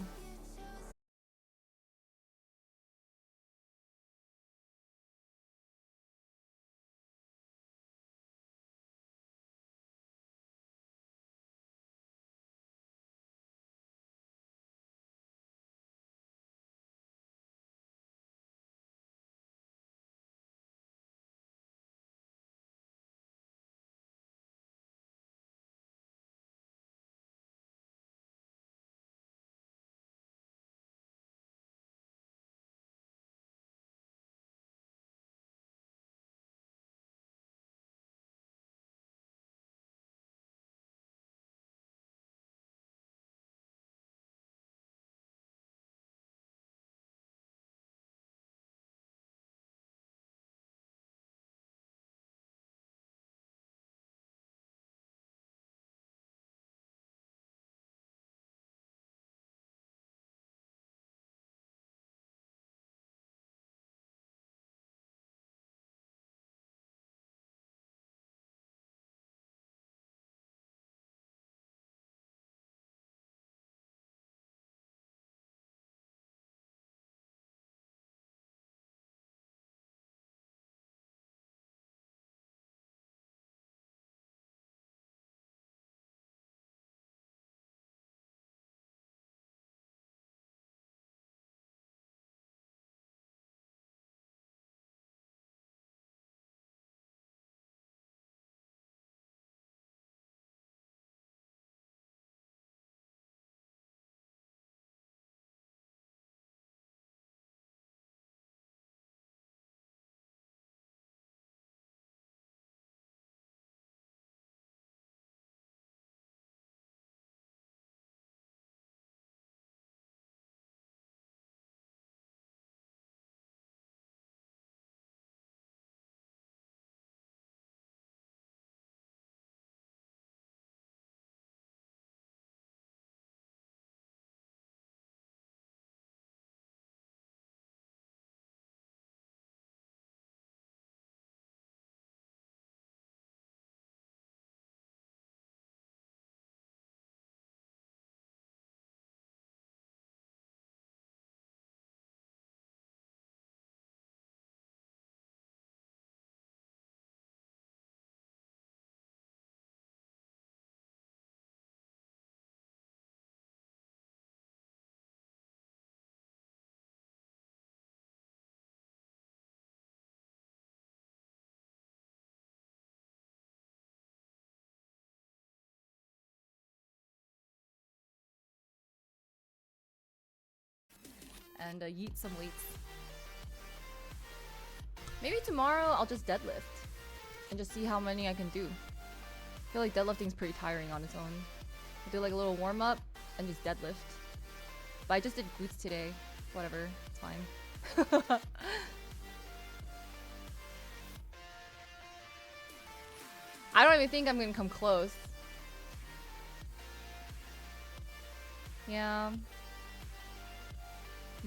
And yeet some weights. Maybe tomorrow I'll just deadlift and just see how many I can do. I feel like deadlifting's pretty tiring on its own. I'll do like a little warm up and just deadlift. But I just did glutes today. Whatever, it's fine. I don't even think I'm gonna come close. Yeah.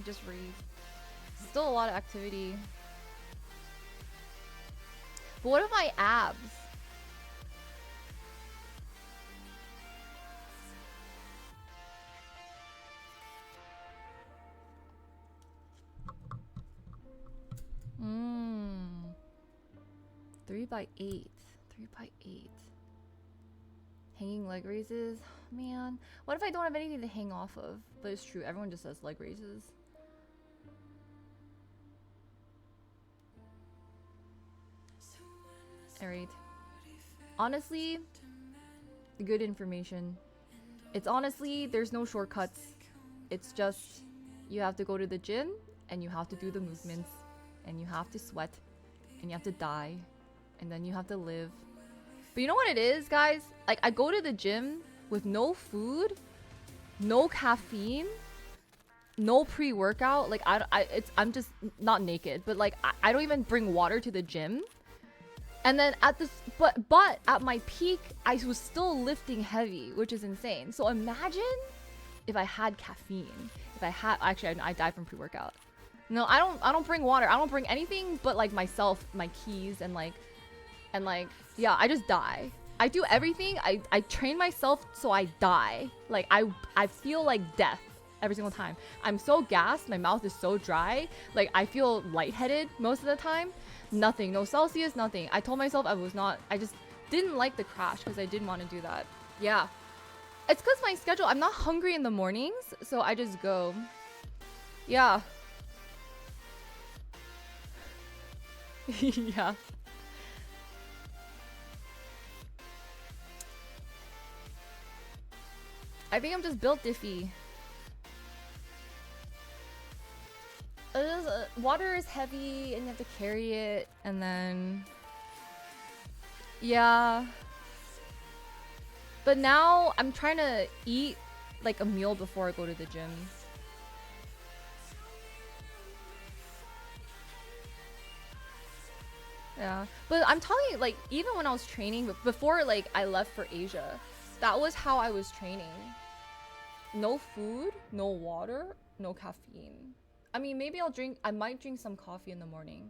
Just read. Still a lot of activity. But what about my abs? Mmm. 3x8. 3x8. Hanging leg raises? Man. What if I don't have anything to hang off of? But it's true, everyone just says leg raises. Alright. Honestly, good information. It's honestly, there's no shortcuts. It's just, you have to go to the gym, and you have to do the movements, and you have to sweat, and you have to die, and then you have to live. But you know what it is, guys? Like, I go to the gym with no food, no caffeine, no pre-workout. Like, I'm just not naked, but like, I don't even bring water to the gym. And then but at my peak, I was still lifting heavy, which is insane. So imagine if I had caffeine. If I had, actually, I die from pre-workout. No, I don't bring water. I don't bring anything but like myself, my keys, and like yeah, I just die. I do everything. I train myself so I die. Like I feel like death every single time. I'm so gassed, my mouth is so dry. Like I feel lightheaded most of the time. Nothing, no Celsius, nothing. I told myself I just didn't like the crash because I didn't want to do that. Yeah. It's because my schedule, I'm not hungry in the mornings, so I just go. Yeah. Yeah. I think I'm just built diffy. Water is heavy and you have to carry it, and then yeah. But now I'm trying to eat like a meal before I go to the gym. Yeah, but I'm telling you, like, even when I was training, before like I left for Asia, that was how I was training. No food, no water, no caffeine. I mean, maybe I might drink some coffee in the morning.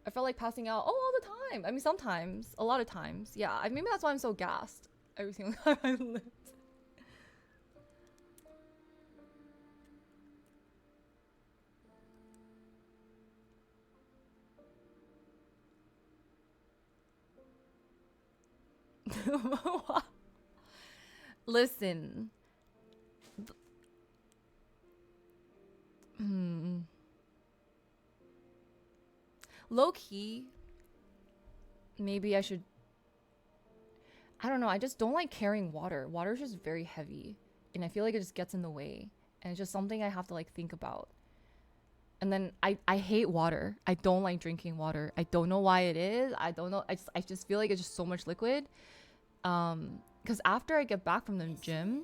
I felt like passing out all the time. I mean, sometimes, a lot of times. Yeah, maybe that's why I'm so gassed every single time I lift. Listen. Low key, maybe I should. I don't know. I just don't like carrying water. Water is just very heavy, and I feel like it just gets in the way, and it's just something I have to like think about. And then I hate water. I don't like drinking water. I don't know why it is. I don't know. I just feel like it's just so much liquid. Because after I get back from the gym,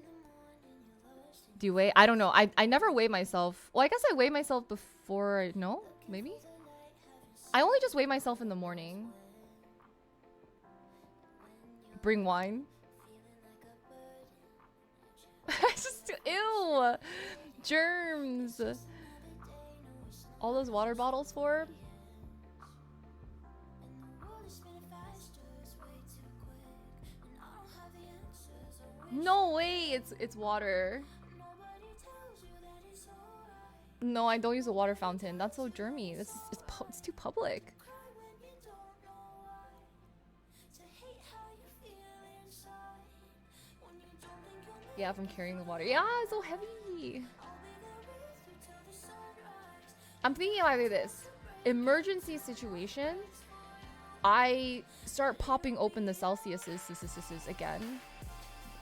do you weigh? I don't know. I never weigh myself. Well, I guess I weigh myself before. No, maybe. I only just weigh myself in the morning. Bring wine. Just ew. Germs. All those water bottles for? No way, it's water. No, I don't use a water fountain. That's so germy. It's too public. Yeah, from carrying the water. Yeah, it's so heavy. I'm thinking either this. Emergency situation, I start popping open the Celsiuses again.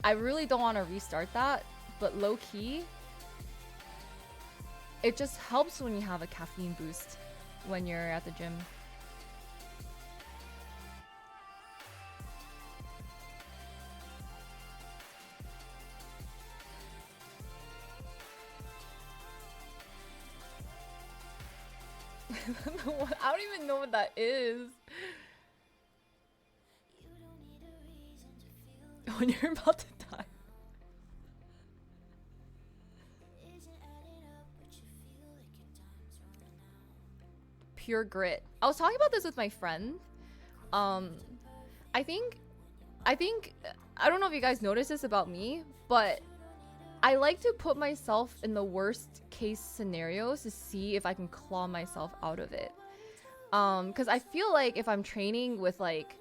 I really don't want to restart that, but low key, it just helps when you have a caffeine boost when you're at the gym. I don't even know what that is. When you're about to die. Pure grit. I was talking about this with my friend. I think I don't know if you guys notice this about me, but I like to put myself in the worst case scenarios to see if I can claw myself out of it. Because I feel like if I'm training with like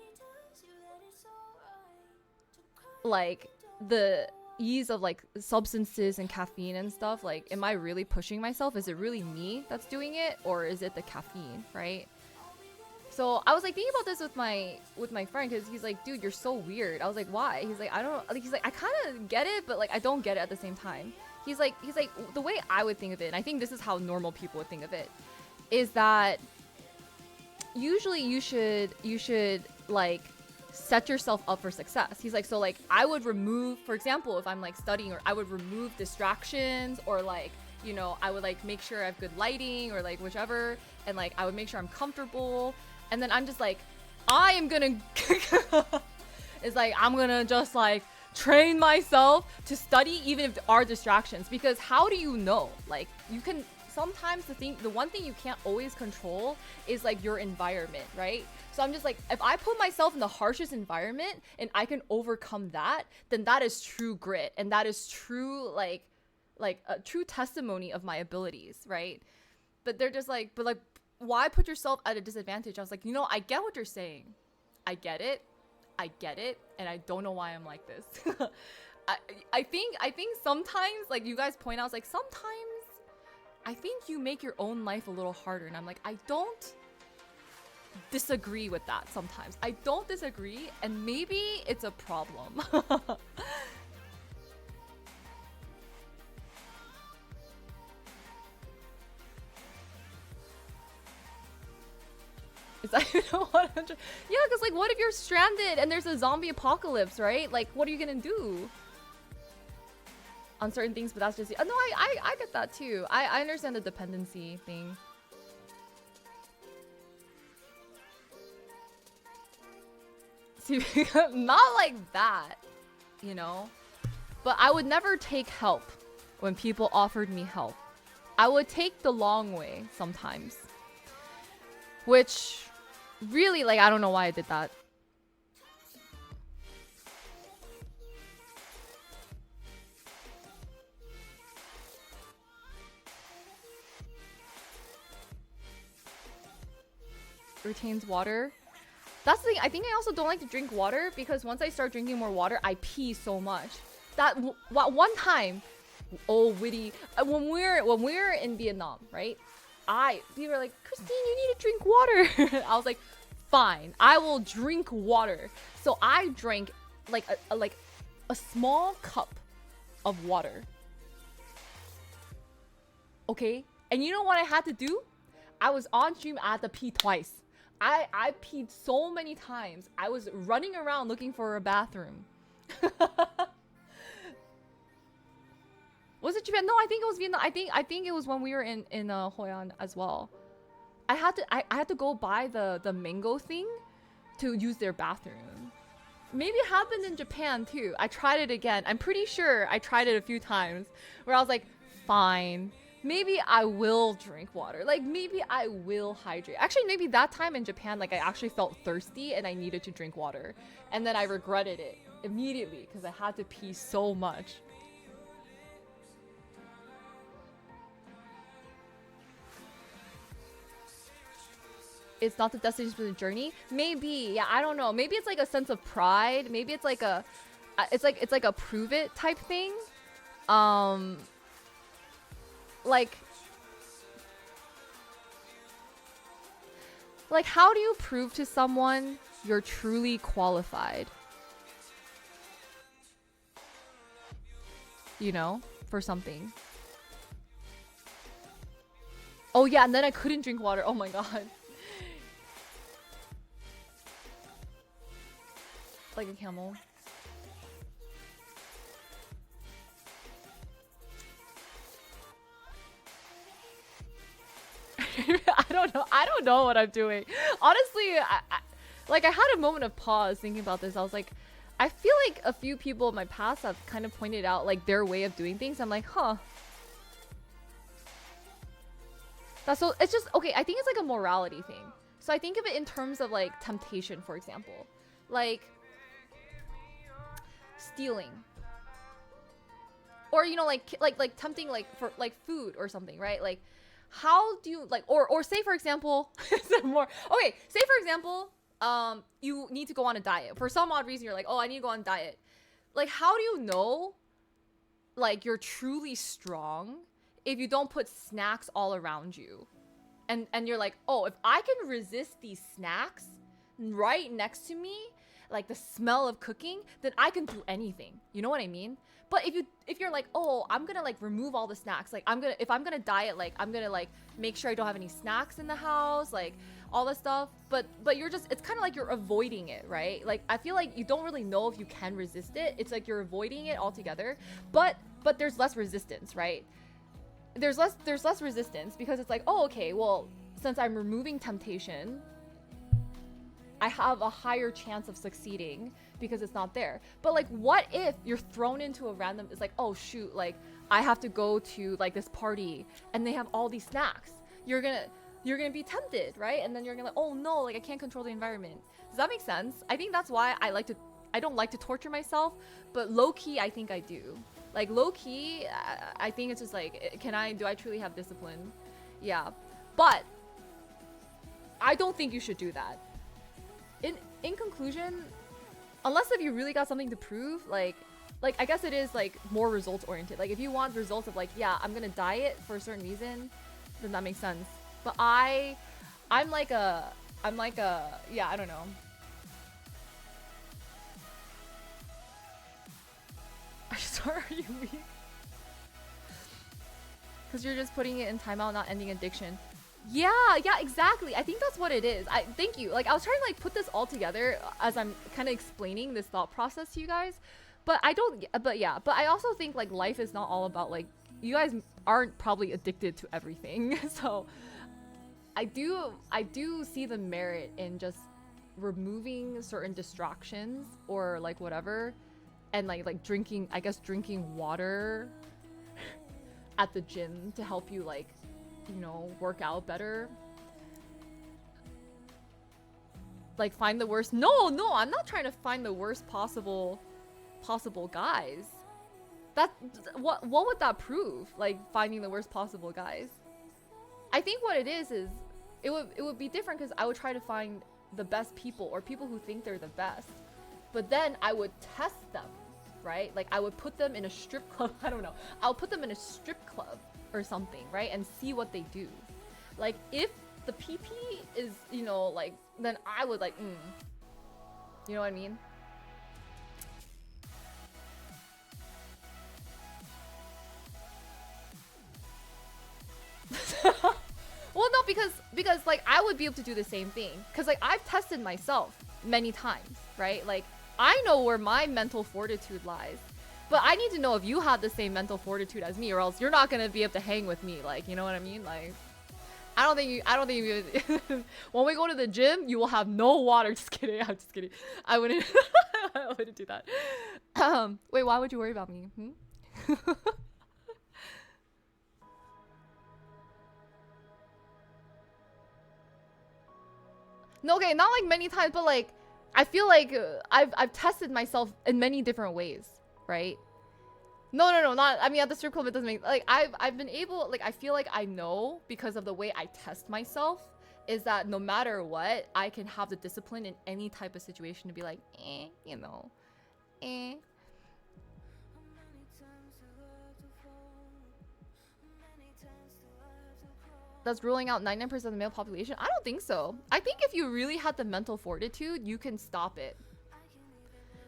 the ease of like substances and caffeine and stuff, like, am I really pushing myself? Is it really me that's doing it, or is it the caffeine, right? So I was like thinking about this with my friend, because he's like, dude, you're so weird. I was like, why? He's like, I don't like, he's like, I kind of get it, but like I don't get it at the same time. He's like the way I would think of it, and I think this is how normal people would think of it, is that usually you should like set yourself up for success. He's like, so like I would remove, for example, if I'm like studying, or I would remove distractions, or like, you know, I would like make sure I have good lighting, or like whichever, and like I would make sure I'm comfortable. And then I'm just like, I am gonna it's like I'm gonna just like train myself to study even if there are distractions, because how do you know? Like, you can sometimes the one thing you can't always control is like your environment, right? So I'm just like, if I put myself in the harshest environment and I can overcome that, then that is true grit, and that is true like a true testimony of my abilities, right? But they're just like, but like, why put yourself at a disadvantage? I was like, I get what you're saying. I get it, and I don't know why I'm like this. I think sometimes, like you guys point out, it's like sometimes I think you make your own life a little harder, and I'm like, I don't disagree with that. Sometimes I don't disagree, and maybe it's a problem. Is that even 100? Yeah, because like, what if you're stranded and there's a zombie apocalypse, right? Like, what are you gonna do on certain things? But that's just no, I get that too. I understand the dependency thing. See, not like that, But I would never take help when people offered me help. I would take the long way sometimes, which really, like, I don't know why I did that. Retains water. That's the thing. I think I also don't like to drink water because once I start drinking more water, I pee so much. That one time, witty, when we're in Vietnam, right? People were like, Christine, you need to drink water. I was like, fine, I will drink water. So I drank like a small cup of water. Okay, and you know what I had to do? I was on stream. I had to pee twice. I peed so many times. I was running around looking for a bathroom. Was it Japan? No, I think it was Vietnam. I think it was when we were in Hoi An as well. I had to go buy the mango thing to use their bathroom. Maybe it happened in Japan too. I tried it again. I'm pretty sure I tried it a few times where I was like, fine, maybe I will drink water. Like, maybe I will hydrate. Actually, maybe that time in Japan, like, I actually felt thirsty and I needed to drink water. And then I regretted it immediately because I had to pee so much. It's not the destination but the journey. Maybe, yeah, I don't know. Maybe it's like a sense of pride. Maybe it's like a, it's like a prove it type thing. Like how do you prove to someone you're truly qualified? For something. Oh yeah, and then I couldn't drink water. Oh my god. Like a camel. I don't know what I'm doing. Honestly, I had a moment of pause thinking about this. I was like, I feel like a few people in my past have kind of pointed out like their way of doing things. I'm like, huh. That's so, it's just, okay, I think it's like a morality thing. So I think of it in terms of like temptation, for example. Like stealing. Or, like tempting like for like food or something, right? Like, how do you like, or say for example, say for example, you need to go on a diet. For some odd reason, you're like, oh, I need to go on a diet. Like, how do you know, like, you're truly strong if you don't put snacks all around you? And you're like, oh, if I can resist these snacks right next to me, like the smell of cooking, then I can do anything. You know what I mean? But if you're like, oh, I'm gonna like remove all the snacks, like if I'm gonna diet, like I'm gonna like make sure I don't have any snacks in the house, like all this stuff. But you're just, it's kind of like you're avoiding it, right? Like I feel like you don't really know if you can resist it. It's like you're avoiding it altogether. But there's less resistance, right? There's less resistance because it's like, oh, okay, well, since I'm removing temptation, I have a higher chance of succeeding because it's not there. But like, what if you're thrown into a random, it's like, oh shoot, like I have to go to like this party and they have all these snacks, you're gonna be tempted, right? And then you're gonna, oh no, like I can't control the environment. Does that make sense? I think that's why I don't like to torture myself, but low key I think I do. Like low key, I think it's just like, do I truly have discipline? Yeah, but I don't think you should do that. In conclusion, unless if you really got something to prove, like I guess it is like more results oriented. Like if you want results of like, yeah, I'm gonna diet for a certain reason, then that makes sense. But I'm like a, yeah, I don't know. I'm sorry, you weak. Because you're just putting it in timeout, not ending addiction. Yeah, exactly. I think that's what it is. Thank you. Like I was trying to like put this all together as I'm kind of explaining this thought process to you guys. But I also think like life is not all about like, you guys aren't probably addicted to everything. So I do see the merit in just removing certain distractions or like whatever, and like drinking water at the gym to help you like, you know, work out better. Like find the worst. No, I'm not trying to find the worst possible guys. That what would that prove? Like finding the worst possible guys. I think what it is it would be different because I would try to find the best people or people who think they're the best. But then I would test them, right? Like I would put them in a strip club. I don't know. I'll put them in a strip club or something, right? And see what they do. Like if the PP is, you know, like, then I would like, you know what I mean? Well, no, because like I would be able to do the same thing. Cause like I've tested myself many times, right? Like I know where my mental fortitude lies. But I need to know if you have the same mental fortitude as me, or else you're not gonna be able to hang with me. Like, you know what I mean? Like, I don't think you. When we go to the gym, you will have no water. Just kidding. I'm just kidding. I wouldn't. I wouldn't do that. Wait, why would you worry about me? No, okay, not like many times, but like I feel like I've tested myself in many different ways, right? No, not. I mean, at the strip club, it doesn't make like I've been able, like I feel like I know because of the way I test myself, is that no matter what, I can have the discipline in any type of situation to be like, you know, That's ruling out 99% of the male population? I don't think so. I think if you really had the mental fortitude, you can stop it.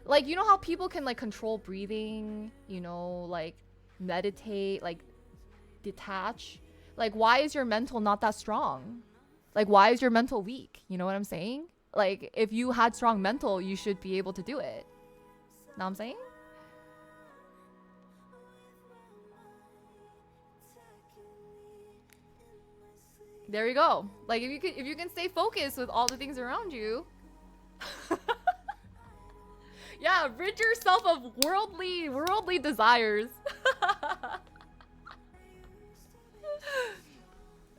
Like, you know how people can like control breathing, you know, like meditate, like detach? Like, why is your mental not that strong? Like, why is your mental weak? You know what I'm saying? Like, if you had strong mental, you should be able to do it. Know what I'm saying? There you go. Like if you can stay focused with all the things around you. Yeah, rid yourself of worldly desires.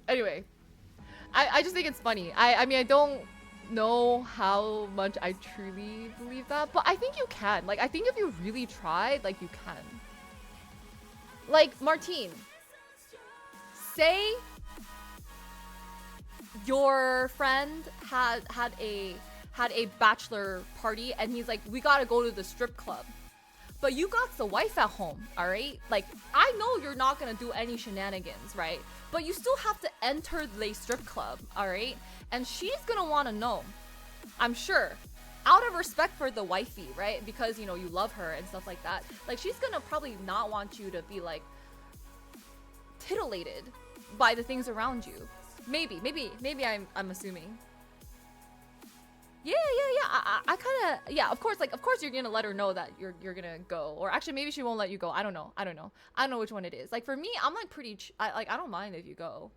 Anyway, I just think it's funny. I mean, I don't know how much I truly believe that, but I think you can. Like, I think if you really tried, like, you can. Like, Martine, say your friend had a bachelor party and he's like, we gotta go to the strip club, but you got the wife at home, all right? Like, I know you're not gonna do any shenanigans, right? But you still have to enter the strip club, all right? And she's gonna want to know, I'm sure, out of respect for the wifey, right? Because, you know, you love her and stuff like that. Like, she's gonna probably not want you to be like titillated by the things around you. Maybe I'm assuming. Yeah. I kind of, yeah, of course you're gonna let her know that you're gonna go, or actually maybe she won't let you go. I don't know which one it is. Like, for me, I'm like pretty I don't mind if you go.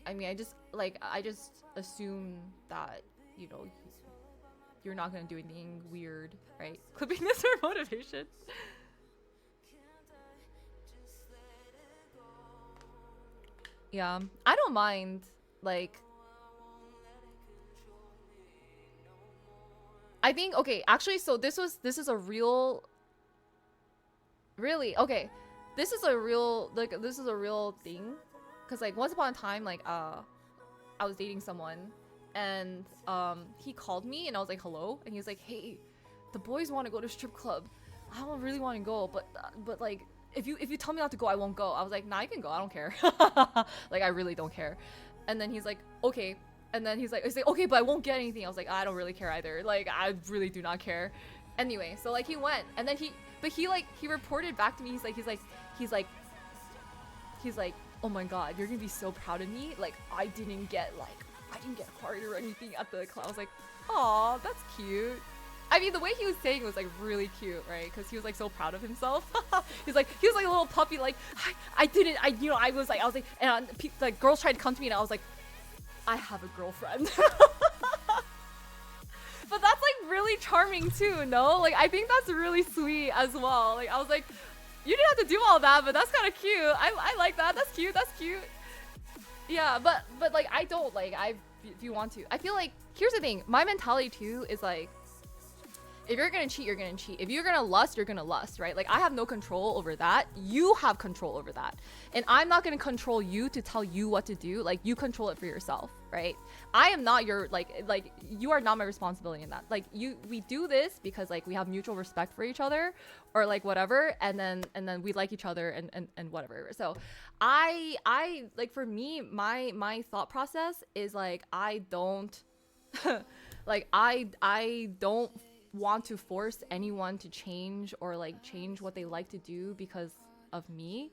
I mean, I just assume that, you know, you're not gonna do anything weird, right? Clipping this for motivation. Yeah, I don't mind. Like, I think okay. Actually, so this is a real, really okay. This is a real this is a real thing, cause like once upon a time like I was dating someone, and he called me and I was like hello, and he was like, hey, the boys want to go to strip club. I don't really want to go, but like if you tell me not to go, I won't go. I was like, nah, I can go. I don't care. Like I really don't care. And then he's like, okay. And then he's like, okay, but I won't get anything. I was like, I don't really care either. Like I really do not care. Anyway, so like he went, and then he reported back to me. He's like, oh my god, you're gonna be so proud of me. Like I didn't get hard or anything at the club. I was like, aw, that's cute. I mean, the way he was saying was like really cute, right? Because he was like so proud of himself. He was like a little puppy. Like I was like, and like girls tried to come to me, and I was like, I have a girlfriend. But that's like really charming too, no? Like I think that's really sweet as well. Like I was like, you didn't have to do all that, but that's kind of cute. I like that. That's cute. That's cute. Yeah, but like I don't like if you want to. I feel like here's the thing. My mentality too is like, if you're gonna cheat, you're gonna cheat. If you're gonna lust, you're gonna lust, right? Like I have no control over that. You have control over that. And I'm not gonna control you to tell you what to do. Like you control it for yourself, right? I am not your like you are not my responsibility in that. Like we do this because like we have mutual respect for each other, or like whatever, and then we like each other and whatever. So I like, for me, my thought process is like I don't like I don't want to force anyone to change or like change what they like to do because of me.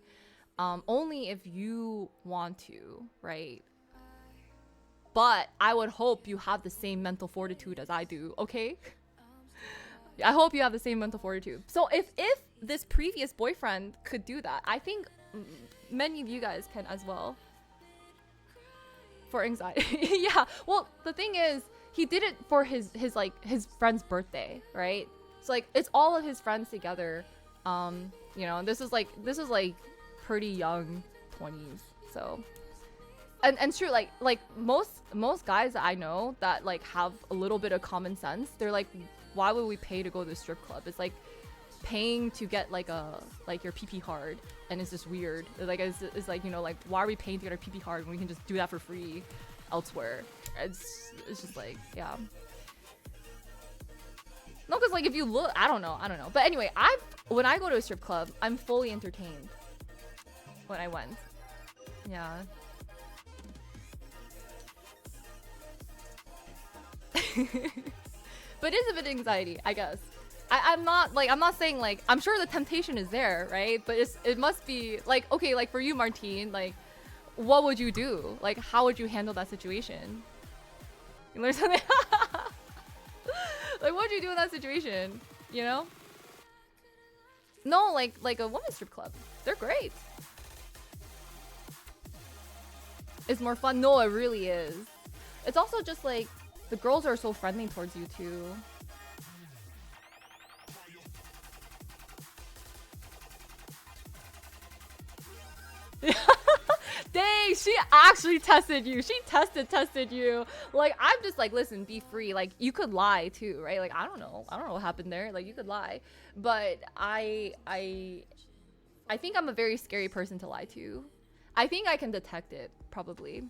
Only if you want to, right? But I would hope you have the same mental fortitude as I do, okay? I hope you have the same mental fortitude. So if this previous boyfriend could do that, I think many of you guys can as well. For anxiety. Yeah, well, the thing is, he did it for his friend's birthday, right? So like it's all of his friends together. You know, this is like pretty young 20s. So and it's true, like most guys that I know that like have a little bit of common sense, they're like, why would we pay to go to the strip club? It's like paying to get like your pee hard, and it's just weird. Like it's like, you know, like why are we paying to get our pee hard when we can just do that for free elsewhere? It's just like, yeah. No, because like if you look, I don't know. But anyway, when I go to a strip club, I'm fully entertained when I went. Yeah. But it's a bit anxiety, I guess. I'm not saying like, I'm sure the temptation is there, right? But it must be like, okay, like for you, Martine, like what would you do? Like how would you handle that situation? You learn something. Like what would you do in that situation? You know? No, like a women's strip club. They're great. It's more fun. No, it really is. It's also just like the girls are so friendly towards you too. Dang, she actually tested you. She tested you. Like I'm just like, listen, be free. Like you could lie too, right? Like I don't know what happened there. Like you could lie, but I think I'm a very scary person to lie to. I think I can detect it probably,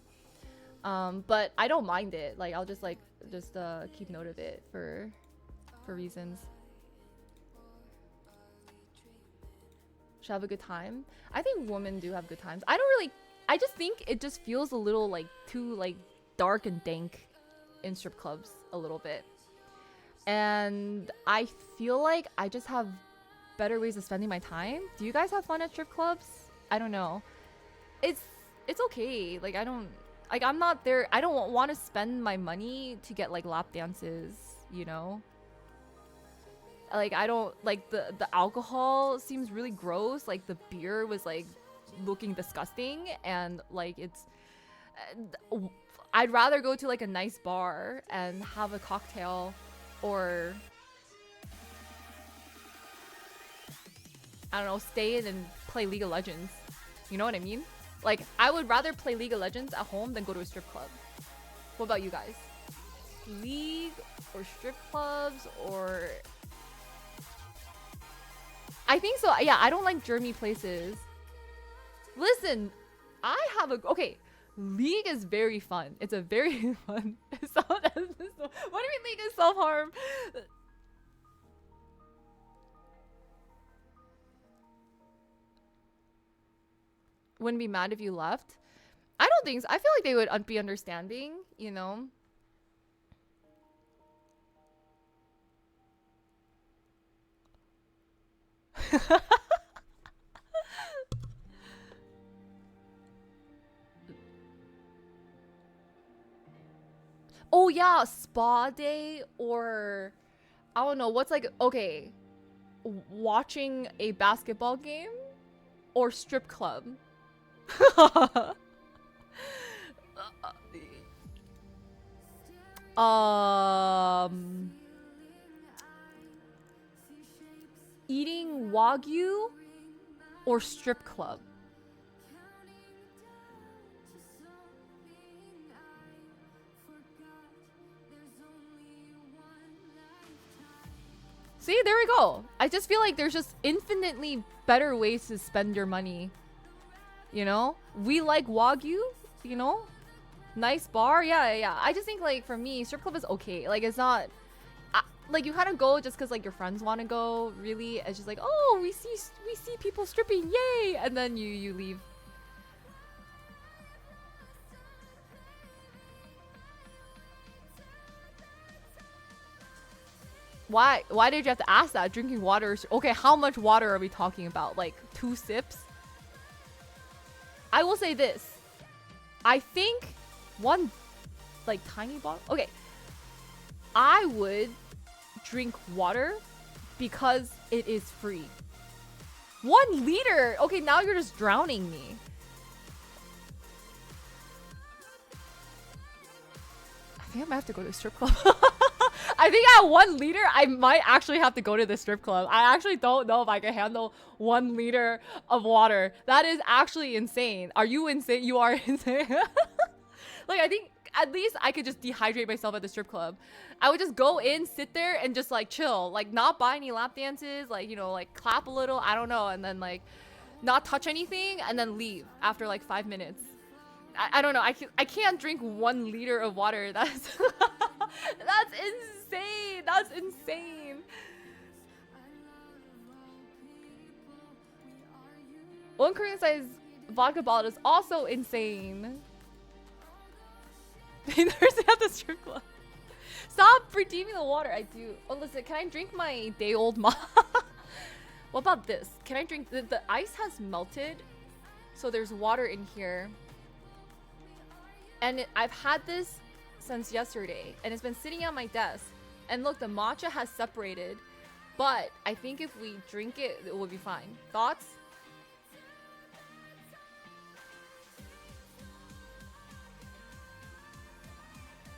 but I don't mind it. Like I'll just keep note of it for reasons. Should have a good time. I think women do have good times. I just think it just feels a little like too like dark and dank in strip clubs a little bit. And I feel like I just have better ways of spending my time. Do you guys have fun at strip clubs? I don't know. It's okay. Like I'm not there. I don't want to spend my money to get like lap dances, you know? Like I don't like the alcohol seems really gross. Like the beer was like looking disgusting, and like it's I'd rather go to like a nice bar and have a cocktail, or I don't know, stay in and play League of Legends. You know what I mean? Like, I would rather play League of Legends at home than go to a strip club. What about you guys? League or strip clubs or... I think so. Yeah, I don't like germy places. Listen, I have a... Okay, League is very fun. It's a very fun... What do you mean League is self-harm? Wouldn't be mad if you left. I don't think so. I feel like they would be understanding, you know? Oh yeah, spa day or I don't know what's like okay, watching a basketball game or strip club. Eating Wagyu or strip club. See, there we go. I just feel like there's just infinitely better ways to spend your money. You know? We like Wagyu, you know? Nice bar. Yeah. I just think like for me, strip club is okay. Like it's not like you kind of go just because like your friends want to go. Really, it's just like, oh, we see people stripping, yay, and then you leave. Why did you have to ask that? Drinking water. Okay, how much water are we talking about? Like 2 sips? I will say this. I think one like tiny bottle. Okay. I would drink water because it is free. 1 liter. Okay, now you're just drowning me. I think I might have to go to a strip club. I think at 1 liter, I might actually have to go to the strip club. I actually don't know if I can handle 1 liter of water. That is actually insane. Are you insane? You are insane. Like, I think at least I could just dehydrate myself at the strip club. I would just go in, sit there, and just like chill. Like, not buy any lap dances. Like, you know, like clap a little. I don't know. And then like not touch anything and then leave after like 5 minutes. I don't know. I can't drink 1 liter of water. That's that's insane. That's insane. One Korean size vodka bottle is also insane. There's at the strip club. Stop redeeming the water. I do. Oh, listen. Can I drink my day-old ma? What about this? Can I drink? The ice has melted, so there's water in here. And I've had this since yesterday, and it's been sitting on my desk. And look, the matcha has separated, but I think if we drink it, it will be fine. Thoughts?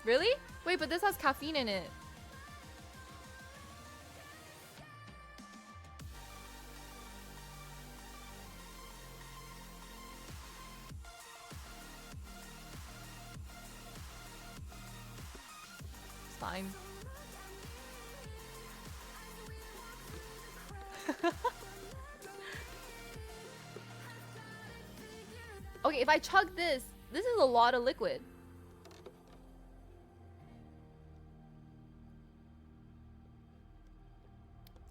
Really? Wait, but this has caffeine in it. It's fine. Okay, if I chug this is a lot of liquid.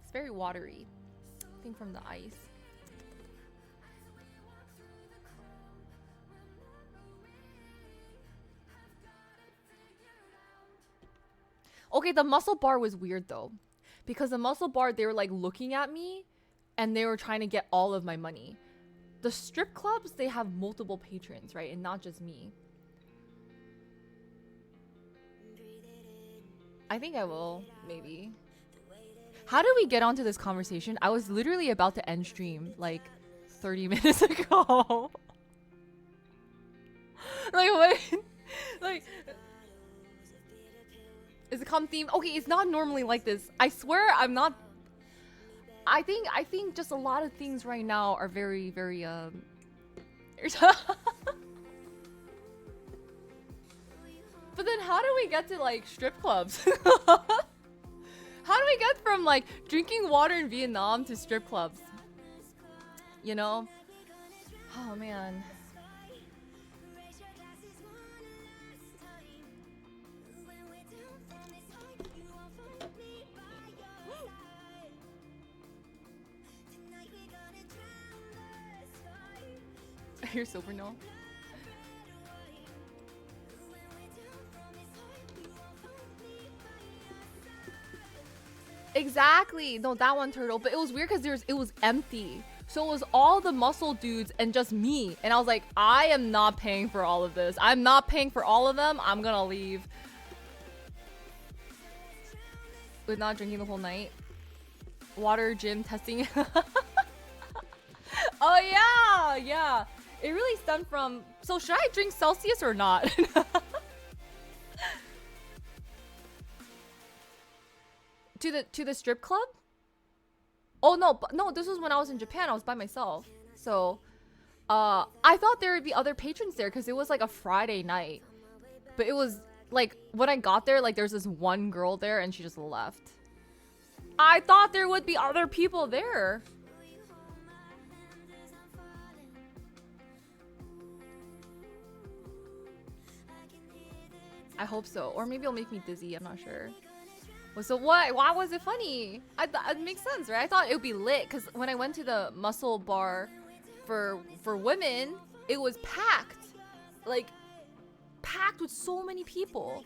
It's very watery. I think from the ice. Okay, the muscle bar was weird though. Because the muscle bar, they were like looking at me and they were trying to get all of my money. The strip clubs, they have multiple patrons, right? And not just me. I think I will, maybe. How did we get onto this conversation? I was literally about to end stream like 30 minutes ago. Like what? Like, is it come theme? Okay, it's not normally like this. I swear I'm not. I think just a lot of things right now are very, very minors. But then how do we get to like strip clubs? How do we get from like drinking water in Vietnam to strip clubs? You know? Oh man. You're sober now? Exactly. No, that one turtle. But it was weird because it was empty. So it was all the muscle dudes and just me. And I was like, I am not paying for all of this. I'm not paying for all of them. I'm gonna leave. With not drinking the whole night. Water, gym, testing. Oh yeah, yeah. It really stemmed from. So should I drink Celsius or not? To the strip club? Oh no, no. This was when I was in Japan. I was by myself. So, I thought there would be other patrons there because it was like a Friday night. But it was like when I got there, like there's this one girl there and she just left. I thought there would be other people there. I hope so. Or maybe it'll make me dizzy. I'm not sure. Well, so what? Why was it funny? It makes sense, right? I thought it would be lit because when I went to the muscle bar for women, it was packed. Like, packed with so many people.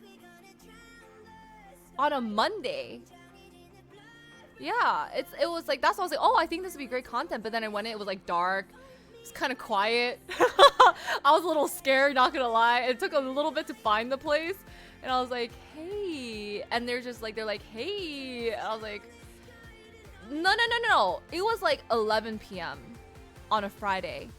On a Monday. Yeah, it was like, that's why I was like, oh, I think this would be great content. But then I went in, it was like dark. It's kind of quiet. I was a little scared, not gonna lie. It took a little bit to find the place. And I was like, hey. And they're like, hey. And I was like, no. It was like 11 p.m. on a Friday.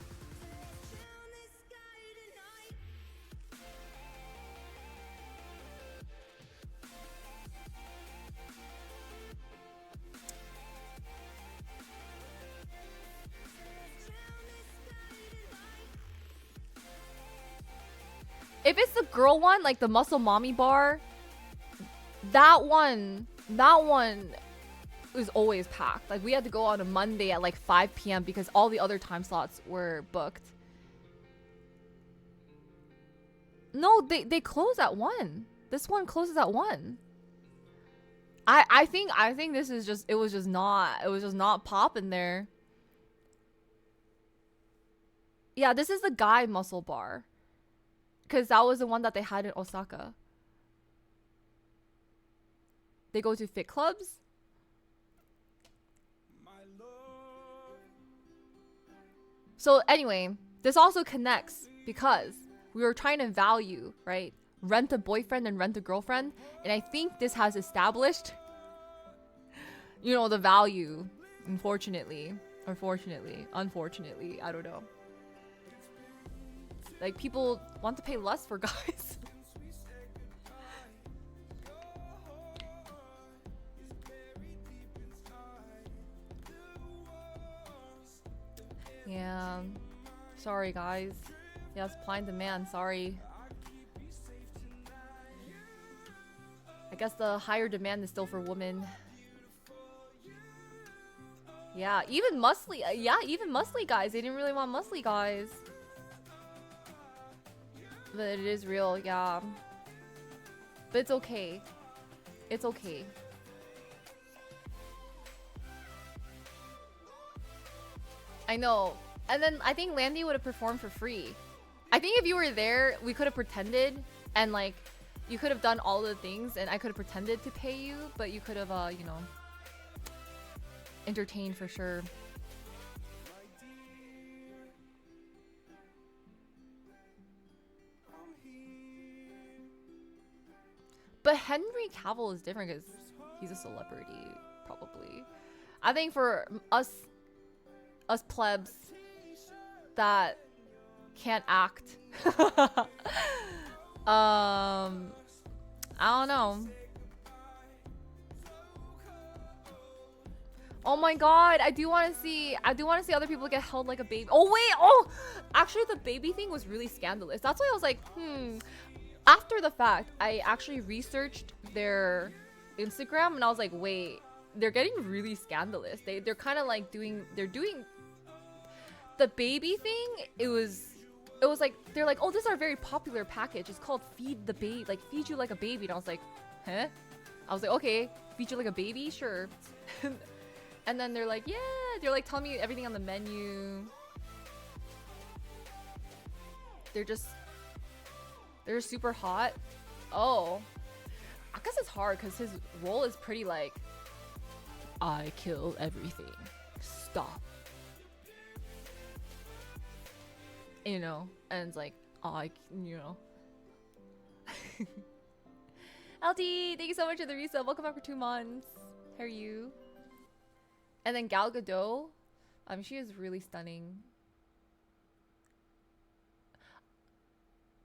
If it's the girl one, like the Muscle Mommy bar, that one was always packed. Like we had to go on a Monday at like 5 p.m. because all the other time slots were booked. No, they close at 1. This one closes at 1. I think this is just it was just not popping there. Yeah, this is the guy muscle bar. Because that was the one that they had in Osaka. They go to fit clubs. So anyway, this also connects because we were trying to value, right? Rent a boyfriend and rent a girlfriend. And I think this has established, you know, the value, unfortunately. Or fortunately. Unfortunately. I don't know. Like, people want to pay less for guys. Yeah. Sorry, guys. Yeah, supply and demand. Sorry. I guess the higher demand is still for women. Yeah, even muscly. Yeah, even muscly guys. They didn't really want muscly guys. But it is real, yeah. But it's okay. It's okay. I know. And then I think Landy would have performed for free. I think if you were there, we could have pretended. And like, you could have done all the things. And I could have pretended to pay you. But you could have, you know, entertained for sure. But Henry Cavill is different because he's a celebrity, probably. I think for us plebs that can't act, I don't know. Oh my god, I do want to see other people get held like a baby. Oh wait, oh, actually the baby thing was really scandalous. That's why I was like, After the fact, I actually researched their Instagram and I was like, wait, they're getting really scandalous. They're kind of like doing the baby thing. It was like they're like, oh, this is our very popular package. It's called Feed the Baby, like feed you like a baby. And I was like, huh? I was like, okay, feed you like a baby, sure. And then they're like, yeah, they're like telling me everything on the menu. They're super hot. Oh, I guess it's hard because his role is pretty like, I kill everything. Stop. You know, and it's like, you know. LT, thank you so much for the resub. Welcome back for 2 months. How are you? And then Gal Gadot, she is really stunning.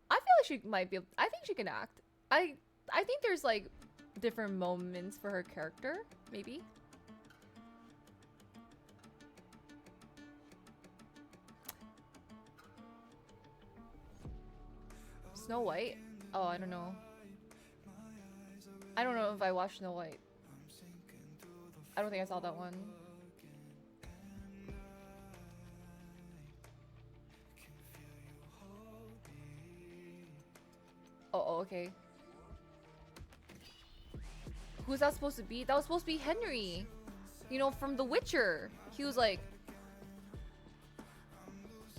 I feel like she might be. I think she can act. I think there's like different moments for her character, maybe. Snow White? Oh, I don't know. I don't know if I watched Snow White. I don't think I saw that one. Oh, okay. Who's that supposed to be? That was supposed to be Henry. You know, from The Witcher. He was like...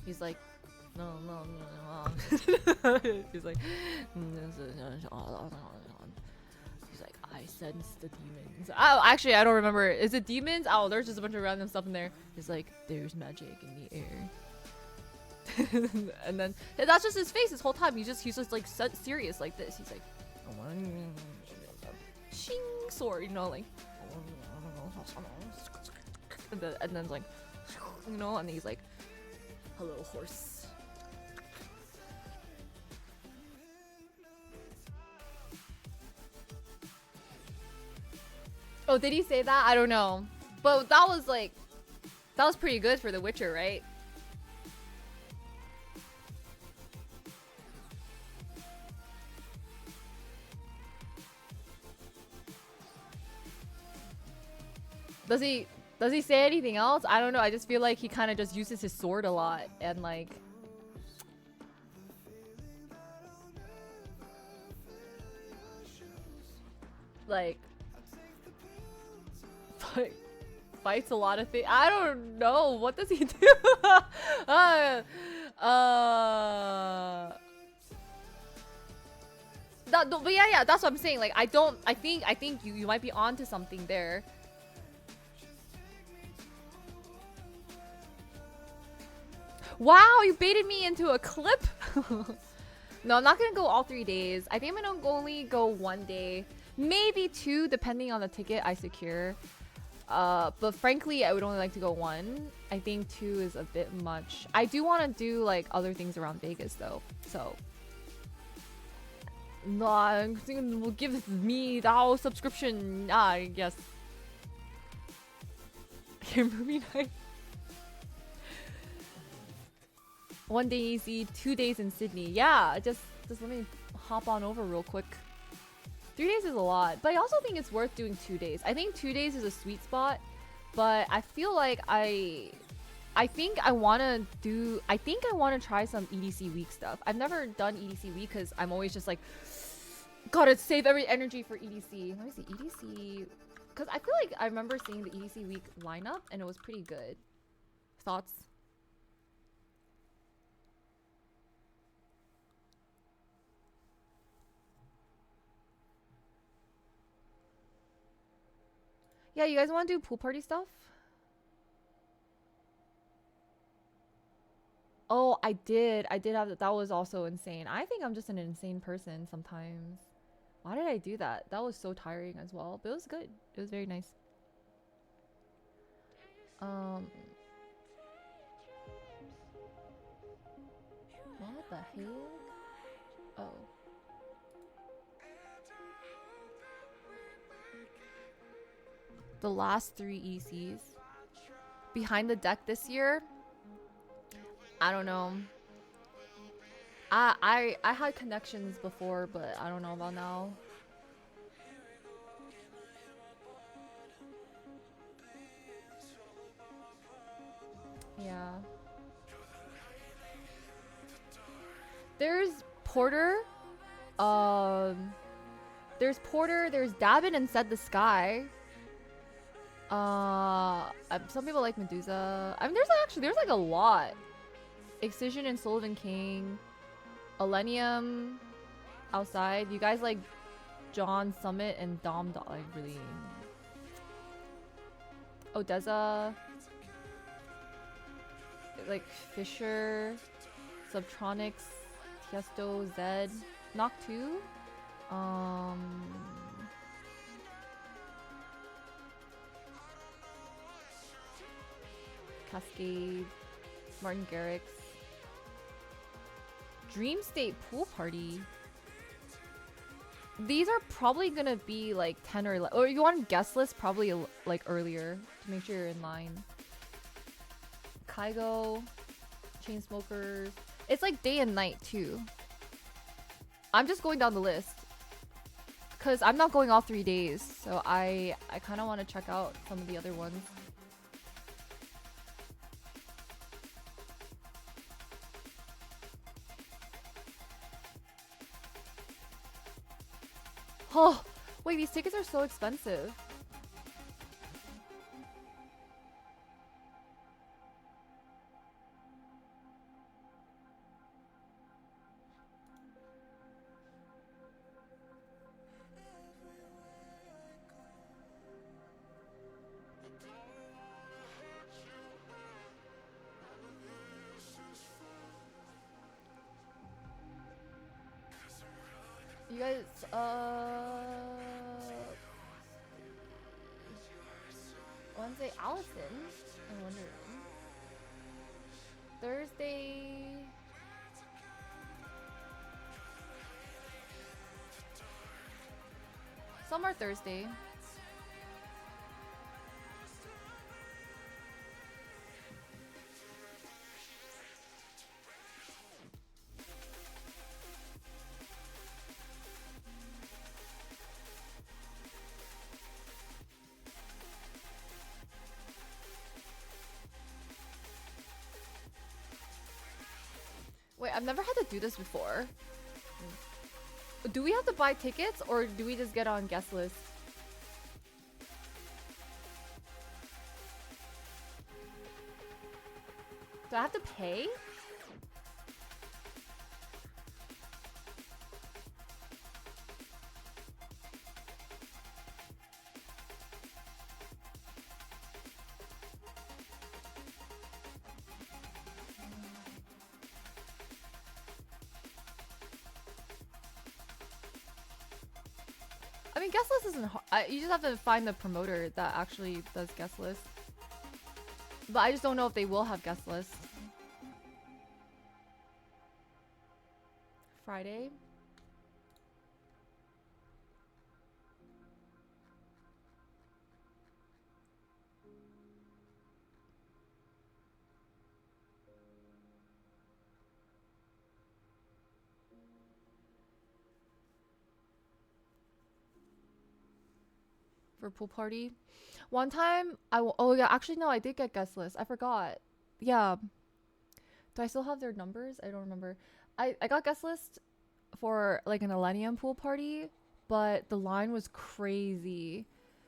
He's like... No. He's like... He's like, I sense the demons. Oh, actually, I don't remember. Is it demons? Oh, there's just a bunch of random stuff in there. He's like, there's magic in the air. And then that's just his face this whole time. He's just like serious like this. He's like, shing sword, you know, like, and then like, you know, and he's like, hello horse. Oh, did he say that? I don't know, but that was pretty good for The Witcher, right? Does he say anything else? I don't know. I just feel like he kind of just uses his sword a lot and like fights a lot of things. I don't know. What does he do? But yeah, that's what I'm saying. Like, I think you might be onto something there. Wow, you baited me into a clip. No, I'm not gonna go all 3 days. I think I'm gonna only go 1 day, maybe 2, depending on the ticket I secure. But frankly, I would only like to go 1. I think 2 is a bit much. I do want to do like other things around Vegas though, so. No, I'm thinking will give me the whole subscription. I guess. Your movie night. 1 day easy, 2 days in Sydney. Yeah, just let me hop on over real quick. 3 days is a lot, but I also think it's worth doing 2 days. I think 2 days is a sweet spot, but I feel like I think I want to try some EDC week stuff. I've never done EDC week because I'm always just like, gotta save every energy for EDC. Let me see, EDC, because I feel like I remember seeing the EDC week lineup and it was pretty good. Thoughts? Yeah, you guys want to do pool party stuff? Oh, I did have that. That was also insane. I think I'm just an insane person sometimes. Why did I do that? That was so tiring as well, but it was good. It was very nice. What the hell? Oh. The last 3 ECs. behind the deck this year. I don't know. I had connections before, but I don't know about now. Yeah. There's Porter. There's Porter. There's Dabin and Said the Sky. Some people like Medusa. I mean, there's like a lot. Excision and Sullivan King. Elenium. Outside. You guys like John Summit and Dom like really. Odessa. Like Fisher. Subtronics. Tiesto. Zed. Knock 2. Cascade. Martin Garrix. Dream State Pool Party. These are probably gonna be like 10 or 11. Or you want guest list probably like earlier to make sure you're in line. Kygo. Chainsmokers. It's like day and night too. I'm just going down the list. Because I'm not going all 3 days. So I kind of want to check out some of the other ones. Oh, wait, these tickets are so expensive. You guys, Wednesday, Allison. I wonder. Thursday. Some are Thursday. Wait, I've never had to do this before. Do we have to buy tickets or do we just get on guest list? Do I have to pay? I mean, guest list isn't hard. You just have to find the promoter that actually does guest list. But I just don't know if they will have guest lists. Friday. For pool party. One time, oh yeah, actually no, I did get guest list. I forgot. Yeah. Do I still have their numbers? I don't remember. I got guest list for like an Millennium pool party, but the line was crazy.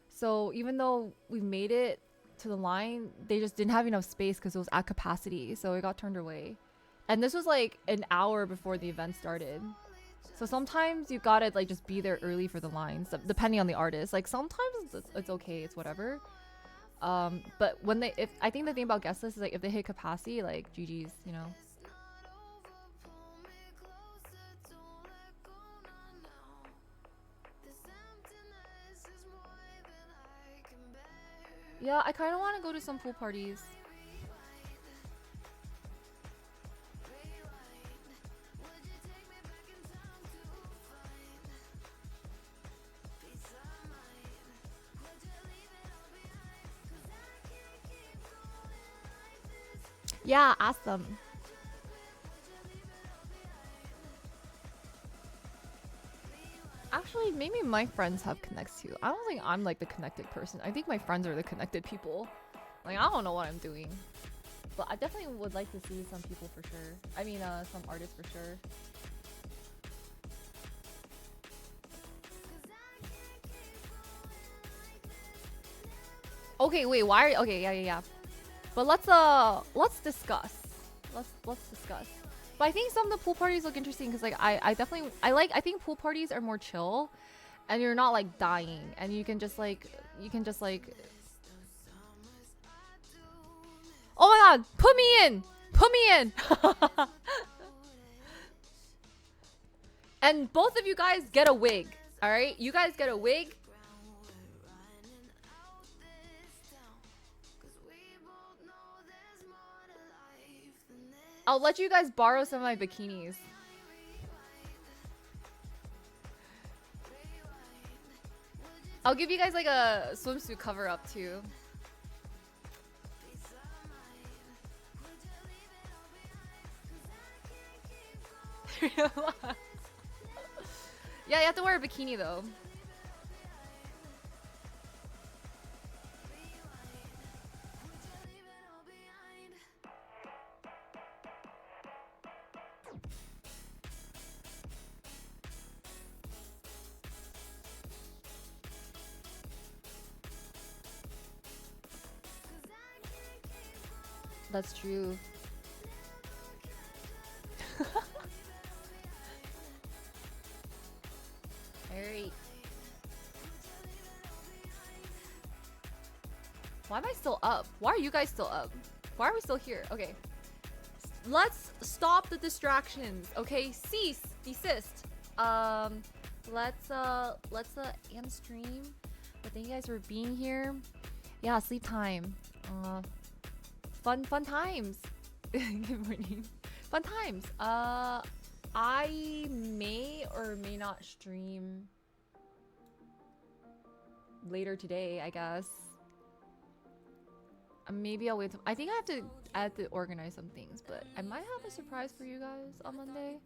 So even though we made it to the line, they just didn't have enough space because it was at capacity. So it got turned away. And this was like an hour before the event started. So sometimes you gotta like just be there early for the lines, depending on the artist. Like sometimes it's okay, it's whatever. But when I think the thing about guest list is like if they hit capacity, like GG's, you know. Yeah, I kind of want to go to some pool parties. Yeah, ask them. Actually, maybe my friends have connects too. I don't think I'm like the connected person. I think my friends are the connected people. Like, I don't know what I'm doing. But I definitely would like to see some people for sure. I mean, some artists for sure. Okay, wait, why are okay, yeah. But let's discuss. Let's discuss. But I think some of the pool parties look interesting because like I definitely I think pool parties are more chill and you're not like dying and you can just like oh my god, put me in! Put me in! And both of you guys get a wig. Alright? You guys get a wig. I'll let you guys borrow some of my bikinis. I'll give you guys like a swimsuit cover up too. Yeah, you have to wear a bikini though. That's true. Alright. Why am I still up? Why are you guys still up? Why are we still here? Okay. Let's stop the distractions. Okay, cease, desist. Let's end stream. But thank you guys for being here. Yeah, sleep time. Fun times. Good morning. Fun times. I may or may not stream later today, I guess. Maybe I'll wait. I think I have to organize some things, but I might have a surprise for you guys on Monday.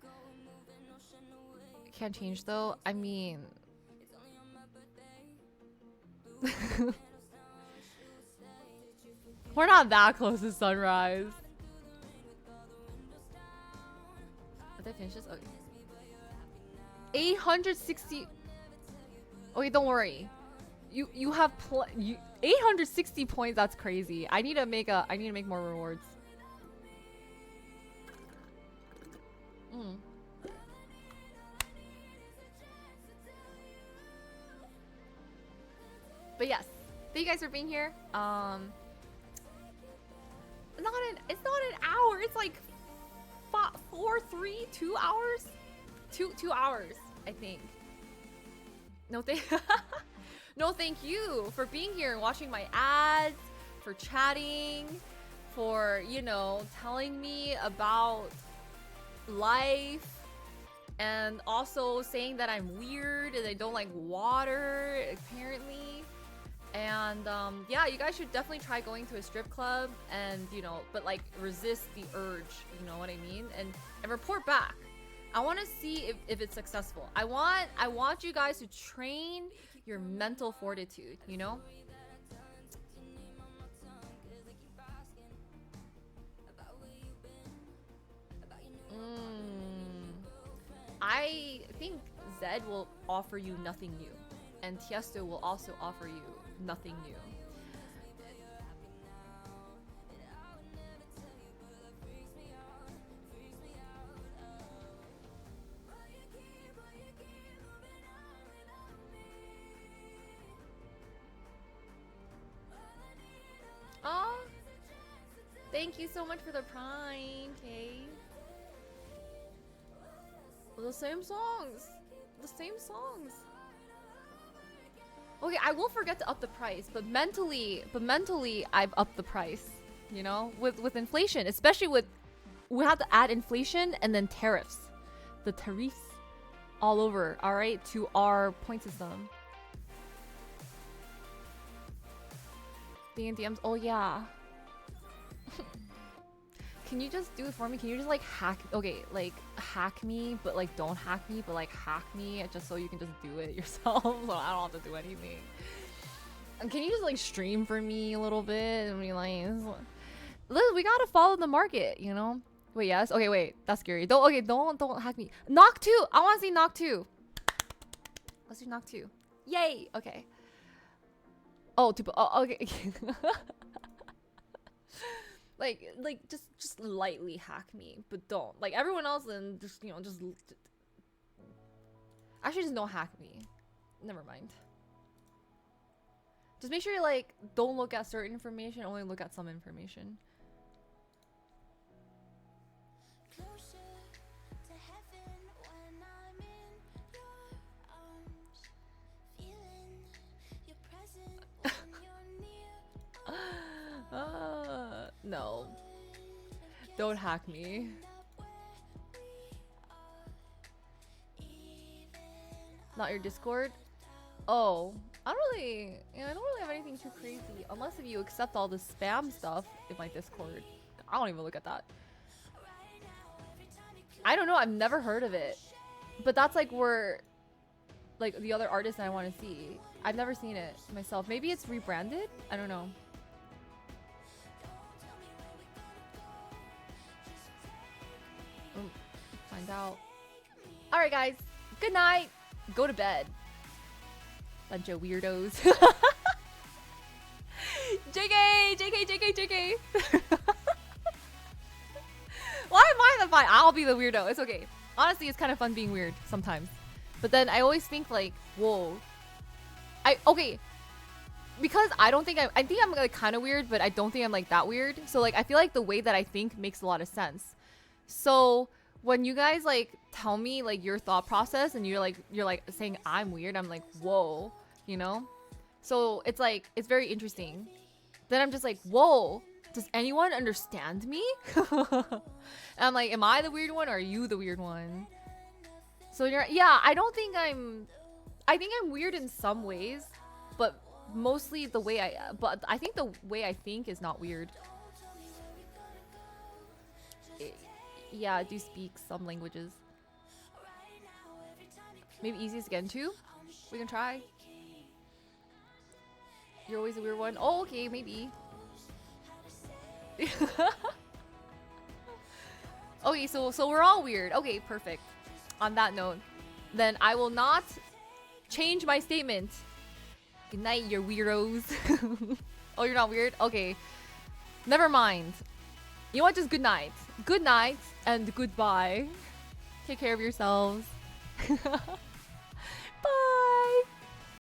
Can't change though. I mean, we're not that close to sunrise. Did I finish this? Okay. 860. Okay, don't worry. You have 860 points. That's crazy. I need to make more rewards. But yes, thank you guys for being here. It's not an hour. It's like 2 hours. 2 hours, I think. No thank you for being here and watching my ads, for chatting, for, you know, telling me about life, and also saying that I'm weird and I don't like water, apparently. And yeah, you guys should definitely try going to a strip club and, you know, but like resist the urge, you know what I mean? And report back. I want to see if it's successful. I want you guys to train your mental fortitude, you know? I think Zed will offer you nothing new, and Tiesto will also offer you nothing new. Oh, thank you so much for the prime, Kay. The same songs. The same songs. Okay, I will forget to up the price, but mentally I've upped the price. You know, with inflation, especially we have to add inflation and then tariffs, the tariffs all over. All right, to our point system. Being in DMs. Oh yeah. Can you just do it for me? Can you just like hack? Okay, like hack me, but like don't hack me, but like hack me just so you can just do it yourself. So I don't have to do anything. And can you just like stream for me a little bit and be like, Liz, we gotta follow the market, you know? Wait, yes. Okay, wait, that's scary. Don't hack me. Knock 2. I want to see Knock 2. Let's do Knock 2. Yay. Okay. Oh, okay. like just lightly hack me, but don't like everyone else. And just just actually just don't hack me. Never mind. Just make sure you like don't look at certain information. Only look at some information. No. Don't hack me. Not your Discord? Oh, I don't really have anything too crazy. Unless if you accept all the spam stuff in my Discord. I don't even look at that. I don't know, I've never heard of it. But that's like where like the other artists I want to see. I've never seen it myself. Maybe it's rebranded? I don't know. Find out. Alright guys, good night. Go to bed. Bunch of weirdos. JK. Why am I the fine? I'll be the weirdo. It's okay. Honestly, it's kind of fun being weird sometimes. But then I always think like, whoa. Okay. Because I think I'm like kind of weird, but I don't think I'm like that weird. So like I feel like the way that I think makes a lot of sense. So when you guys like tell me like your thought process and you're like saying I'm weird, I'm like, whoa, you know? So it's like it's very interesting. Then I'm just like, whoa, does anyone understand me? And I'm like, am I the weird one or are you the weird one? So yeah, I think I'm weird in some ways, but mostly the way I think the way I think is not weird. Yeah, I do speak some languages. Maybe easiest to get into? We can try. You're always a weird one. Oh, okay, maybe. Okay, so we're all weird. Okay, perfect. On that note, then I will not change my statement. Good night, you weirdos. Oh, you're not weird? Okay. Never mind. You know what? Just good night. Good night and goodbye. Take care of yourselves. Bye.